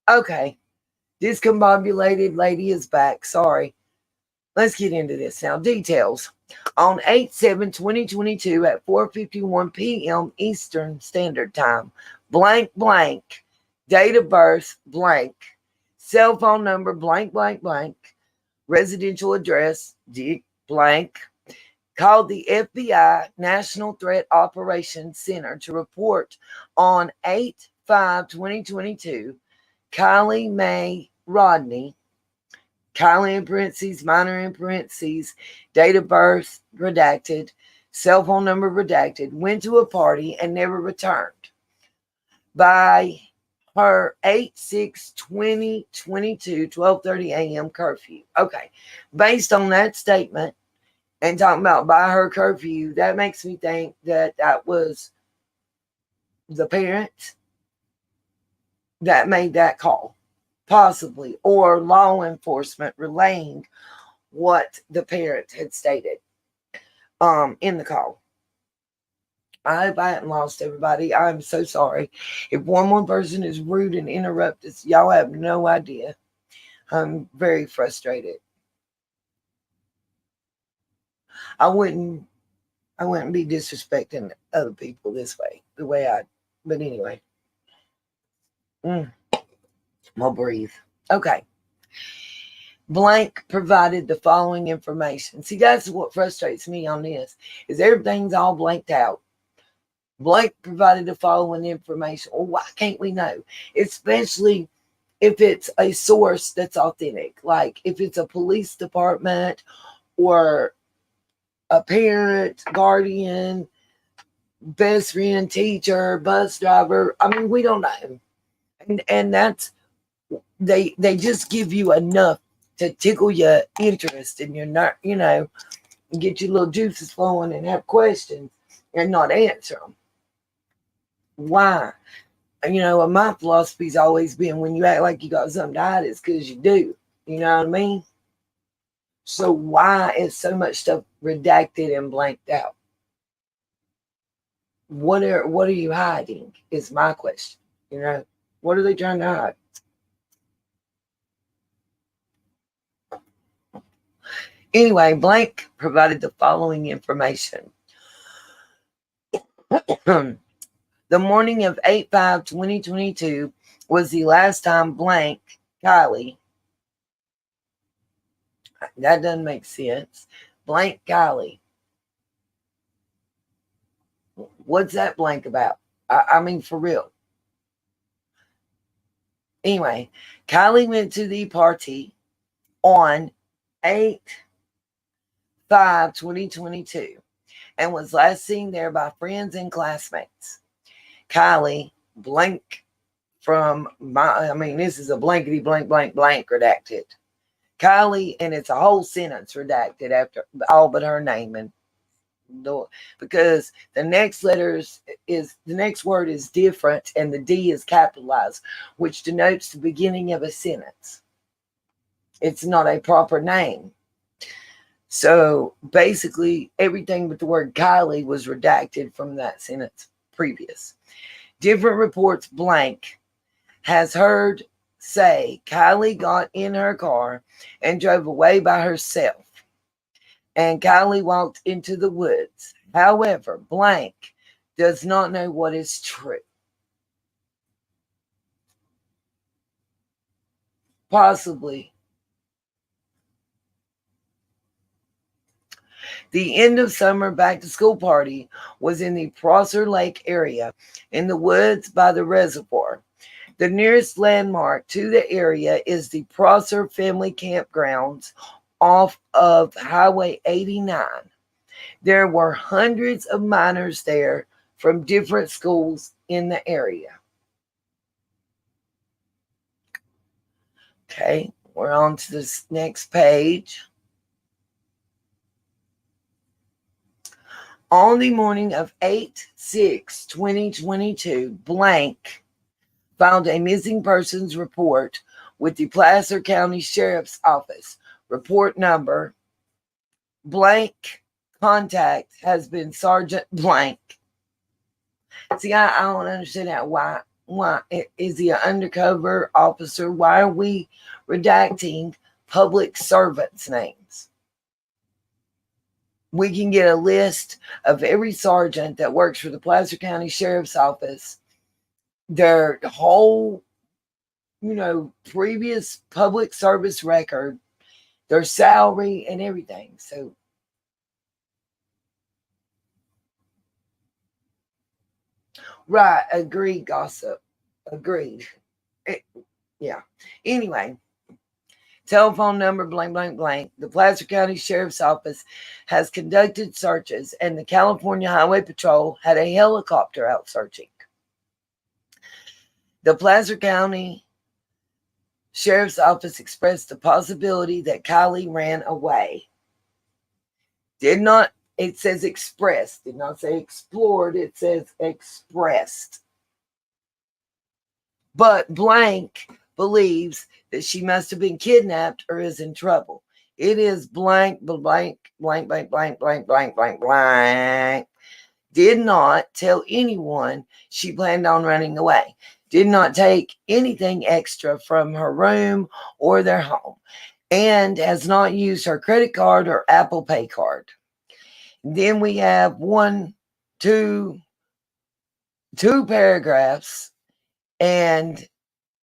Okay. Discombobulated lady is back. Sorry. Let's get into this now. Details. On 8/7/2022 at 4:51 p.m. Eastern Standard Time, blank, blank, date of birth, blank, cell phone number, blank, blank, blank, residential address, blank, called the FBI National Threat Operations Center to report on 8/5/2022 Kylie Mae Rodney, Kylie in parentheses, minor in parentheses, date of birth redacted, cell phone number redacted, went to a party and never returned. By her 8/6/2022, 12:30 a.m. curfew. Okay, based on that statement and talking about by her curfew, that makes me think that that was the parent that made that call. Possibly, or law enforcement relaying what the parent had stated in the call. I hope I haven't lost everybody. I'm so sorry. If one more person is rude and interrupt us, y'all have no idea. I'm very frustrated. I wouldn't be disrespecting other people this way, but anyway. I'll breathe. Okay. Blank provided the following information. See, that's what frustrates me on this, is everything's all blanked out. Blank provided the following information. Well, why can't we know? Especially if it's a source that's authentic. Like if it's a police department or a parent, guardian, best friend, teacher, bus driver. I mean, we don't know. And that's, they just give you enough to tickle your interest and your get your little juices flowing and have questions and not answer them. Why? My philosophy's always been, when you act like you got something to hide, it's because you do. You know what I mean? So why is so much stuff redacted and blanked out? What are you hiding is my question. What are they trying to hide? Anyway, blank provided the following information. The morning of 8/5/2022 was the last time blank Kylie. That doesn't make sense. Blank Kylie. What's that blank about? I mean, for real. Anyway, Kylie went to the party on 8/5/2022 and was last seen there by friends and classmates. Kylie, blank from this is a blankety blank blank blank redacted. Kylie, and it's a whole sentence redacted after all but her name, and because the next word is different and the D is capitalized, which denotes the beginning of a sentence. It's not a proper name. So basically everything but the word Kylie was redacted from that sentence previous. Different reports blank has heard say Kylie got in her car and drove away by herself, and Kylie walked into the woods. However, blank does not know what is true. Possibly. The end of summer back to school party was in the Prosser Lake area in the woods by the reservoir. The nearest landmark to the area is the Prosser Family Campgrounds off of Highway 89. There were hundreds of minors there from different schools in the area. Okay, we're on to this next page. On the morning of 8/6/2022, blank filed a missing persons report with the Placer County Sheriff's Office. Report number blank. Contact has been Sergeant blank. See, I don't understand that. Why Why is he an undercover officer? Why are we redacting public servants' names? We can get a list of every sergeant that works for the Placer County Sheriff's Office, their whole, previous public service record, their salary and everything. So right, agreed, gossip. Agreed. Yeah. Anyway, telephone number blank, blank, blank. The Placer County Sheriff's Office has conducted searches, and the California Highway Patrol had a helicopter out searching. The Placer County Sheriff's Office expressed the possibility that Kylie ran away. It says expressed, did not say explored, it says expressed. But blank believes that she must have been kidnapped or is in trouble. It is blank, blank, blank, blank, blank, blank, blank, blank, blank. Did not tell anyone she planned on running away. Did not take anything extra from her room or their home. And has not used her credit card or Apple Pay card. Then we have two paragraphs and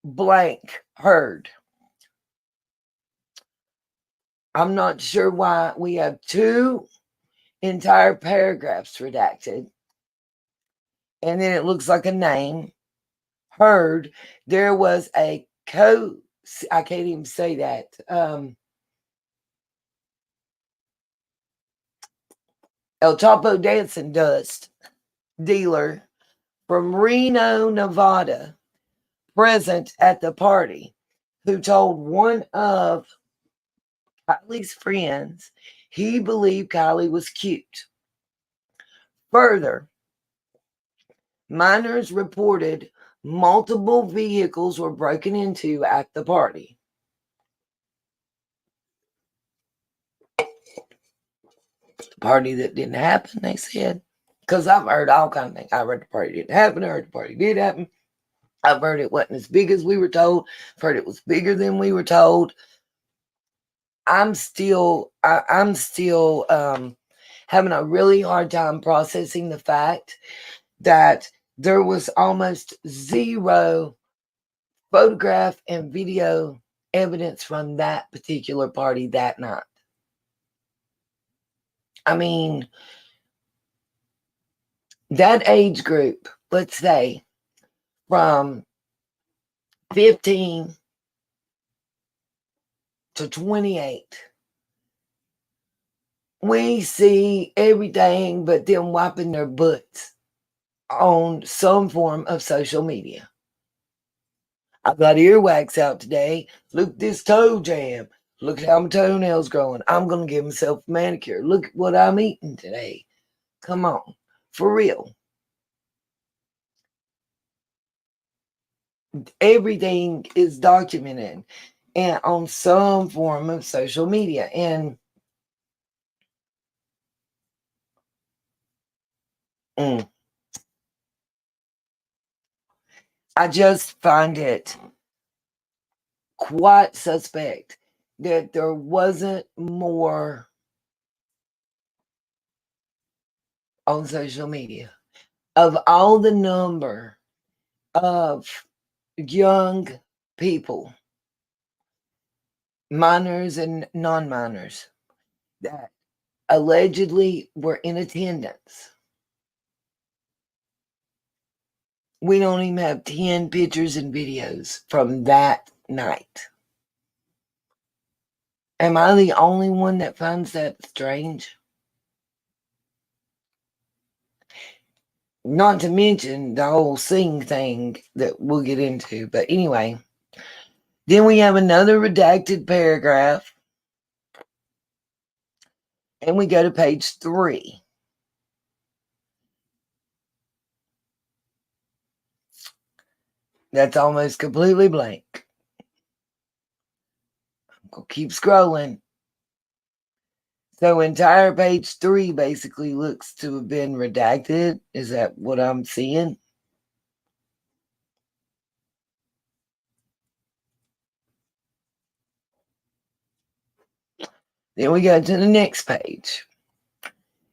blank heard. I'm not sure why we have 2 entire paragraphs redacted. And then it looks like a name. Heard. There was I can't even say that. El Chapo Dancing Dust dealer from Reno, Nevada, present at the party, who told one of Kylie's friends he believed Kylie was cute. Further, minors reported multiple vehicles were broken into at the party. The party that didn't happen, they said. Because I've heard all kinds of things. I heard the party didn't happen. I heard the party did happen. I've heard it wasn't as big as we were told. I've heard it was bigger than we were told. I'm still having a really hard time processing the fact that there was almost zero photograph and video evidence from that particular party that night. I mean, that age group, let's say from 15 to 28, we see everything but them wiping their butts on some form of social media. I got earwax out today. Look at this toe jam. Look at how my toenails growing. I'm going to give myself a manicure. Look at what I'm eating today. Come on. For real. Everything is documented and on some form of social media. And I just find it quite suspect that there wasn't more on social media. Of all the number of young people, minors and non-minors, that allegedly were in attendance, we don't even have 10 pictures and videos from that night. Am I the only one that finds that strange? Not to mention the whole sing thing that we'll get into. But anyway, then we have another redacted paragraph. And we go to page 3. That's almost completely blank. I'm going to keep scrolling. So entire page 3 basically looks to have been redacted. Is that what I'm seeing? Then we go to the next page.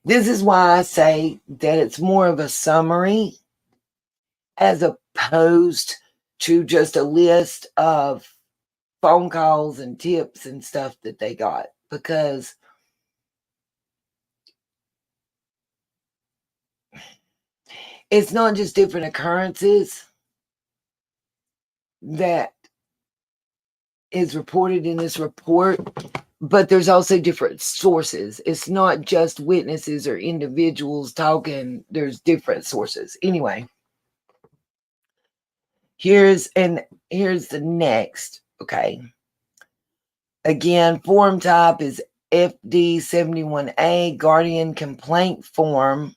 This is why I say that it's more of a summary as opposed to just a list of phone calls and tips and stuff that they got, because it's not just different occurrences that is reported in this report, but there's also different sources. It's not just witnesses or individuals talking. There's different sources. Anyway, here's the next. Okay. Again, form type is FD71A, Guardian Complaint Form.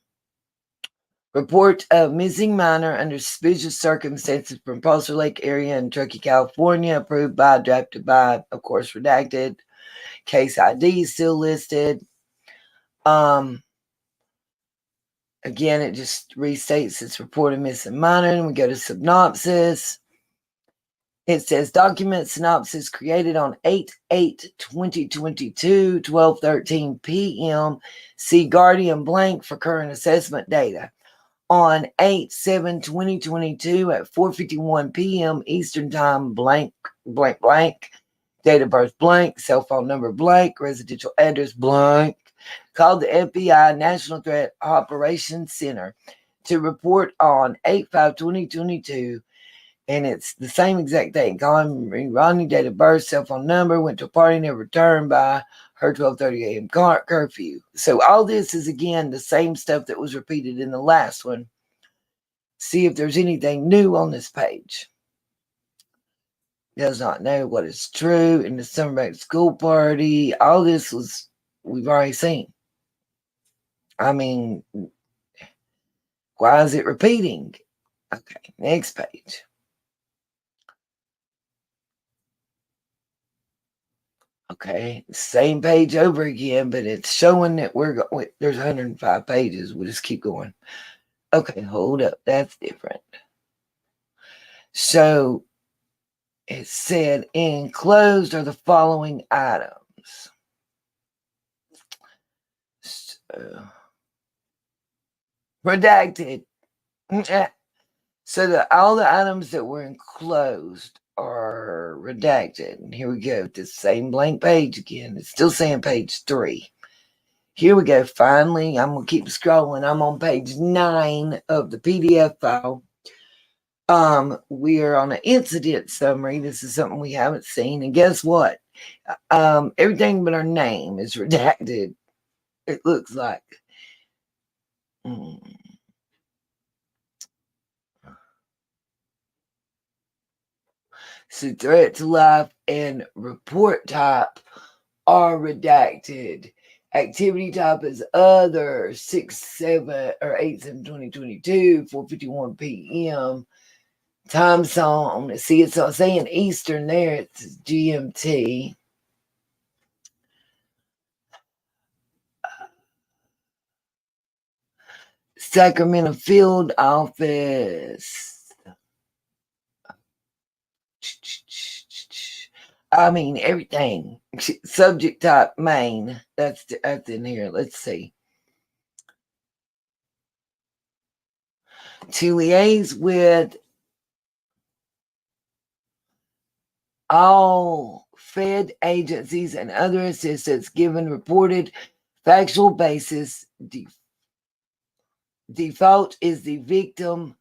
Report of missing minor under suspicious circumstances from Foster Lake area in Truckee, California. Approved by, drafted by, of course, redacted. Case ID is still listed. Again, it just restates its report of missing minor. And we go to synopsis. It says document synopsis created on 8/8/2022, 12:13 p.m. See Guardian blank for current assessment data. On 8/7/2022 at 4:51 p.m. Eastern Time, blank, blank, blank. Date of birth blank, cell phone number blank, residential address blank. Called the FBI National Threat Operations Center to report on 8/5/2022. And it's the same exact date. Kylie Rodney, date of birth, cell phone number, went to a party, never returned by her 12:30 a.m. curfew. So all this is, again, the same stuff that was repeated in the last one. See if there's anything new on this page. Does not know what is true in the summer back to school party. All this we've already seen. I mean, why is it repeating? Okay, next page. Okay, same page over again, but it's showing that there's 105 pages. We'll just keep going. Okay, hold up. That's different. So it said enclosed are the following items. So, redacted. So all the items that were enclosed are redacted. And here we go. This same blank page again. It's still saying page 3. Here we go. Finally, I'm going to keep scrolling. I'm on page 9 of the PDF file. We are on an incident summary. This is something we haven't seen. And guess what? Everything but our name is redacted. It looks like. So threat to life and report type are redacted. Activity type is other 8/7/2022, 4:51 p.m. Time zone. See, it's saying Eastern there. It's GMT. Sacramento field office. I mean, everything. Subject type main. That's in here. Let's see. To liaise with all Fed agencies and other assistance given reported factual basis. Default is the victim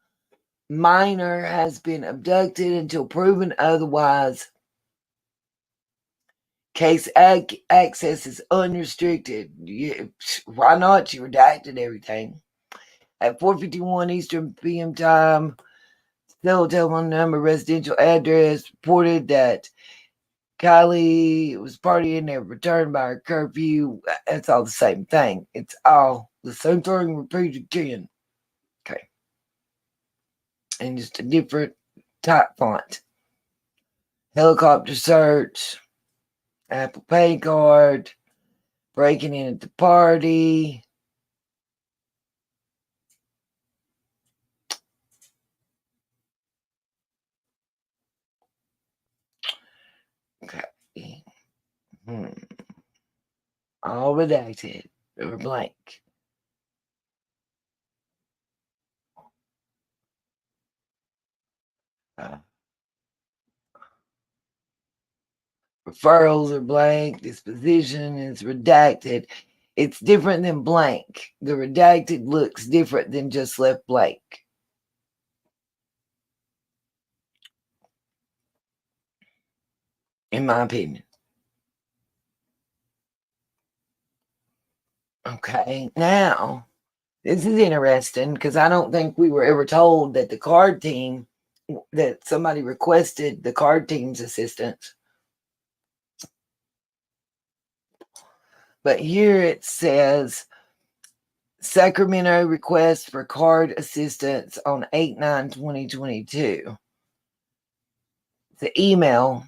minor has been abducted until proven otherwise. Case access is unrestricted. Why not? You redacted everything. At 4:51 Eastern PM time, telephone number, residential address, reported that Kylie was partying, never returned by her curfew. That's all the same thing. It's all the same thing repeated again. Okay. And just a different type font. Helicopter search. Apple Pay card, breaking in at the party. Okay. all redacted or blank. Referrals are blank. Disposition is redacted. It's different than blank. The redacted looks different than just left blank. In my opinion. Okay, now, this is interesting because I don't think we were ever told that the card team, that somebody requested the card team's assistance. But here it says, Sacramento request for card assistance on 8/9/2022. The email,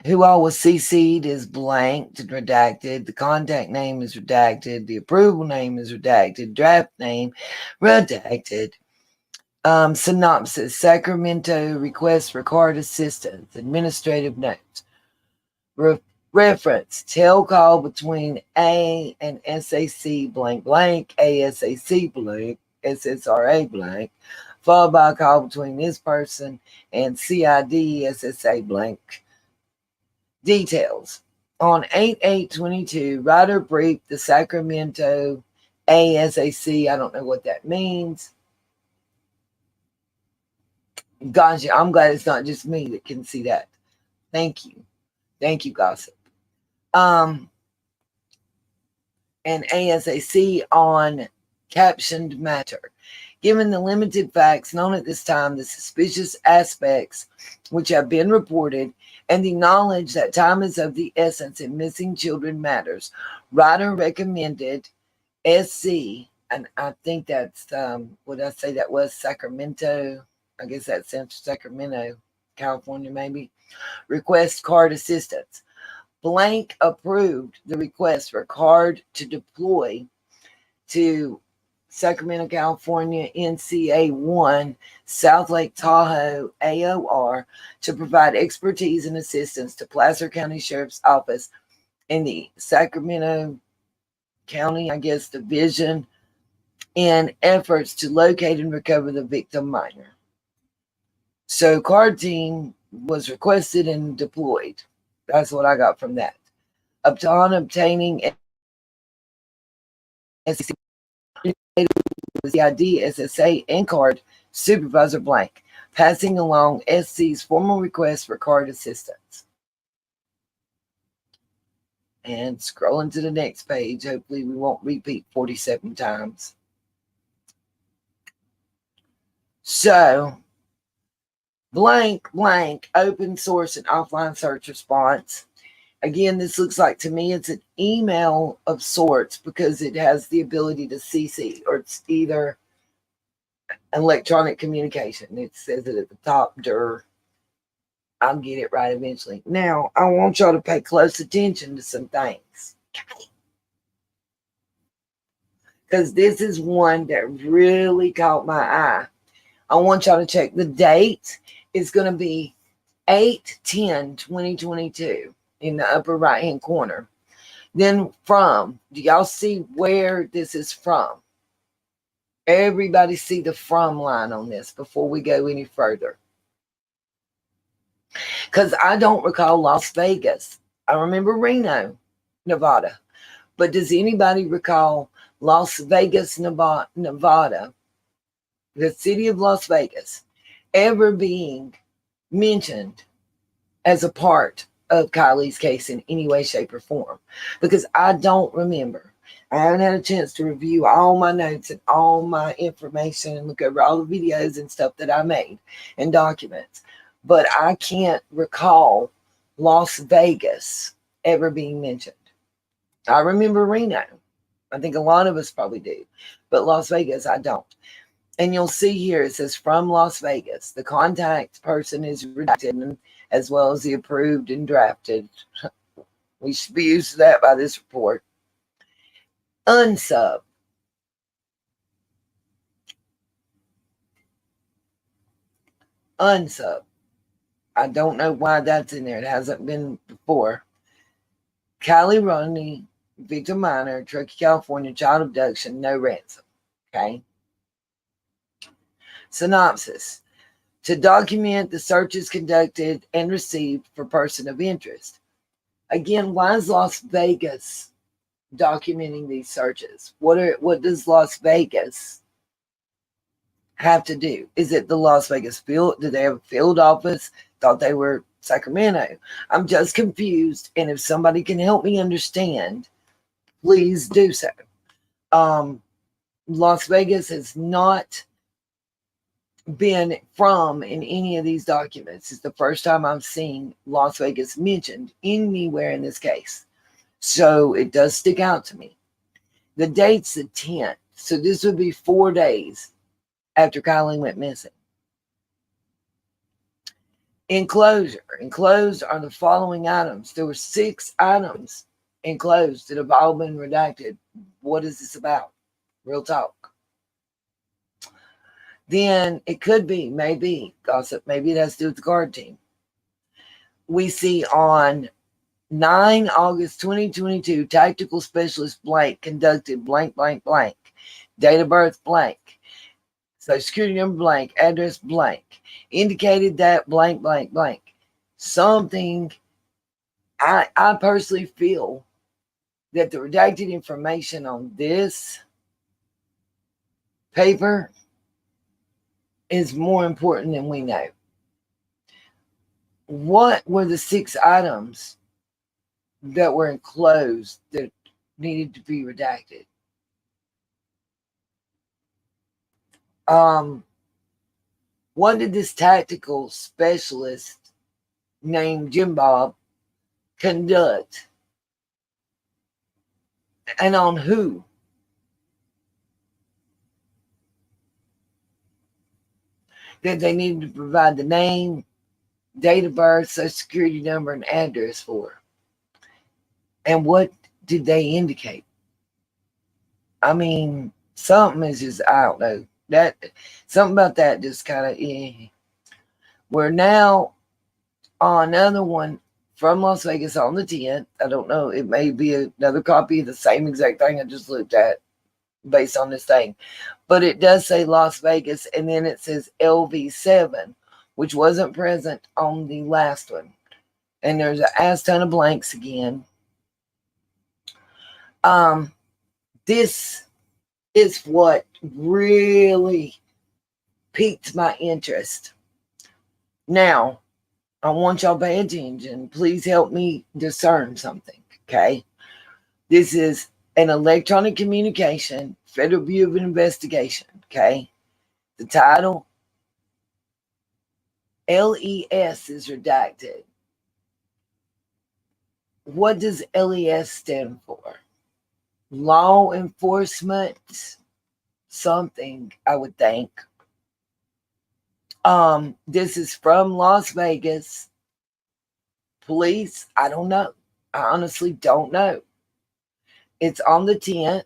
who all was CC'd, is blanked and redacted. The contact name is redacted. The approval name is redacted. Draft name redacted. Synopsis: Sacramento request for card assistance. Administrative notes. Reference: tel call between A and SAC blank blank, ASAC blank, SSRA blank, followed by a call between this person and CID SSA blank. Details: on 8/8/22, Ryder briefed the Sacramento ASAC. I don't know what that means. Gotcha. I'm glad it's not just me that can see that. Thank you. Thank you, Gossip. And ASAC on captioned matter. Given the limited facts known at this time, the suspicious aspects which have been reported, and the knowledge that time is of the essence in missing children matters, Ryder recommended SC, and I think that's, what I say that was Sacramento, I guess that's Central Sacramento, California maybe, request card assistance. Blank approved the request for card to deploy to Sacramento, California, NCA 1, South Lake Tahoe, AOR, to provide expertise and assistance to Placer County Sheriff's Office in the Sacramento County, I guess, division in efforts to locate and recover the victim minor. So card team was requested and deployed. That's what I got from that. Upon obtaining SEC CID, SSA, and card, Supervisor blank, passing along SC's formal request for card assistance. And scrolling to the next page, hopefully we won't repeat 47 times. So, blank, blank, open source and offline search response. Again, this looks like to me it's an email of sorts because it has the ability to CC, or it's either electronic communication. It says it at the top, I'll get it right eventually. Now, I want y'all to pay close attention to some things. Because this is one that really caught my eye. I want y'all to check the date. It's going to be 8/10/2022 in the upper right-hand corner. Then from, do y'all see where this is from? Everybody see the from line on this before we go any further. Because I don't recall Las Vegas. I remember Reno, Nevada. But does anybody recall Las Vegas, Nevada, the city of Las Vegas, ever being mentioned as a part of Kylie's case in any way, shape, or form? Because I don't remember. I haven't had a chance to review all my notes and all my information and look over all the videos and stuff that I made and documents. But I can't recall Las Vegas ever being mentioned. I remember Reno. I think a lot of us probably do. But Las Vegas, I don't. And you'll see here, it says from Las Vegas. The contact person is redacted, as well as the approved and drafted. We should be used to that by this report. Unsub. Unsub. I don't know why that's in there. It hasn't been before. Kylie Rodney victim minor, Truckee, California, child abduction, no ransom. Okay. Synopsis. To document the searches conducted and received for person of interest. Again, why is Las Vegas documenting these searches? What does Las Vegas have to do? Is it the Las Vegas field? Do they have a field office? Thought they were Sacramento. I'm just confused, and if somebody can help me understand, please do so. Las Vegas has not been from in any of these documents. It's the first time I'm seeing Las Vegas mentioned anywhere in this case. So it does stick out to me. The date's the 10th. So this would be 4 days after Kylie went missing. Enclosed are the following items. There were 6 items enclosed that have all been redacted. What is this about? Real talk. Then it could be, maybe, gossip, maybe it has to do with the guard team. We see on 9 August 2022, tactical specialist blank conducted blank, blank, blank. Date of birth blank. Social security number blank. Address blank. Indicated that blank, blank, blank. Something, I personally feel that the redacted information on this paper is more important than we know. What were the 6 items that were enclosed that needed to be redacted? What did this tactical specialist named Jim Bob conduct? And on who? That they needed to provide the name, date of birth, social security number, and address for. And what did they indicate? I mean, something is just, I don't know. Something about that just kind of, We're now on another one from Las Vegas on the 10th. I don't know. It may be another copy of the same exact thing I just looked at based on this thing. But it does say Las Vegas, and then it says LV7, which wasn't present on the last one. And there's an ass ton of blanks again. This is what really piqued my interest. Now, I want y'all to pay attention. Please help me discern something, okay? This is an electronic communication, Federal Bureau of Investigation, okay? The title, LES, is redacted. What does LES stand for? Law enforcement something, I would think. This is from Las Vegas police. I don't know. I honestly don't know. It's on the 10th.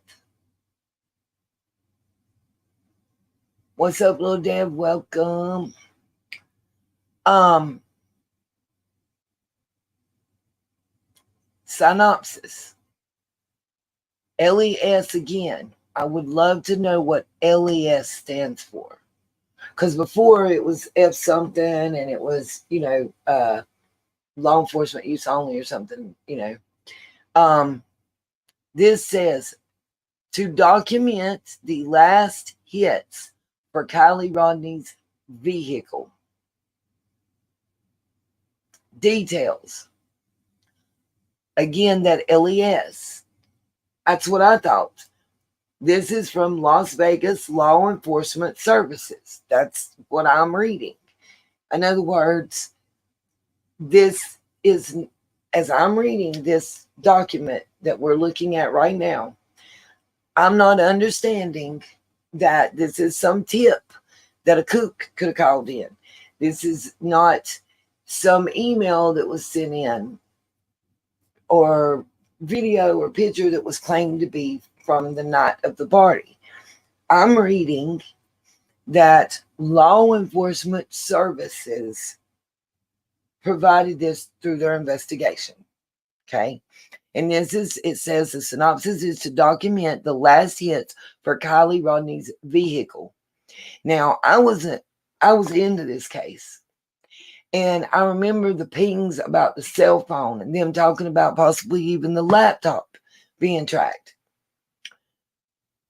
What's up, little Dev? Welcome. Synopsis. LES again. I would love to know what LES stands for. Because before it was F something and it was, law enforcement use only or something, This says to document the last hits for Kylie Rodney's vehicle. Details. Again, that LES. That's what I thought. This is from Las Vegas Law Enforcement Services. That's what I'm reading. In other words, this is, as I'm reading this document that we're looking at right now, I'm not understanding that this is some tip that a kook could have called in. This is not some email that was sent in or video or picture that was claimed to be from the night of the party. I'm reading that law enforcement services provided this through their investigation. Okay. And it says the synopsis is to document the last hits for Kylie Rodney's vehicle. Now, I was into this case. And I remember the pings about the cell phone and them talking about possibly even the laptop being tracked.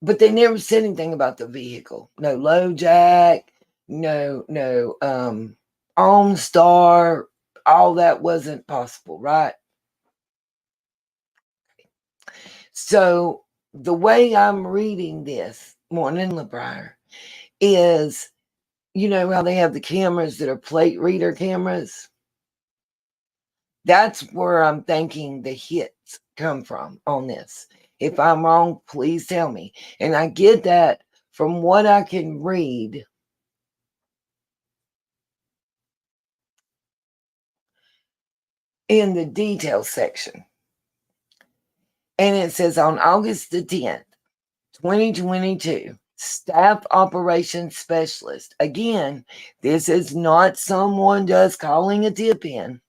But they never said anything about the vehicle. No low jack, no OnStar, all that wasn't possible, right? So the way I'm reading this, Morning LeBrier, is, you know how they have the cameras that are plate reader cameras? That's where I'm thinking the hits come from on this. If I'm wrong, please tell me. And I get that from what I can read in the details section. And it says on August the 10th, 2022, staff operations specialist. Again, this is not someone just calling a tip in.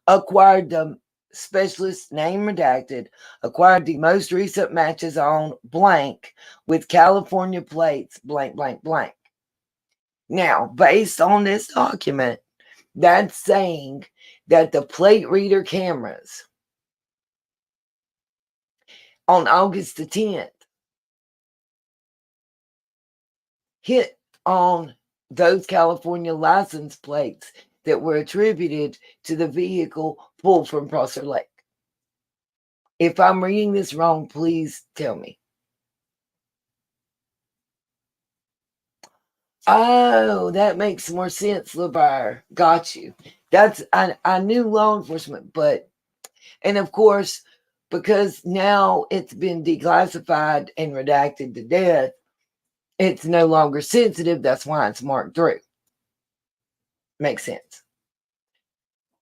Acquired the specialist name redacted, acquired the most recent matches on blank with California plates blank, blank, blank. Now, based on this document, that's saying that the plate reader cameras on August the 10th hit on those California license plates that were attributed to the vehicle pulled from Prosser Lake. If I'm reading this wrong, please tell me. Oh, that makes more sense, LeBrier. Got you. I knew law enforcement, and of course, because now it's been declassified and redacted to death, it's no longer sensitive. That's why it's marked through. Makes sense.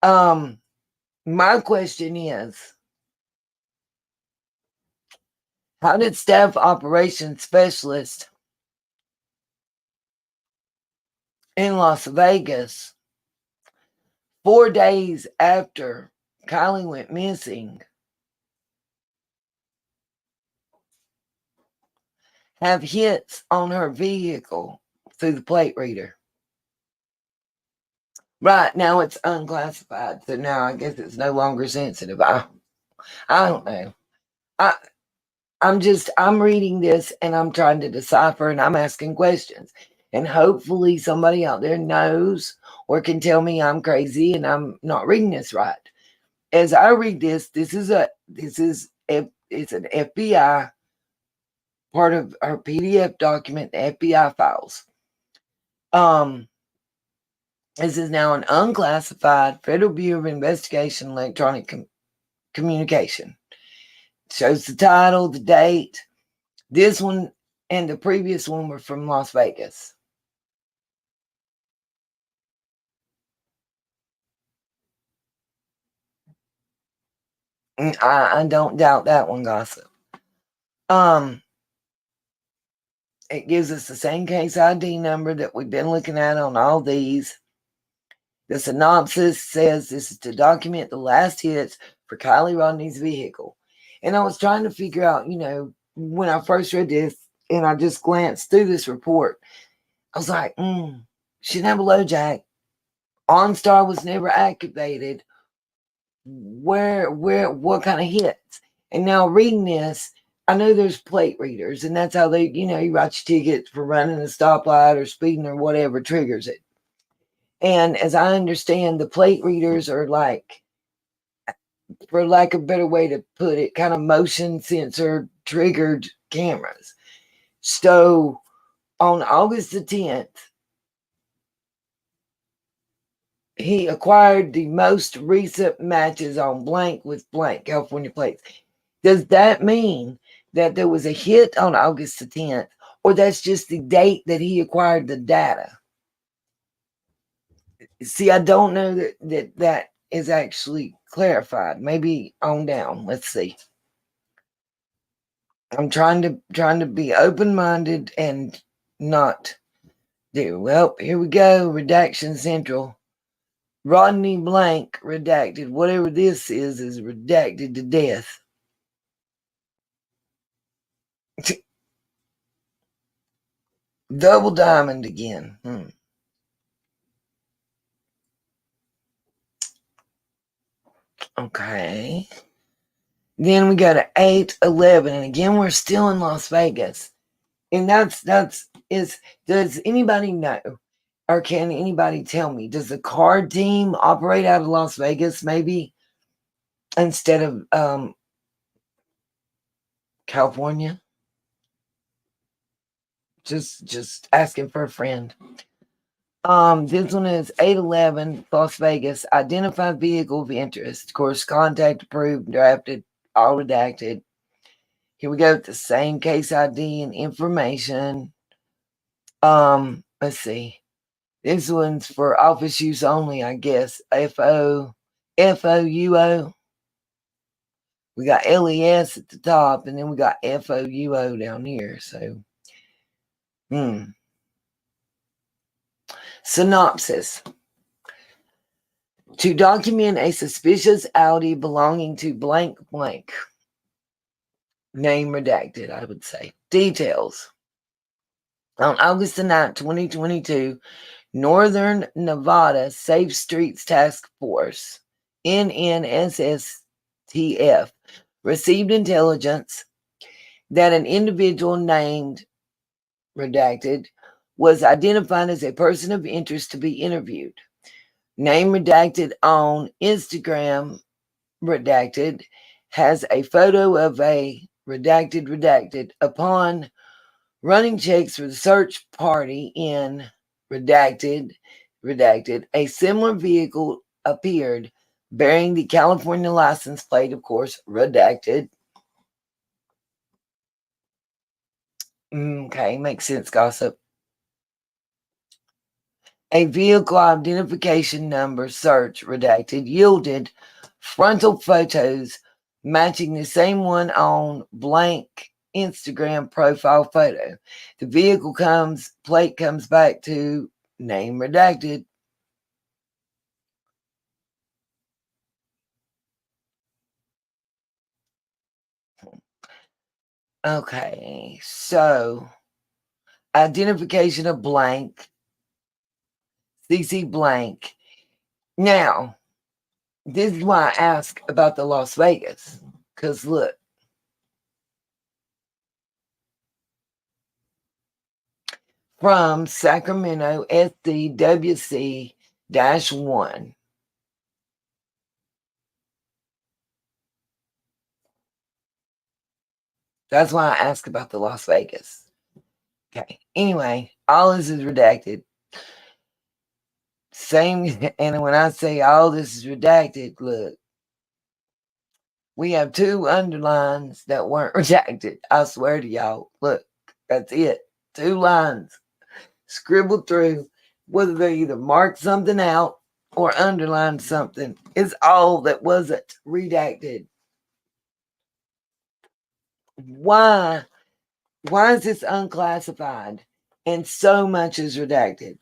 My question is, how did staff operations specialist in Las Vegas, 4 days after Kylie went missing, have hits on her vehicle through the plate reader? Right now it's unclassified, so now I guess it's no longer sensitive. I don't know. I'm reading this and I'm trying to decipher and I'm asking questions. And hopefully somebody out there knows or can tell me I'm crazy and I'm not reading this right. As I read this, it's an FBI part of our PDF document, the FBI files. This is now an unclassified Federal Bureau of Investigation electronic communication. Shows the title, the date. This one and the previous one were from Las Vegas. I don't doubt that one, gossip. It gives us the same case ID number that we've been looking at on all these. The synopsis says this is to document the last hits for Kylie Rodney's vehicle. And I was trying to figure out, when I first read this and I just glanced through this report, I was like, she didn't have a low jack. OnStar was never activated. What kind of hits? And now reading this, I know there's plate readers, and that's how they, you write your ticket for running a stoplight or speeding or whatever triggers it. And as I understand, the plate readers are like, for lack of a better way to put it, kind of motion sensor triggered cameras. So on August the 10th, he acquired the most recent matches on blank with blank California plates. Does that mean that there was a hit on August the 10th, or that's just the date that he acquired the data? See, I don't know that is actually clarified. Maybe on down. Let's see. I'm trying to be open-minded and not do. Well, here we go. Redaction Central. Rodney blank redacted. Whatever this is redacted to death. Double diamond again. Okay. Then we go to 8/11, and again we're still in Las Vegas. And does anybody know, or can anybody tell me, does the card team operate out of Las Vegas maybe instead of California? Just asking for a friend. This one is 8/11, Las Vegas. Identified vehicle of interest. Of course, contact approved, drafted, all redacted. Here we go with the same case ID and information. Let's see. This one's for office use only, I guess. FOUO. We got LES at the top, and then we got FOUO down here. So, Synopsis. To document a suspicious Audi belonging to blank blank. Name redacted, I would say. Details. On August the 9th, 2022, Northern Nevada Safe Streets Task Force, NNSSTF, received intelligence that an individual named redacted was identified as a person of interest to be interviewed. Name redacted on Instagram redacted has a photo of a redacted. Upon running checks for the search party in redacted, a similar vehicle appeared bearing the California license plate, of course, redacted. Okay, makes sense, gossip. A vehicle identification number search redacted yielded frontal photos matching the same one on blank Instagram profile photo. The vehicle plate comes back to name redacted. Okay, so identification of blank, CC blank. Now, this is why I ask about the Las Vegas, because look, from Sacramento SCWC-1. That's why I ask about the Las Vegas. Okay. Anyway, all this is redacted. Same, and when I say all this is redacted, look, we have 2 underlines that weren't redacted. I swear to y'all. Look, that's it. 2 lines scribbled through, whether they either marked something out or underlined something, is all that wasn't redacted. Why is this unclassified and so much is redacted?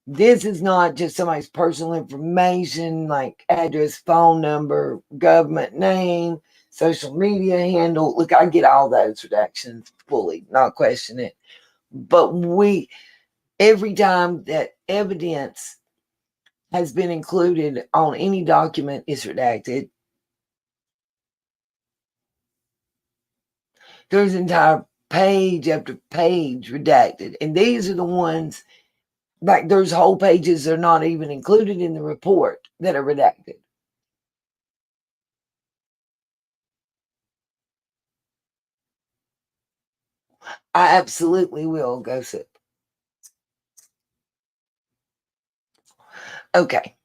This is not just somebody's personal information like address, phone number, government name, social media handle. Look, I get all those redactions fully, not question it. But every time that evidence has been included on any document is redacted, there's entire page after page redacted. And these are the ones, like there's whole pages that are not even included in the report that are redacted. I absolutely will, gossip. Okay.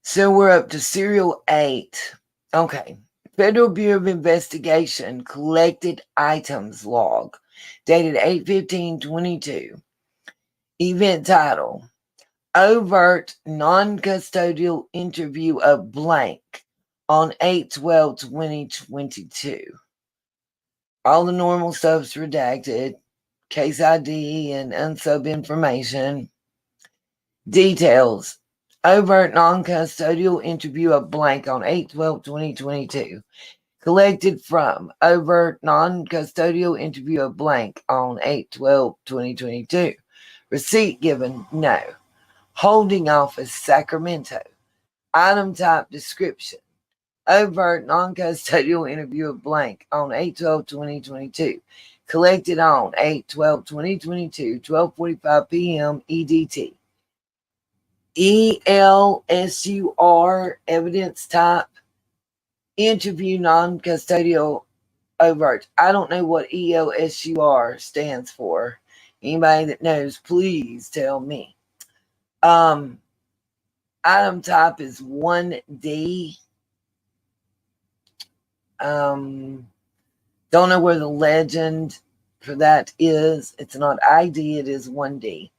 So we're up to serial 8. Okay. Federal Bureau of Investigation collected items log dated 8/15/22. Event title: overt non-custodial interview of blank on 8/12/2022. All the normal stuff's redacted. Case ID and unsub information. Details. Overt non-custodial interview of blank on 8/12/2022. Collected from overt non-custodial interview of blank on 8/12/2022. Receipt given, no. Holding office, Sacramento. Item type description. Overt non-custodial interview of blank on 8/12/2022. Collected on 8/12/2022, 12:45 p.m. EDT. ELSUR evidence type. Interview non-custodial overt. I don't know what ELSUR stands for. Anybody that knows, please tell me. Item type is 1D. Don't know where the legend for that is. It's not ID, it is 1D.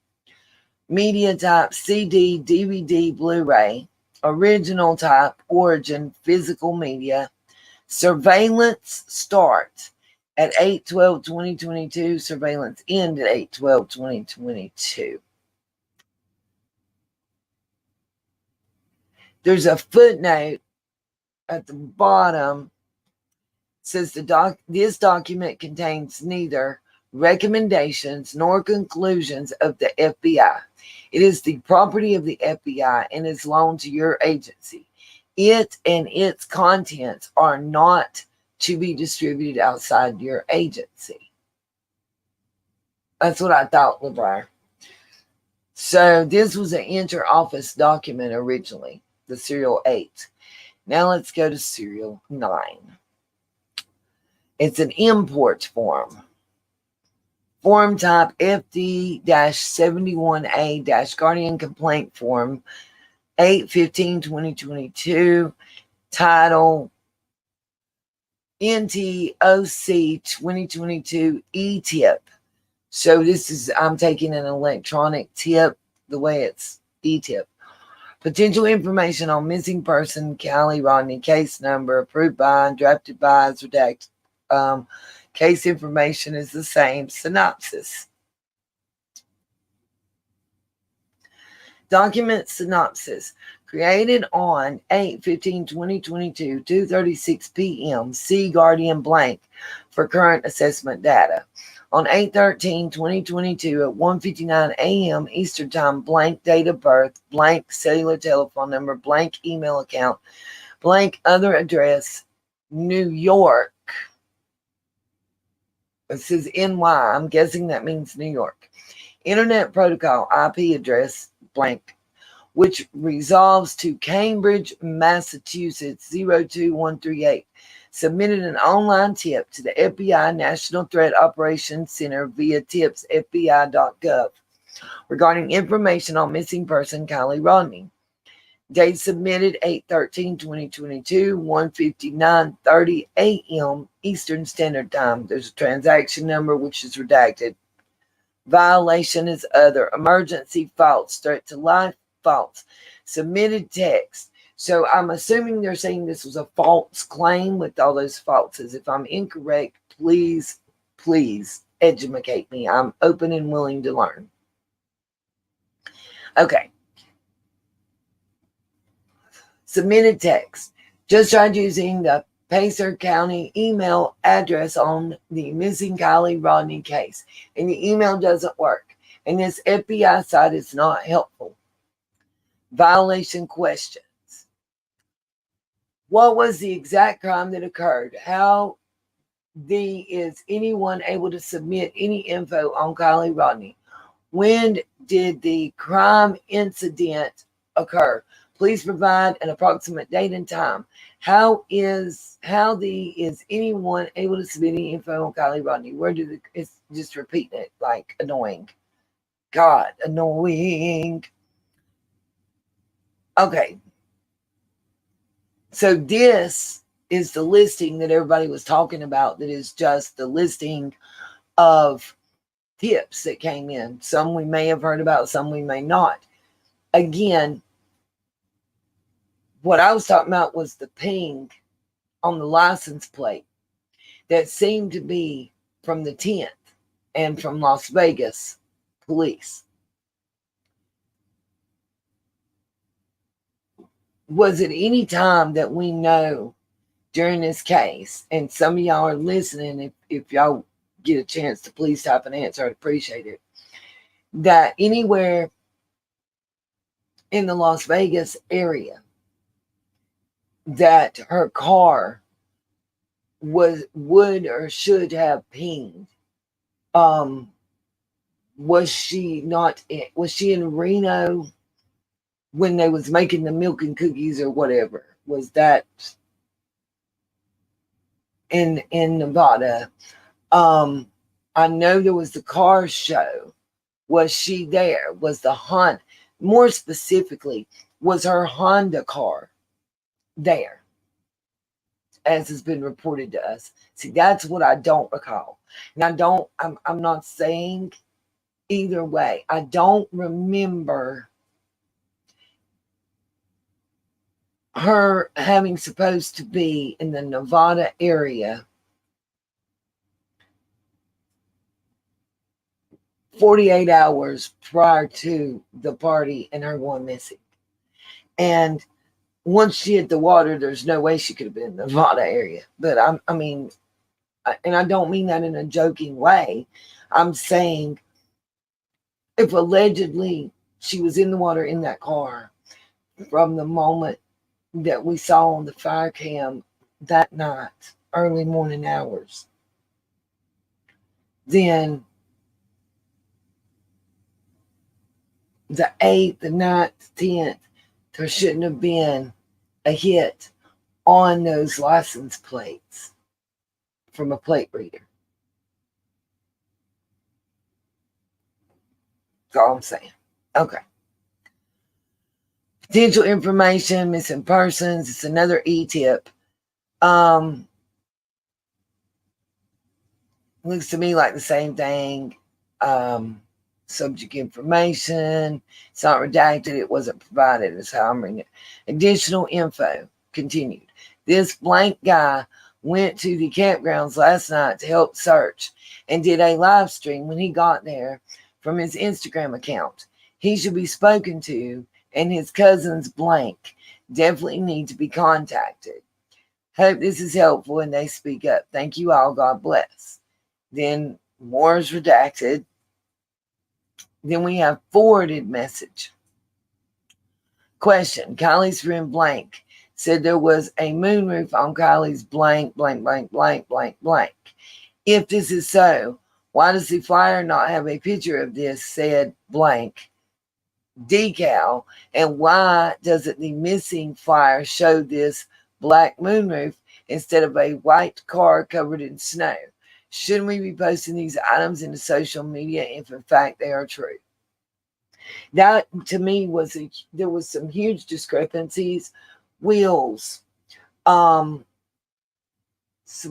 Media type CD, DVD, Blu-ray. Original type, origin, physical media. Surveillance start at 8/12/2022. Surveillance end at 8/12/2022. There's a footnote at the bottom. It says this document contains neither recommendations nor conclusions of the FBI. It is the property of the FBI and is loaned to your agency. It and its contents are not to be distributed outside your agency. That's what I thought, LeBron. So this was an inter-office document originally, the serial 8. Now let's go to serial 9. It's an import form. Form type FD-71A-Guardian Complaint Form 8/15/2022. Title NTOC 2022 E-tip. So this is, I'm taking an electronic tip, the way it's E-tip. Potential information on missing person, Kylie Rodney, case number, approved by, drafted by, as redacted. Case information is the same. Synopsis. Document synopsis. Created on 8/15/2022, 2:36 p.m. C Guardian blank for current assessment data. On 8/13/2022 at 1:59 a.m. Eastern Time, blank date of birth, blank cellular telephone number, blank email account, blank other address, New York. It says NY. I'm guessing that means New York. Internet protocol IP address, blank, which resolves to Cambridge, Massachusetts 02138. Submitted an online tip to the FBI National Threat Operations Center via tips.fbi.gov regarding information on missing person Kylie Rodney. Date submitted 8/13/2022, 1:59:30 a.m. Eastern Standard Time. There's a transaction number which is redacted. Violation is other. Emergency false. Threat to life false. Submitted text. So I'm assuming they're saying this was a false claim with all those falses. If I'm incorrect, please educate me. I'm open and willing to learn. Okay. Submitted text. Just tried using the Pacer County email address on the missing Kylie Rodney case, and the email doesn't work. And this FBI site is not helpful. Violation questions. What was the exact crime that occurred? How is anyone able to submit any info on Kylie Rodney? When did the crime incident occur? Please provide an approximate date and time. How is anyone able to submit any info on Kylie Rodney? It's just repeating it like annoying. God, annoying. Okay. So this is the listing that everybody was talking about. That is just the listing of tips that came in. Some we may have heard about, some we may not. Again, what I was talking about was the ping on the license plate that seemed to be from the 10th and from Las Vegas police. was it any time that we know during this case, and some of y'all are listening, if y'all get a chance to please type an answer, I'd appreciate it, that anywhere in the Las Vegas area that her car would or should have pinged, was she in Reno when they was making the milk and cookies or whatever? Was that in Nevada? I know there was the car show. Was she there? Was the Honda, more specifically, was her Honda car there, as has been reported to us? See, that's what I don't recall. And I'm not saying either way. I don't remember her having supposed to be in the Nevada area 48 hours prior to the party and her going missing. And once she hit the water, there's no way she could have been in the Nevada area. But I mean, and I don't mean that in a joking way. I'm saying if allegedly she was in the water in that car from the moment that we saw on the fire cam that night, early morning hours, then the 8th, the 9th, 10th, there shouldn't have been a hit on those license plates from a plate reader. That's all I'm saying. Okay. Potential information, missing persons. It's another E-tip. Looks to me like the same thing. Subject information. It's not redacted. It wasn't provided. Is how I'm reading it. Additional info. Continued. This blank guy went to the campgrounds last night to help search and did a live stream when he got there from his Instagram account. He should be spoken to, and his cousins blank definitely need to be contacted. Hope this is helpful and they speak up. Thank you all. God bless. Then more is redacted. Then we have forwarded message. Question. Kylie's friend blank said there was a moonroof on Kylie's blank, blank, blank, blank, blank, blank. If this is so, why does the flyer not have a picture of this said blank decal? And why doesn't the missing flyer show this black moonroof instead of a white car covered in snow? Shouldn't we be posting these items into social media if in fact they are true? That to me there was some huge discrepancies. Wheels, some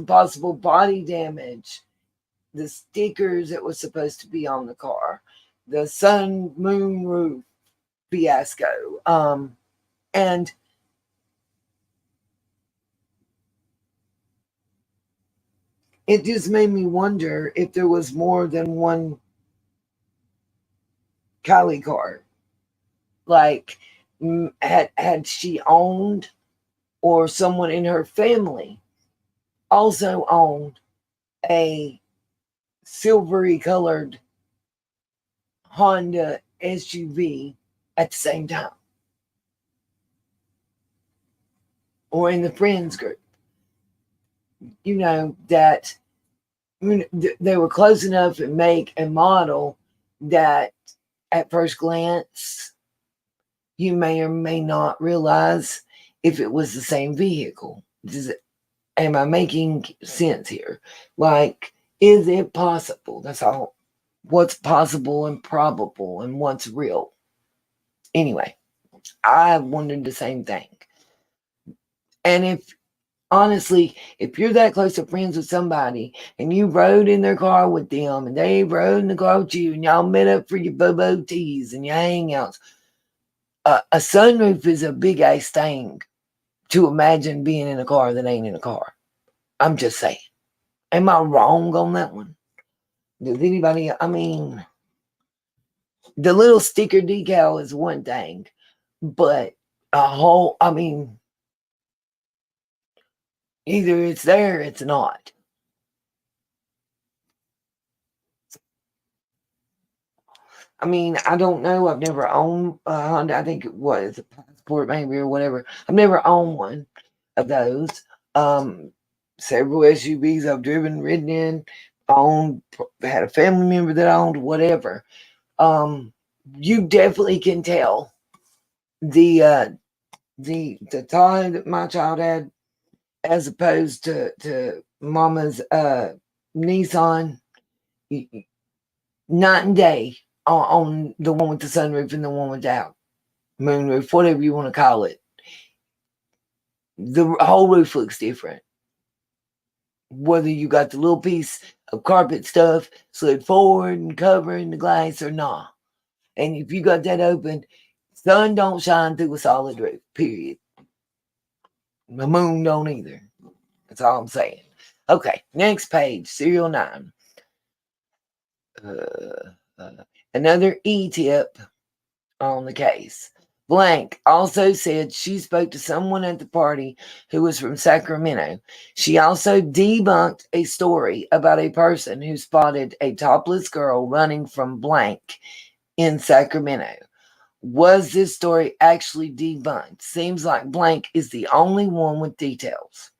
possible body damage, the stickers that was supposed to be on the car, the sun moon roof fiasco, and it just made me wonder if there was more than one Kylie car. Like, had she owned, or someone in her family also owned, a silvery colored Honda SUV at the same time, or in the friends group, you know, that they were close enough and make a model that at first glance you may or may not realize if it was the same vehicle. Am I making sense here? Like, is it possible? That's all. What's possible and probable and what's real? Anyway, I wondered the same thing. And if, honestly, if you're that close to friends with somebody and you rode in their car with them and they rode in the car with you and y'all met up for your bobo teas and your hangouts, a sunroof is a big ass thing to imagine being in a car that ain't in a car. I'm just saying. Am I wrong on that one? Does anybody, I mean, the little sticker decal is one thing, but I mean, either it's there or it's not. I mean, I don't know. I've never owned a Honda. I think it was a Passport maybe or whatever. I've never owned one of those. Several SUVs I've ridden in, owned, had a family member that owned, whatever. You definitely can tell the Tahoe that my child had as opposed to Mama's Nissan, night and day on the one with the sunroof and the one without moonroof, whatever you want to call it. The whole roof looks different. Whether you got the little piece of carpet stuff slid forward and covering the glass or not. And if you got that open, sun don't shine through a solid roof, period. The moon don't either. That's all I'm saying. Okay, next page, serial 9. Another E-tip on the case. Blank also said she spoke to someone at the party who was from Sacramento. She also debunked a story about a person who spotted a topless girl running from blank in Sacramento. Was this story actually debunked? Seems like blank is the only one with details.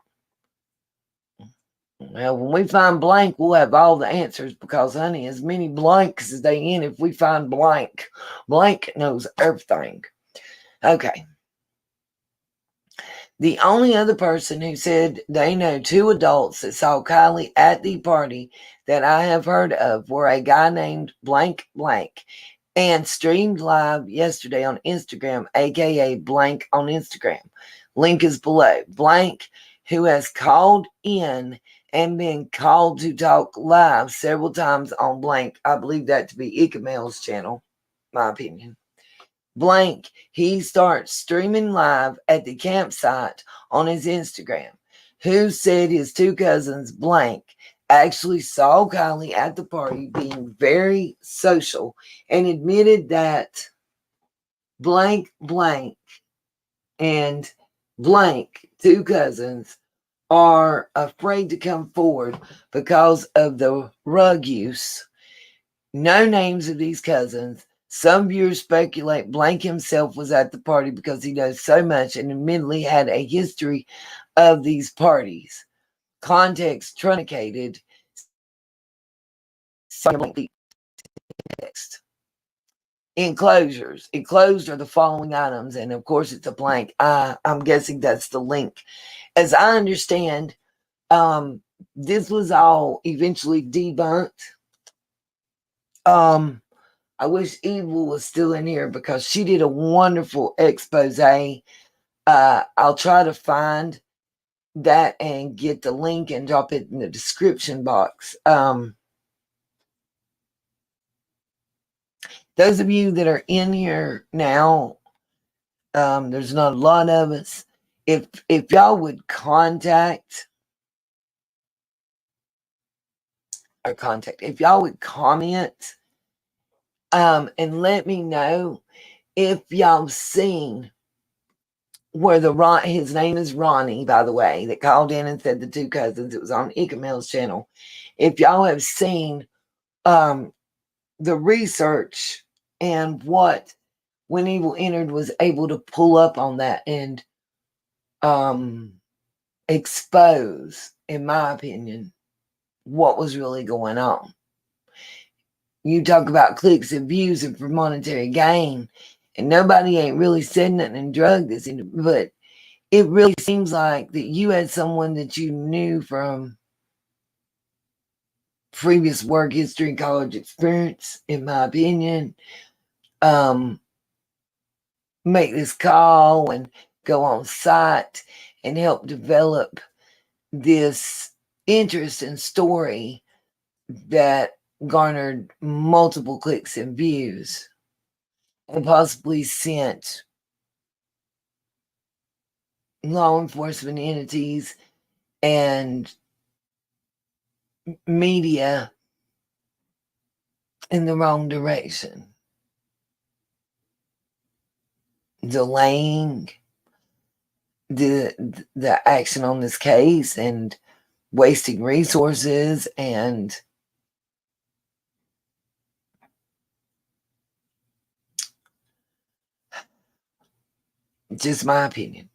Well, when we find blank, we'll have all the answers because, honey, as many blanks as they in, if we find blank, blank knows everything. Okay. The only other person who said they know 2 adults that saw Kylie at the party that I have heard of were a guy named blank blank and streamed live yesterday on Instagram, aka blank on Instagram. Link is below. Blank, who has called in and been called to talk live several times on blank. I believe that to be Ikamel's channel, my opinion. Blank, he starts streaming live at the campsite on his Instagram. Who said his 2 cousins, blank, actually saw Kylie at the party being very social and admitted that blank blank and blank 2 cousins are afraid to come forward because of the rug use. No names of these cousins. Some viewers speculate blank himself was at the party because he knows so much and admittedly had a history of these parties. Context truncated. Text. Enclosures. Enclosed are the following items, and of course it's a blank. I'm guessing that's the link. As I understand, this was all eventually debunked. I wish Evil was still in here because she did a wonderful expose. I'll try to find that and get the link and drop it in the description box. Those of you that are in here now, there's not a lot of us. If y'all would if y'all would comment and let me know if y'all seen where his name is Ronnie, by the way, that called in and said the 2 cousins. It was on Ikamel's channel. If y'all have seen the research and what When Evil Entered was able to pull up on that and expose, in my opinion, what was really going on. You talk about clicks and views and for monetary gain, and nobody ain't really said nothing and drug this into, but it really seems like that you had someone that you knew from previous work history, college experience, in my opinion, make this call and go on site and help develop this interesting story that garnered multiple clicks and views and possibly sent law enforcement entities and media in the wrong direction, delaying the action on this case and wasting resources and just my opinion.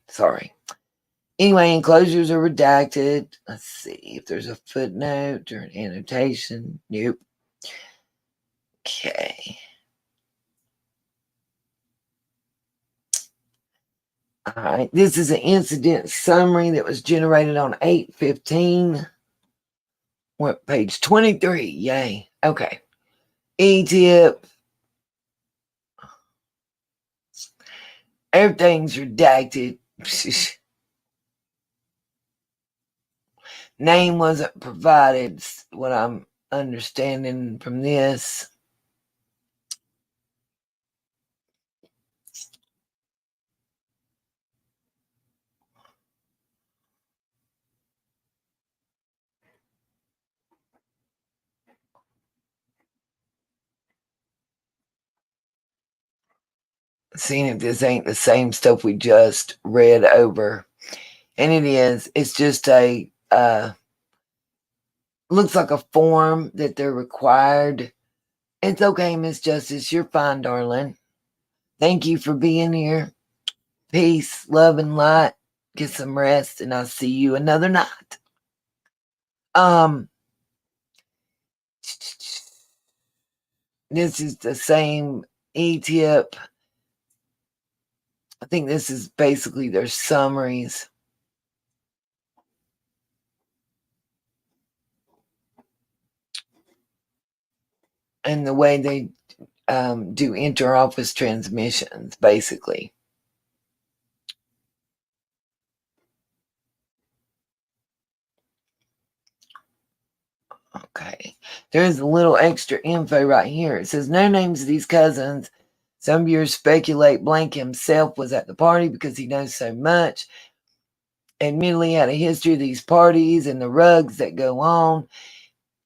Sorry. Anyway, enclosures are redacted. Let's see if there's a footnote or an annotation. Nope. Okay. All right. This is an incident summary that was generated on 8/15. What, page 23? Yay. Okay. E-tip. Everything's redacted. Name wasn't provided, what I'm understanding from this. Seeing if this ain't the same stuff we just read over. And it is. It's just a, looks like a form that they're required. It's okay, Miss Justice. You're fine, darling. Thank you for being here. Peace, love, and light. Get some rest, and I'll see you another night. This is the same E-tip. I think this is basically their summaries. And the way they do inter-office transmissions, basically. Okay. There's a little extra info right here. It says, no names of these cousins. Some viewers speculate Blank himself was at the party because he knows so much. Admittedly had a history of these parties and the rugs that go on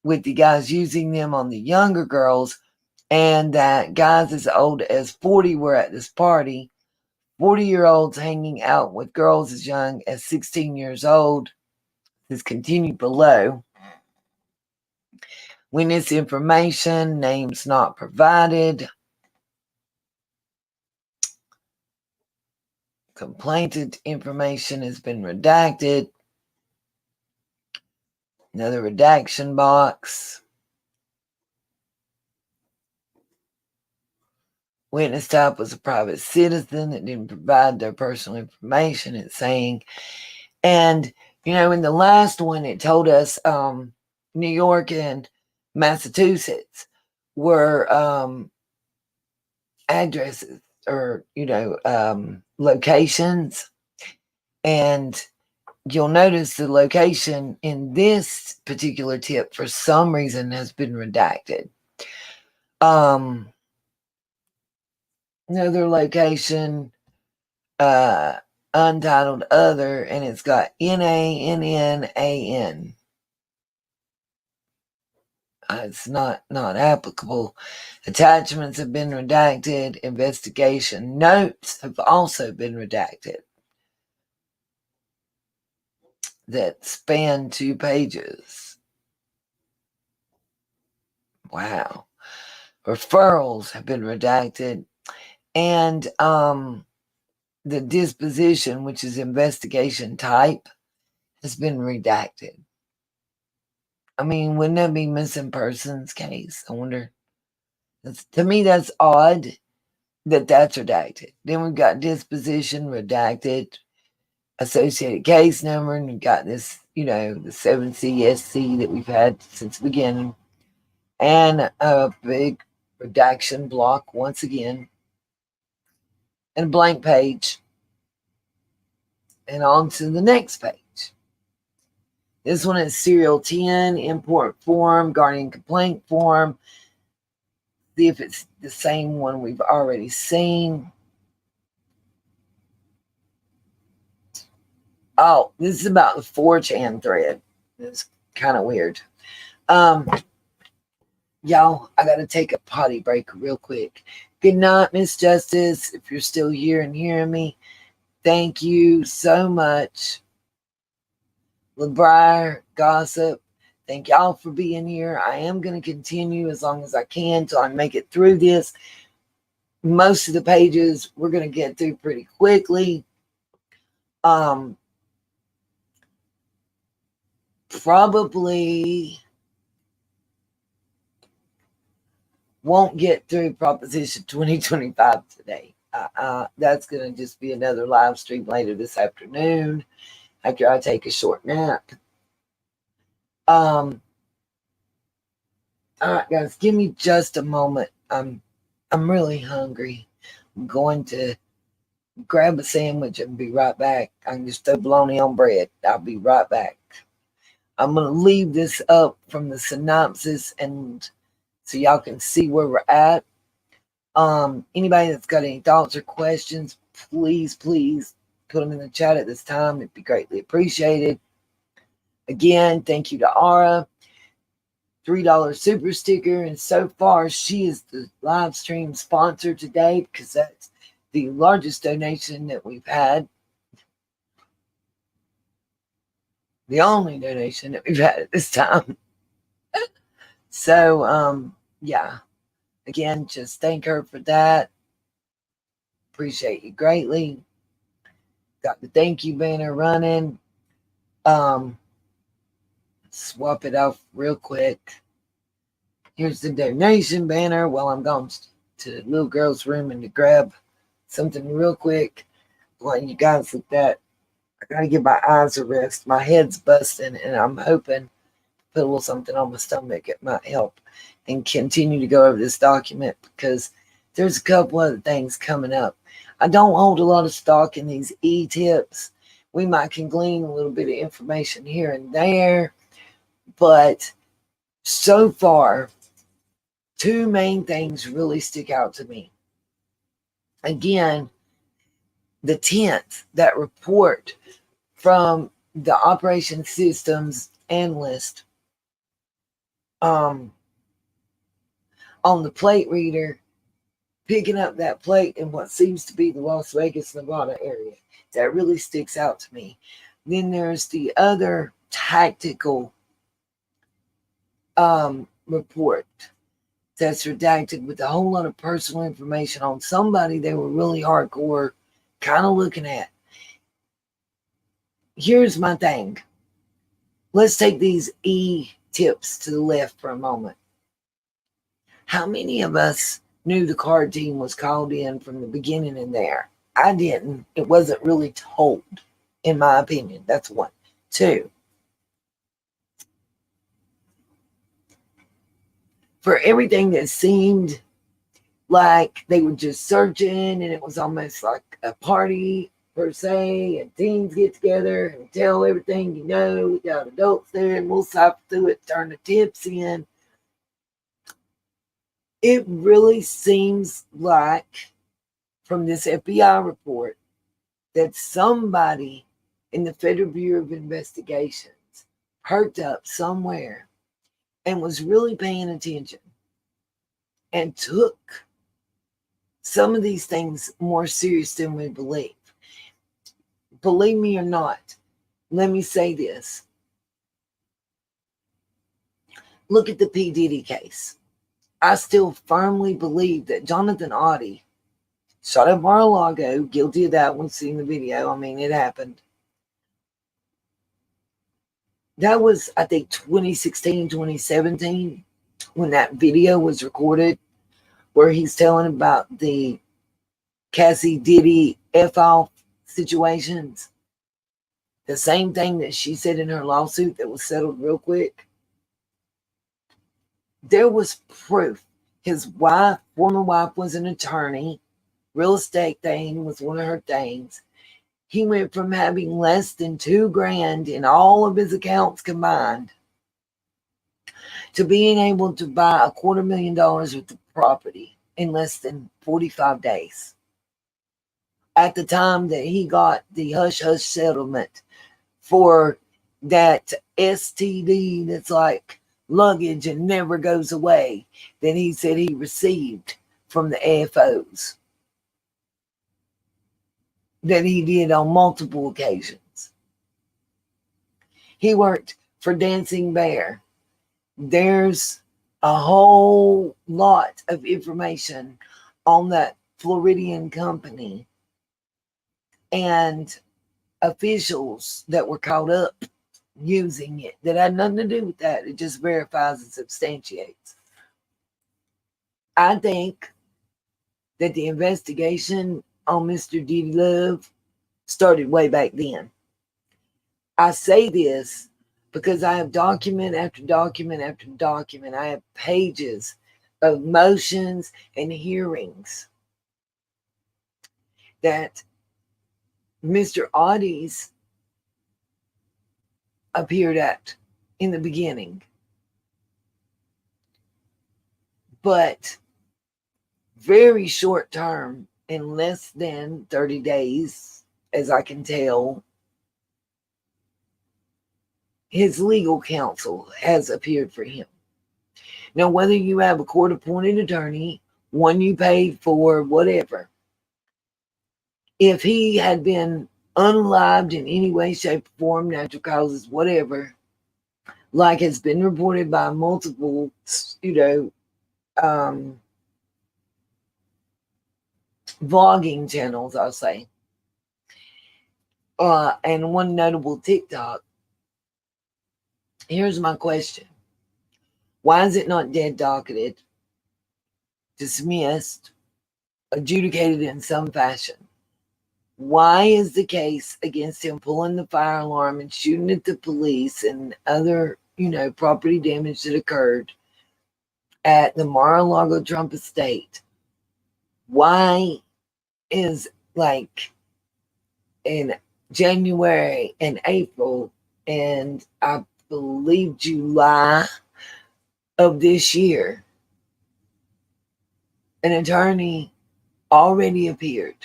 with the guys using them on the younger girls, and that guys as old as 40 were at this party. 40-year-olds hanging out with girls as young as 16 years old. Is continued below. Witness information, names not provided. Complainant information has been redacted. Another redaction box. Witness type was a private citizen that didn't provide their personal information, it's saying. And, in the last one, it told us New York and Massachusetts were addresses or, locations. And you'll notice the location in this particular tip for some reason has been redacted. Another location, untitled other, and it's got NANNAN. It's not applicable. Attachments have been redacted. Investigation notes have also been redacted. That span 2 pages. Wow. Referrals have been redacted. And the disposition, which is investigation type, has been redacted. I mean, wouldn't that be missing persons case? I wonder. To me, that's odd that that's redacted. Then we've got disposition redacted, associated case number, and we've got this, the 7CSC that we've had since the beginning, and a big redaction block once again, and a blank page, and on to the next page. This one is serial 10, import form, guardian complaint form. See if it's the same one we've already seen. Oh, this is about the 4chan thread. It's kind of weird. Y'all, I got to take a potty break real quick. Good night, Miss Justice, if you're still here and hearing me. Thank you so much. LeBrier, Gossip, thank y'all for being here. I am going to continue as long as I can till I make it through this. Most of the pages we're going to get through pretty quickly. Probably won't get through Proposition 2025 today. That's going to just be another live stream later this afternoon after I take a short nap. All right, guys, give me just a moment. I'm really hungry. I'm going to grab a sandwich and be right back. I can just throw bologna on bread. I'll be right back. I'm going to leave this up from the synopsis and so y'all can see where we're at. Anybody that's got any thoughts or questions, please put them in the chat at this time. It'd be greatly appreciated. Again, thank you to Ara. $3 super sticker, and so far she is the live stream sponsor today because that's the largest donation that we've had, the only donation that we've had at this time. So yeah, again, just thank her for that. Appreciate you greatly. Got the thank you banner running. Swap it off real quick. Here's the donation banner while I'm going to the little girl's room and to grab something real quick while you guys look at. I gotta give my eyes a rest. My head's busting and I'm hoping to put a little something on my stomach. It might help and continue to go over this document because there's a couple other things coming up. I don't hold a lot of stock in these e-tips. We might can glean a little bit of information here and there, but so far, two main things really stick out to me. Again, the 10th, that report from the operation systems analyst on the plate reader, picking up that plate in what seems to be the Las Vegas, Nevada area. That really sticks out to me. Then there's the other tactical report that's redacted with a whole lot of personal information on somebody they were really hardcore kind of looking at. Here's my thing. Let's take these e-tips to the left for a moment. How many of us knew the card team was called in from the beginning in there? I didn't. It wasn't really told, in my opinion. That's one. Two, for everything that seemed like they were just searching and it was almost like a party per se, and teens get together and tell everything you know. We got adults there and we'll cycle through it, turn the tips in. It really seems like from this FBI report that somebody in the Federal Bureau of Investigations perked up somewhere and was really paying attention and took some of these things more serious than we believe. Believe me or not, let me say this. Look at the P. Diddy case. I still firmly believe that Jonathan Oddie shot at Mar-a-Lago, guilty of that one, seen the video. I mean, it happened. That was, I think, 2016, 2017, when that video was recorded, where he's telling about the Cassie Diddy F-off situations. The same thing that she said in her lawsuit that was settled real quick. There was proof. His wife, former wife, was an attorney. Real estate thing was one of her things. He went from having less than $2,000 in all of his accounts combined to being able to buy $250,000 worth of property in less than 45 days. At the time that he got the hush-hush settlement for that STD that's like luggage and never goes away, that he said he received from the AFOs. that he did on multiple occasions. He worked for Dancing Bear. There's a whole lot of information on that Floridian company and officials that were caught up using it that had nothing to do with that. It just verifies and substantiates. I think that the investigation on Mr. Diddy Love started way back then. I say this because I have document after document after document. I have pages of motions and hearings that Mr. Audie's appeared at in the beginning. But very short term, in less than 30 days, as I can tell, his legal counsel has appeared for him. Now, whether you have a court-appointed attorney, one you paid for, whatever, if he had been unalived in any way, shape, or form, natural causes, whatever, like has been reported by multiple, vlogging channels, I'll say, and one notable TikTok. Here's my question. Why is it not dead docketed, dismissed, adjudicated in some fashion? Why is the case against him pulling the fire alarm and shooting at the police and other, property damage that occurred at the Mar-a-Lago Trump estate? Why is, like, in January and April and I believe July of this year, an attorney already appeared?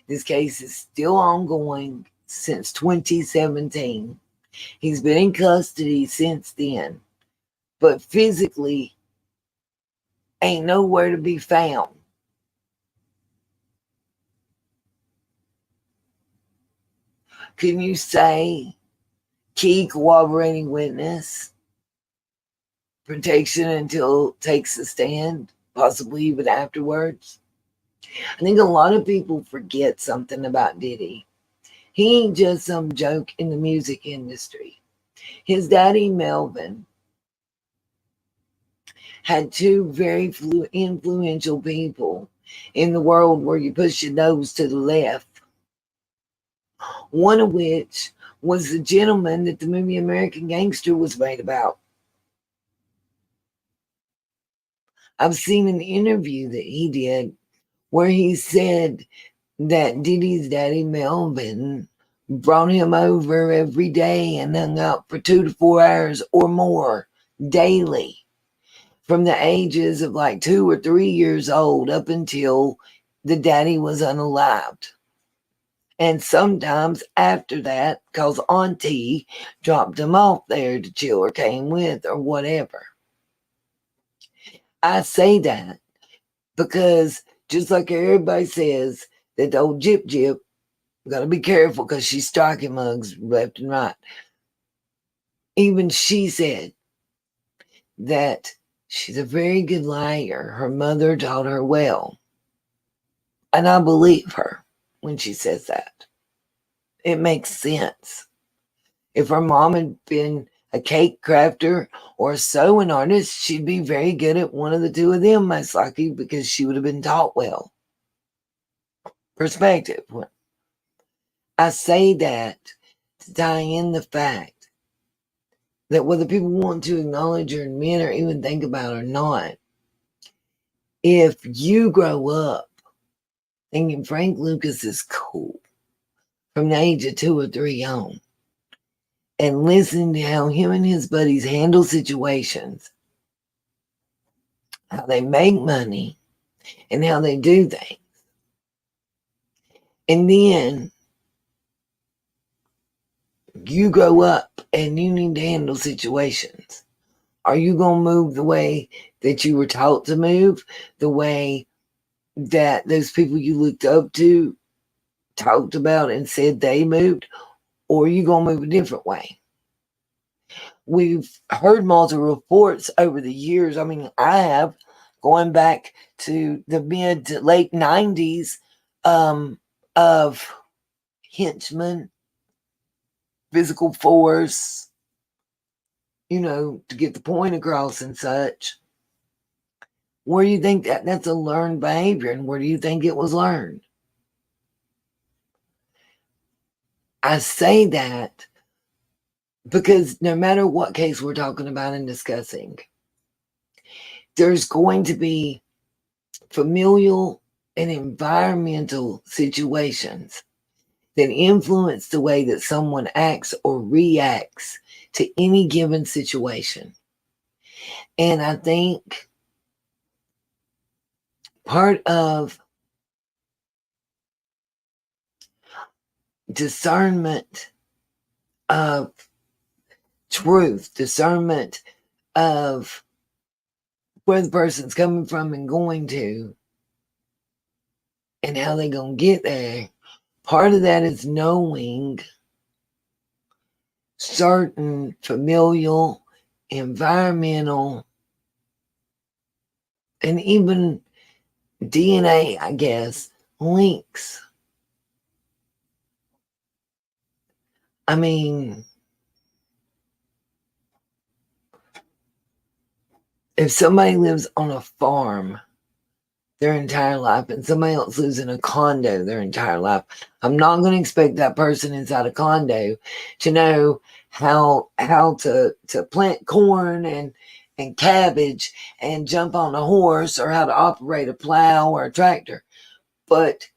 This case is still ongoing since 2017. He's been in custody since then, but physically ain't nowhere to be found. Can you say key corroborating witness, protection until takes a stand, possibly even afterwards? I think a lot of people forget something about Diddy. He ain't just some joke in the music industry. His daddy, Melvin, had two very influential people in the world where you push your nose to the left. One of which was the gentleman that the movie American Gangster was made about. I've seen an interview that he did where he said that Diddy's daddy, Melvin, brought him over every day and hung out for 2 to 4 hours or more daily from the ages of like 2 or 3 years old up until the daddy was unalived. And sometimes after that, because Auntie dropped him off there to chill or came with or whatever. I say that because just like everybody says that the old Jip, gotta be careful because she's striking mugs left and right. Even she said that she's a very good liar. Her mother taught her well. And I believe her when she says that. It makes sense. If her mom had been a cake crafter or a sewing artist, she'd be very good at one of the two of them, most likely, because she would have been taught well. Perspective. I say that to tie in the fact that whether people want to acknowledge or admit or even think about it or not, if you grow up thinking Frank Lucas is cool from the age of 2 or 3 on, and listening to how him and his buddies handle situations, how they make money, and how they do things, and then you grow up and you need to handle situations, are you going to move the way that you were taught to move, the way that those people you looked up to talked about and said they moved, or are you going to move a different way? We've heard multiple reports over the years. I mean, I have, going back to the mid to late 90s, of henchmen, physical force, to get the point across and such. Where do you think that's a learned behavior, and where do you think it was learned? I say that because no matter what case we're talking about and discussing, there's going to be familial and environmental situations that influence the way that someone acts or reacts to any given situation. And I think part of discernment of truth, discernment of where the person's coming from and going to, and how they gonna get there, part of that is knowing certain familial, environmental, and even DNA, I guess, links. I mean, if somebody lives on a farm their entire life and somebody else lives in a condo their entire life, I'm not going to expect that person inside a condo to know how to plant corn and cabbage and jump on a horse, or how to operate a plow or a tractor. But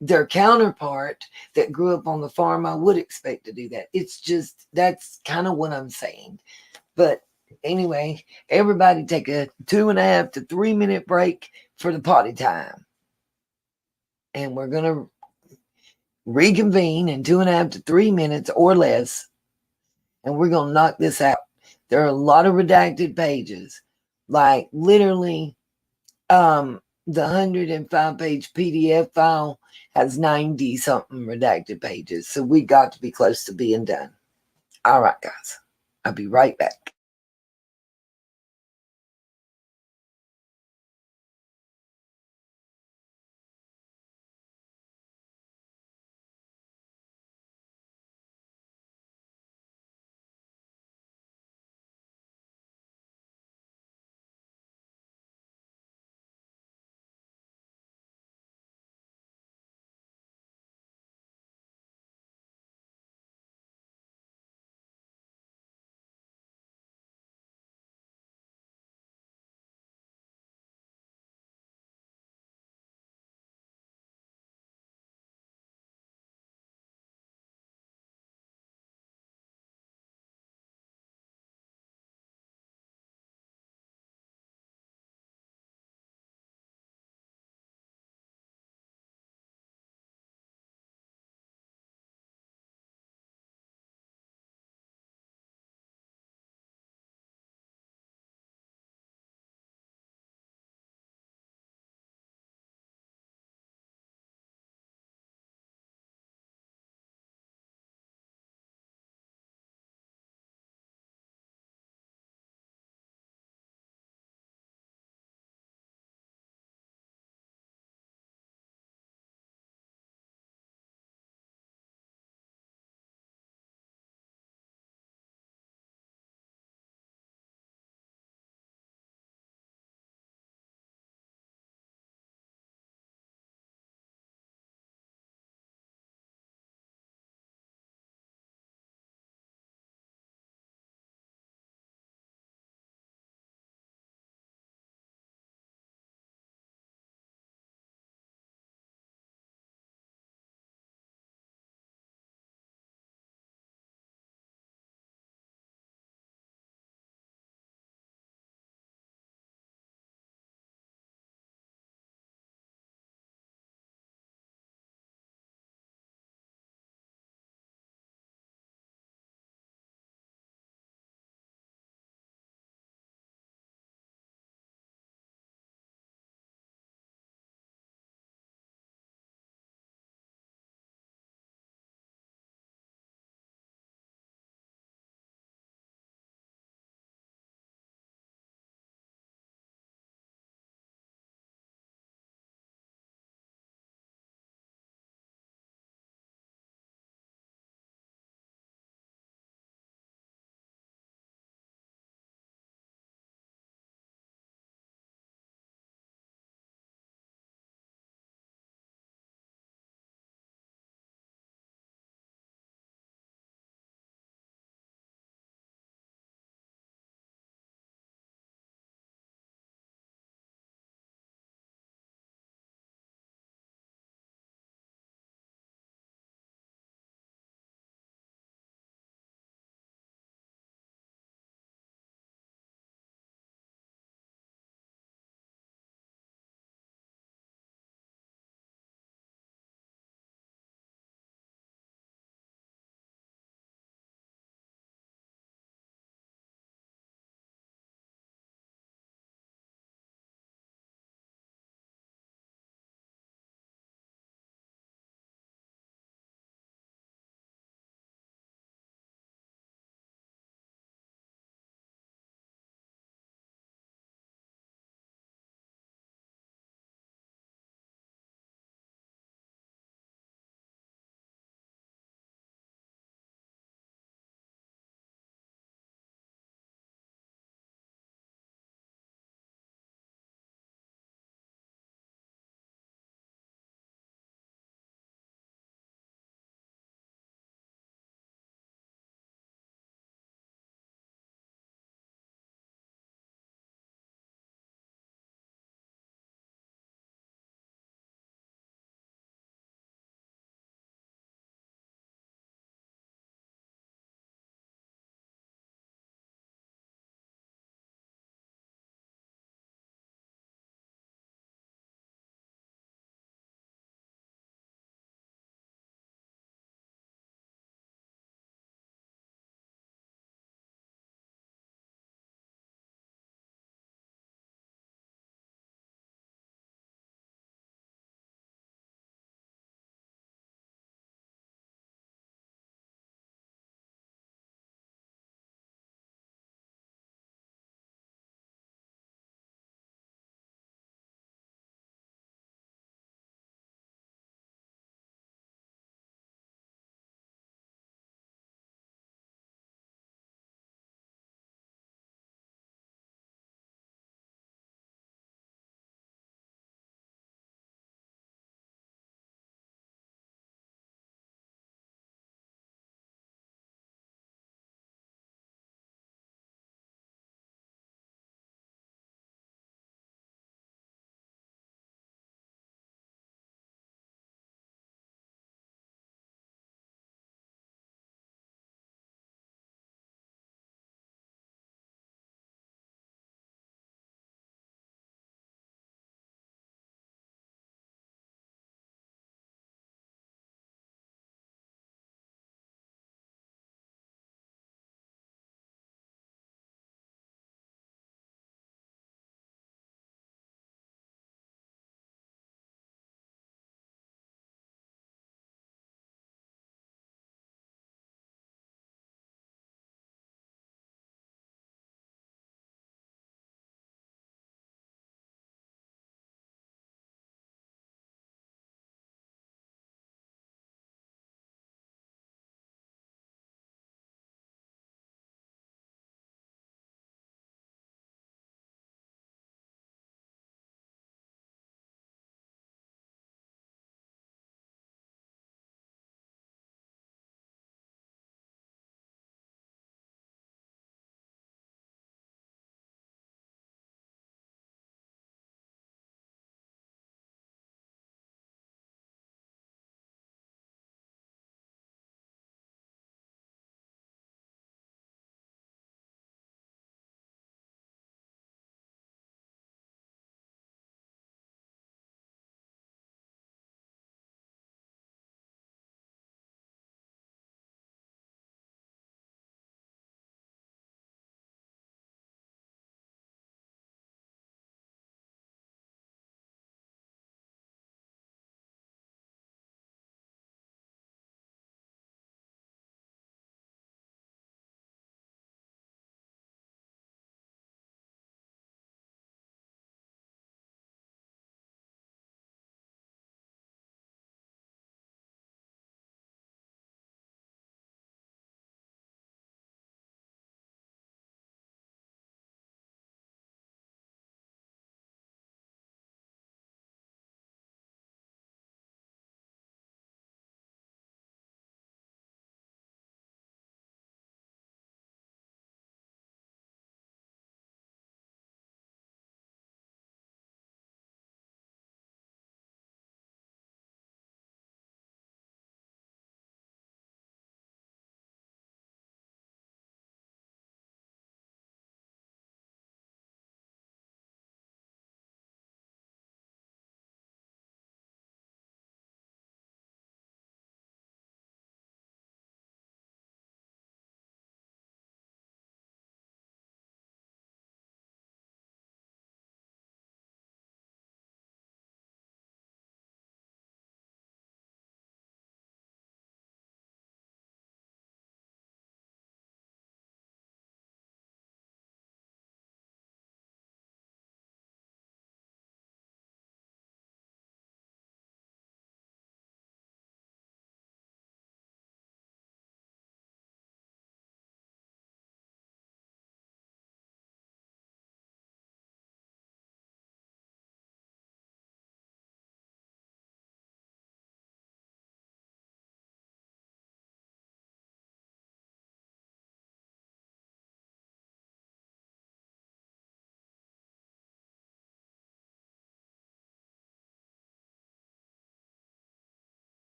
their counterpart that grew up on the farm, I would expect to do that. It's just, that's kind of what I'm saying. But anyway, everybody take a 2.5 to 3 minute break for the potty time. And we're going to reconvene in 2.5 to 3 minutes or less. And we're going to knock this out. There are a lot of redacted pages. Like literally, the 105-page PDF file has 90 something redacted pages. So we got to be close to being done. All right, guys. I'll be right back.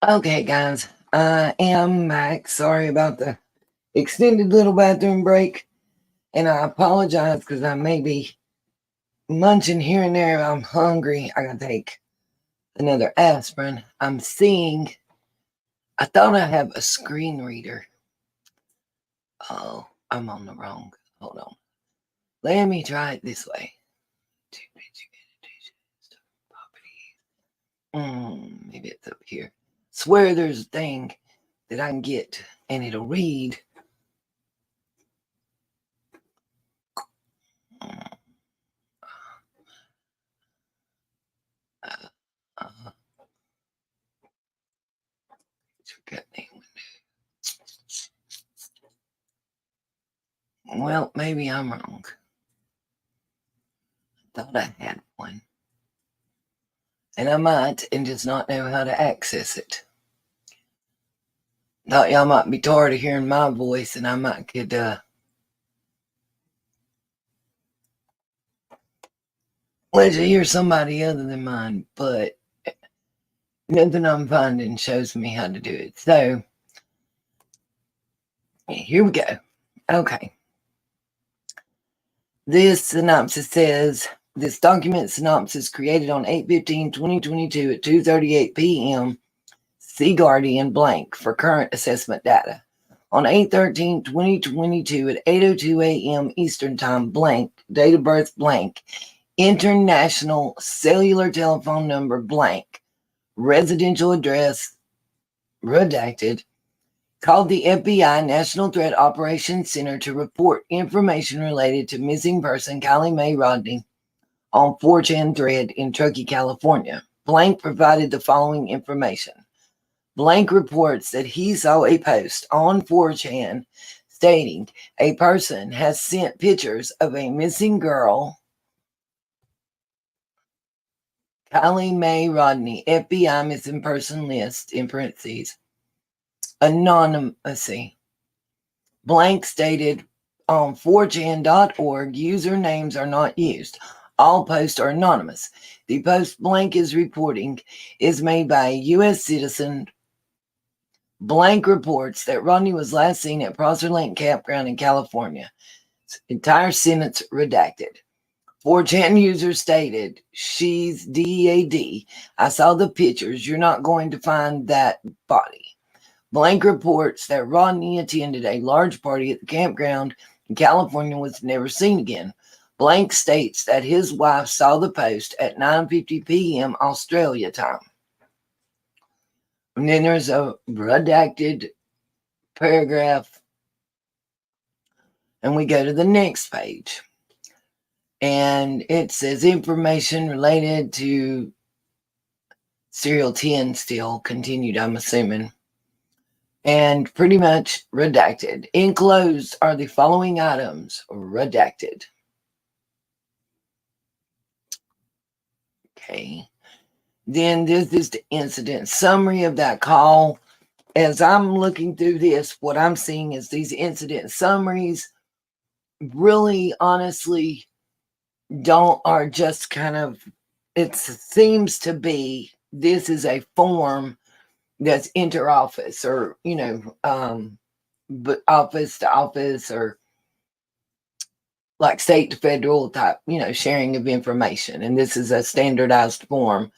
Okay, guys, I am back. Sorry about the extended little bathroom break, and I apologize because I may be munching here and there. I'm hungry. I gotta take another aspirin. I'm seeing. I thought I have a screen reader. Oh, I'm on the wrong. Hold on. Let me try it this way. Maybe it's up here. Swear there's a thing that I can get and it'll read. Well, maybe I'm wrong. I thought I had one. And I might and just not know how to access it. Thought y'all might be tired of hearing my voice and I might could let you hear somebody other than mine, but nothing I'm finding shows me how to do it. So here we go. Okay. This synopsis says, this document synopsis created on 8/15/2022 at 2:38 p.m. See Guardian blank for current assessment data. On 8/13/2022 at 8:02 a.m. Eastern Time blank, date of birth blank, international cellular telephone number blank, residential address redacted, called the FBI National Threat Operations Center to report information related to missing person Kylie Mae Rodney on 4chan thread in Truckee, California. Blank provided the following information. Blank reports that he saw a post on 4chan stating a person has sent pictures of a missing girl, Kylie Mae Rodney, FBI missing person list, in parentheses, anonymity. Blank stated on 4chan.org, usernames are not used. All posts are anonymous. The post Blank is reporting is made by a U.S. citizen. Blank reports that Rodney was last seen at Prosser Lake Campground in California. Entire sentence redacted. 4chan user stated, she's DEAD. I saw the pictures. You're not going to find that body. Blank reports that Rodney attended a large party at the campground in California and was never seen again. Blank states that his wife saw the post at 9:50 p.m. Australia time. And then there's a redacted paragraph. And we go to the next page. And it says information related to Serial 10 still continued, I'm assuming. And pretty much redacted. Enclosed are the following items, redacted. Okay. Then this is the incident summary of that call. As I'm looking through this, what I'm seeing is these incident summaries really honestly are just kind of, it seems to be, this is a form that's inter-office or, but office to office or like state to federal type, sharing of information. And this is a standardized form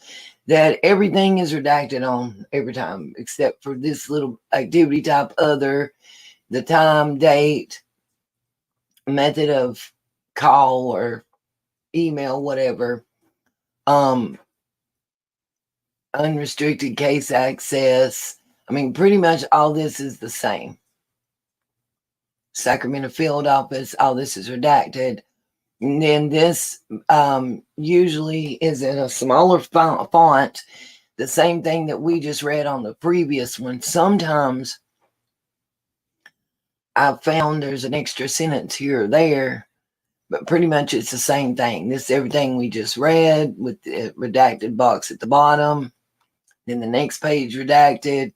that everything is redacted on every time, except for this little activity type other, the time, date, method of call or email, whatever. Unrestricted case access. I mean, pretty much all this is the same. Sacramento field office, all this is redacted. And then this usually is in a smaller font, the same thing that we just read on the previous one. Sometimes I've found there's an extra sentence here or there, but pretty much it's the same thing. This is everything we just read with the redacted box at the bottom. Then the next page redacted.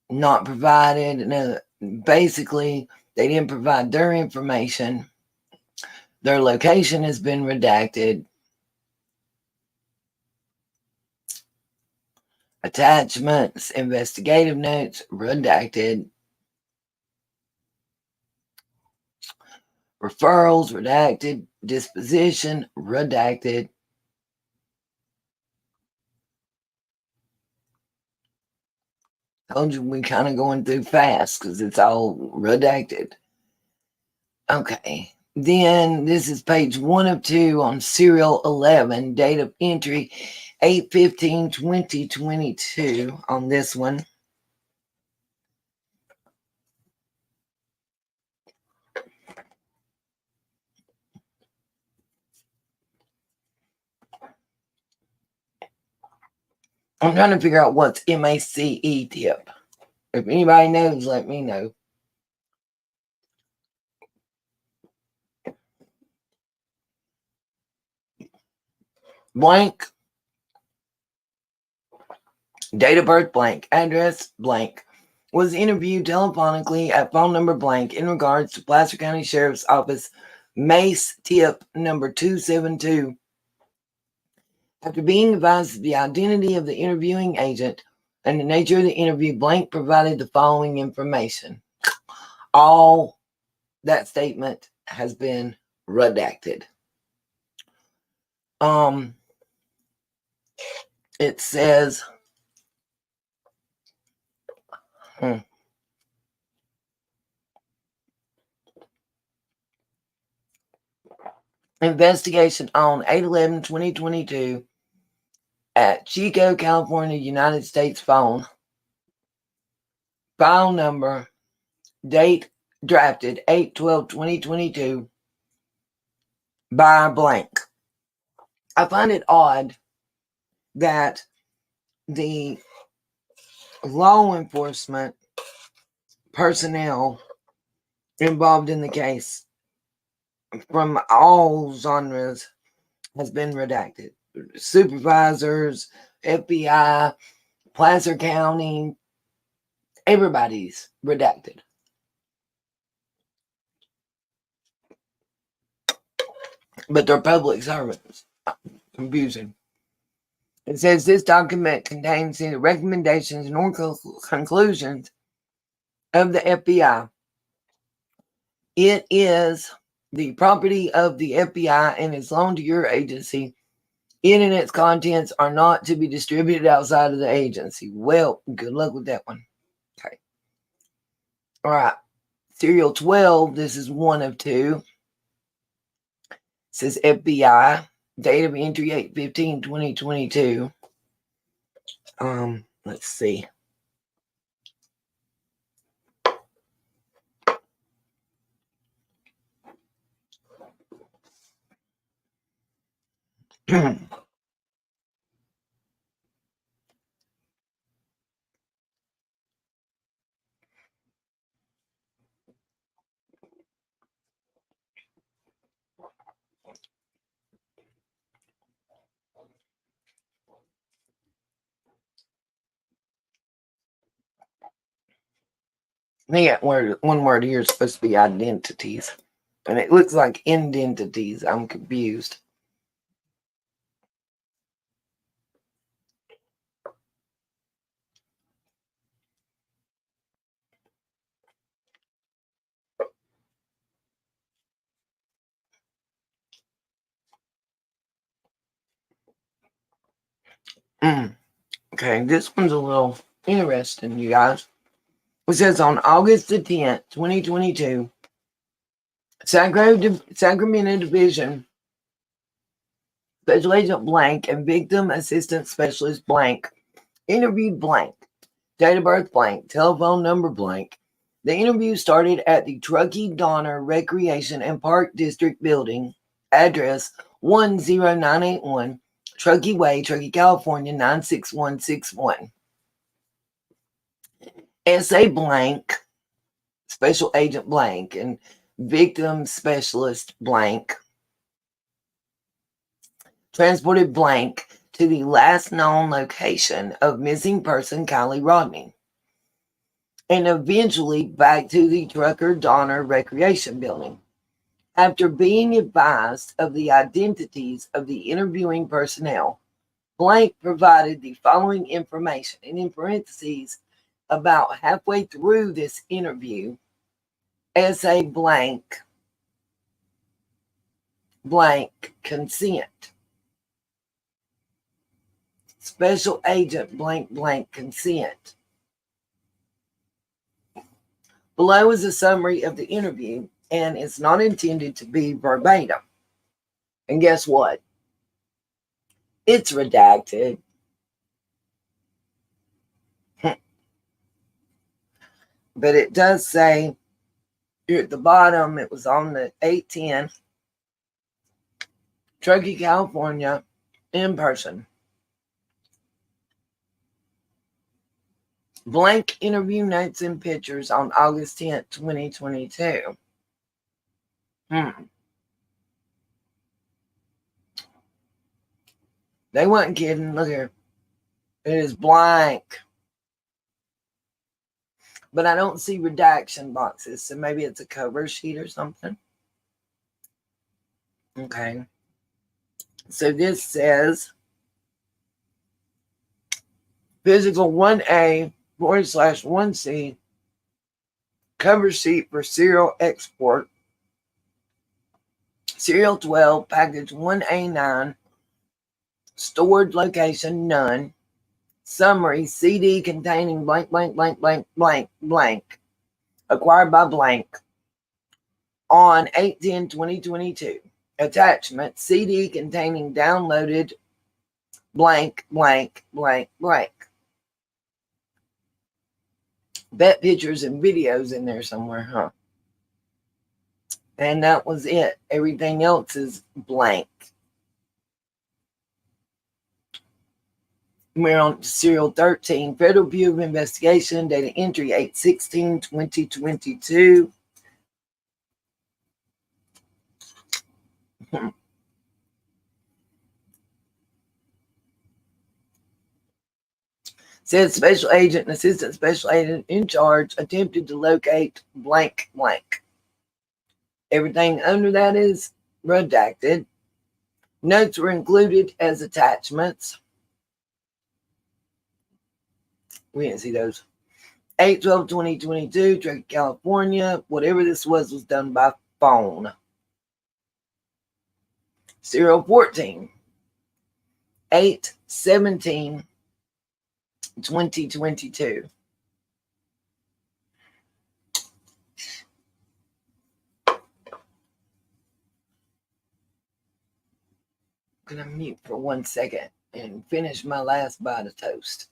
Not provided. And basically, they didn't provide their information. Their location has been redacted. Attachments, investigative notes, redacted. Referrals, redacted. Disposition, redacted. Told you we kind of going through fast because it's all redacted. Okay. Then this is page 1 of 2 on serial 11, date of entry 8/15/2022 on this one. I'm trying to figure out what's MACE tip. If anybody knows, let me know. Blank. Date of birth blank. Address blank. Was interviewed telephonically at phone number blank in regards to Placer County Sheriff's Office MACE tip number 272. After being advised of the identity of the interviewing agent and the nature of the interview, blank provided the following information. All that statement has been redacted. It says, investigation on 8/11/2022 at Chico, California, United States phone. File number, date drafted 8/12/2022 by blank. I find it odd that the law enforcement personnel involved in the case from all genres has been redacted. Supervisors, FBI, Placer County, everybody's redacted. But they're public servants. Confusing. It says this document contains the recommendations nor conclusions of the FBI. It is the property of the FBI and is loaned to your agency. It and its contents are not to be distributed outside of the agency. Well, good luck with that one. Okay. All right. Serial 12, this is 1 of 2. It says FBI, date of entry 8/15/2022. Let's see. One word here is supposed to be identities. And it looks like indentities. I'm confused. Okay, this one's a little interesting, you guys. It says on August the 10th, 2022, Sacramento Division Special Agent blank and Victim Assistant Specialist blank interviewed blank, date of birth blank, telephone number blank. The interview started at the Truckee Donner Recreation and Park District building, address 10981 Truckee Way, Truckee, California 96161. SA blank, Special Agent blank, and Victim Specialist blank transported blank to the last known location of missing person Kylie Rodney, and eventually back to the Trucker Donner Recreation Building. After being advised of the identities of the interviewing personnel, blank provided the following information, and in parentheses, about halfway through this interview, SA blank consent. Special agent blank consent. Below is a summary of the interview, and it's not intended to be verbatim. And guess what? It's redacted. But it does say here at the bottom, it was on the 8/10, Truckee, California, in person. Blank interview notes and pictures on August 10th, 2022. They weren't kidding. Look here. It is blank. But I don't see redaction boxes, so maybe it's a cover sheet or something. Okay. So this says physical 1A/1C cover sheet for serial export. Serial 12, package 1A9, stored location none. Summary, CD containing blank, acquired by blank on 8/10/2022. Attachment, CD containing downloaded blank. Bet pictures and videos in there somewhere, huh? And that was it. Everything else is blank. We're on serial 13, Federal Bureau of Investigation, data entry 8/16/2022. Says special agent and assistant special agent in charge attempted to locate blank. Everything under that is redacted. Notes were included as attachments. We didn't see those. 8/12/2022, Truckee, California. Whatever this was done by phone. Serial 14. 8/17/2022. I'm going to mute for 1 second and finish my last bite of toast.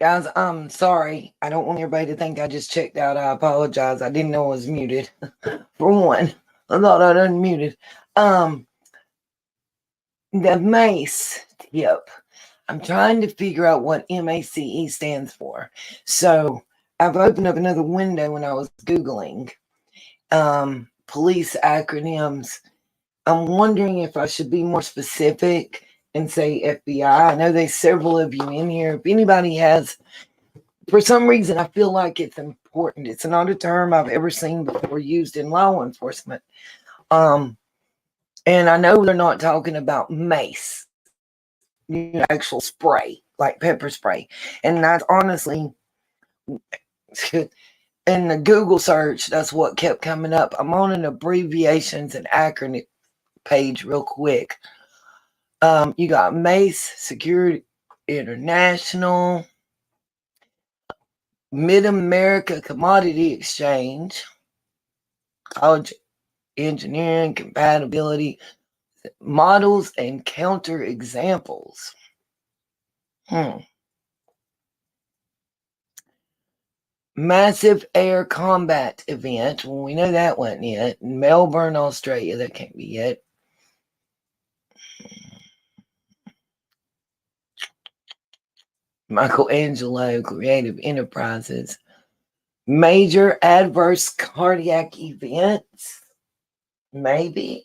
Guys, I'm sorry. I don't want everybody to think I just checked out. I apologize. I didn't know I was muted. For one, I thought I'd unmuted. The MACE tip. I'm trying to figure out what MACE stands for. So I've opened up another window when I was Googling police acronyms. I'm wondering if I should be more specific and say FBI. I know there's several of you in here. If anybody has, for some reason, I feel like it's important. It's not a term I've ever seen before used in law enforcement. And I know they're not talking about mace, actual spray, like pepper spray. And that's honestly, in the Google search, that's what kept coming up. I'm on an abbreviations and acronym page real quick. You got Mace, Security International, Mid-America Commodity Exchange, College Engineering, Compatibility, Models and Counter Examples. Massive Air Combat Event. Well, we know that wasn't it. Melbourne, Australia. That can't be it. Michelangelo Creative Enterprises. Major Adverse Cardiac Events. Maybe.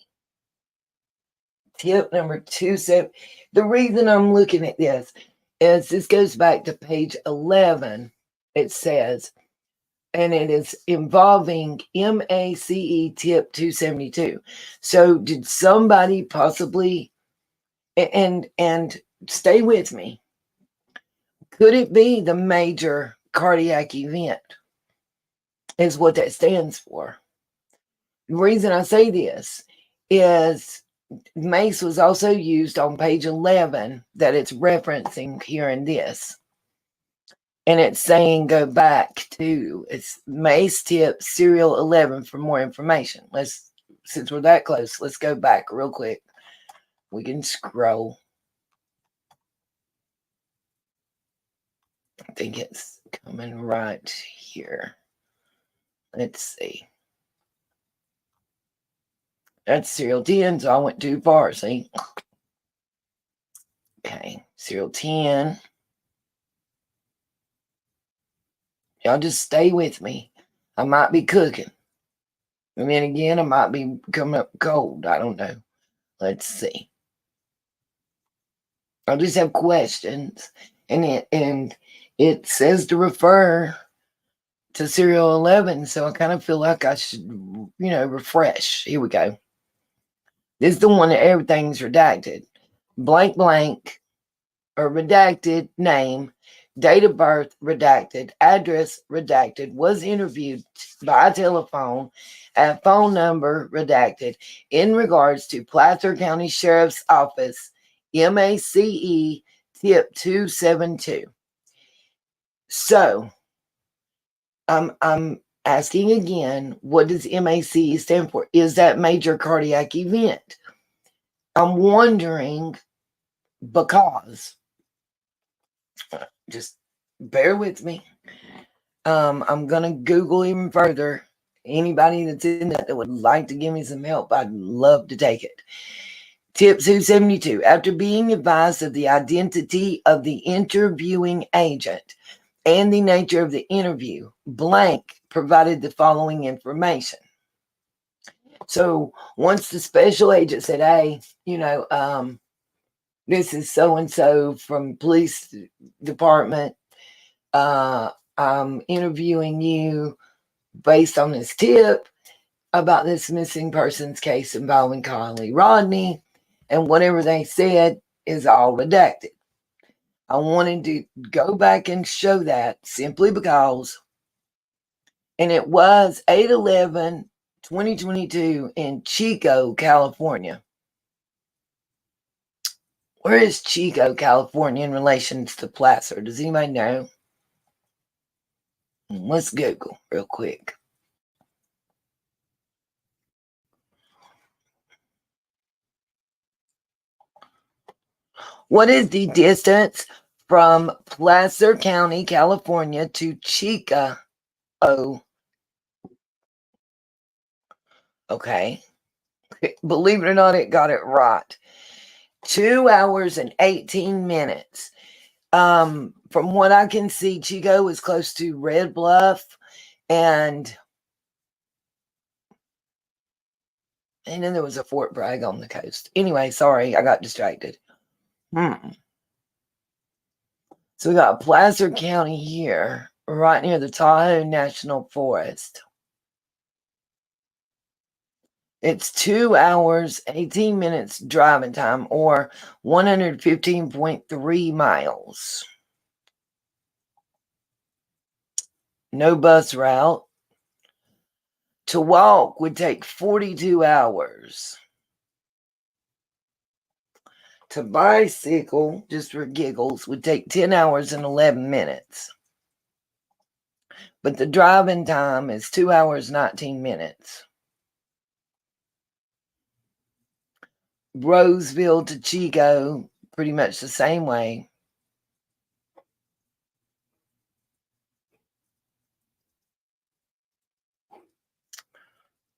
Tip number 27. The reason I'm looking at this is this goes back to page 11. It says, and it is involving MACE tip 272. So did somebody possibly, and stay with me, could it be the major cardiac event is what that stands for? The reason I say this is MACE was also used on page 11 that it's referencing here in this. And it's saying go back to, it's MACE tip serial 11 for more information. Since we're that close, let's go back real quick. We can scroll. I think it's coming right here. Let's see. That's serial 10, so I went too far, see? Okay, serial 10. Y'all just stay with me. I might be cooking. And then again, I might be coming up cold. I don't know. Let's see. I'll just have questions. And it says to refer to serial 11, so I kind of feel like I should, refresh. Here we go. This is the one that everything's redacted. Blank, blank, or redacted name, date of birth redacted, address redacted, was interviewed by telephone at phone number redacted in regards to Placer County Sheriff's Office, MACE tip 272. So I'm asking again, what does MACE stand for? Is that major cardiac event? I'm wondering because, just bear with me. I'm gonna Google even further. Anybody that's in that would like to give me some help, I'd love to take it. Tip 272. After being advised of the identity of the interviewing agent and the nature of the interview, blank provided the following information. So once the special agent said, hey, this is so-and-so from police department, I'm interviewing you based on this tip about this missing persons case involving Kylie Rodney, and whatever they said is all redacted. I wanted to go back and show that simply because, and it was 8/11/2022 in Chico, California. Where is Chico, California in relation to Placer? Does anybody know? Let's Google real quick. What is the distance from Placer County, California to Chica. Oh, okay. Believe it or not, it got it right. 2 hours and 18 minutes. From what I can see, Chico was close to Red Bluff, and then there was a Fort Bragg on the coast. Anyway, sorry, I got distracted. So we got Placer County here, right near the Tahoe National Forest. It's 2 hours, 18 minutes driving time, or 115.3 miles. No bus route. To walk would take 42 hours. To bicycle, just for giggles, would take 10 hours and 11 minutes. But the driving time is 2 hours, 19 minutes. Roseville to Chico, pretty much the same way.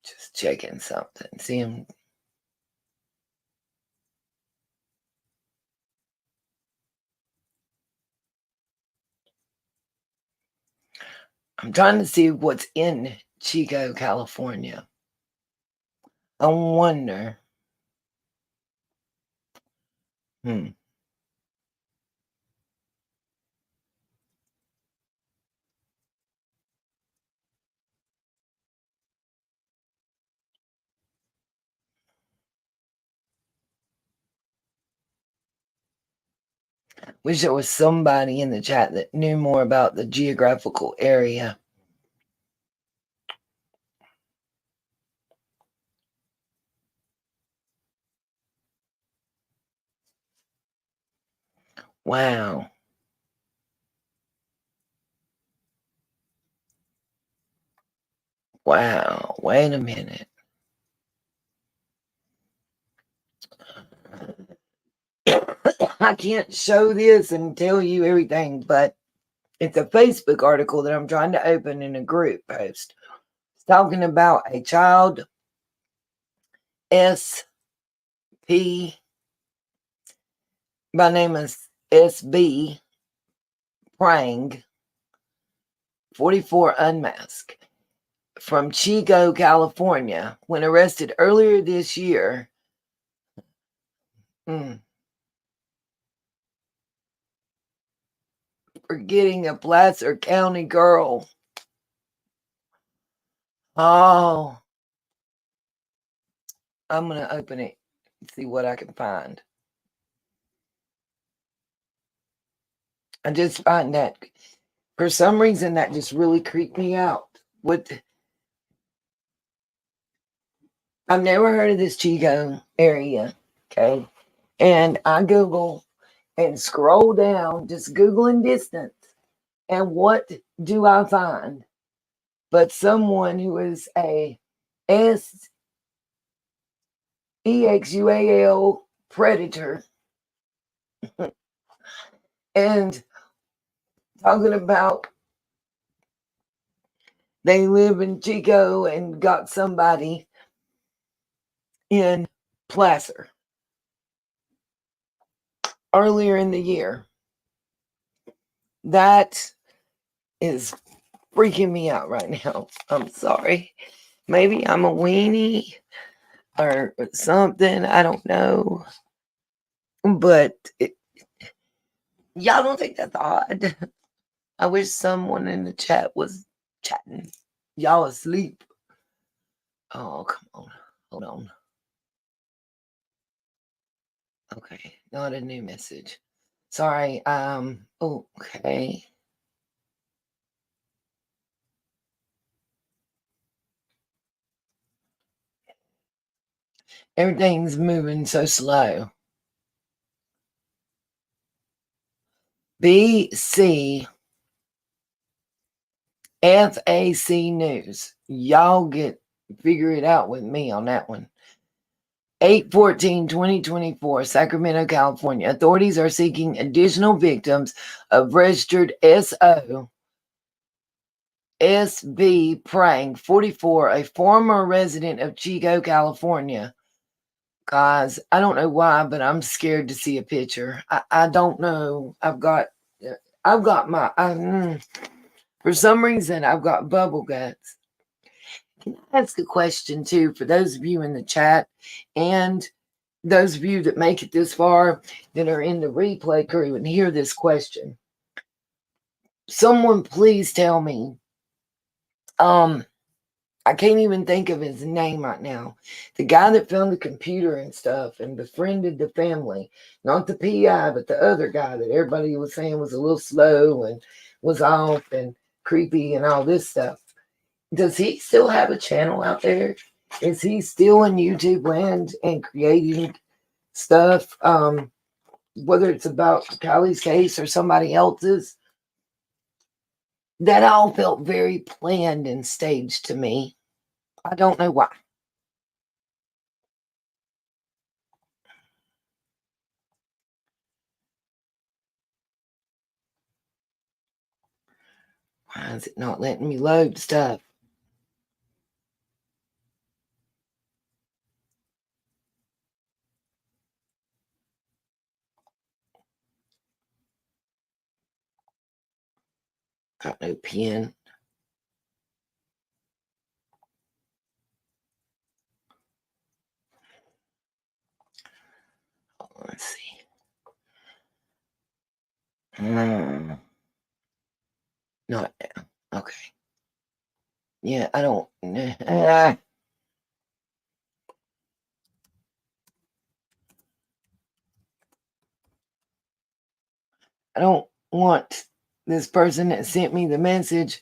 Just checking something. See him. I'm trying to see what's in Chico, California. I wonder. Wish there was somebody in the chat that knew more about the geographical area. Wow. Wow. Wait a minute. I can't show this and tell you everything, but it's a Facebook article that I'm trying to open in a group post. It's talking about a child SP by name is SB Prang 44 unmasked from Chico, California, when arrested earlier this year. For getting a Placer County girl. Oh. I'm going to open it and see what I can find. I just find that, for some reason, that just really creeped me out. I've never heard of this Chico area, okay? And I Google and scroll down, just Googling distance. And what do I find? But someone who is a SEXUAL predator and talking about they live in Chico and got somebody in Placer earlier in the year. That is freaking me out right now. I'm sorry. Maybe I'm a weenie or something. I don't know. But y'all don't think that's odd? I wish someone in the chat was chatting. Y'all asleep. Oh, come on. Hold on. Okay, not a new message. Sorry. Okay. Everything's moving so slow. BC FAC News. Y'all figure it out with me on that one. 8/14/2024, Sacramento, California. Authorities are seeking additional victims of registered SB prank 44, a former resident of Chico, California. Guys, I don't know why, but I'm scared to see a picture. I don't know. I've got my, for some reason, I've got bubble guts. Can I ask a question too for those of you in the chat and those of you that make it this far that are in the replay crew and hear this question? Someone please tell me, I can't even think of his name right now. The guy that found the computer and stuff and befriended the family, not the PI, but the other guy that everybody was saying was a little slow and was off and creepy and all this stuff. Does he still have a channel out there? Is he still in YouTube land and creating stuff? Whether it's about Kylie's case or somebody else's, that all felt very planned and staged to me. I don't know why. Why is it not letting me load stuff? Got no pen. Let's see. Not now. Okay. Yeah, I don't. I don't want this person that sent me the message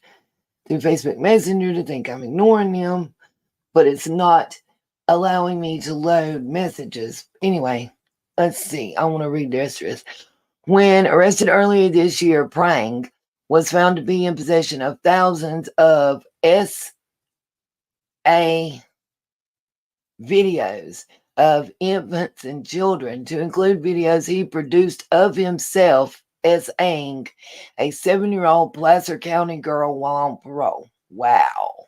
through Facebook Messenger to think I'm ignoring them, but it's not allowing me to load messages. Anyway, let's see. I want to read the rest of this. When arrested earlier this year, Prang was found to be in possession of thousands of SA videos of infants and children, to include videos he produced of himself as Ang, a 7-year-old Placer County girl while on parole. Wow.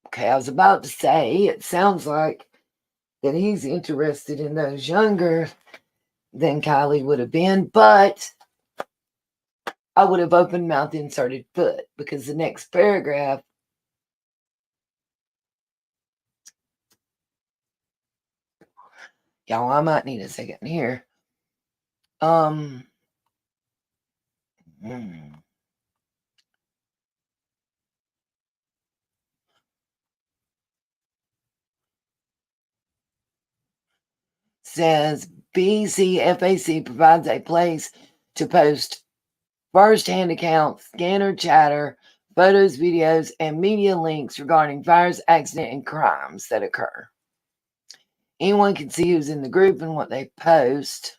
Okay, I was about to say, it sounds like that he's interested in those younger than Kylie would have been, but I would have open mouth inserted foot, because the next paragraph, y'all, I might need a second here. Says BCFAC provides a place to post first-hand accounts, scanner chatter, photos, videos, and media links regarding fires, accident, and crimes that occur. Anyone can see who's in the group and what they post.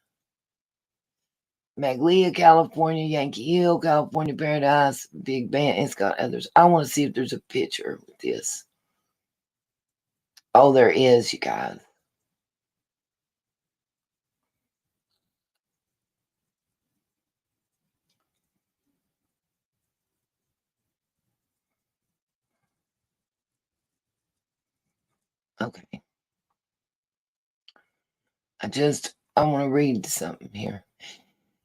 Maglia, California, Yankee Hill, California, Paradise, Big Band. It's got others. I want to see if there's a picture with this. Oh, there is, you guys. Okay. I want to read something here.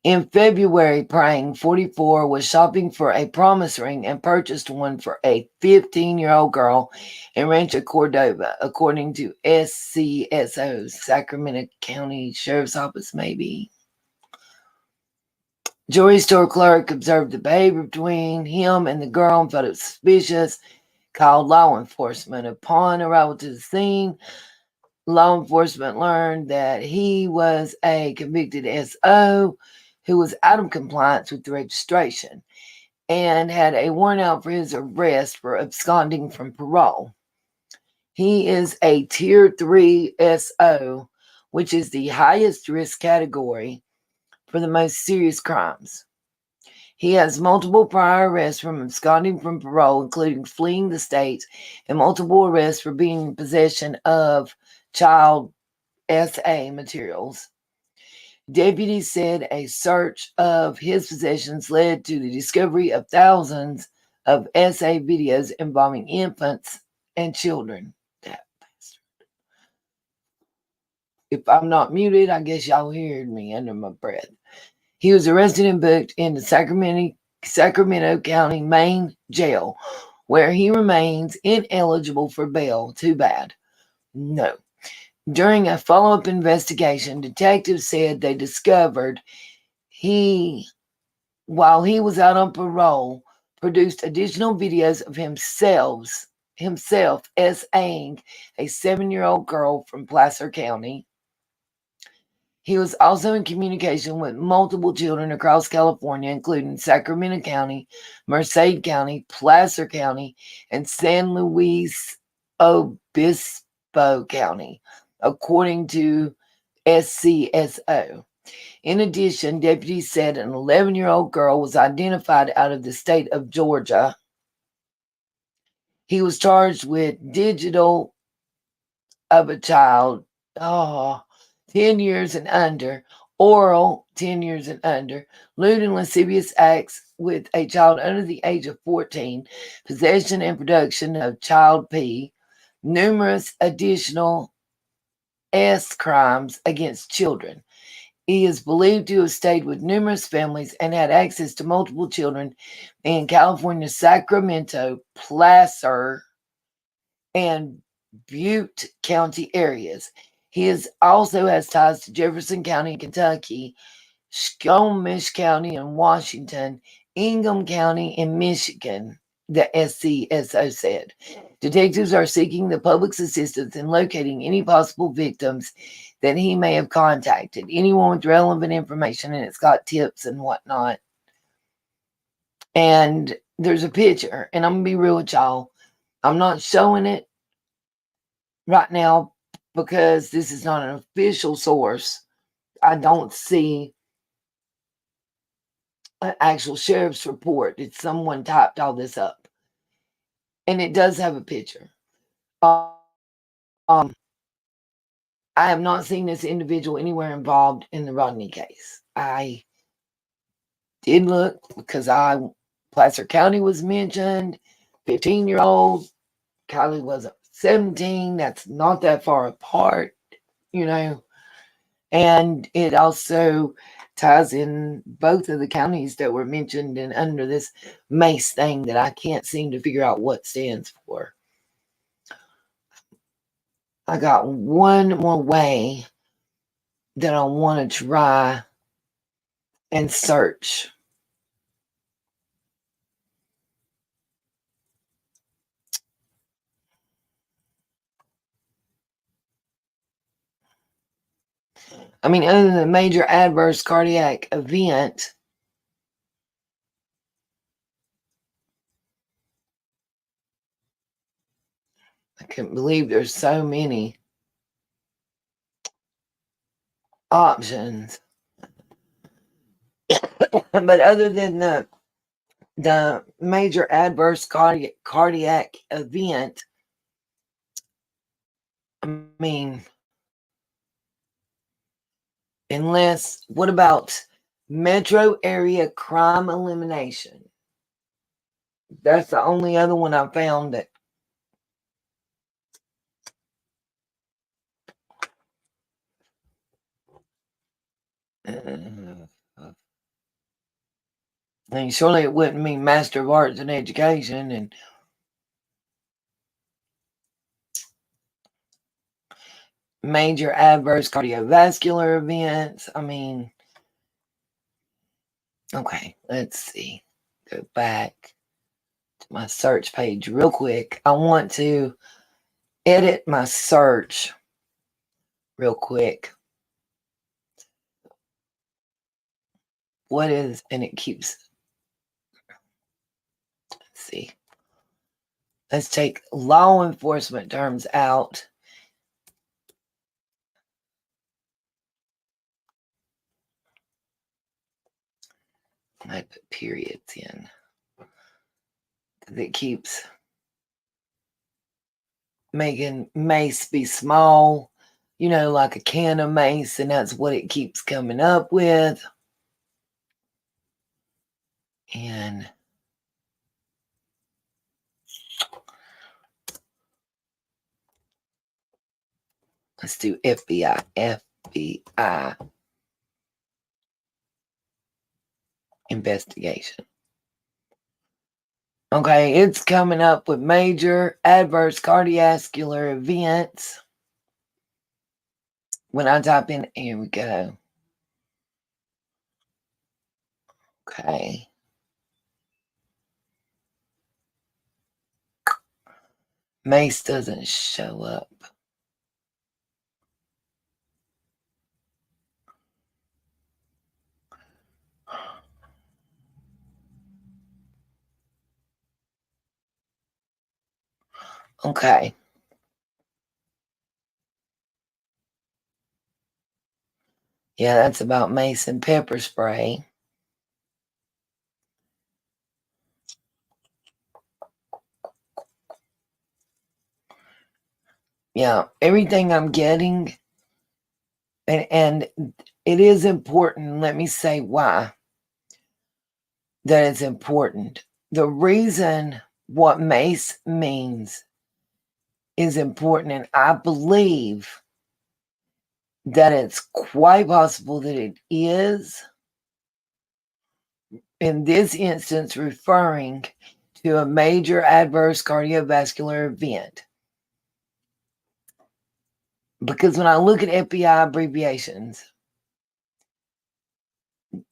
In February, Prang, 44, was shopping for a promise ring and purchased one for a 15-year-old girl in Rancho Cordova, according to SCSO, Sacramento County Sheriff's Office, maybe. Jewelry store clerk observed the behavior between him and the girl and felt it suspicious, called law enforcement. Upon arrival to the scene, law enforcement learned that he was a convicted SO who was out of compliance with the registration and had a warrant out for his arrest for absconding from parole. He is a Tier 3 SO, which is the highest risk category for the most serious crimes. He has multiple prior arrests from absconding from parole, including fleeing the state, and multiple arrests for being in possession of child SA materials. Deputies said a search of his possessions led to the discovery of thousands of SA videos involving infants and children. That bastard. If I'm not muted, I guess y'all heard me under my breath. He was arrested and booked into Sacramento County Main Jail, where he remains ineligible for bail. Too bad. No. During a follow-up investigation, detectives said they discovered while he was out on parole, produced additional videos of himself SAing a 7-year-old girl from Placer County. He was also in communication with multiple children across California, including Sacramento County, Merced County, Placer County, and San Luis Obispo County, according to SCSO. In addition, deputies said an 11-year-old girl was identified out of the state of Georgia. He was charged with digital of a child, 10 years and under, oral, 10 years and under, lewd and lascivious acts with a child under the age of 14, possession and production of child P, numerous additional S crimes against children. He is believed to have stayed with numerous families and had access to multiple children in California's Sacramento, Placer, and Butte County areas. He also has ties to Jefferson County, Kentucky, Snohomish County in Washington, Ingham County in Michigan, the SCSO said. Detectives are seeking the public's assistance in locating any possible victims that he may have contacted. Anyone with relevant information, and it's got tips and whatnot. And there's a picture, and I'm going to be real with y'all. I'm not showing it right now because this is not an official source. I don't see an actual sheriff's report. It's someone typed all this up. And it does have a picture. I have not seen this individual anywhere involved in the Rodney case. I did look because Placer County was mentioned, 15-year-old. Kylie was 17. That's not that far apart, And it also ties in both of the counties that were mentioned and under this MACE thing that I can't seem to figure out what stands for. I got one more way that I want to try and search. I mean, other than a major adverse cardiac event, I can't believe there's so many options. But other than the major adverse cardiac event, I mean, what about metro area crime elimination? That's the only other one I found that I mean, surely it wouldn't mean Master of Arts in Education and major adverse cardiovascular events. I mean, okay, let's see. Go back to my search page real quick. I want to edit my search real quick. And it keeps, let's see. Let's take law enforcement terms out. I put periods in. That keeps making mace be small, you know, like a can of mace, and that's what it keeps coming up with. And let's do FBI. FBI investigation. Okay, it's coming up with major adverse cardiovascular events. When I type in, here we go. Okay. Mace doesn't show up. Okay. Yeah, that's about mace and pepper spray. Yeah, everything I'm getting, and it is important. Let me say why that it's important. The reason what mace means is important, and I believe that it's quite possible that it is, in this instance, referring to a major adverse cardiovascular event. Because when I look at FBI abbreviations,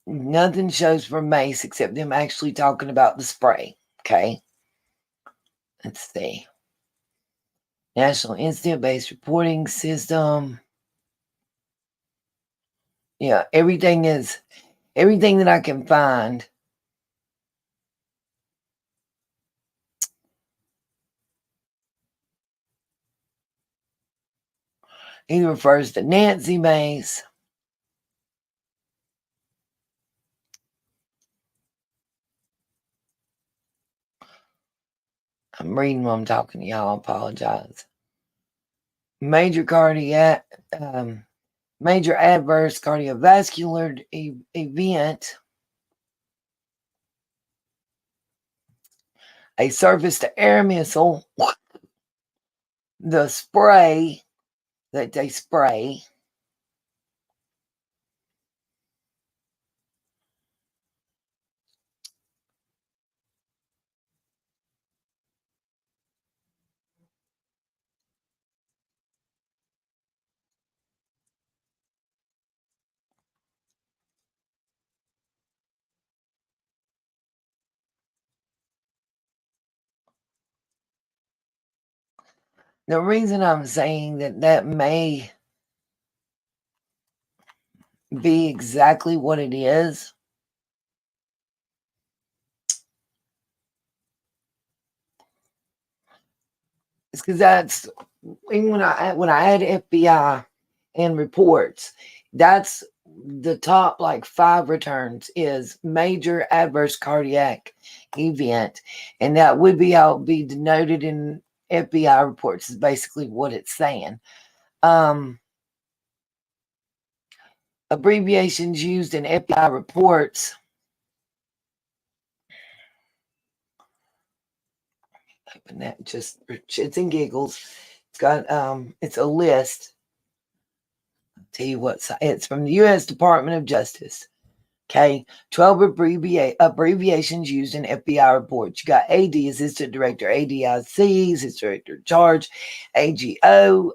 nothing shows for mace except them actually talking about the spray. Okay. Let's see. National Incident-Based Reporting System. Yeah, everything that I can find. He refers to Nancy Mace. I'm reading while I'm talking to y'all. I apologize. Major adverse cardiovascular event. A surface-to-air missile. The spray that they spray. The reason I'm saying that may be exactly what it is because that's even when I had FBI and reports, that's the top like 5 returns is major adverse cardiac event, and that would be how it would be denoted in FBI reports is basically what it's saying. Abbreviations used in FBI reports. Open that just for shits and giggles. It's got it's a list. I'll tell you what, it's from the U.S. Department of Justice. Okay, 12 abbreviations used in FBI reports. You got AD, Assistant Director, ADIC, Assistant Director in Charge, AGO,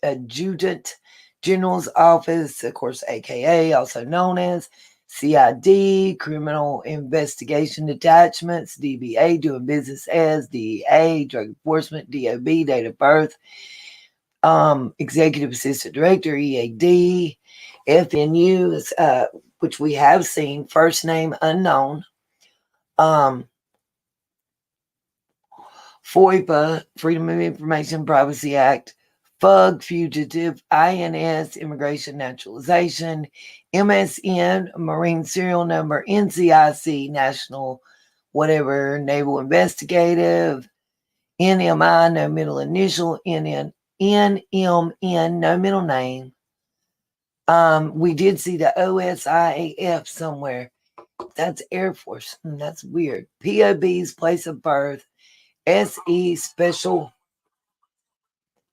Adjutant General's Office, of course, AKA, also known as CID, Criminal Investigation Detachments, DBA, Doing Business as, DEA, Drug Enforcement, DOB, Date of Birth, Executive Assistant Director, EAD, FNU, which we have seen, first name unknown, FOIPA, Freedom of Information Privacy Act, FUG, fugitive, INS, immigration naturalization, MSN, marine serial number, NCIC, national whatever, naval investigative, NMI, no middle initial, NMN, no middle name. We did see the OSIAF somewhere. That's Air Force. That's weird. POB's place of birth, SE special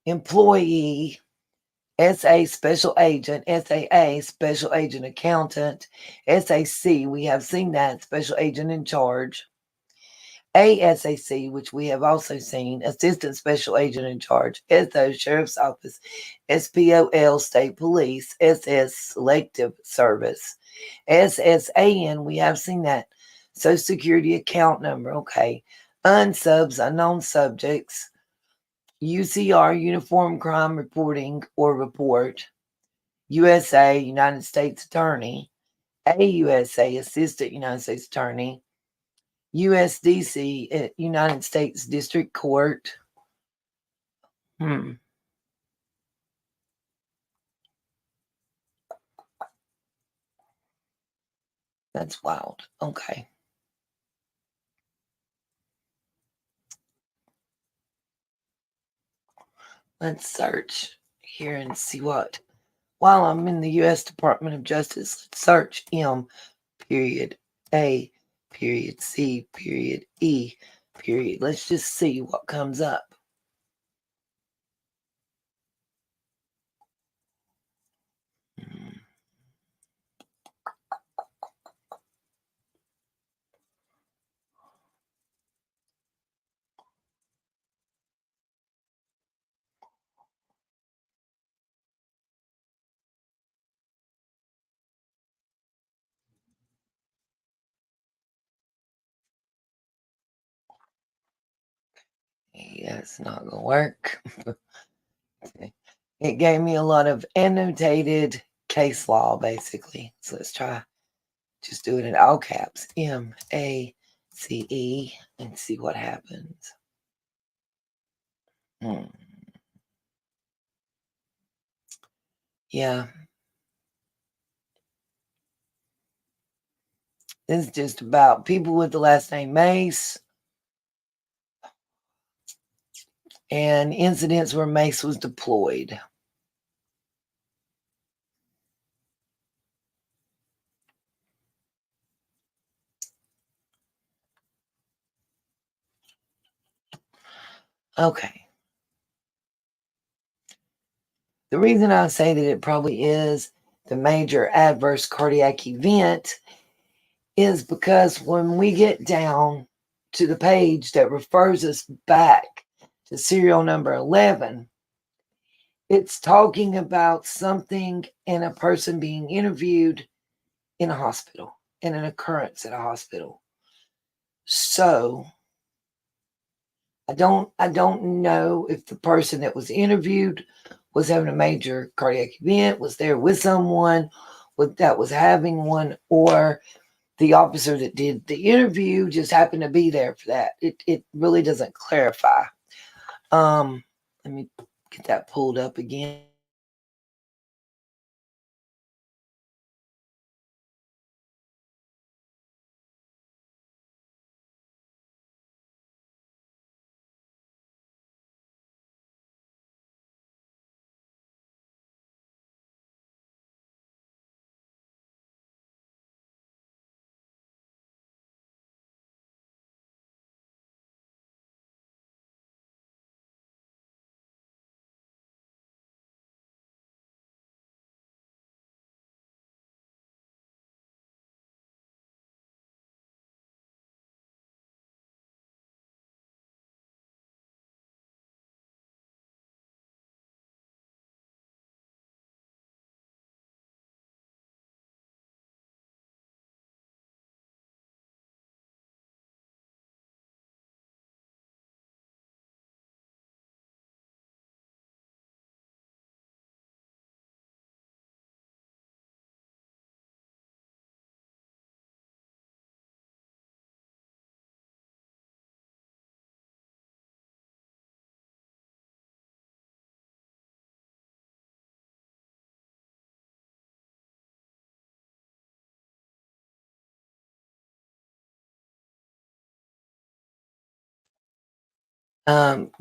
employee, SA special agent, SAA special agent accountant, SAC, we have seen that, special agent in charge. ASAC, which we have also seen, assistant special agent in charge. SO, sheriff's office. SPOL, state police. SS, selective service. SSAN, we have seen that, social security account number. Okay. Unsubs, unknown subjects. UCR, uniform crime reporting or report. USA, United States Attorney. AUSA, assistant United States Attorney. USDC, United States District Court. That's wild. Okay. Let's search here and see what. While I'm in the U.S. Department of Justice, let's search M, period, A, period, C, period, E, period. Let's just see what comes up. Yeah, it's not going to work. It gave me a lot of annotated case law, basically. So let's try. Just do it in all caps. MACE and see what happens. Yeah. This is just about people with the last name Mace and incidents where Mace was deployed. Okay. The reason I say that it probably is the major adverse cardiac event is because when we get down to the page that refers us back to serial number 11, it's talking about something and a person being interviewed in a hospital, in an occurrence at a hospital. So I don't know if the person that was interviewed was having a major cardiac event, was there with someone that was having one, or the officer that did the interview just happened to be there for that. It really doesn't clarify. Let me get that pulled up again.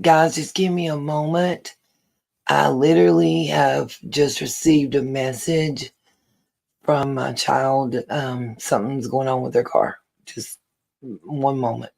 Guys, just give me a moment. I literally have just received a message from my child. Something's going on with their car. Just one moment.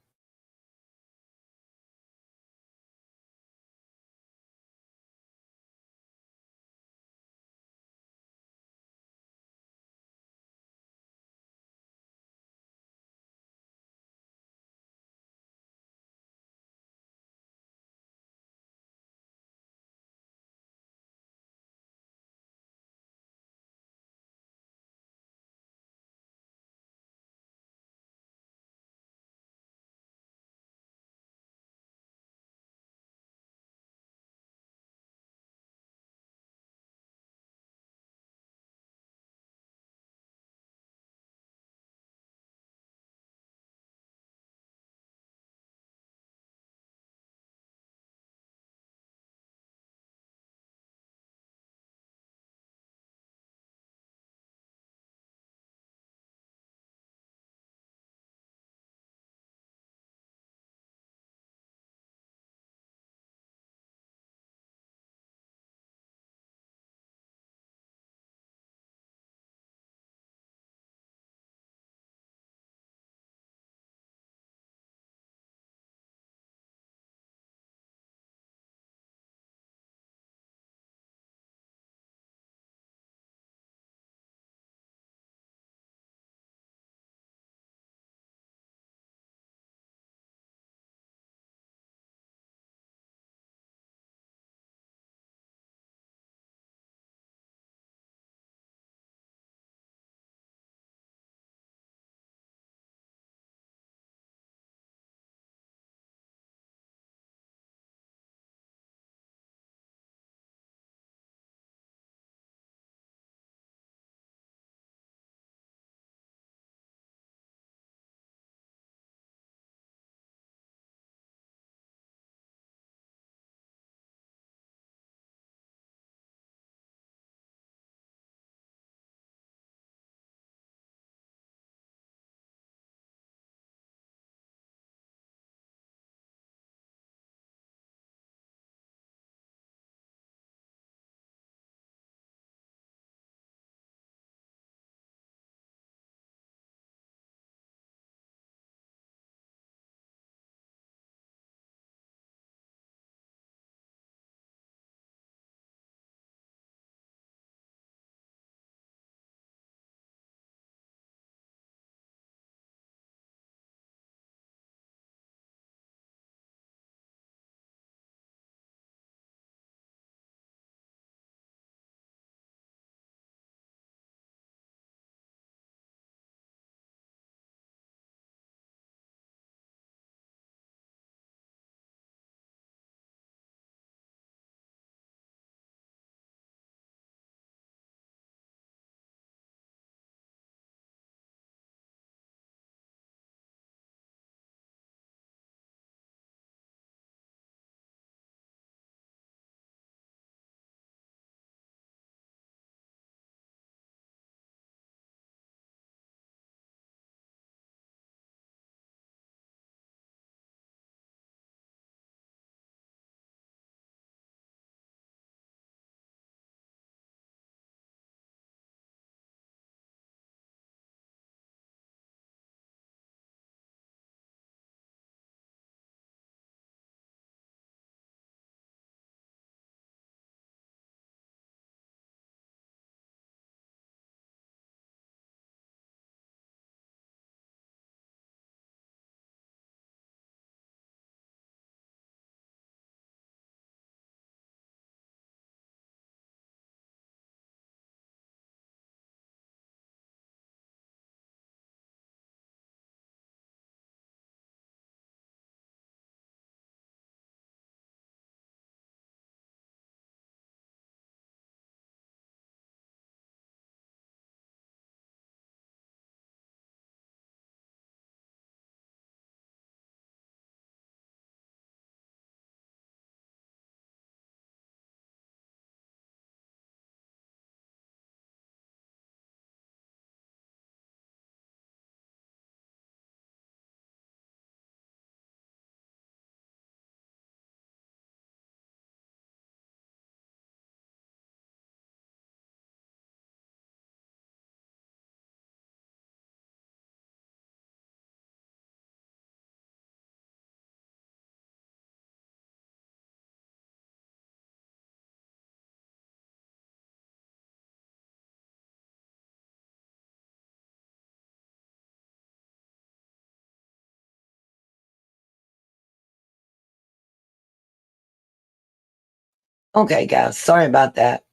Okay, guys, sorry about that.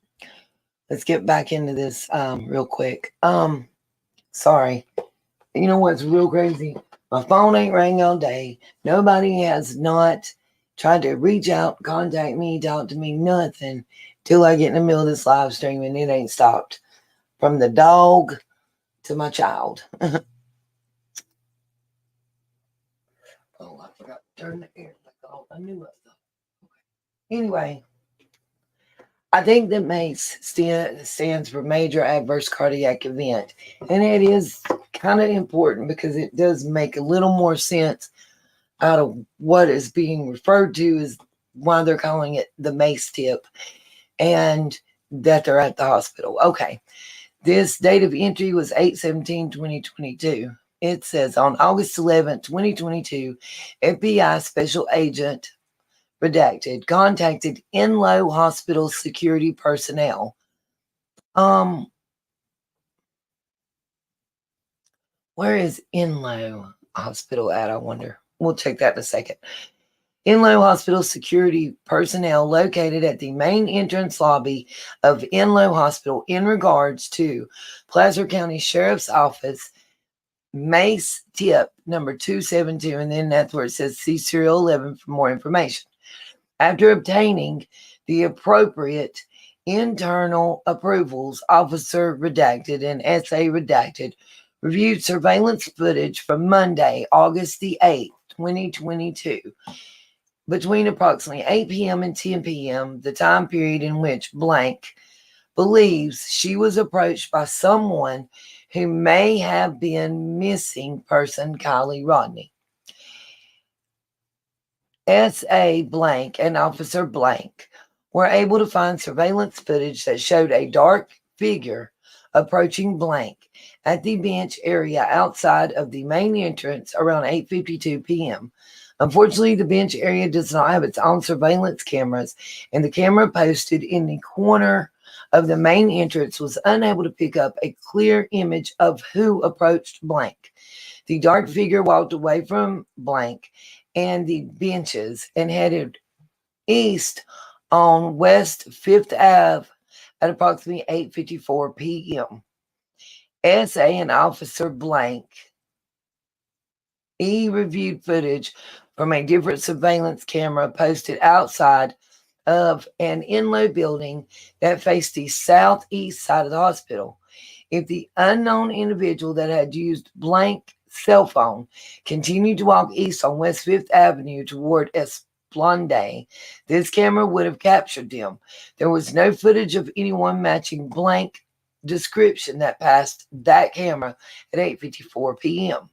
Let's get back into this real quick. Sorry. You know what's real crazy? My phone ain't rang all day. Nobody has not tried to reach out, contact me, talk to me, nothing till I get in the middle of this live stream, and it ain't stopped. From the dog to my child. Oh, I forgot to turn the air back on. I knew it. Okay. Anyway, I think that MACE stands for Major Adverse Cardiac Event. And it is kind of important because it does make a little more sense out of what is being referred to as why they're calling it the MACE tip and that they're at the hospital. Okay. This date of entry was 8/17/2022. It says on August 11th, 2022, FBI Special Agent Redacted contacted Enloe Hospital security personnel. Where is Enloe Hospital at? I wonder. We'll check that in a second. Enloe Hospital security personnel located at the main entrance lobby of Enloe Hospital in regards to Placer County Sheriff's Office MACE tip number 272, and then that's where it says see serial 11 for more information. After obtaining the appropriate internal approvals, Officer Redacted and SA Redacted reviewed surveillance footage from Monday, August the 8th, 2022, between approximately 8 p.m. and 10 p.m., the time period in which blank believes she was approached by someone who may have been missing person Kylie Rodney. SA blank and Officer blank were able to find surveillance footage that showed a dark figure approaching blank at the bench area outside of the main entrance around 8:52 p.m. Unfortunately, the bench area does not have its own surveillance cameras, and the camera posted in the corner of the main entrance was unable to pick up a clear image of who approached blank. The dark figure walked away from blank and the benches and headed east on West 5th Ave at approximately 8:54 p.m. SA and Officer blank reviewed footage from a different surveillance camera posted outside of an Enloe building that faced the southeast side of the hospital. If the unknown individual that had used blank cell phone continued to walk east on West 5th Avenue toward Esplanade, this camera would have captured them. There was no footage of anyone matching blank description that passed that camera at 8:54 p.m.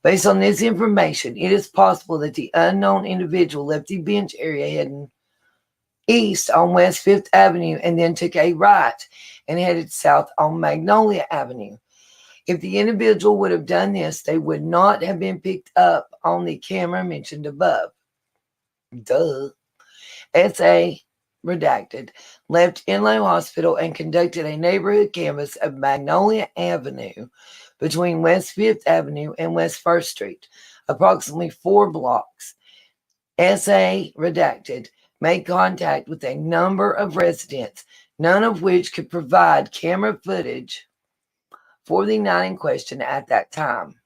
Based on this information, it is possible that the unknown individual left the bench area heading east on West 5th Avenue and then took a right and headed south on Magnolia Avenue. If the individual would have done this, they would not have been picked up on the camera mentioned above. Duh. SA Redacted left Enloe Hospital and conducted a neighborhood canvass of Magnolia Avenue between West 5th Avenue and West 1st Street, approximately 4 blocks. SA Redacted made contact with a number of residents, none of which could provide camera footage for the night in question at that time.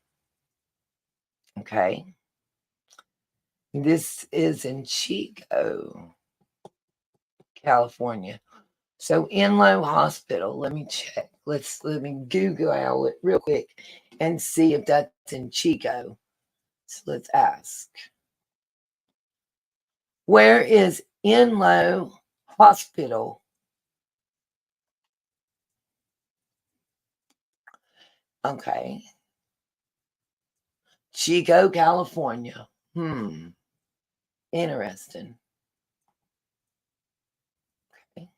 Okay. This is in Chico, California. So Enloe Hospital, let me check. Let me Google it real quick and see if that's in Chico. So let's ask. Where is Enloe Hospital? Okay. Chico, California. Interesting. Okay.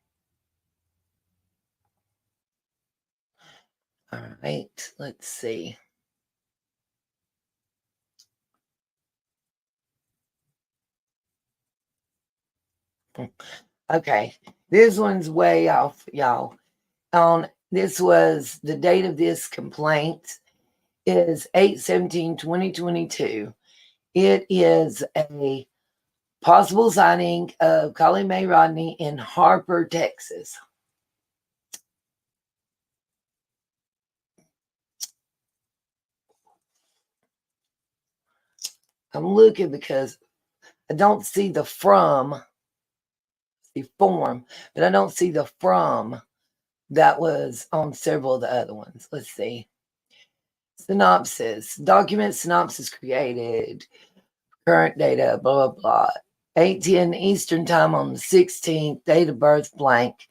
All right. Let's see. Okay. This one's way off, y'all. This was the date of this complaint is 8/17/2022. It is a Possible sighting of Kylie Rodney in Harper, Texas. I'm looking because I don't see the from, the form, but I don't see the from that was on several of the other ones. Let's see. Synopsis. Document synopsis created. Current data, blah, blah, blah. 8:10 Eastern time on the 16th. Date of birth, blank.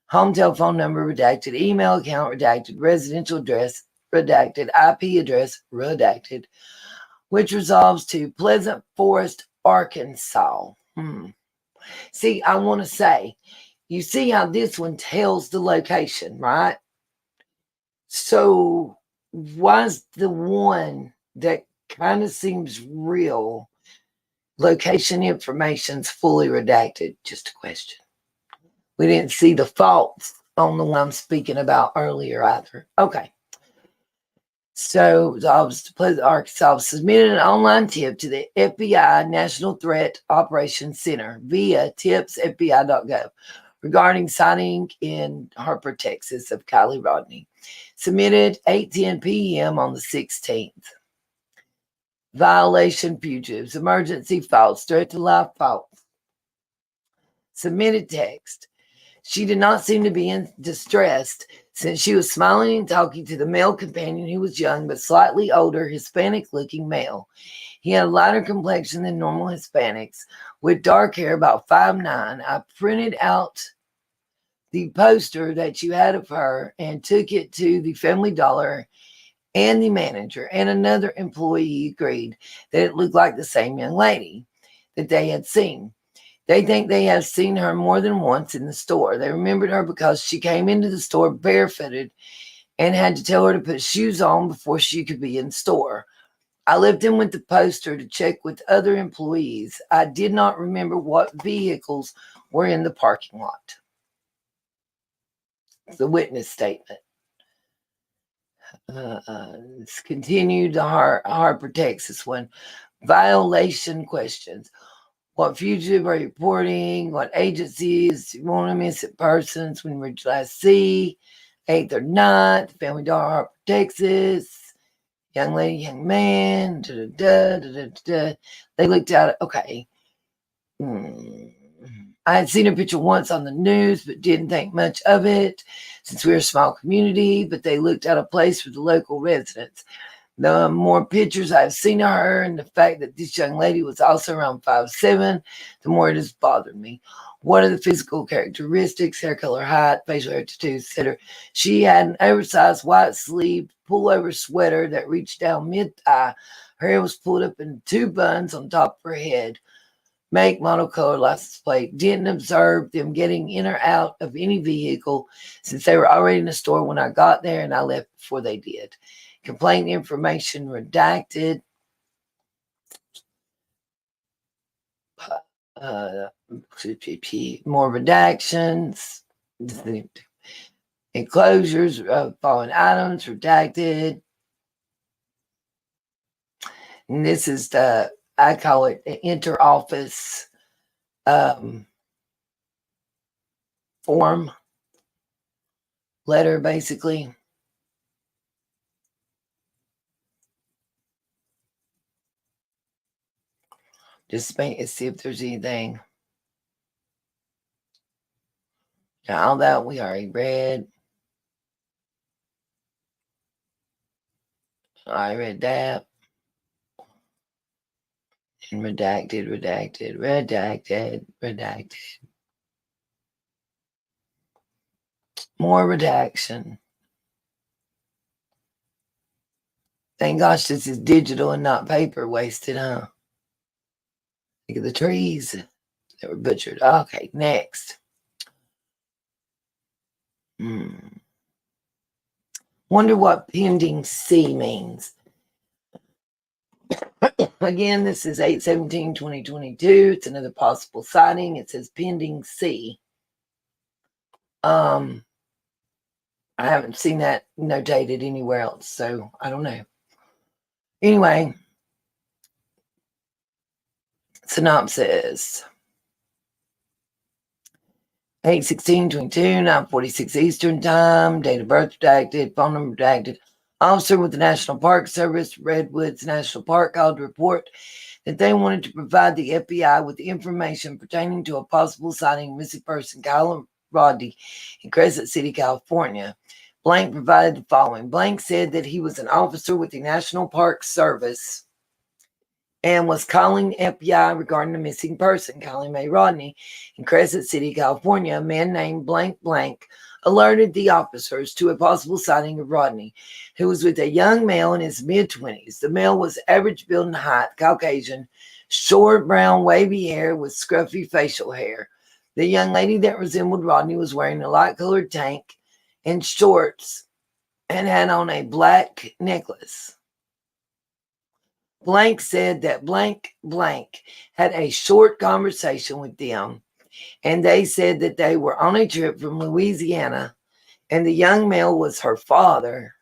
Home telephone number, redacted. Email account, redacted. Residential address, redacted. IP address, redacted. Which resolves to Pleasant Forest, Arkansas. See, I want to say, you see how this one tells the location, right? So why's the one that kind of seems real, location information's fully redacted? Just a question. We didn't see the faults on the one I'm speaking about earlier either. Okay. So the Office of Pleasant, Arkansas submitted an online tip to the FBI National Threat Operations Center via tips.fbi.gov regarding sighting in Harper, Texas of Kylie Rodney. Submitted 8:10 p.m. on the 16th. Violation fugitives, emergency faults, threat to life faults. Submitted text. She did not seem to be distressed since she was smiling and talking to the male companion who was young but slightly older, Hispanic-looking male. He had a lighter complexion than normal Hispanics with dark hair, about 5'9". I printed out the poster that you had of her and took it to the Family Dollar, and the manager and another employee agreed that it looked like the same young lady that they had seen. They think they have seen her more than once in the store. They remembered her because she came into the store barefooted and had to tell her to put shoes on before she could be in store. I left him with the poster to check with other employees. I did not remember what vehicles were in the parking lot. It's a witness statement. It's continued the Harper, Texas one. Violation questions. What fugitive are you reporting? What agencies? You want to miss it persons? When did you last see? 8th or 9th? Family Dollar, Harper, Texas. Young lady, young man. They looked at it. Okay. I had seen a picture once on the news, but didn't think much of it since we're a small community, but they looked at a place for the local residents. The more pictures I've seen of her and the fact that this young lady was also around 5'7", the more it has bothered me. What are the physical characteristics, hair color, height, facial hair, tattoos, etc.? She had an oversized white sleeve pullover sweater that reached down mid-thigh. Her hair was pulled up in 2 buns on top of her head. Make, model, color, license plate. Didn't observe them getting in or out of any vehicle since they were already in the store when I got there, and I left before they did. Complaint information redacted. More redactions. Enclosures of following items redacted. And this is the, I call it the inter-office form letter, basically. Just see if there's anything. Now, all that we already read. I read that. And redacted. More redaction. Thank gosh this is digital and not paper wasted, huh? Look at the trees that were butchered. Okay, next. Wonder what pending C means. Again, this is 8/17/2022. It's another possible sighting. It says pending C. I haven't seen that notated anywhere else, so I don't know. Anyway, Synopsis. 8/16/22, 9:46 Eastern Time, date of birth redacted, phone number redacted. Officer with the National Park Service, Redwoods National Park, called to report that they wanted to provide the FBI with information pertaining to a possible sighting of missing person Kylie Rodney in Crescent City, California. Blank provided the following. Blank said that he was an officer with the National Park Service and was calling FBI regarding a missing person, Kylie Rodney, in Crescent City, California. A man named Blank Blank alerted the officers to a possible sighting of Rodney, who was with a young male in his mid-20s. The male was average build and height, Caucasian, short brown wavy hair with scruffy facial hair. The young lady that resembled Rodney was wearing a light-colored tank and shorts and had on a black necklace. Blank said that Blank had a short conversation with them, and they said that they were on a trip from Louisiana, and the young male was her father.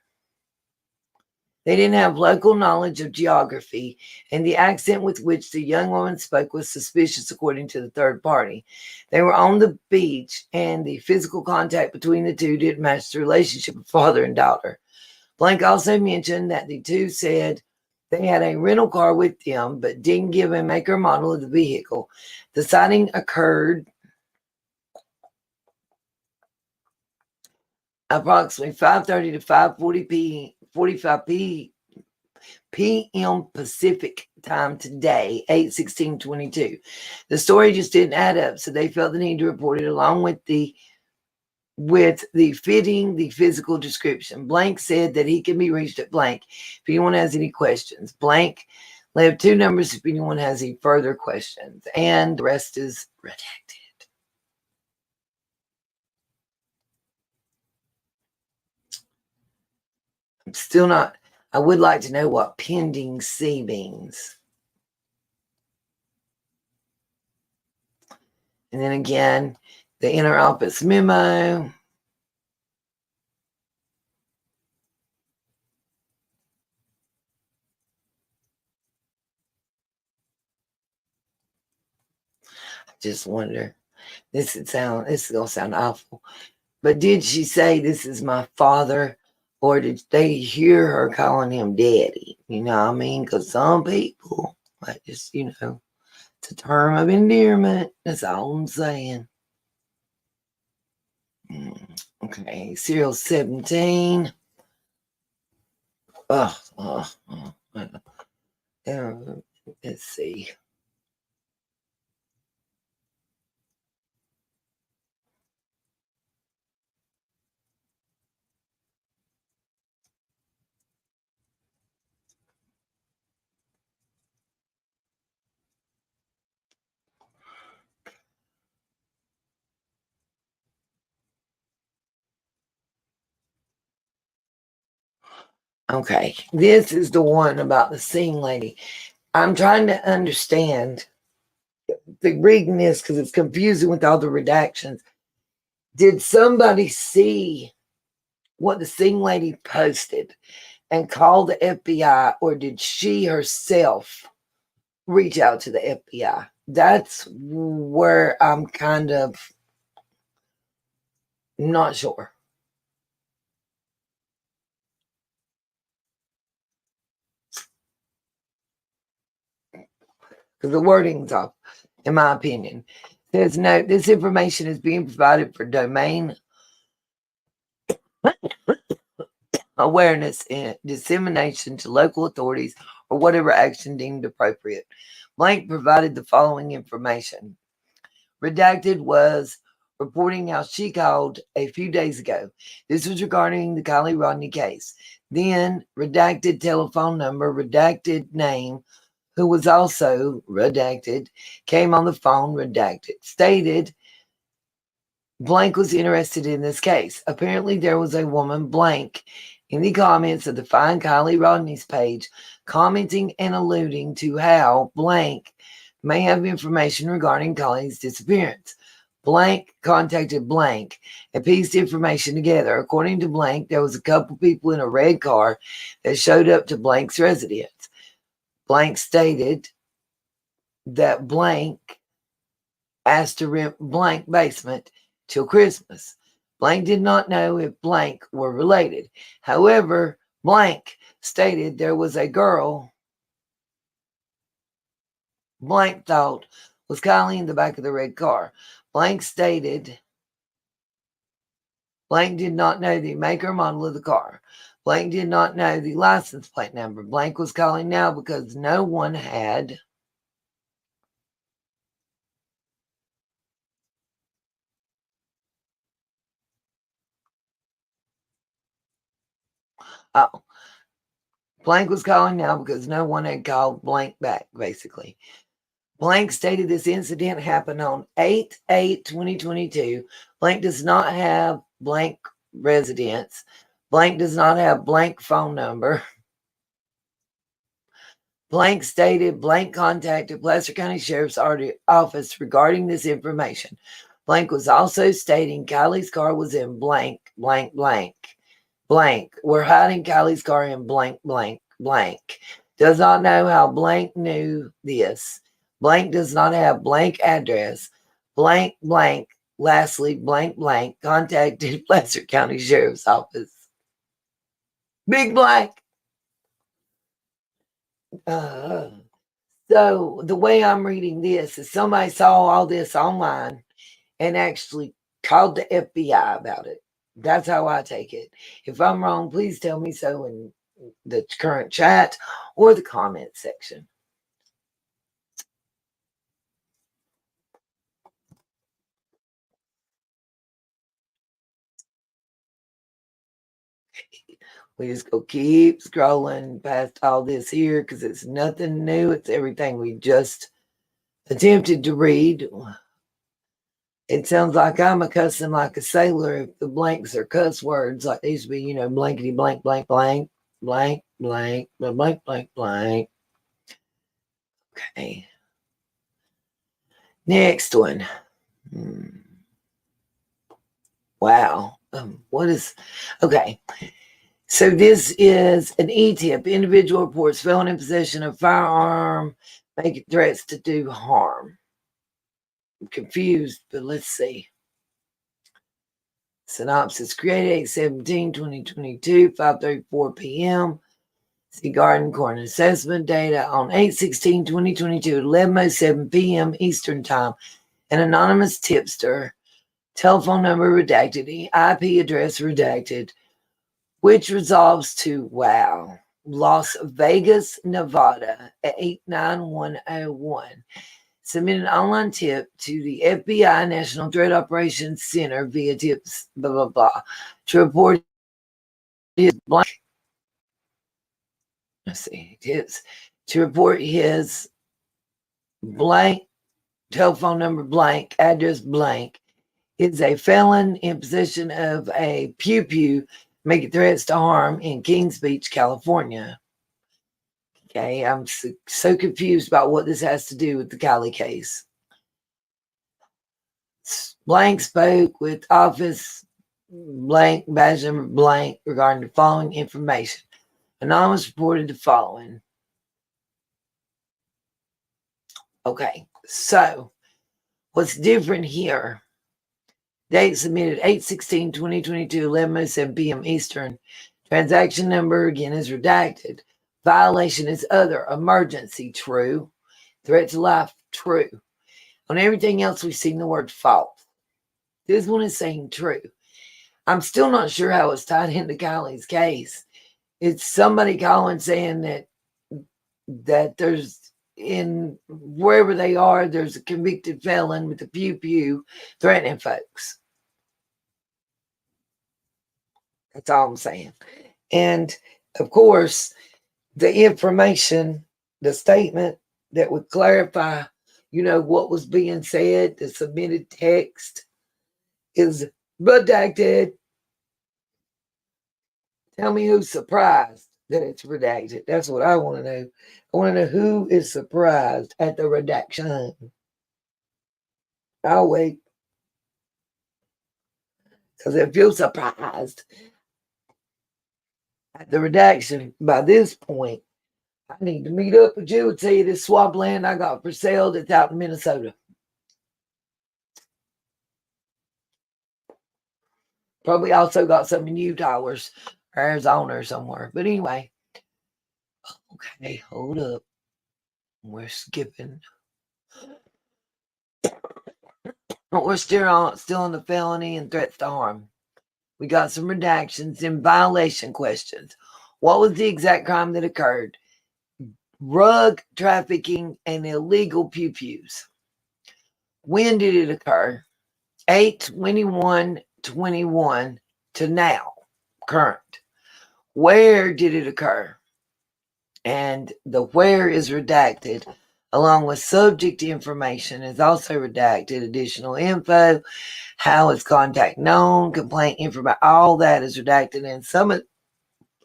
They didn't have local knowledge of geography, and the accent with which the young woman spoke was suspicious, according to the third party. They were on the beach, and the physical contact between the two didn't match the relationship of father and daughter. Blank also mentioned that the two said they had a rental car with them, but didn't give a make or model of the vehicle. The sighting occurred approximately 5:30 to 5:45 p.m. Pacific time today, 8/16/22. The story just didn't add up, so they felt the need to report it along with the fitting the physical description. Blank said that he can be reached at blank if anyone has any questions. Blank left 2 numbers if anyone has any further questions, and the rest is redacted. I'm still not, I would like to know what pending C means. And then again, the inner office memo. I just wonder, this is going to sound awful, but did she say this is my father, or did they hear her calling him daddy? You know what I mean? Because some people, like, just, you know, it's a term of endearment. That's all I'm saying. Okay, serial 17. Let's see. Okay, this is the one about the sing lady. I'm trying to understand the reading this because it's confusing with all the redactions. Did somebody see what the sing lady posted and call the FBI, or did she herself reach out to the FBI? That's where I'm kind of not sure. Because the wording's off, in my opinion. There's no, this information is being provided for domain awareness and dissemination to local authorities or whatever action deemed appropriate. Blank provided the following information. Redacted was reporting how she called a few days ago. This was regarding the Kylie Rodney case. Then redacted telephone number, redacted name, who was also redacted, came on the phone, redacted, stated Blank was interested in this case. Apparently there was a woman, Blank, in the comments of the Find Kylie Rodney's page, commenting and alluding to how Blank may have information regarding Kylie's disappearance. Blank contacted Blank and pieced information together. According to Blank, there was a couple people in a red car that showed up to Blank's residence. Blank stated that blank asked to rent blank basement till Christmas. Blank did not know if blank were related. However, blank stated there was a girl blank thought was Kylie in the back of the red car. Blank stated blank did not know the make or model of the car. Blank did not know the license plate number. Blank was calling now because no one had blank was calling now because no one had called blank back, basically. Blank stated this incident happened on 8/8/2022. Blank does not have blank residence. Blank does not have blank phone number. Blank stated blank contacted Placer County Sheriff's Office regarding this information. Blank was also stating Kylie's car was in blank, blank, blank, blank. We're hiding Kylie's car in blank, blank, blank. Does not know how blank knew this. Blank does not have blank address. Blank, blank. Lastly, blank, blank contacted Placer County Sheriff's Office. Big blank. So the way I'm reading this is somebody saw all this online and actually called the FBI about it. That's how I take it. If I'm wrong, please tell me so in the current chat or the comment section. We just go keep scrolling past all this here because it's nothing new. It's everything we just attempted to read. It sounds like I'm a cussing like a sailor if the blanks are cuss words like these be, blankety blank, blank, blank, blank, blank, blank, blank, blank. Okay. Next one. Wow. What is, okay. So this is an E-tip. Individual reports felon in possession of firearm, making threats to do harm. I'm confused, but let's see. Synopsis created 8/17/2022, 5:34 p.m. See Garden Corner assessment data on 8/16/2022, 11:07 p.m. Eastern Time. An anonymous tipster, telephone number redacted, IP address redacted, which resolves to Las Vegas, Nevada at 89101. Submit an online tip to the FBI National Drug Operations Center via tips, blah, blah, blah, to report his blank. Let's see, tips to report his blank, telephone number blank, address blank, is a felon in possession of a pew-pew, making threats to harm in Kings Beach, California. Okay, I'm so confused about what this has to do with the Kylie case. Blank spoke with office blank, badge number blank regarding the following information. Anonymous reported the following. Okay, so what's different here? Date submitted 8/16/2022, 11:07 p.m. Eastern. Transaction number again is redacted. Violation is other. Emergency, true. Threat to life, true. On everything else, we've seen the word false. This one is saying true. I'm still not sure how it's tied into Kylie's case. It's somebody calling saying that there's, in wherever they are, there's a convicted felon with a pew-pew threatening folks. That's all I'm saying. And of course, the information, the statement that would clarify, what was being said, the submitted text is redacted. Tell me who's surprised that it's redacted. That's what I want to know. I want to know who is surprised at the redaction. I'll wait. Because if you're surprised at the redaction by this point, I need to meet up with you and tell you this swamp land I got for sale that's out in Minnesota. Probably also got some in Utah or Arizona or somewhere. But anyway. Okay, hold up. We're skipping. We're still on the felony and threats to harm. We got some redactions and violation questions. What was the exact crime that occurred? Drug trafficking and illegal pew-pews. When did it occur? 8/21/21 to now, current. Where did it occur? And the where is redacted, along with subject information is also redacted. Additional info, how is contact known, complaint information, all that is redacted. And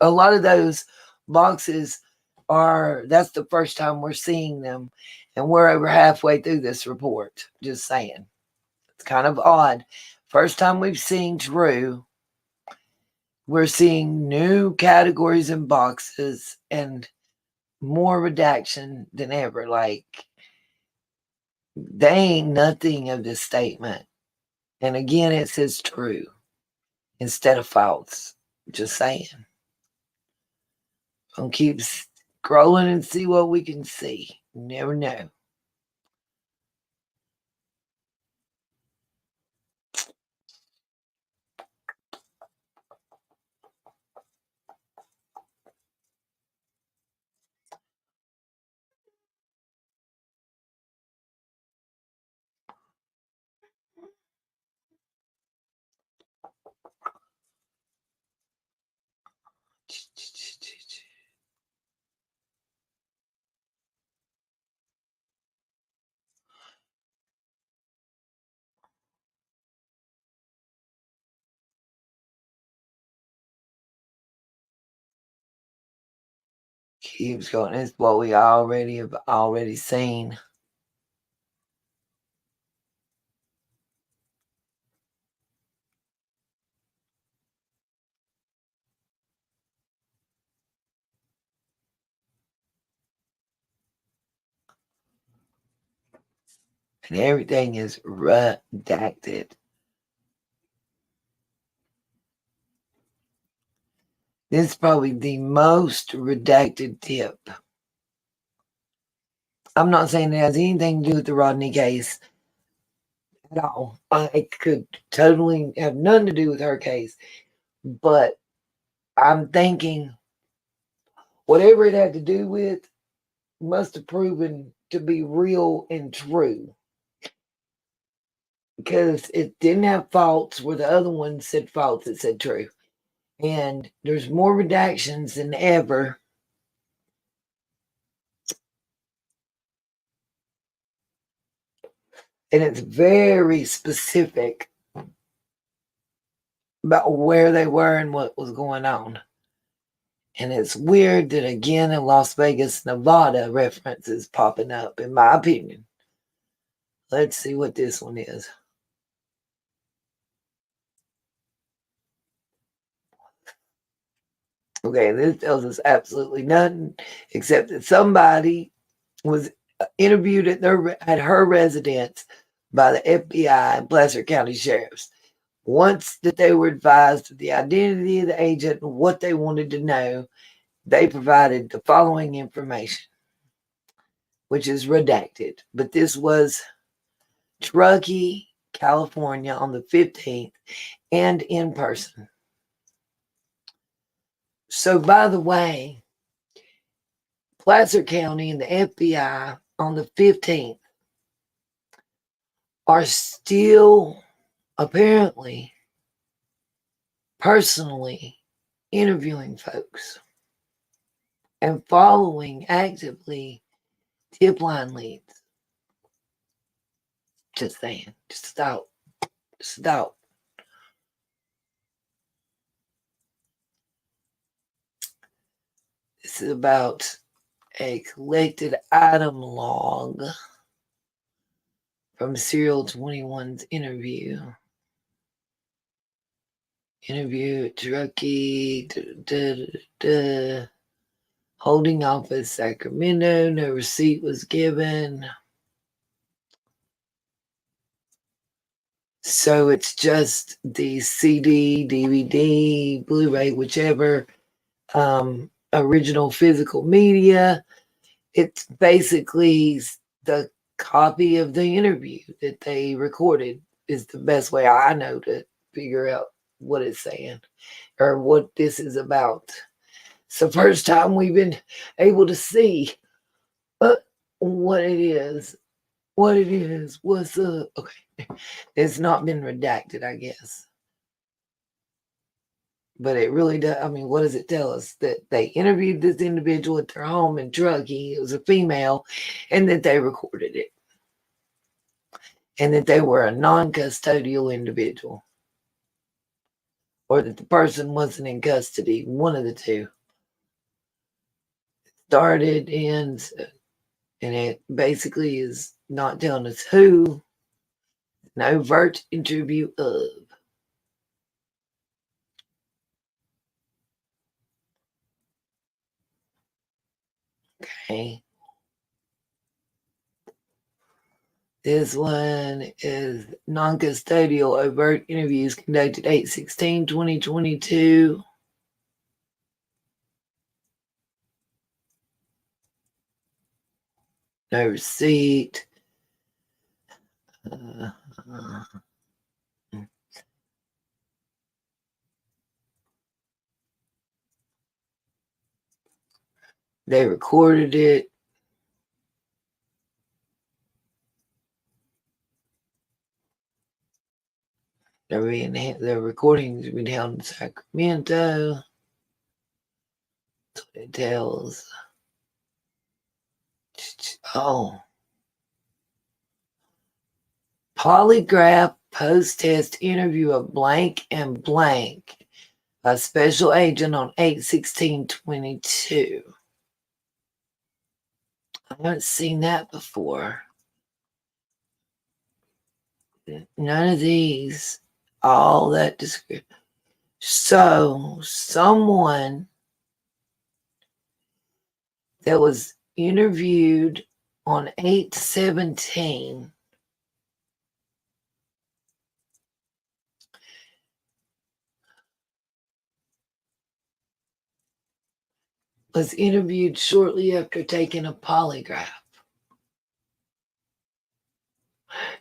a lot of those boxes that's the first time we're seeing them. And we're over halfway through this report. Just saying. It's kind of odd. First time we've seen Drew, we're seeing new categories and boxes and more redaction than ever. Like, they ain't nothing of this statement. And again, it says true instead of false. Just saying. I'll keep scrolling and see what we can see. You never know. Keeps going. It's what we already seen. And everything is redacted. This is probably the most redacted tip. I'm not saying it has anything to do with the Rodney case at all. It could totally have nothing to do with her case. But I'm thinking whatever it had to do with must have proven to be real and true. Because it didn't have faults where the other one said faults, it said true. And there's more redactions than ever. And it's very specific about where they were and what was going on. And it's weird that again in Las Vegas, Nevada reference is popping up, in my opinion. Let's see what this one is. Okay, this tells us absolutely nothing except that somebody was interviewed at her residence by the FBI and Placer County Sheriffs. Once that they were advised of the identity of the agent and what they wanted to know, they provided the following information, which is redacted. But this was Truckee, California on the 15th and in person. So, by the way, Placer County and the FBI on the 15th are still apparently personally interviewing folks and following actively tip line leads. Just saying. Just stop. Stop. This is about a collected item log from Serial 21's interview. Interview at Truckee. holding office Sacramento. No receipt was given. So it's just the CD, DVD, Blu-ray, whichever original physical media. It's basically the copy of the interview that they recorded is the best way I know to figure out what it's saying or what this is about. It's the first time we've been able to see what it is. What's up. Okay. It's not been redacted, I guess. But it really does. I mean, what does it tell us? That they interviewed this individual at their home in Truckee. It was a female, and that they recorded it. And that they were a non-custodial individual. Or that the person wasn't in custody. One of the two. Started, ends, and it basically is not telling us who. An overt interview of. Okay. This one is non-custodial overt interviews conducted 8/16/2022. No receipt. They recorded it. The recordings been held in Sacramento. That's what it tells. Oh. Polygraph post-test interview of blank and blank. A special agent on 8/16/22. I haven't seen that before. None of these. All that description. So, someone that was interviewed on 8/17 was interviewed shortly after taking a polygraph.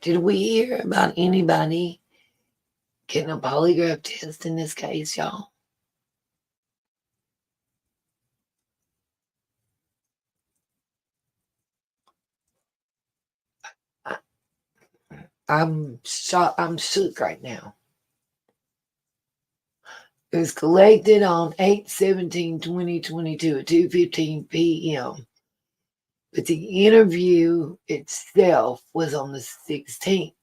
Did we hear about anybody getting a polygraph test in this case, y'all? I'm shocked. I'm shook right now. It was collected on 8/17/2022 at 2:15 p.m. But the interview itself was on the 16th.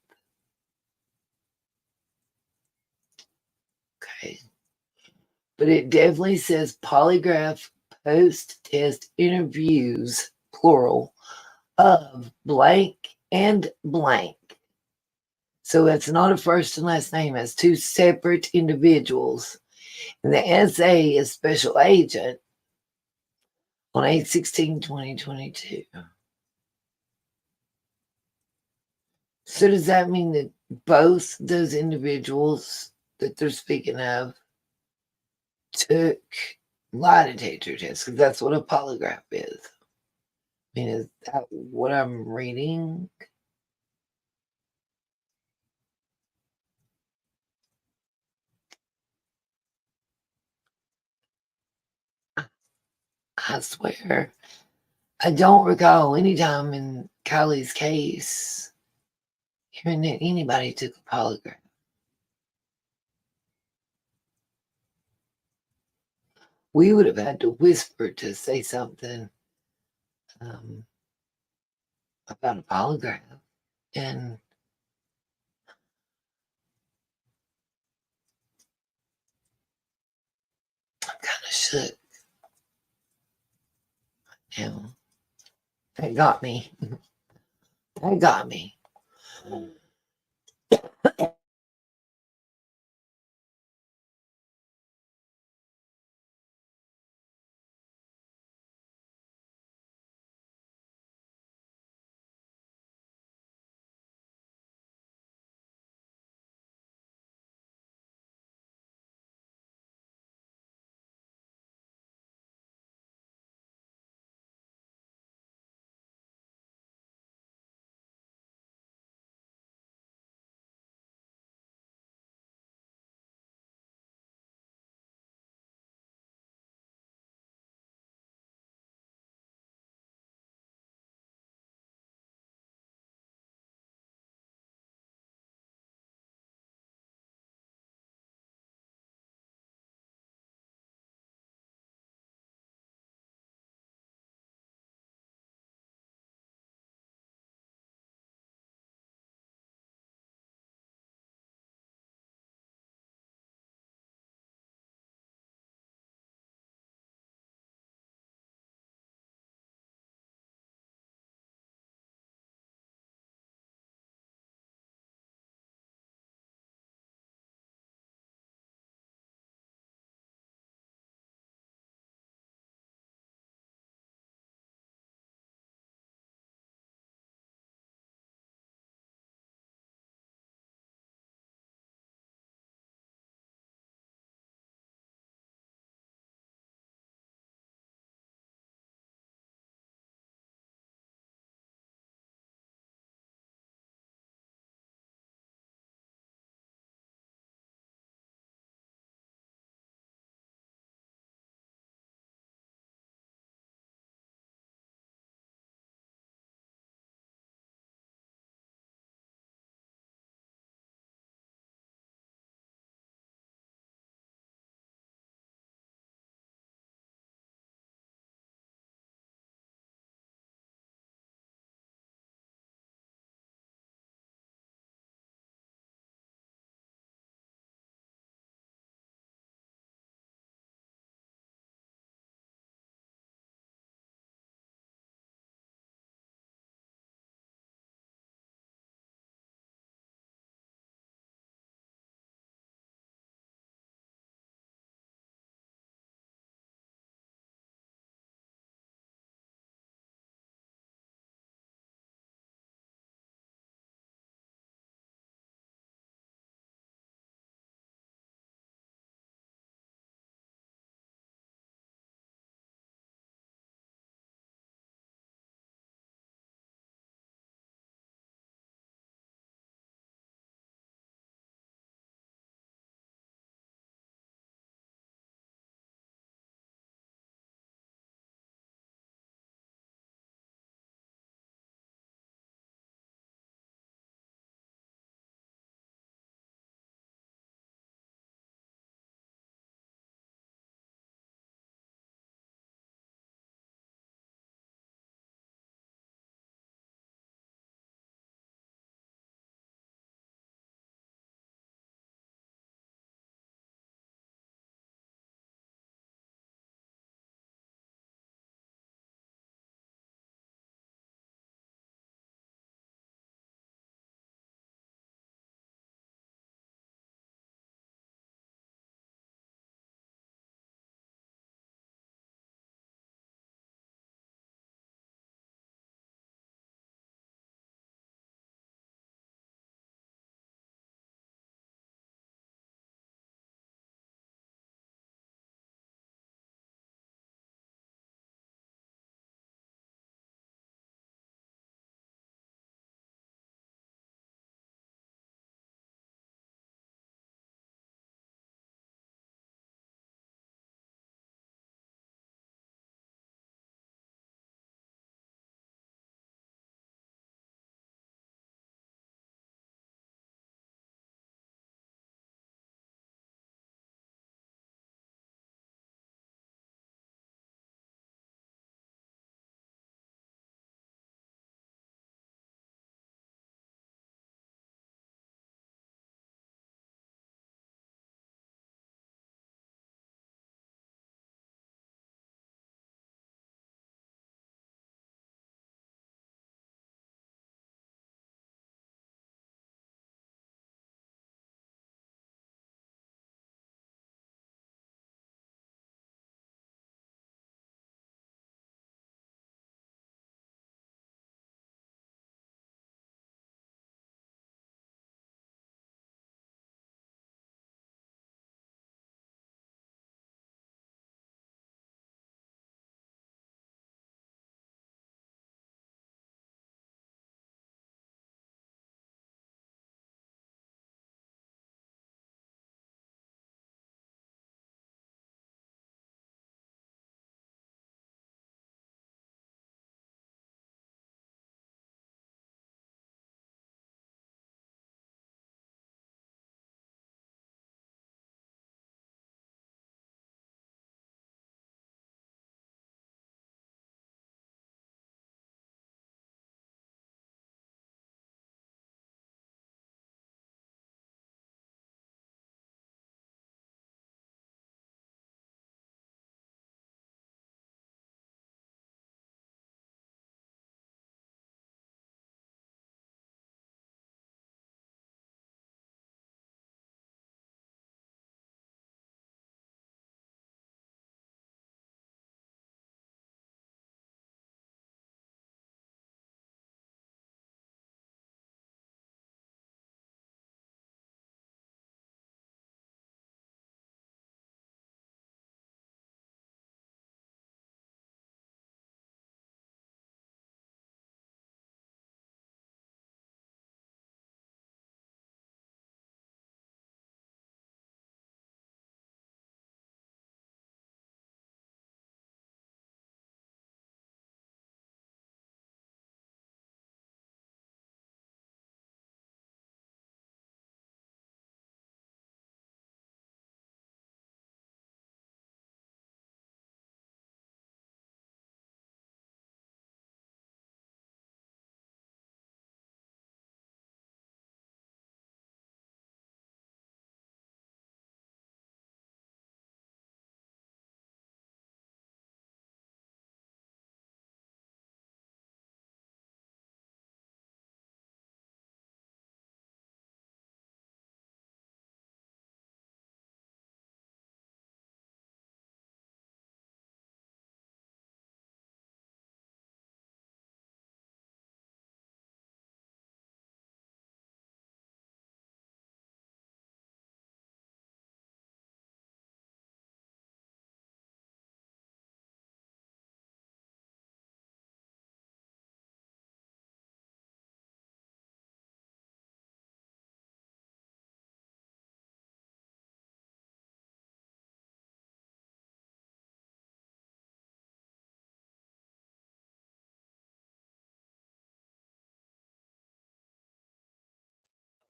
Okay. But it definitely says polygraph post-test interviews, plural, of blank and blank. So it's not a first and last name. It's two separate individuals. And the SA is special agent on 8/16/2022. So does that mean that both those individuals that they're speaking of took lie detector tests? Because that's what a polygraph is. I mean, is that what I'm reading? I swear, I don't recall any time in Kylie's case hearing that anybody took a polygraph. We would have had to whisper to say something about a polygraph. And I'm kind of shook. Now, that got me. That got me.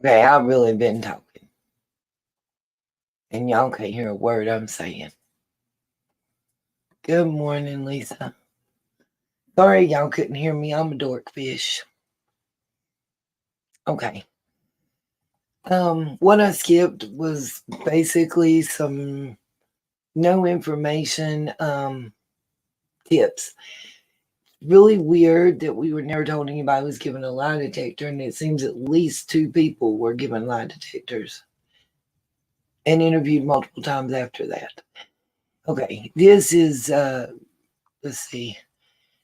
Okay, I've really been talking. And y'all can't hear a word I'm saying. Good morning, Lisa. Sorry y'all couldn't hear me. I'm a dorkfish. Okay. What I skipped was basically some no information tips. Really weird that we were never told anybody was given a lie detector, and it seems at least 2 people were given lie detectors and interviewed multiple times after that. Okay, this is let's see,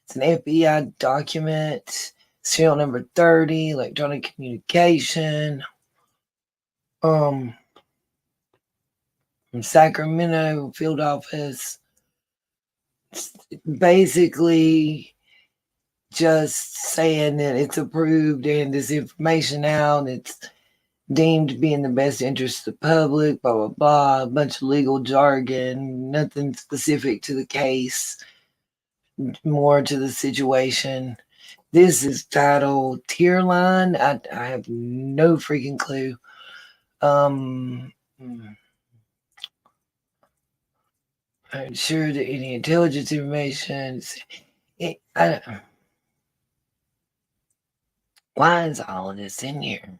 it's an FBI document, serial number 30, electronic communication, from Sacramento field office. It's basically just saying that it's approved and this information out, it's deemed to be in the best interest of the public, blah, blah, blah, a bunch of legal jargon, nothing specific to the case, more to the situation. This is titled Tier Line. I have no freaking clue. I'm sure that any intelligence information, why is all of this in here?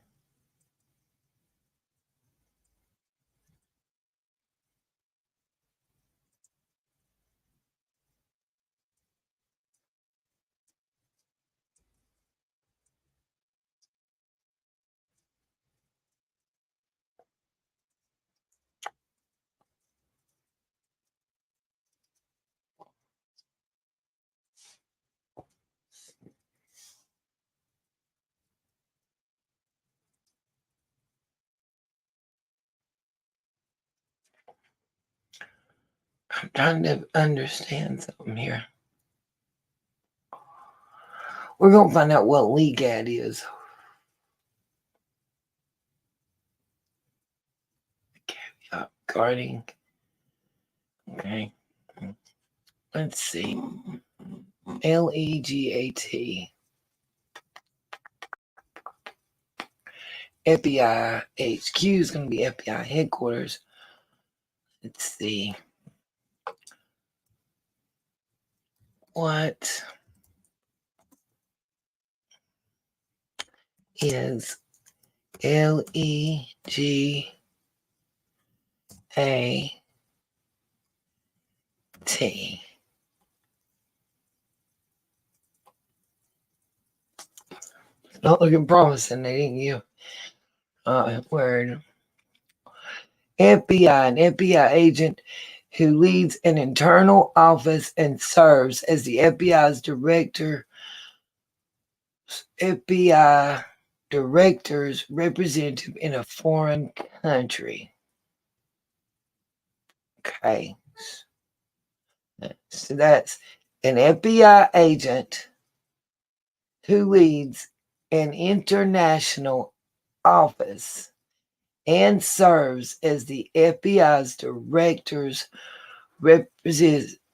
I'm trying to understand something here. We're going to find out what LEGAD is. Caveat guarding. Okay. Let's see. LEGAT. FBI HQ is going to be FBI headquarters. Let's see. What is LEGAT? Not looking promising, they didn't give word. FBI, an FBI agent who leads an internal office and serves as the FBI's FBI director's representative in a foreign country. Okay. So that's an FBI agent who leads an international office and serves as the FBI's director's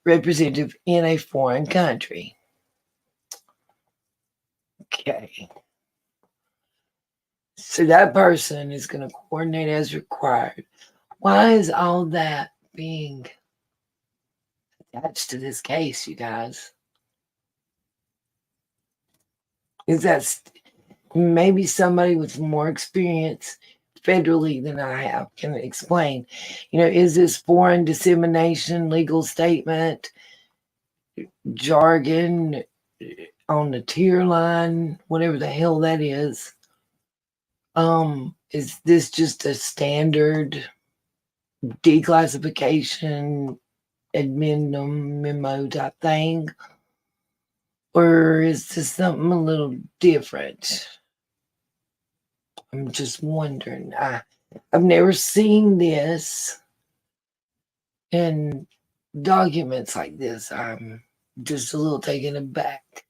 representative in a foreign country. Okay. So that person is going to coordinate as required. Why is all that being attached to this case, you guys? Is that maybe somebody with more experience federally than I have can explain? Is this foreign dissemination, legal statement, jargon on the tier line, whatever the hell that is? Is this just a standard declassification addendum memo type thing? Or is this something a little different? I'm just wondering. I've never seen this in documents like this. I'm just a little taken aback.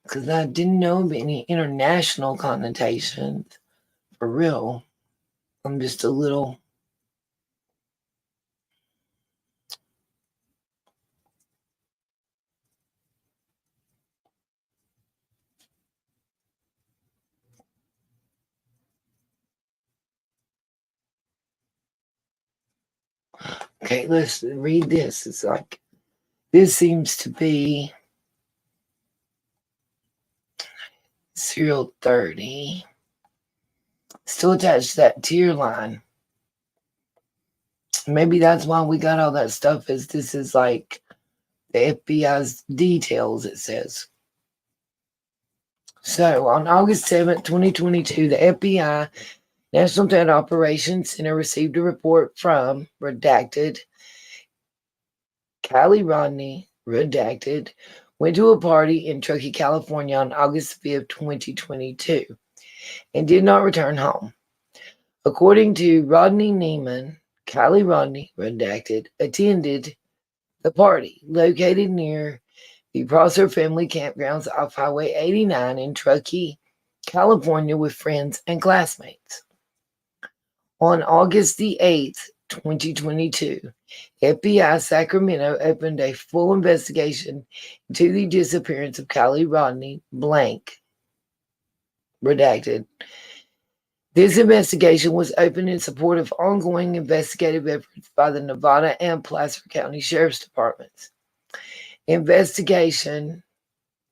Because I didn't know of any international connotations. For real. I'm just a little Okay, let's read this. It's like, this seems to be serial 30. Still attached to that tier line. Maybe that's why we got all that stuff, is this is like the FBI's details, it says. So on August 7th, 2022, the FBI National Threat Operations Center received a report from redacted Kylie Rodney, redacted, went to a party in Truckee, California on August 5th, 2022, and did not return home. According to Rodney Neiman, Kylie Rodney, redacted, attended the party located near the Prosser Family Campgrounds off Highway 89 in Truckee, California with friends and classmates. On August the 8th, 2022, FBI Sacramento opened a full investigation into the disappearance of Kylie Rodney, blank, redacted. This investigation was opened in support of ongoing investigative efforts by the Nevada and Placer County Sheriff's Departments. Investigation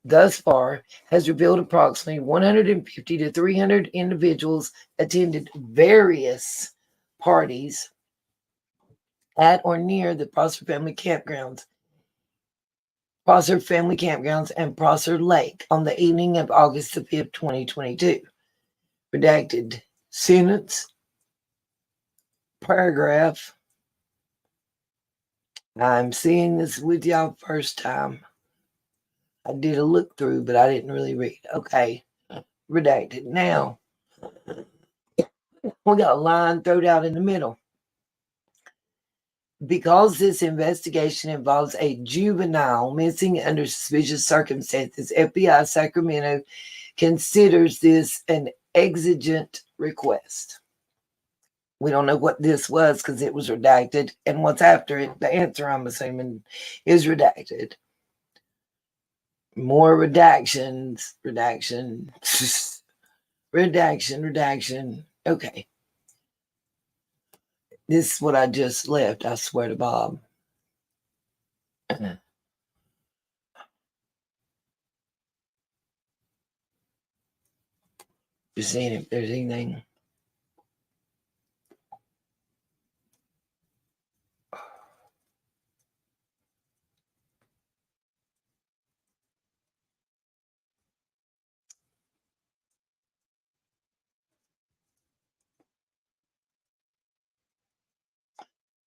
thus far has revealed approximately 150 to 300 individuals attended various parties at or near the Prosser Family Campgrounds and Prosser Lake on the evening of August the 5th, 2022. Redacted sentence, paragraph. I'm seeing this with y'all first time. I did a look through, but I didn't really read. Okay, redacted. Now, we got a line thrown out in the middle. Because this investigation involves a juvenile missing under suspicious circumstances, FBI Sacramento considers this an exigent request. We don't know what this was because it was redacted, and what's after it, the answer, I'm assuming, is redacted. More redactions, redaction. Okay. This is what I just left, I swear to Bob. Just seeing if there's anything.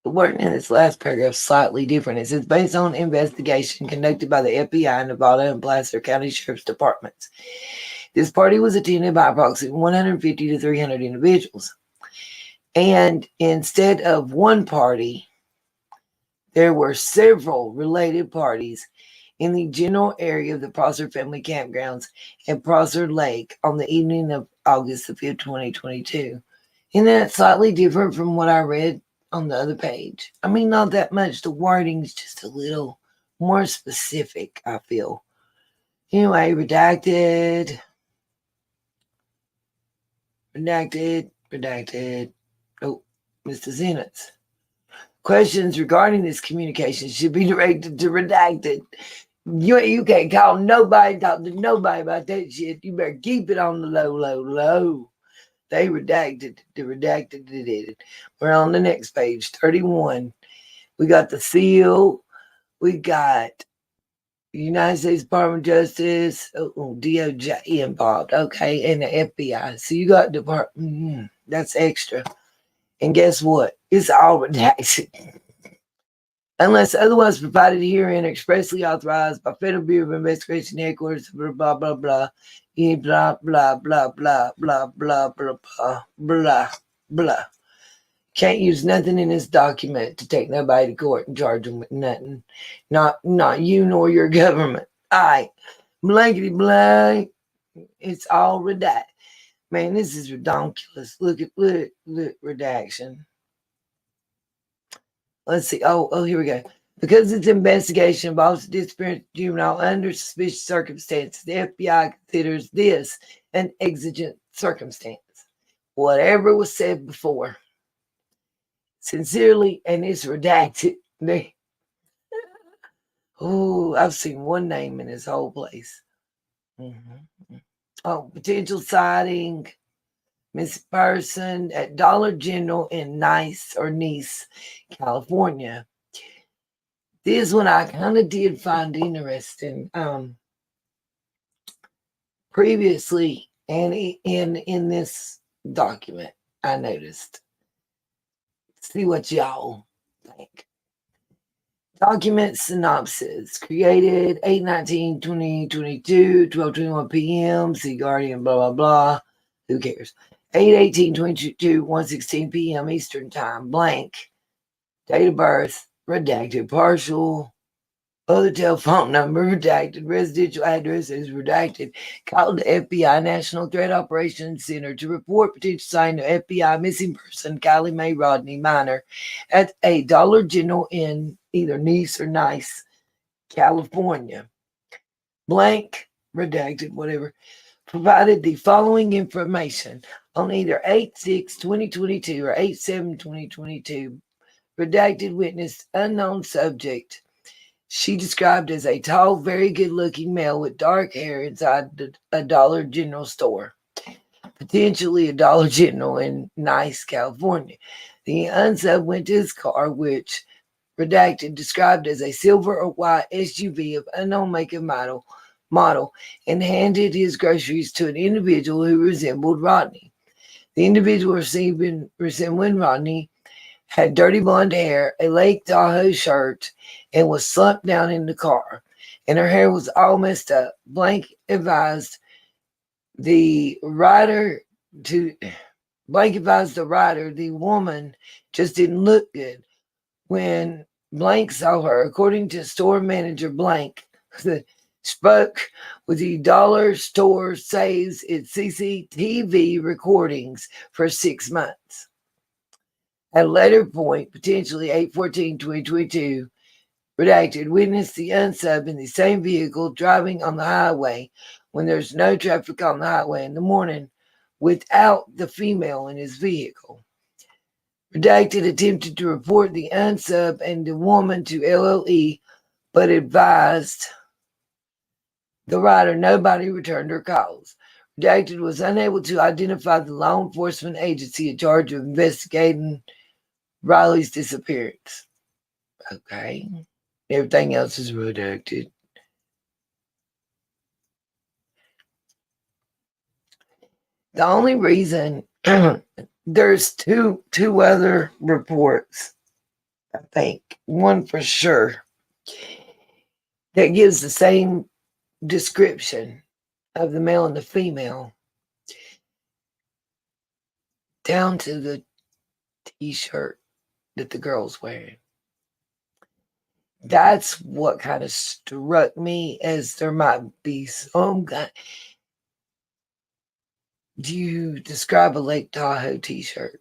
The wording in this last paragraph is slightly different. It says, based on investigation conducted by the FBI, Nevada, and Placer County Sheriff's Departments, this party was attended by approximately 150 to 300 individuals. And instead of one party, there were several related parties in the general area of the Prosser Family Campgrounds and Prosser Lake on the evening of August the 5th, 2022. Isn't that slightly different from what I read on the other page? I mean, not that much. The wording is just a little more specific, I feel. Anyway, redacted. Oh, Mr. Zenitz. Questions regarding this communication should be directed to redacted. You can't call nobody, talk to nobody about that shit. You better keep it on the low. They redacted it. We're on the next page, 31. We got the seal. We got United States Department of Justice, DOJ involved, okay, and the FBI. So you got department, that's extra. And guess what? It's all redacted. Unless otherwise provided herein expressly authorized by Federal Bureau of Investigation Headquarters, blah, blah, blah, blah, blah, blah, blah, blah, blah, blah, blah, blah, blah. Can't use nothing in this document to take nobody to court and charge them with nothing. Not you nor your government. All right. Blankety blank. It's all redacted. Man, this is redonkulous. Look, redaction. Let's see. Oh, here we go. Because this investigation involves a disappearance of juvenile under suspicious circumstances, the FBI considers this an exigent circumstance. Whatever was said before. Sincerely, and it's redacted. Oh, I've seen one name in this whole place. Oh, potential sighting, missing person at Dollar General in Nice, California. This one I kind of did find interesting. Previously, and in this document, I noticed. See what y'all think. Document synopsis. Created 8/19/2022, 12:21 p.m. See Guardian, blah, blah, blah. Who cares? 8/18/2022, 1:16 p.m. Eastern Time. Blank. Date of birth. Redacted. Partial. Other telephone number redacted. Residential address is redacted. Called the FBI National Threat Operations Center to report potential sign of FBI missing person Kylie Rodney, minor, at a Dollar General in either Nice or Nice, California. Blank, redacted, whatever. Provided the following information on either 8/6/2022 or 8/7/2022. Redacted witness, unknown subject. She described as a tall, very good-looking male with dark hair inside a Dollar General store, potentially a Dollar General in Nice, California. The unsub went to his car, which, redacted, described as a silver or white SUV of unknown make and model, and handed his groceries to an individual who resembled Rodni. The individual resembling Rodni had dirty blonde hair, a Lake Tahoe shirt, and was slumped down in the car. And her hair was all messed up. Blank advised the rider, the woman just didn't look good. When Blank saw her, according to store manager Blank, spoke with the dollar store saves its CCTV recordings for 6 months. At a later point, potentially 8/14/2022, redacted, witnessed the unsub in the same vehicle driving on the highway when there's no traffic on the highway in the morning without the female in his vehicle. Redacted attempted to report the unsub and the woman to LLE, but advised the rider nobody returned her calls. Redacted was unable to identify the law enforcement agency in charge of investigating Riley's disappearance. Okay. Everything else is redacted. The only reason there's two other reports, I think, one for sure, that gives the same description of the male and the female down to the t-shirt that the girl's wearing. That's what kind of struck me, as there might be some guy. Do you describe a Lake Tahoe t-shirt?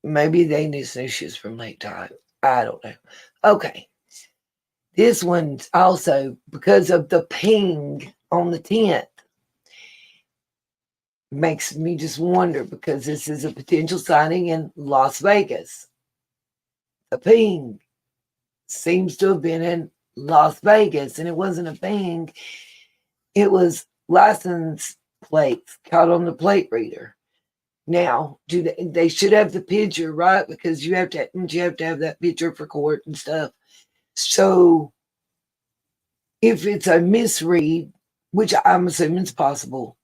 Maybe they just knew she was from Lake Tahoe. I don't know. Okay. This one's also because of the ping on the tent. Makes me just wonder, because this is a potential sighting in Las Vegas. The ping seems to have been in Las Vegas, and it wasn't a ping. It was license plates caught on the plate reader. Now, they should have the picture, right? Because you have to have that picture for court and stuff. So if it's a misread, which I'm assuming is possible,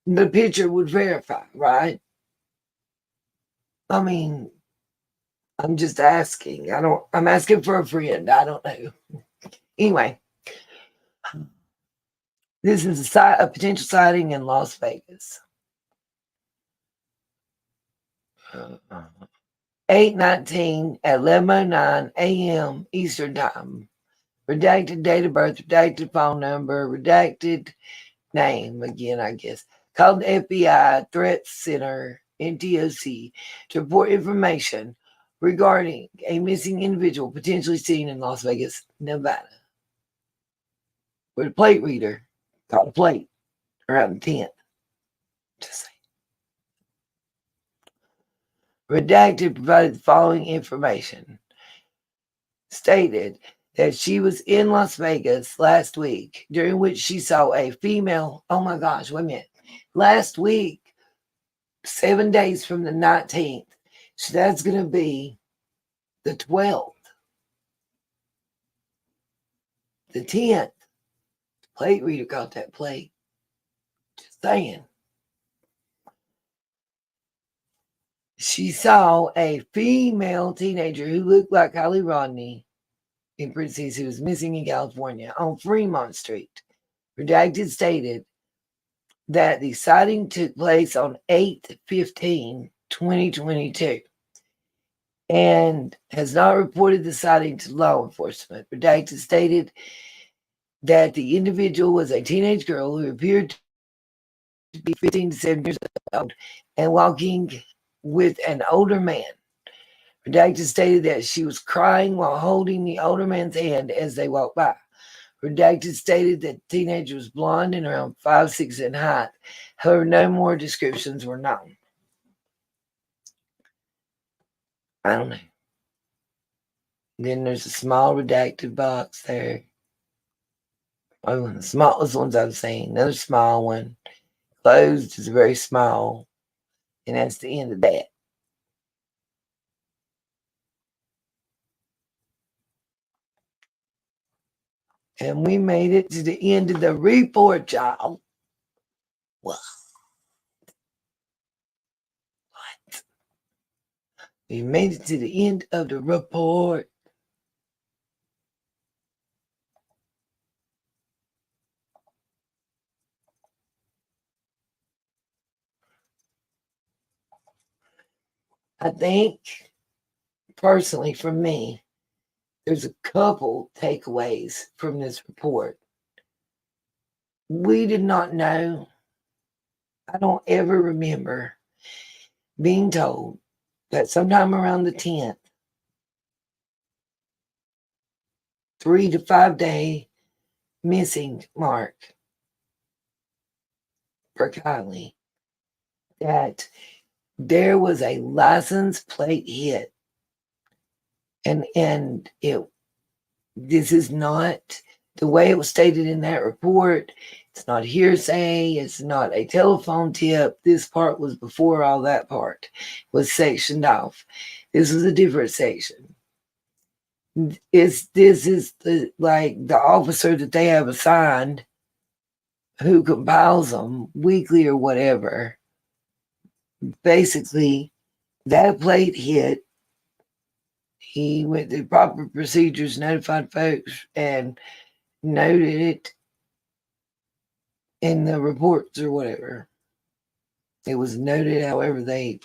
the picture would verify, right? I mean, I'm just asking. I'm asking for a friend. I don't know. Anyway, this is a potential sighting in Las Vegas. 8/19 at 11:09 a.m. Eastern Time. Redacted date of birth, redacted phone number, redacted name, again, I guess. Called the FBI Threat Center, NTOC, to report information regarding a missing individual potentially seen in Las Vegas, Nevada, where the plate reader caught a plate around the tent. Just saying. Redacted provided the following information. Stated that she was in Las Vegas last week, during which she saw a female. Oh my gosh, wait a minute. Last week, 7 days from the 19th. So that's going to be the 12th, the 10th. Plate reader got that plate. Just saying. She saw a female teenager who looked like Kylie Rodney, in parentheses, who was missing in California, on Fremont Street. Redacted stated that the sighting took place on 8/15/2022 and has not reported the sighting to law enforcement. Redacted stated that the individual was a teenage girl who appeared to be 15 to 17 years old and walking with an older man. Redacted stated that she was crying while holding the older man's hand as they walked by. Redacted stated that the teenager was blonde and around 5'6" in height. However, no more descriptions were known. I don't know. Then there's a small redacted box there. Oh, one of the smallest ones I've seen. Another small one. Closed is very small. And that's the end of that. And we made it to the end of the report, y'all. What? We made it to the end of the report. I think, personally, for me, there's a couple takeaways from this report. We did not know. I don't ever remember being told that sometime around the 10th, 3 to 5 day missing mark for Kylie, that there was a license plate hit. And this is not the way it was stated in that report. It's not hearsay. It's not a telephone tip. This part was before all that part was sectioned off. This was a different section. This is the officer that they have assigned who compiles them weekly or whatever. Basically, that plate hit. He went through proper procedures, notified folks, and noted it in the reports or whatever. It was noted however they,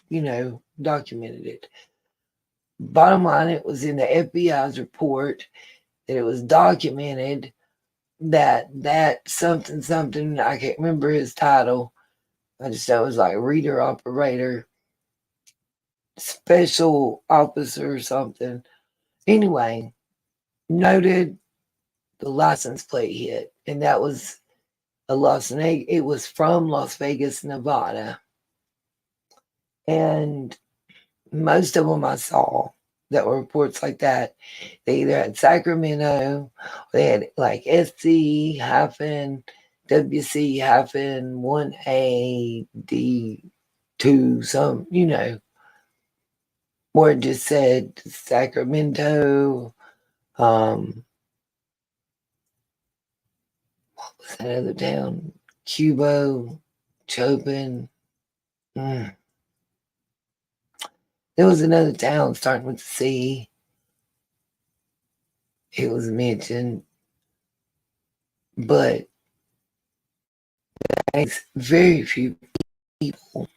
documented it. Bottom line, it was in the FBI's report that it was documented that something, I can't remember his title. I just know it was like reader operator, special officer or something. Anyway, noted the license plate hit, and that was it was from Las Vegas, Nevada. And most of them I saw that were reports like that, they either had Sacramento, or they had like SC WC 1A D2, some, or it just said Sacramento. What was that other town? Cubo, Chopin. There was another town starting with C. It was mentioned, but very few people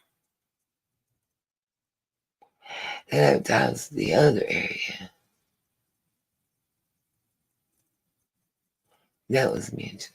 that have ties to the other area that was mentioned.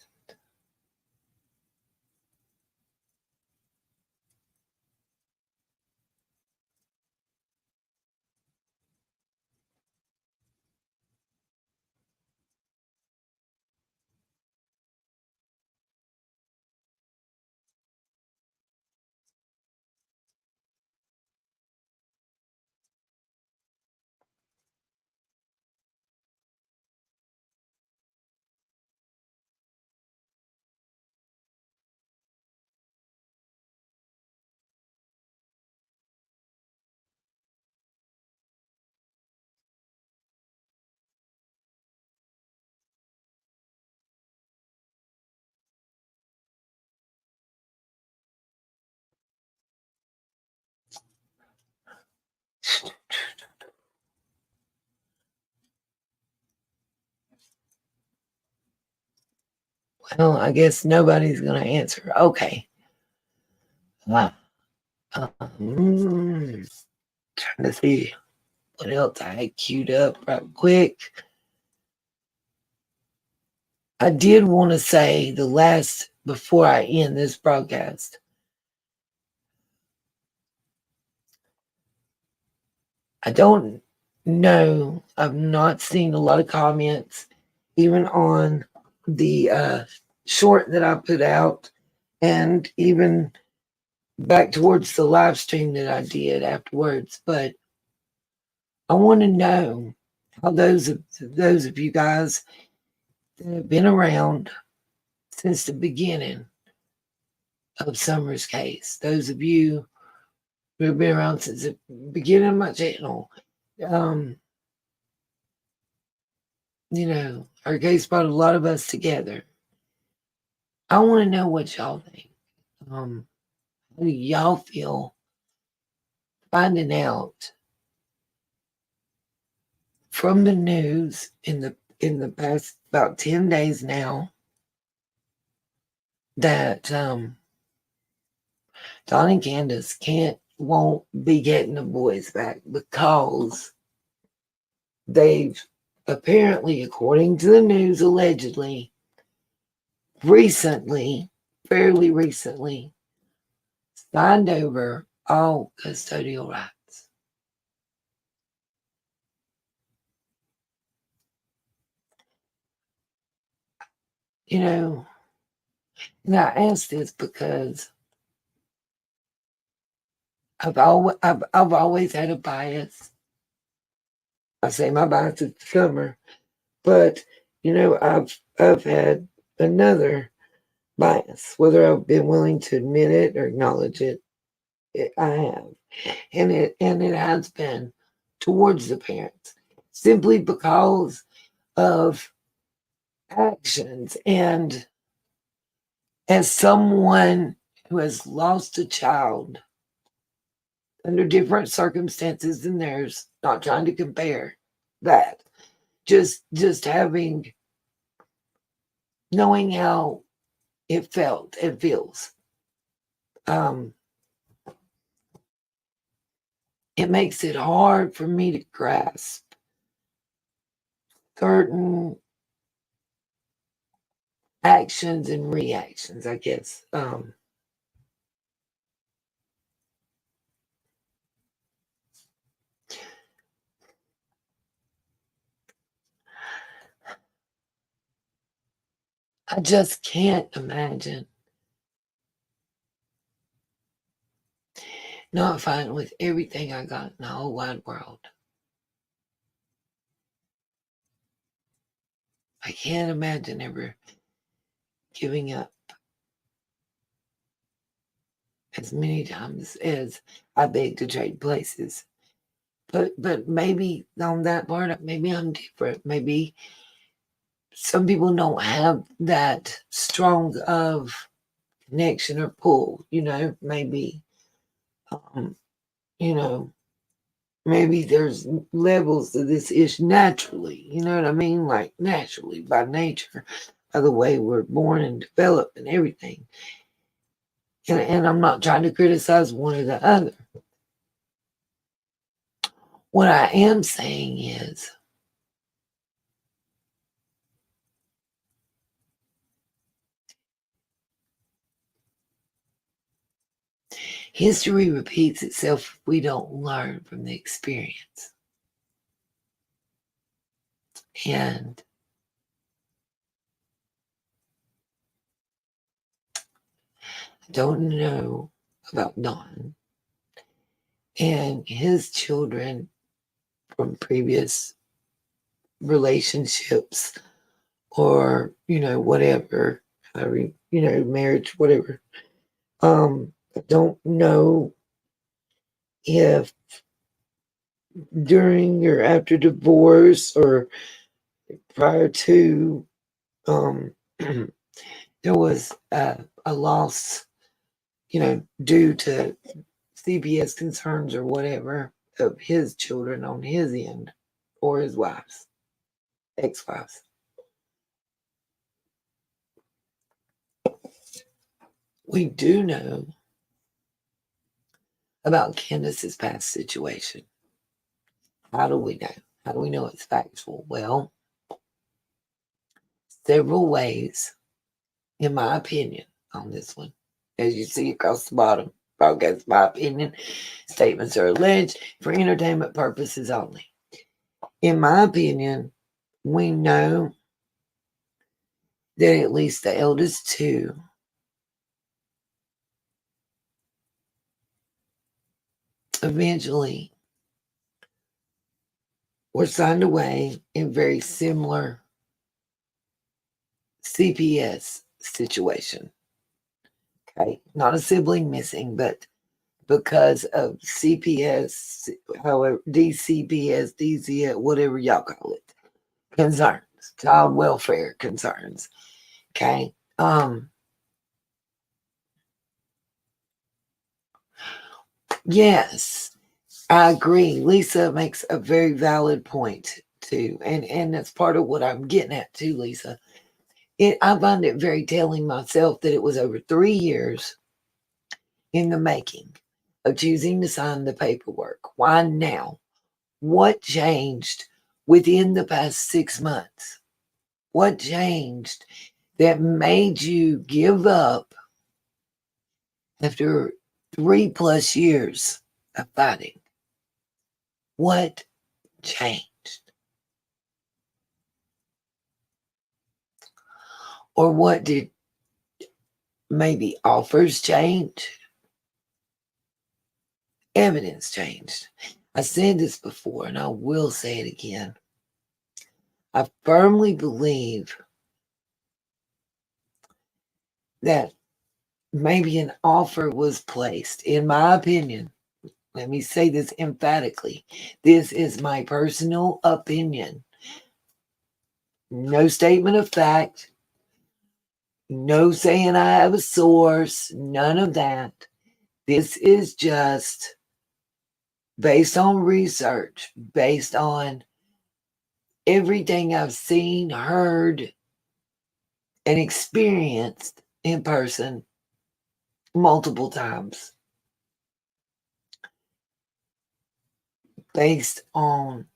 Well, I guess nobody's going to answer. Okay. Wow. Trying to see what else I had queued up right quick. I did want to say before I end this broadcast, I don't know. I've not seen a lot of comments, even on the short that I put out, and even back towards the live stream that I did afterwards. But I want to know how those of you guys that have been around since the beginning of Summer's case, those of you who have been around since the beginning of my channel, our case brought a lot of us together. I want to know what y'all think. How do y'all feel finding out from the news in the past about 10 days now that Don and Candace won't be getting the boys back because they've apparently, according to the news, allegedly, fairly recently, signed over all custodial rights. And I ask this because I've always had a bias. I say my bias is Summer, but I've had another bias, whether I've been willing to admit it or acknowledge it. I have, and it has been towards the parents, simply because of actions. And as someone who has lost a child under different circumstances than theirs, not trying to compare that, just knowing how it felt and feels, it makes it hard for me to grasp certain actions and reactions, I guess. I just can't imagine not fighting with everything I got in the whole wide world. I can't imagine ever giving up as many times as I begged to trade places. But maybe on that part, maybe I'm different. Maybe some people don't have that strong of connection or pull, maybe, maybe there's levels to this issue naturally, you know what I mean? Like naturally, by nature, by the way we're born and developed and everything. And I'm not trying to criticize one or the other. What I am saying is, history repeats itself if we don't learn from the experience. And I don't know about Don and his children from previous relationships or, whatever, marriage, whatever. I don't know if during or after divorce or prior to, there was a loss, due to CBS concerns or whatever of his children on his end or his wife's, ex-wife's. we do know about Candace's past situation. How do we know? How do we know it's factual? Well, several ways, in my opinion, on this one. As you see across the bottom, broadcast my opinion. Statements are alleged for entertainment purposes only. In my opinion, we know that at least the eldest two eventually were signed away in very similar CPS situation. Okay, not a sibling missing, but because of CPS, however, DCPS, DZ, whatever y'all call it, concerns, child welfare concerns. Okay. Yes, I agree. Lisa makes a very valid point too. And that's part of what I'm getting at too, Lisa. I find it very telling myself that it was over 3 years in the making of choosing to sign the paperwork. Why now? What changed within the past 6 months? What changed that made you give up after 3+ years of fighting? What changed? Or what did maybe offers change? Evidence changed. I said this before and I will say it again. I firmly believe that maybe an offer was placed. In my opinion, let me say this emphatically. This is my personal opinion. No statement of fact. No saying I have a source. None of that. This is just based on research, based on everything I've seen, heard, and experienced in person multiple times. Based on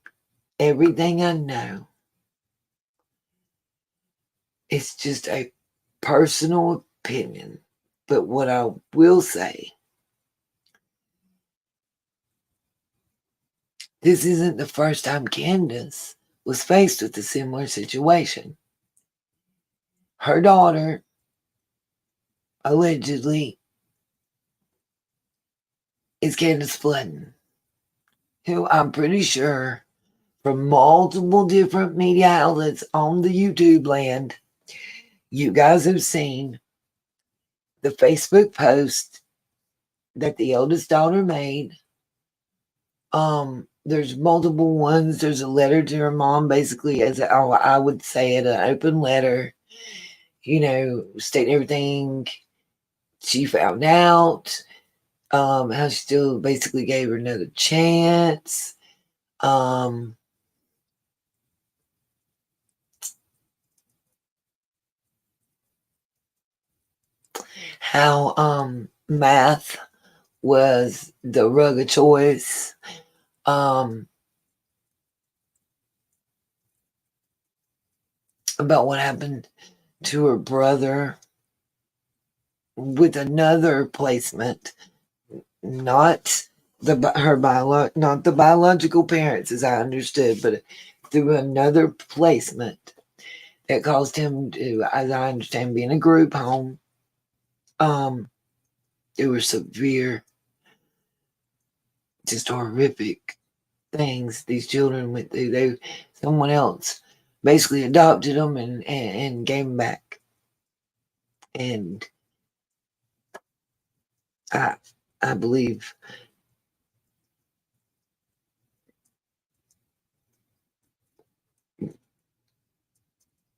everything I know. It's just a personal opinion. But what I will say, this isn't the first time Candace was faced with a similar situation. Her daughter allegedly is Candace Floodden, who I'm pretty sure from multiple different media outlets on the YouTube land, you guys have seen the Facebook post that the eldest daughter made. There's multiple ones. There's a letter to her mom, basically, as I would say it, an open letter, stating everything she found out, how she still basically gave her another chance. How math was the rug of choice. About what happened to her brother with another placement, not not the biological parents, as I understood, but through another placement that caused him to, as I understand, be in a group home. There were severe, just horrific things these children went through. Someone else basically adopted them and gave them back. And I believe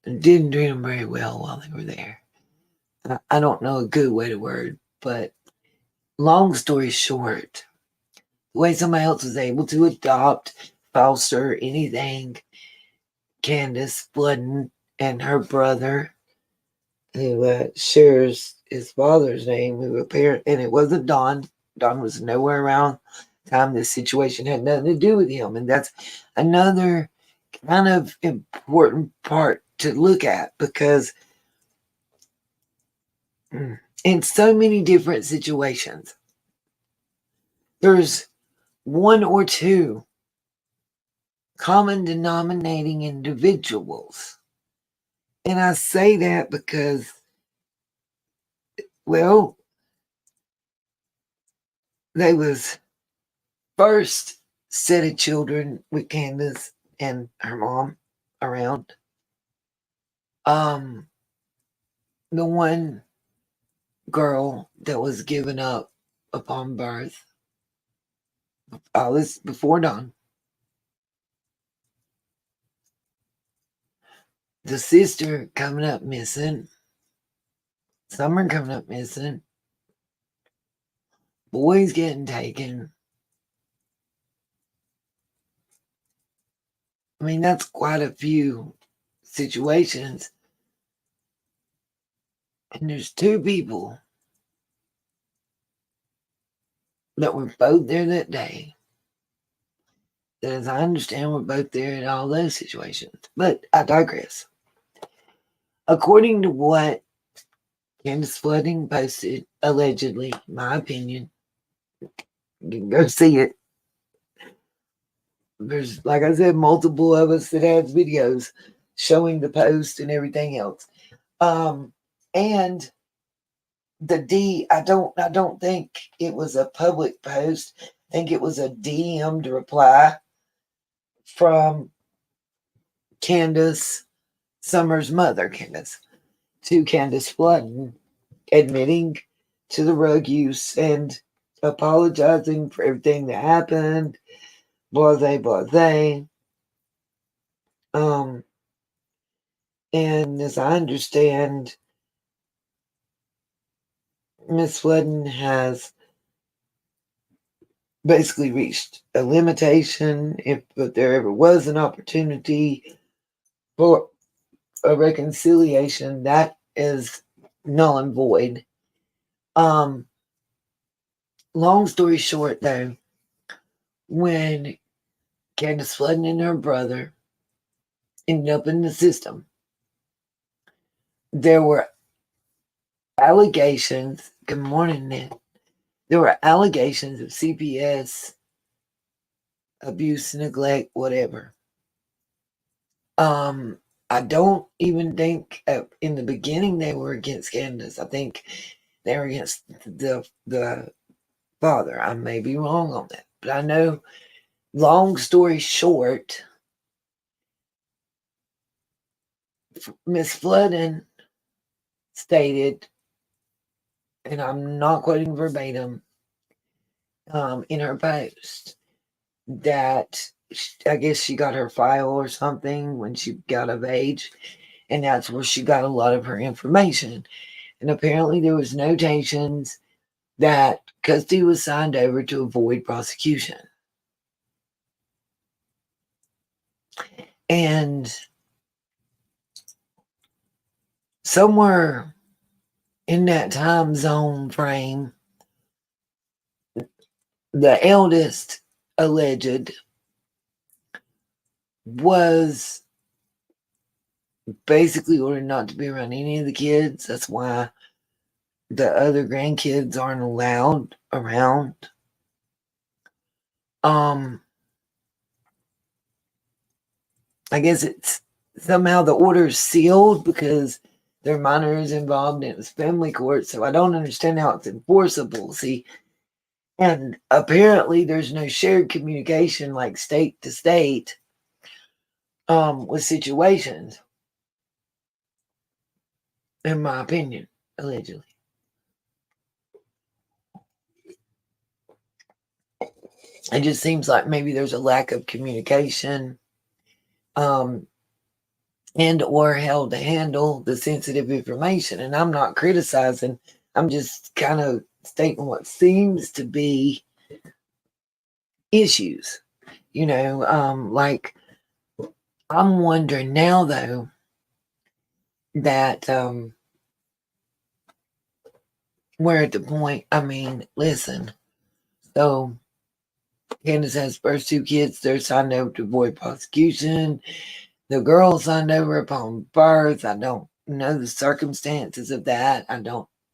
didn't treat them very well while they were there. I don't know a good way to word, but long story short, the way somebody else was able to adopt, foster, anything, Candace Floodden and her brother, who shares his father's name, who apparently, and it wasn't Don. Don was nowhere around the time this situation had nothing to do with him. And that's another kind of important part to look at, because in so many different situations, there's one or two common denominating individuals. And I say that because, well, they was first set of children with Candace and her mom around. The one girl that was given up upon birth, all this before Dawn. The sister coming up missing. Summer coming up missing. Boys getting taken. I mean, that's quite a few situations. And there's two people that were both there that day. That, as I understand, were both there in all those situations. But I digress. According to what Candace Flooding posted, allegedly, my opinion, you can go see it. There's, like I said, multiple of us that has videos showing the post and everything else. And the I don't think it was a public post. I think it was a DM'd reply from Candace Summer's mother, Candace, to Candace Flooding, admitting to the rug use and apologizing for everything that happened. Blase, blase. And as I understand, Miss Flooding has basically reached a limitation. If there ever was an opportunity for a reconciliation, that is null and void. Long story short, though, when Candace Flooding and her brother ended up in the system, there were allegations. Good morning, Ned. There were allegations of CPS abuse, neglect, whatever. I don't even think in the beginning they were against Candace. I think they were against the father. I may be wrong on that, but I know. Long story short, Miss Flooding stated, and I'm not quoting verbatim, in her post, that I guess she got her file or something when she got of age, and that's where she got a lot of her information. And apparently there was notations that custody was signed over to avoid prosecution. And somewhere in that time zone frame, the eldest alleged was basically ordered not to be around any of the kids. That's why the other grandkids aren't allowed around. I guess it's somehow the order is sealed because there are minors involved and it was family court, so I don't understand how it's enforceable. See, and apparently there's no shared communication like state to state with situations, in my opinion, allegedly. It just seems like maybe there's a lack of communication and or held to handle the sensitive information. And I'm not criticizing. I'm just kind of stating what seems to be issues. Like I'm wondering now, though, that we're at the point, I mean, listen. So Candace has first 2 kids. They're signed over to avoid prosecution. The girl signed over upon birth. I don't know the circumstances of that. I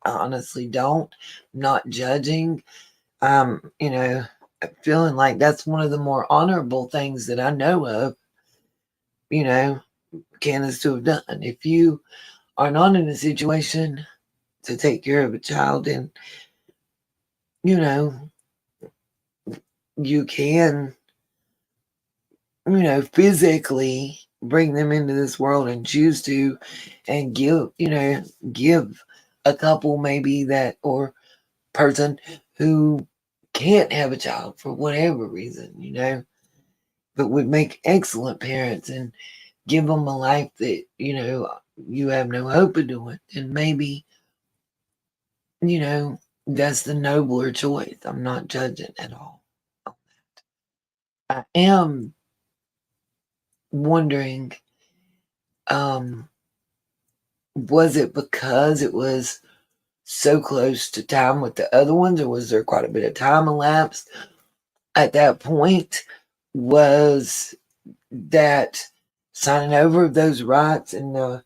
honestly don't. I'm not judging. Feeling like that's one of the more honorable things that I know of, Candace to have done. If you are not in a situation to take care of a child, and, you can, physically bring them into this world and choose to, and give a couple maybe that, or person who can't have a child for whatever reason, but would make excellent parents and give them a life that, you have no hope of doing. And maybe, that's the nobler choice. I'm not judging at all. I am wondering, was it because it was so close to time with the other ones, or was there quite a bit of time elapsed at that point? Was that signing over of those rights and the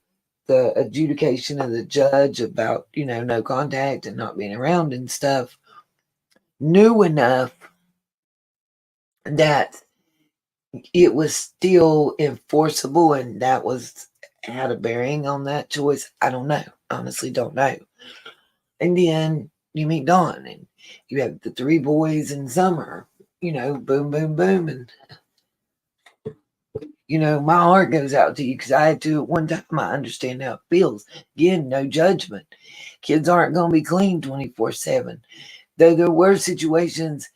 adjudication of the judge about, no contact and not being around and stuff, new enough that it was still enforceable, and that had a bearing on that choice? I don't know. Honestly, don't know. And then you meet Dawn, and you have the 3 boys in summer, boom, boom, boom. And, my heart goes out to you because I had to at one time. I understand how it feels. Again, no judgment. Kids aren't going to be clean 24/7. Though there were situations,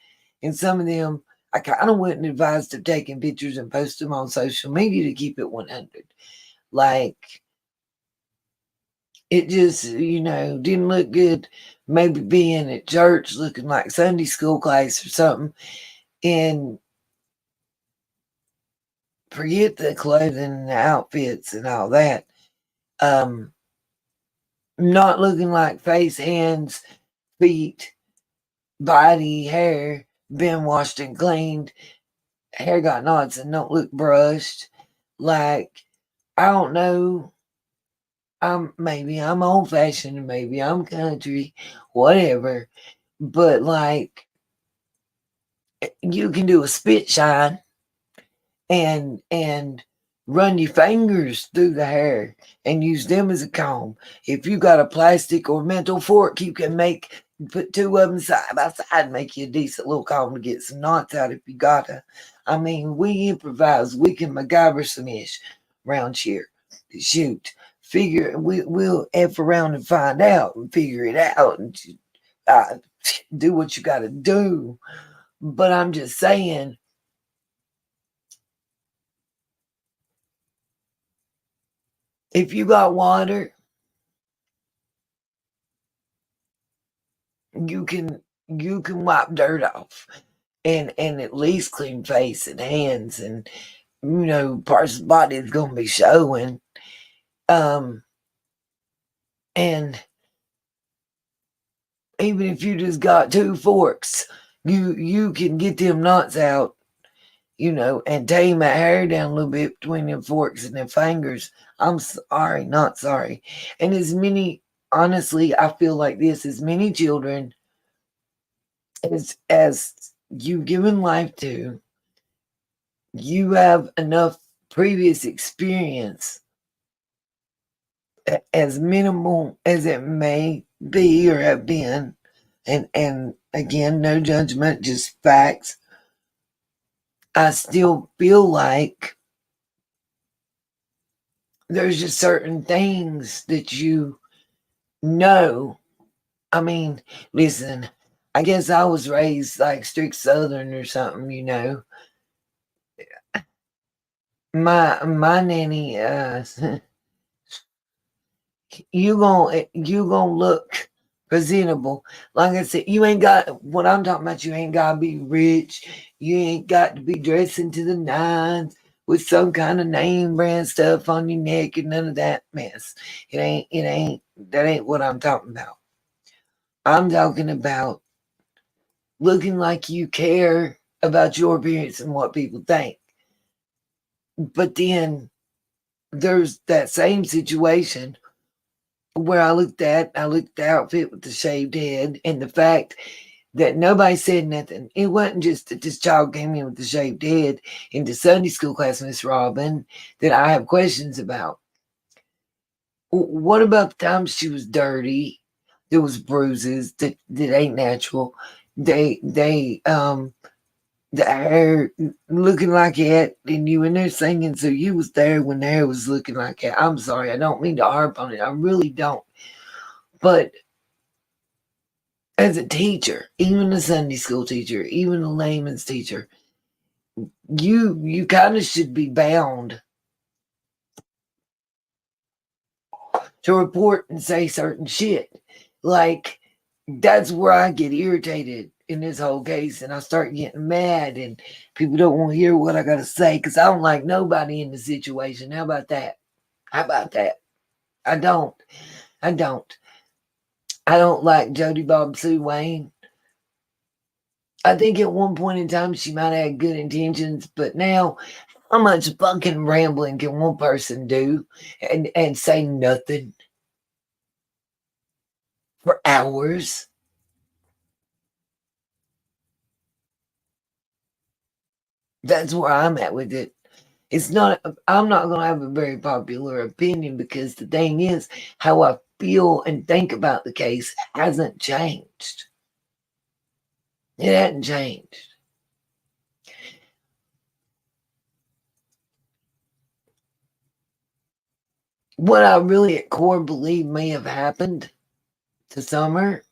in some of them, I kind of wouldn't advise of taking pictures and post them on social media to keep it 100. Like, it just, didn't look good. Maybe being at church looking like Sunday school class or something. And forget the clothing and the outfits and all that. Not looking like face, hands, feet, body, hair, been washed and cleaned. Hair got knots and don't look brushed. Like, I don't know. Maybe I'm old fashioned, maybe I'm country, whatever. But like, you can do a spit shine and run your fingers through the hair and use them as a comb. If you got a plastic or metal fork, you can put 2 of them side by side and make you a decent little comb to get some knots out if you gotta. I mean, we improvise. We can MacGyver some ish around here. Shoot. We'll F around and find out and figure it out and do what you gotta do. But I'm just saying, if you got water, you can wipe dirt off and at least clean face and hands, and parts of the body is gonna be showing. And even if you just got 2 forks, you can get them knots out, and tame that hair down a little bit between them forks and them fingers. I'm sorry, not sorry. And honestly, I feel like this, as many children as you've given life to, you have enough previous experience, as minimal as it may be or have been, and again, no judgment, just facts. I still feel like there's just certain things that I mean, listen, I guess I was raised like strict Southern or something. My nanny, you gonna look presentable. Like I said, you ain't got what I'm talking about. You ain't gotta be rich. You ain't got to be dressing to the nines with some kind of name brand stuff on your neck and none of that mess. That ain't what I'm talking about. I'm talking about looking like you care about your appearance and what people think. But then there's that same situation where I looked at the outfit with the shaved head and the fact that nobody said nothing. It wasn't just that this child came in with the shaved head into Sunday school class, Miss Robin, that I have questions about. What about the time she was dirty? There was bruises that ain't natural. The hair looking like it, and you in there singing, so you was there when the hair was looking like it. I'm sorry, I don't mean to harp on it. I really don't. But as a teacher, even a Sunday school teacher, even a layman's teacher, you kind of should be bound to report and say certain shit. Like, that's where I get irritated in this whole case, and I start getting mad, and people don't want to hear what I got to say because I don't like nobody in the situation. How about that? I don't. I don't like Jody Bob Sue Wayne. I think at one point in time she might have had good intentions, but now how much fucking rambling can one person do and say nothing for hours? That's where I'm at with it. I'm not going to have a very popular opinion because the thing is, how I feel and think about the case hasn't changed. It hadn't changed. What I really at core believe may have happened to Summer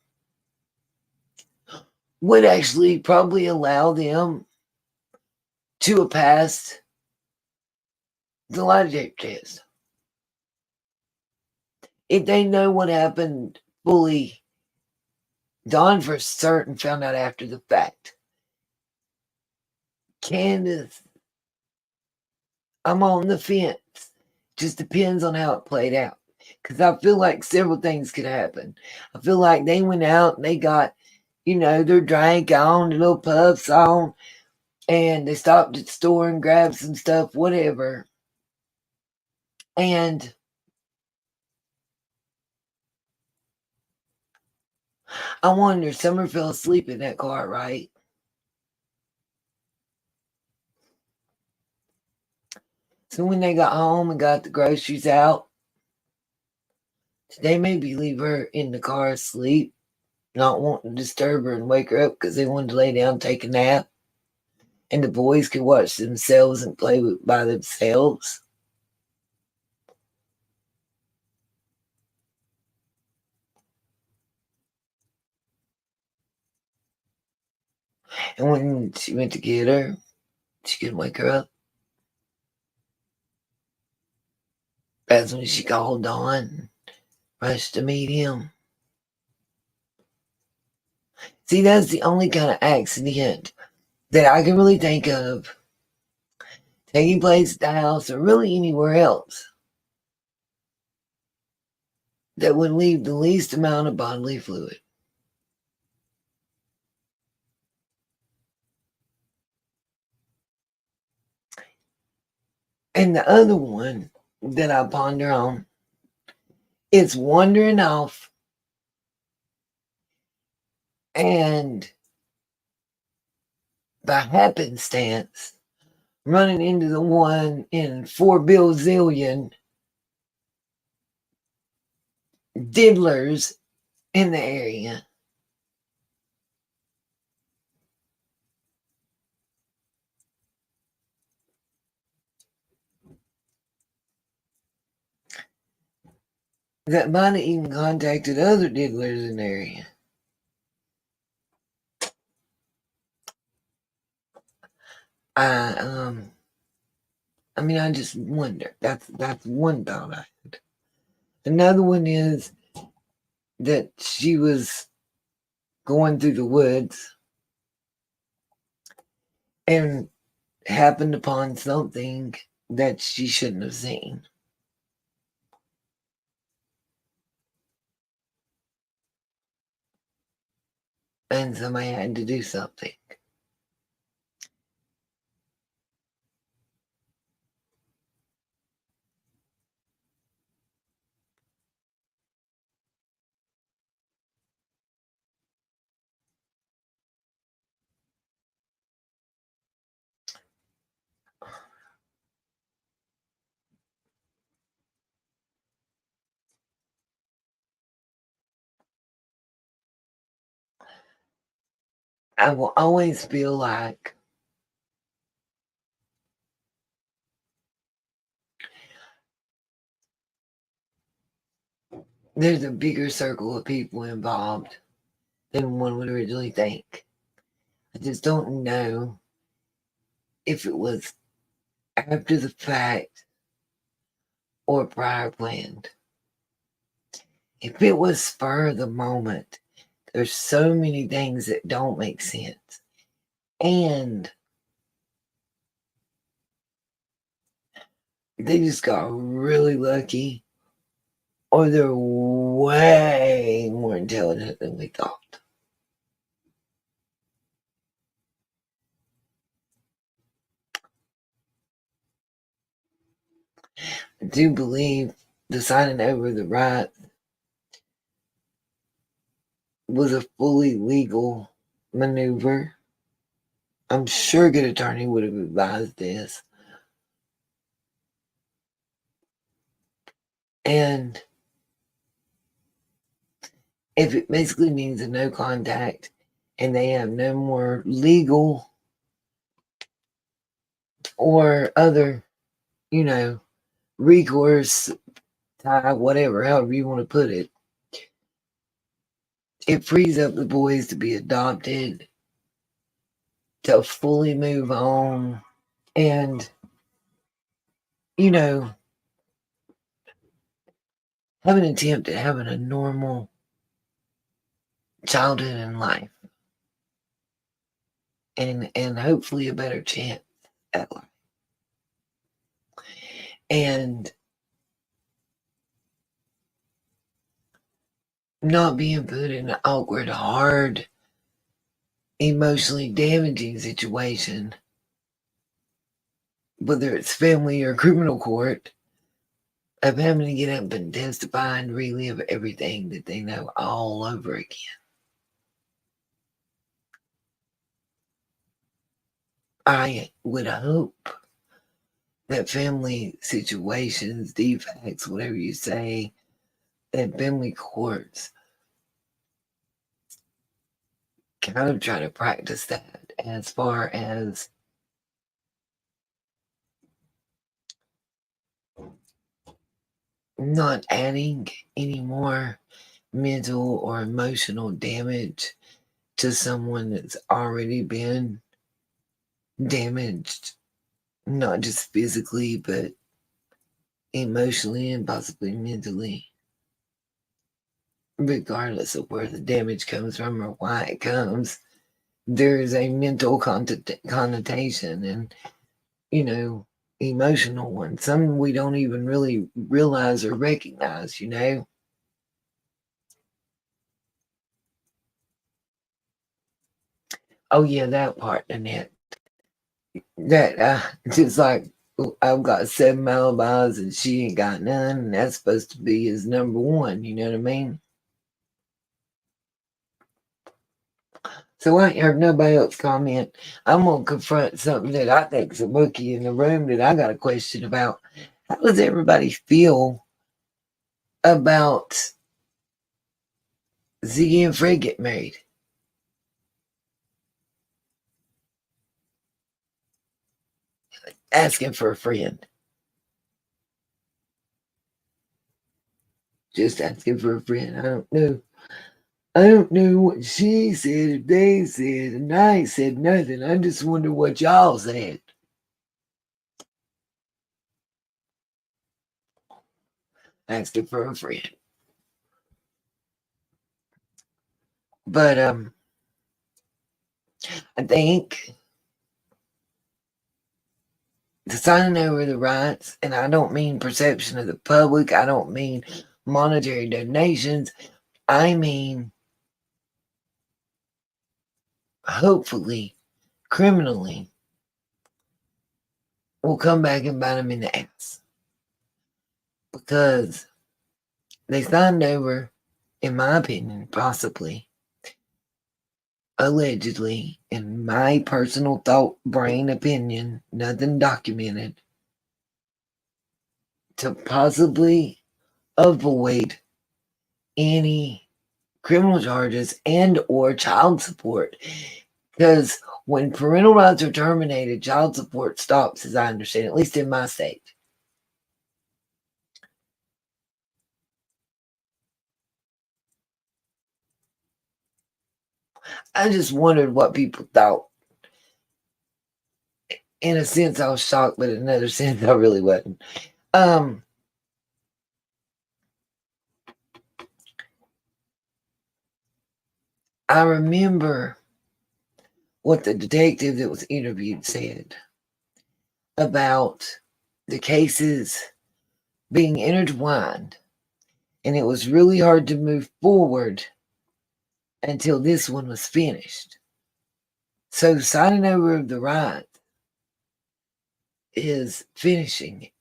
would actually probably allow them to have passed the lie detector test. If they know what happened fully, Dawn for certain found out after the fact. Candace, I'm on the fence. Just depends on how it played out. Because I feel like several things could happen. I feel like they went out and they got, their drink on, their little puffs on, and they stopped at the store and grabbed some stuff, whatever. And I wonder, Summer fell asleep in that car, right? So when they got home and got the groceries out, they maybe leave her in the car asleep, not wanting to disturb her and wake her up because they wanted to lay down and take a nap. And the boys could watch themselves and play by themselves. And when she went to get her, she couldn't wake her up. That's when she called Dawn and rushed to meet him. See, that's the only kind of accident that I can really think of taking place at the house or really anywhere else that would leave the least amount of bodily fluid. And the other one that I ponder on is wandering off and by happenstance running into the one in 4 billion diddlers in the area. That might have even contacted other diddlers in the area. I just wonder. That's one thought I had. Another one is that she was going through the woods and happened upon something that she shouldn't have seen. and somebody had to do something. I will always feel like there's a bigger circle of people involved than one would originally think. I just don't know if it was after the fact or prior planned. If it was spur of the moment, there's so many things that don't make sense. And they just got really lucky, or they're way more intelligent than we thought. I do believe the signing over the rights was a fully legal maneuver. I'm sure a good attorney would have advised this. And if it basically means a no contact and they have no more legal or other, recourse, tie, whatever, however you want to put it, it frees up the boys to be adopted, to fully move on, and, have an attempt at having a normal childhood and life. And hopefully a better chance at life. And not being put in an awkward, hard, emotionally damaging situation, whether it's family or criminal court, of having to get up and testify and relive everything that they know all over again. I would hope that family situations, defects, whatever you say, that family courts kind of try to practice that as far as not adding any more mental or emotional damage to someone that's already been damaged, not just physically, but emotionally and possibly mentally. Regardless of where the damage comes from or why it comes, there is a mental connotation and, emotional one. Some we don't even really realize or recognize, Oh yeah, that part, Annette. That just like I've got 7 alibis and she ain't got none, and that's supposed to be his number one, you know what I mean? So I ain't heard nobody else comment. I'm gonna confront something that I think's a rookie in the room that I got a question about. How does everybody feel about Ziggy and Fred get married? Asking for a friend. Just asking for a friend. I don't know. I don't know what she said or they said, and I ain't said nothing. I just wonder what y'all said. Asking for a friend. But I think the signing over the rights, and I don't mean perception of the public, I don't mean monetary donations, I mean hopefully, criminally, will come back and bite them in the ass. Because they signed over, in my opinion, possibly, allegedly, in my personal thought, brain opinion, nothing documented, to possibly avoid any criminal charges and or child support. Because when parental rights are terminated, child support stops, as I understand, at least in my state. I just wondered what people thought. In a sense, I was shocked, but in another sense, I really wasn't. I remember what the detective that was interviewed said about the cases being intertwined, and it was really hard to move forward until this one was finished. So signing over of the right is finishing it,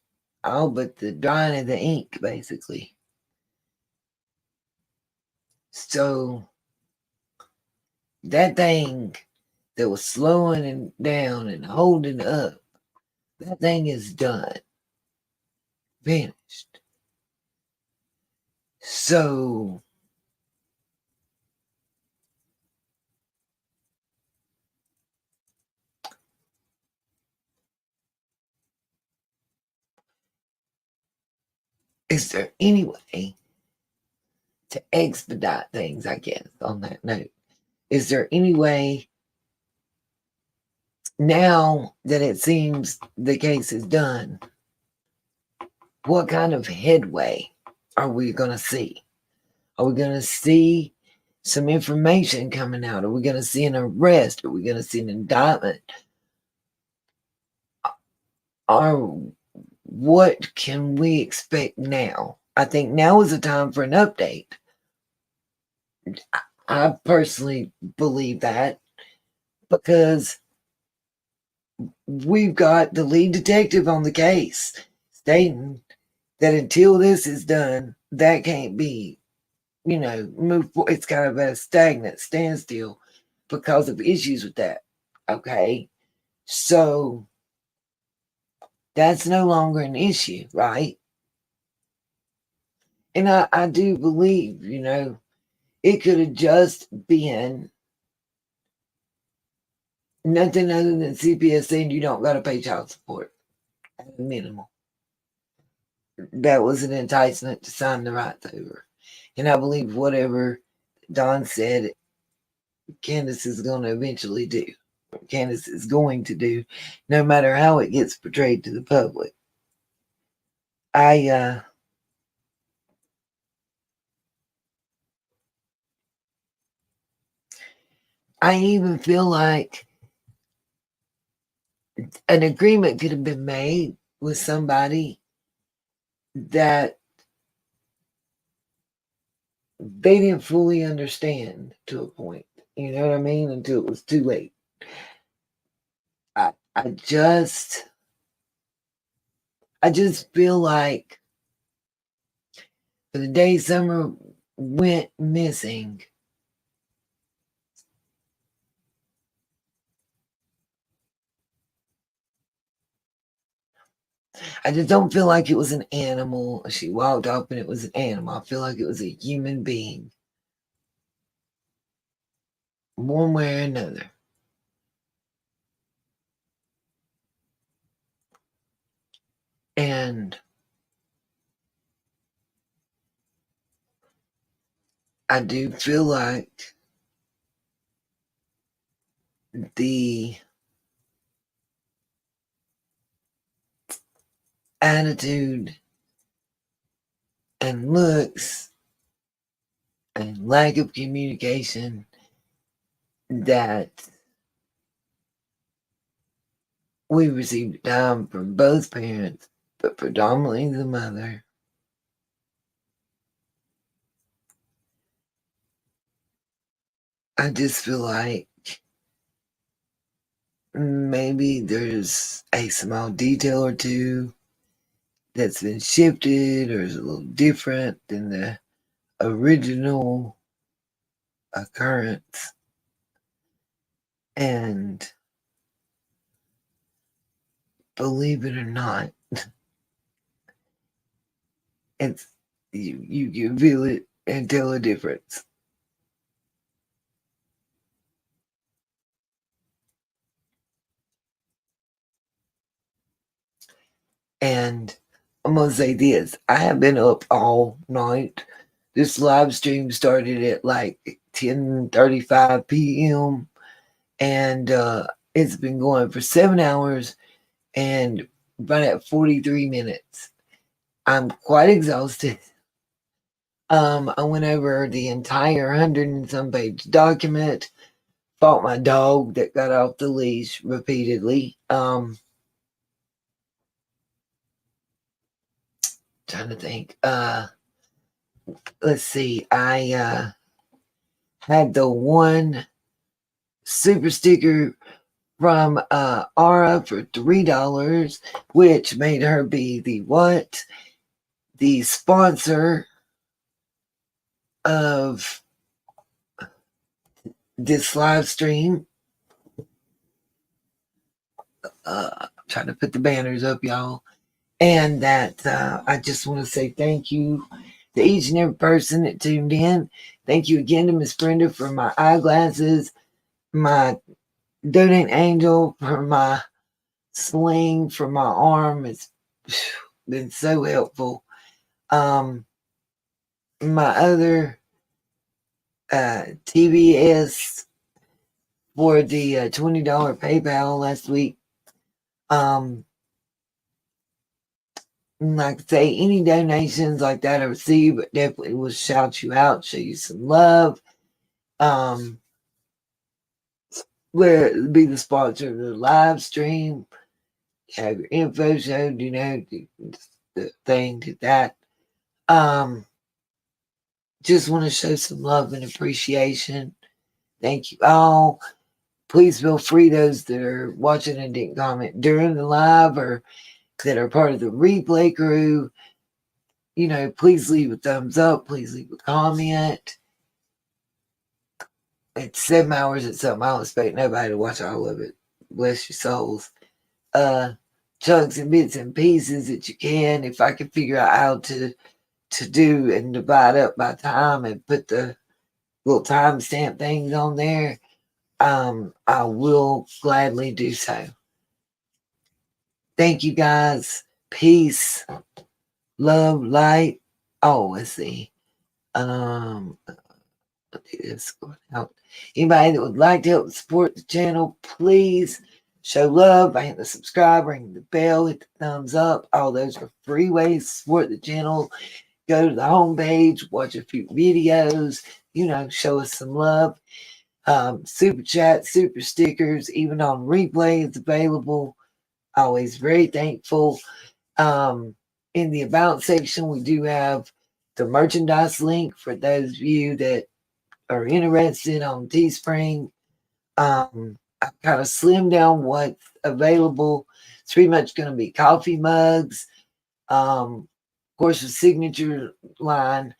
all but the drying of the ink, basically. So that thing that was slowing and down and holding up, that thing is done, finished. So is there any way to expedite things, I guess, on that note? Is there any way, now that it seems the case is done, what kind of headway are we going to see? Are we going to see some information coming out? Are we going to see an arrest? Are we going to see an indictment? Or what can we expect now? I think now is the time for an update. I personally believe that, because we've got the lead detective on the case stating that until this is done, that can't be, moved forward. It's kind of a stagnant standstill because of issues with that. Okay. So that's no longer an issue, right? And I do believe, it could have just been nothing other than CPS saying you don't got to pay child support at a minimum. That was an enticement to sign the rights over. And I believe whatever Don said, Candace is going to eventually do. Candace is going to do, no matter how it gets portrayed to the public. I even feel like an agreement could have been made with somebody that they didn't fully understand to a point. You know what I mean? Until it was too late. I just feel like for the day Summer went missing, I just don't feel like it was an animal. She walked up and it was an animal. I feel like it was a human being, one way or another. And I do feel like the attitude and looks and lack of communication that we received time from both parents, but predominantly the mother, I just feel like maybe there's a small detail or two that's been shifted or is a little different than the original occurrence. And believe it or not, it's you can feel it and tell a difference. And I'm gonna say this: I have been up all night. This live stream started at like 10:35 p.m. and it's been going for 7 hours and right at 43 minutes. I'm quite exhausted. I went over the entire 100 and some page document, fought my dog that got off the leash repeatedly. Trying to think. Let's see. I had the one super sticker from Ara for $3, which made her be the sponsor of this live stream. Trying to put the banners up, y'all. And that I just want to say thank you to each and every person that tuned in. Thank you again to Miss Brenda for my eyeglasses, my donate angel for my sling for my arm. It's been so helpful. My other TBS for the $20 PayPal last week. Like I say, any donations like that I receive, definitely will shout you out, show you some love. Where be the sponsor of the live stream, have your info showed, the thing to that. Just want to show some love and appreciation. Thank you all. Please feel free, those that are watching and didn't comment during the live or that are part of the replay crew, please leave a thumbs up. Please leave a comment. It's 7 hours at something. I don't expect nobody to watch all of it. Bless your souls. Chunks and bits and pieces that you can. If I can figure out how to do and divide up by time and put the little timestamp things on there, I will gladly do so. Thank you guys. Peace, love, light. Oh, let's see. This going out. Anybody that would like to help support the channel, please show love. Hit the subscribe, ring the bell, hit the thumbs up. All those are free ways to support the channel. Go to the homepage, watch a few videos, show us some love. Super chat, super stickers, even on replay, it's available. Always very thankful. In the about section, we do have the merchandise link for those of you that are interested on Teespring. I kind of slimmed down what's available. It's pretty much going to be coffee mugs, of course, a signature line,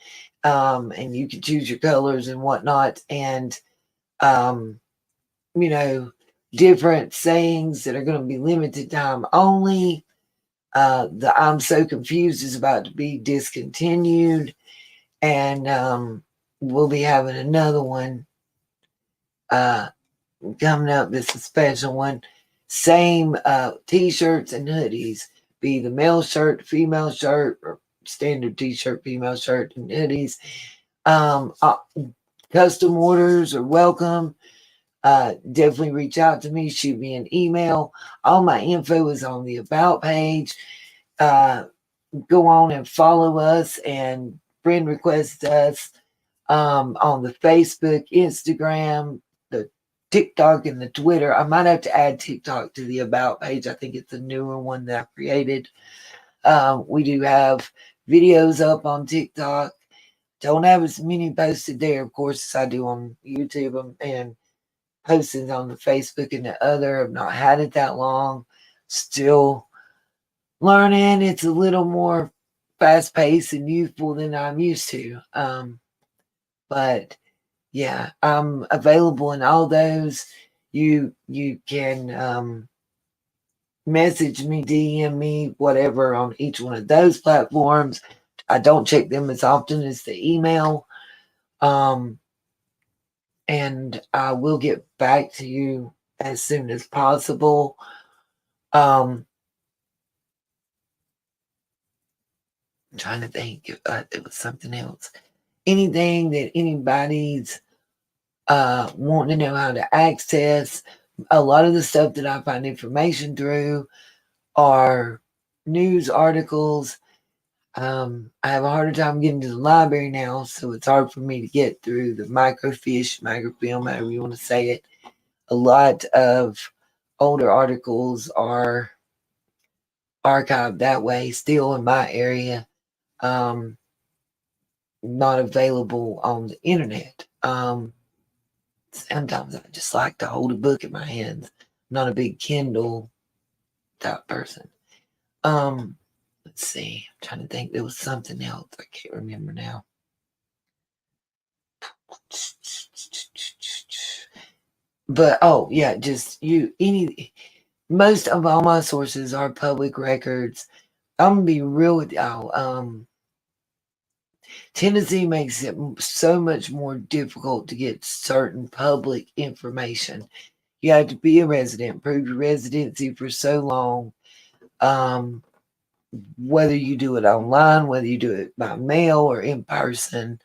and you can choose your colors and whatnot, and different sayings that are going to be limited time only. The I'm so confused is about to be discontinued, and we'll be having another one coming up. This is a special one. Same t-shirts and hoodies. Be the male shirt, female shirt, or standard t-shirt, female shirt, and hoodies. Custom orders are welcome. Definitely reach out to me, shoot me an email. All my info is on the about page. Go on and follow us and friend request us on the Facebook, Instagram, the TikTok, and the Twitter. I might have to add TikTok to the about page. I think it's a newer one that I created. We do have videos up on TikTok. Don't have as many posted there, of course, as I do on YouTube and postings on the Facebook and the other. I've not had it that long. Still learning. It's a little more fast paced and youthful than I'm used to. But yeah, I'm available in all those. You can message me, DM me, whatever on each one of those platforms. I don't check them as often as the email. And I will get back to you as soon as possible. I'm trying to think if it was something else. Anything that anybody's wanting to know how to access. A lot of the stuff that I find information through are news articles. I have a harder time getting to the library now, so it's hard for me to get through the microfiche, microfilm, however you want to say it. A lot of older articles are archived that way, still in my area, not available on the internet. Sometimes I just like to hold a book in my hands. I'm not a big Kindle type person. Let's see. I'm trying to think. There was something else. I can't remember now. But yeah, just most of all my sources are public records. I'm gonna be real with y'all. Tennessee makes it so much more difficult to get certain public information. You have to be a resident, prove your residency for so long. Whether you do it online, whether you do it by mail or in person,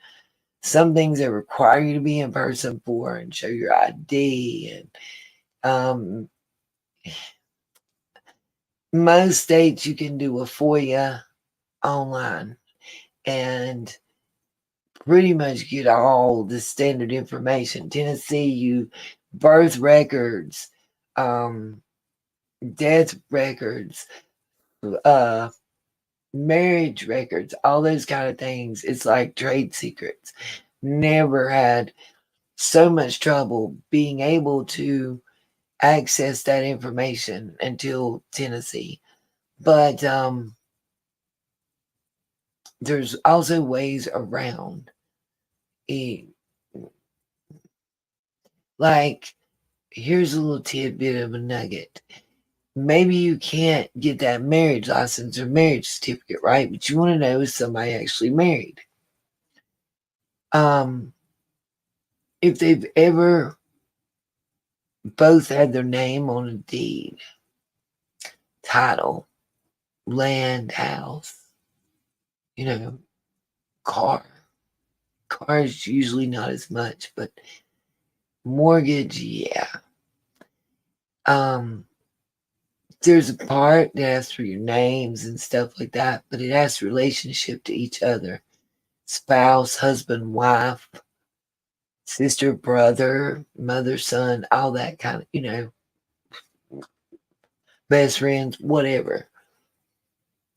some things that require you to be in person for and show your ID. And most states you can do a FOIA online and pretty much get all the standard information. Tennessee, birth records, death records, marriage records, all those kind of things. It's like trade secrets. Never had so much trouble being able to access that information until Tennessee. But there's also ways around it. Like, here's a little tidbit of a nugget. Maybe you can't get that marriage license or marriage certificate, right? But you want to know if somebody actually married. If they've ever both had their name on a deed, title, land, house, car. Car is usually not as much, but mortgage, yeah. There's a part that asks for your names and stuff like that, but it asks relationship to each other. Spouse, husband, wife, sister, brother, mother, son, all that kind of, best friends, whatever,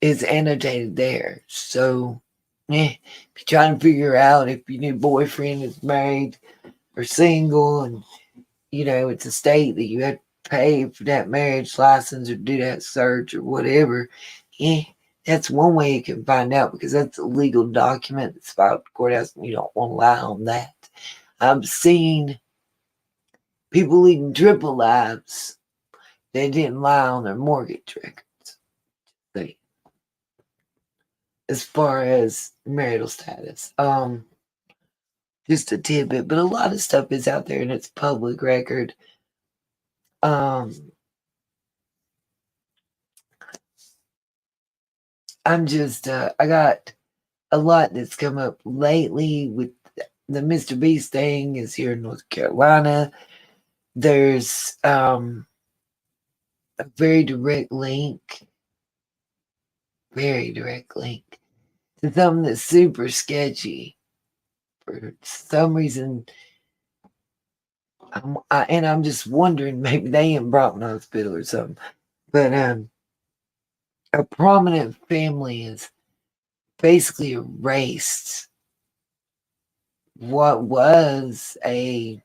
is annotated there. So, if you're trying to figure out if your new boyfriend is married or single, and, it's a state that you have to pay for that marriage license or do that search or whatever, that's one way you can find out, because that's a legal document that's filed at the courthouse and you don't want to lie on that. I've seen people leading triple lives that didn't lie on their mortgage records. As far as marital status. Just a tidbit, but a lot of stuff is out there and it's public record. I'm just I got a lot that's come up lately with the Mr. Beast thing is here in North Carolina. There's a very direct link to something that's super sketchy. For some reason, I'm just wondering, maybe they in Brockton Hospital or something. But a prominent family has basically erased what was a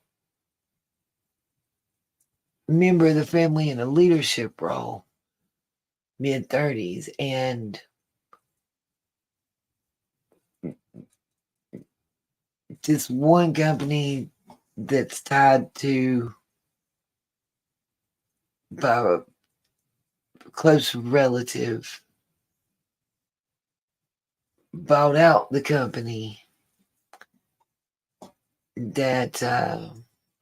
member of the family in a leadership role, mid-30s, and this one company that's tied to by a close relative bought out the company that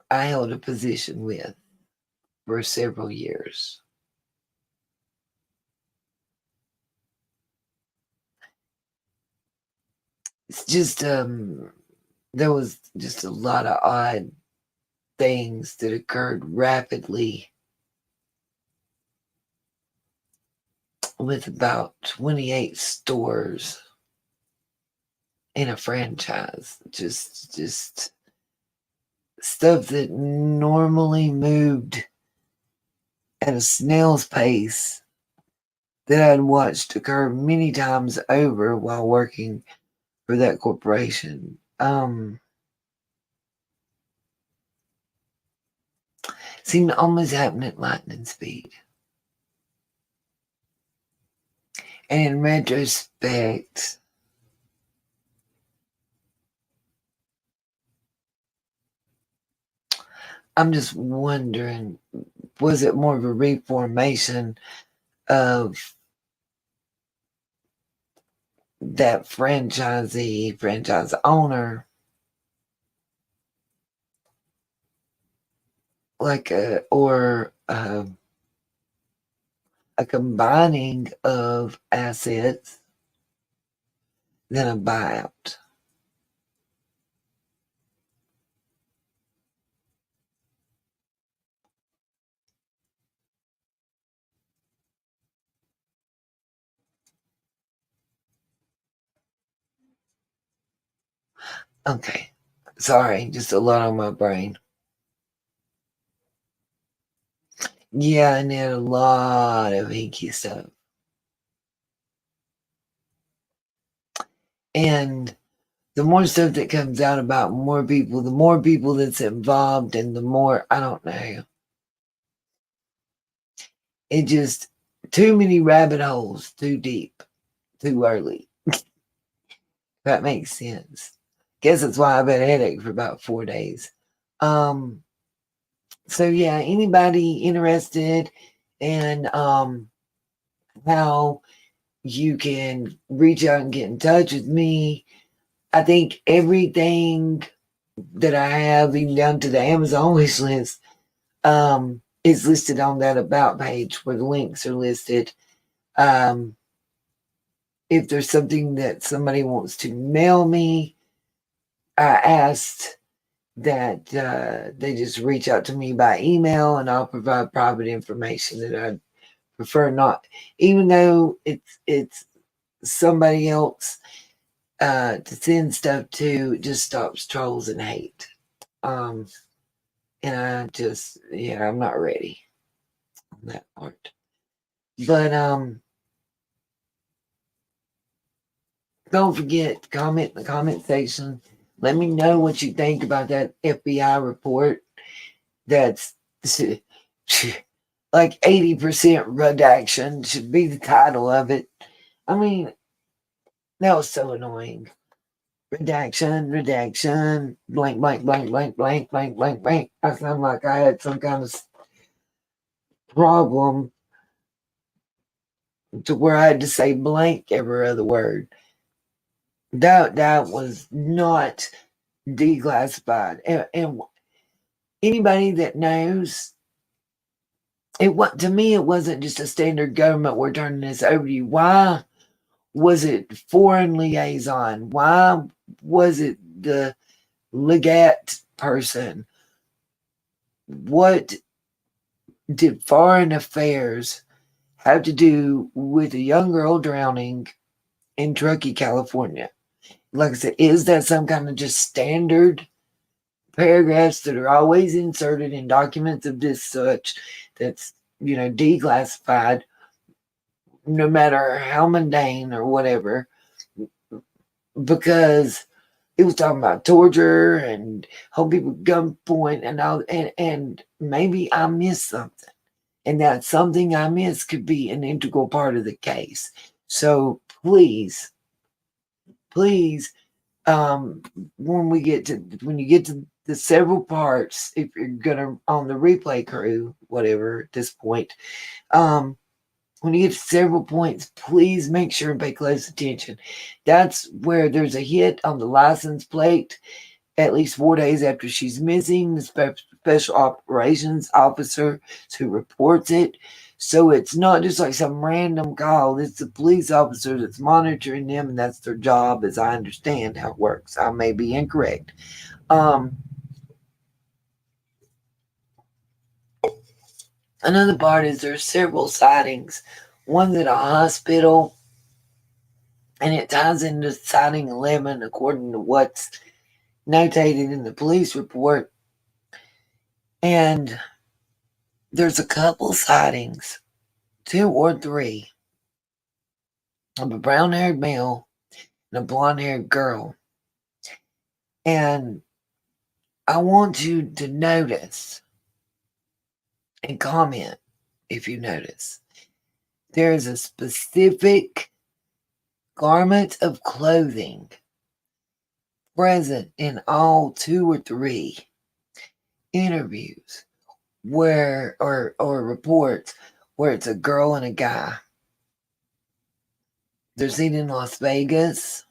I held a position with for several years. It's just there was just a lot of odd things that occurred rapidly with about 28 stores in a franchise. Just stuff that normally moved at a snail's pace that I'd watched occur many times over while working for that corporation. Seemed to almost happen at lightning speed. And in retrospect, I'm just wondering, was it more of a reformation of that franchise owner, like a combining of assets than a buyout? Okay, sorry, just a lot on my brain. Yeah, and had a lot of hinky stuff. And the more stuff that comes out about more people, the more people that's involved, and the more, I don't know. It just, too many rabbit holes, too deep, too early. That makes sense. Guess that's why I've had a headache for about 4 days. So yeah, anybody interested in how you can reach out and get in touch with me, I think everything that I have, even down to the Amazon wish list, is listed on that about page where the links are listed. If there's something that somebody wants to mail me, I asked that they just reach out to me by email, and I'll provide private information that I'd prefer not, even though it's somebody else to send stuff to. It just stops trolls and hate. And I just, yeah, I'm not ready on that part. But don't forget to comment in the comment section. Let me know what you think about that FBI report. That's like 80% redaction should be the title of it. I mean, that was so annoying. Redaction, blank, blank, blank, blank, blank, blank, blank, blank. I sound like I had some kind of problem to where I had to say blank every other word. That was not declassified. And anybody that knows, to me, it wasn't just a standard government, we're turning this over to you. Why was it foreign liaison? Why was it the legat person? What did foreign affairs have to do with a young girl drowning in Truckee, California? Like I said, is that some kind of just standard paragraphs that are always inserted in documents of this such that's, declassified, no matter how mundane or whatever? Because it was talking about torture and hold people at gunpoint and all, and maybe I missed something. And that something I missed could be an integral part of the case. So please, when you get to the several parts, if you're gonna on the replay crew, whatever at this point, when you get to several points, please make sure and pay close attention. That's where there's a hit on the license plate at least 4 days after she's missing. The special operations officer who reports it. So it's not just like some random call. It's the police officer that's monitoring them, and that's their job, as I understand how it works. I may be incorrect. Another part is there's several sightings. One's at a hospital, and it ties into sighting 11 according to what's notated in the police report. And there's a couple sightings, 2 or 3, of a brown-haired male and a blonde-haired girl. And I want you to notice and comment if you notice. There is a specific garment of clothing present in all 2 or 3 interviews where or reports where it's a girl and a guy. They're seen in Las Vegas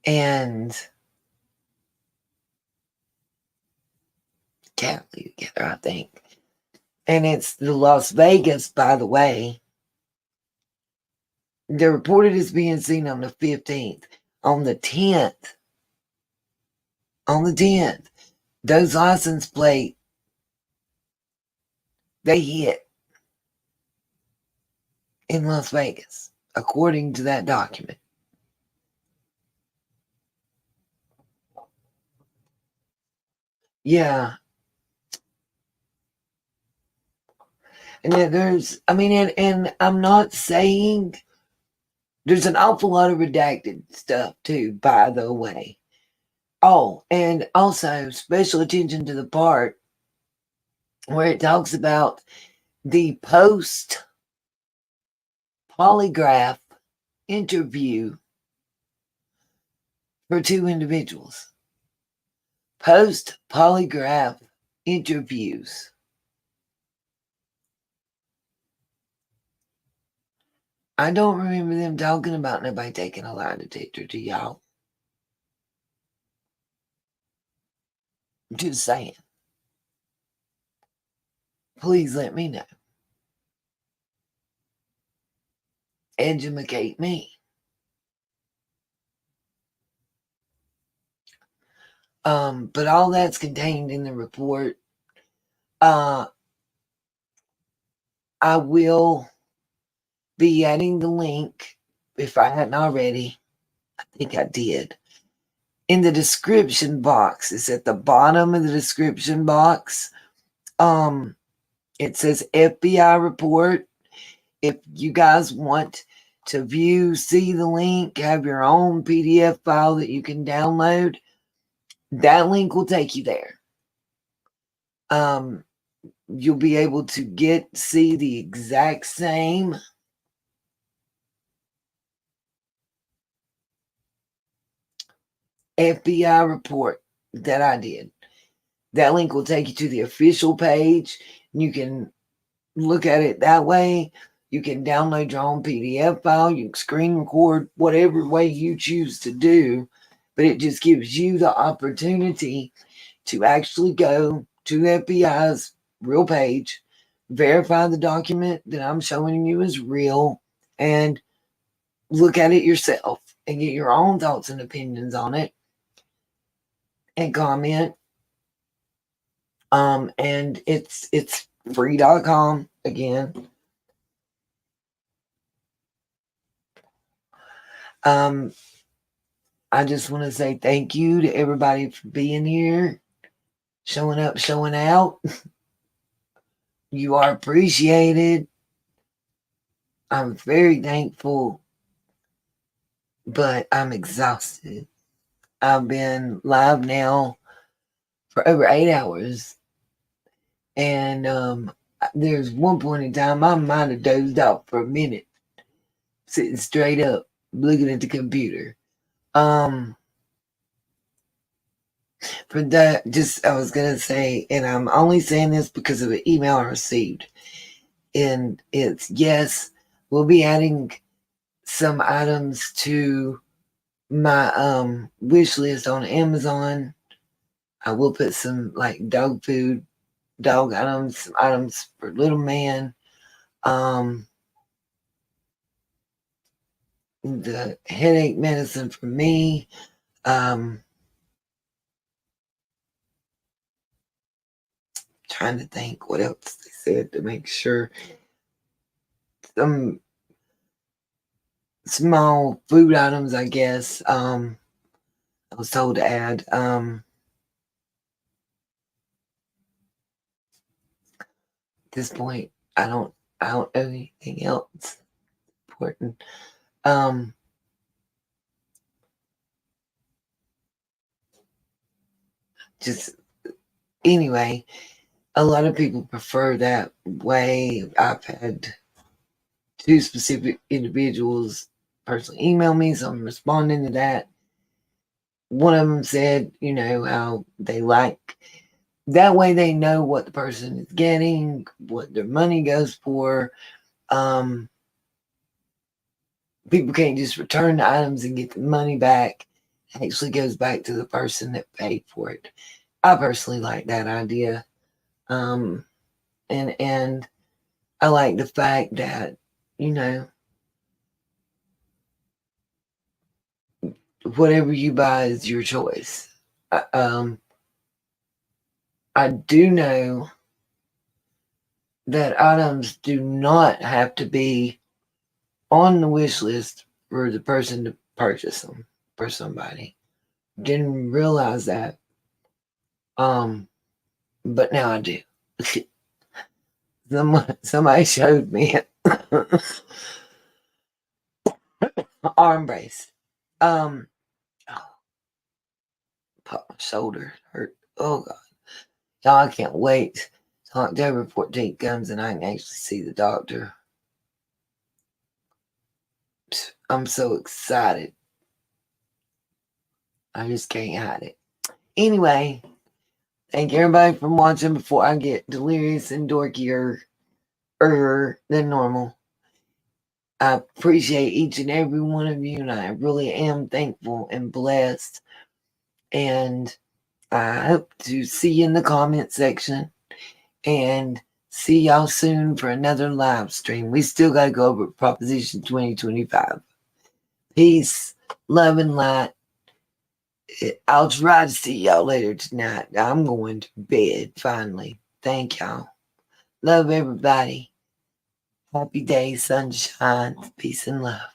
and Kylie together, I think. And it's the Las Vegas, by the way. They're reported as being seen on the 15th. On the 10th, those license plate, they hit in Las Vegas, according to that document. Yeah. And and I'm not saying there's an awful lot of redacted stuff too, by the way. Oh, and also special attention to the part where it talks about the post polygraph interview for 2 individuals. Post polygraph interviews. I don't remember them talking about nobody taking a lie detector to y'all. Just saying. Please let me know. Educate me. But all that's contained in the report. I will be adding the link, if I hadn't already. I think I did. In the description box. It's at the bottom of the description box. It says FBI report. If you guys want to see the link, have your own PDF file that you can download, that link will take you there. You'll be able to see the exact same FBI report that I did. That link will take you to the official page. You can look at it that way. You can download your own PDF file. You can screen record, whatever way you choose to do. But it just gives you the opportunity to actually go to the FBI's real page, verify the document that I'm showing you is real, and look at it yourself and get your own thoughts and opinions on it and comment. And it's free.com again. I just want to say thank you to everybody for being here, showing up, showing out. You are appreciated. I'm very thankful. but I'm exhausted. I've been live now for over 8 hours. And there's one point in time I might have dozed off for a minute, sitting straight up, looking at the computer. For that, just I was gonna say, and I'm only saying this because of an email I received. And it's yes, we'll be adding some items to my wish list on Amazon. I will put some like dog food, dog items, some items for little man. The headache medicine for me. Trying to think what else they said to make sure. Some small food items, I guess. I was told to add. At this point, I don't know anything else important. Just anyway, a lot of people prefer that way. I've had 2 specific individuals personally email me, so I'm responding to that. One of them said, how they like that way they know what the person is getting, what their money goes for. People can't just return the items and get the money back. It actually goes back to the person that paid for it. I personally like that idea. And I like the fact that, whatever you buy is your choice. I do know that items do not have to be on the wish list for the person to purchase them for somebody. Didn't realize that. But now I do. Somebody showed me arm brace. Oh, my shoulder hurt. Oh God. Y'all, I can't wait till October 14th comes and I can actually see the doctor. I'm so excited. I just can't hide it. Anyway, thank everybody for watching before I get delirious and dorkier than normal. I appreciate each and every one of you, and I really am thankful and blessed. And I hope to see you in the comment section and see y'all soon for another live stream. We still got to go over Proposition 2025. Peace, love, and light. I'll try to see y'all later tonight. I'm going to bed finally. Thank y'all. Love everybody. Happy day, sunshine, peace, and love.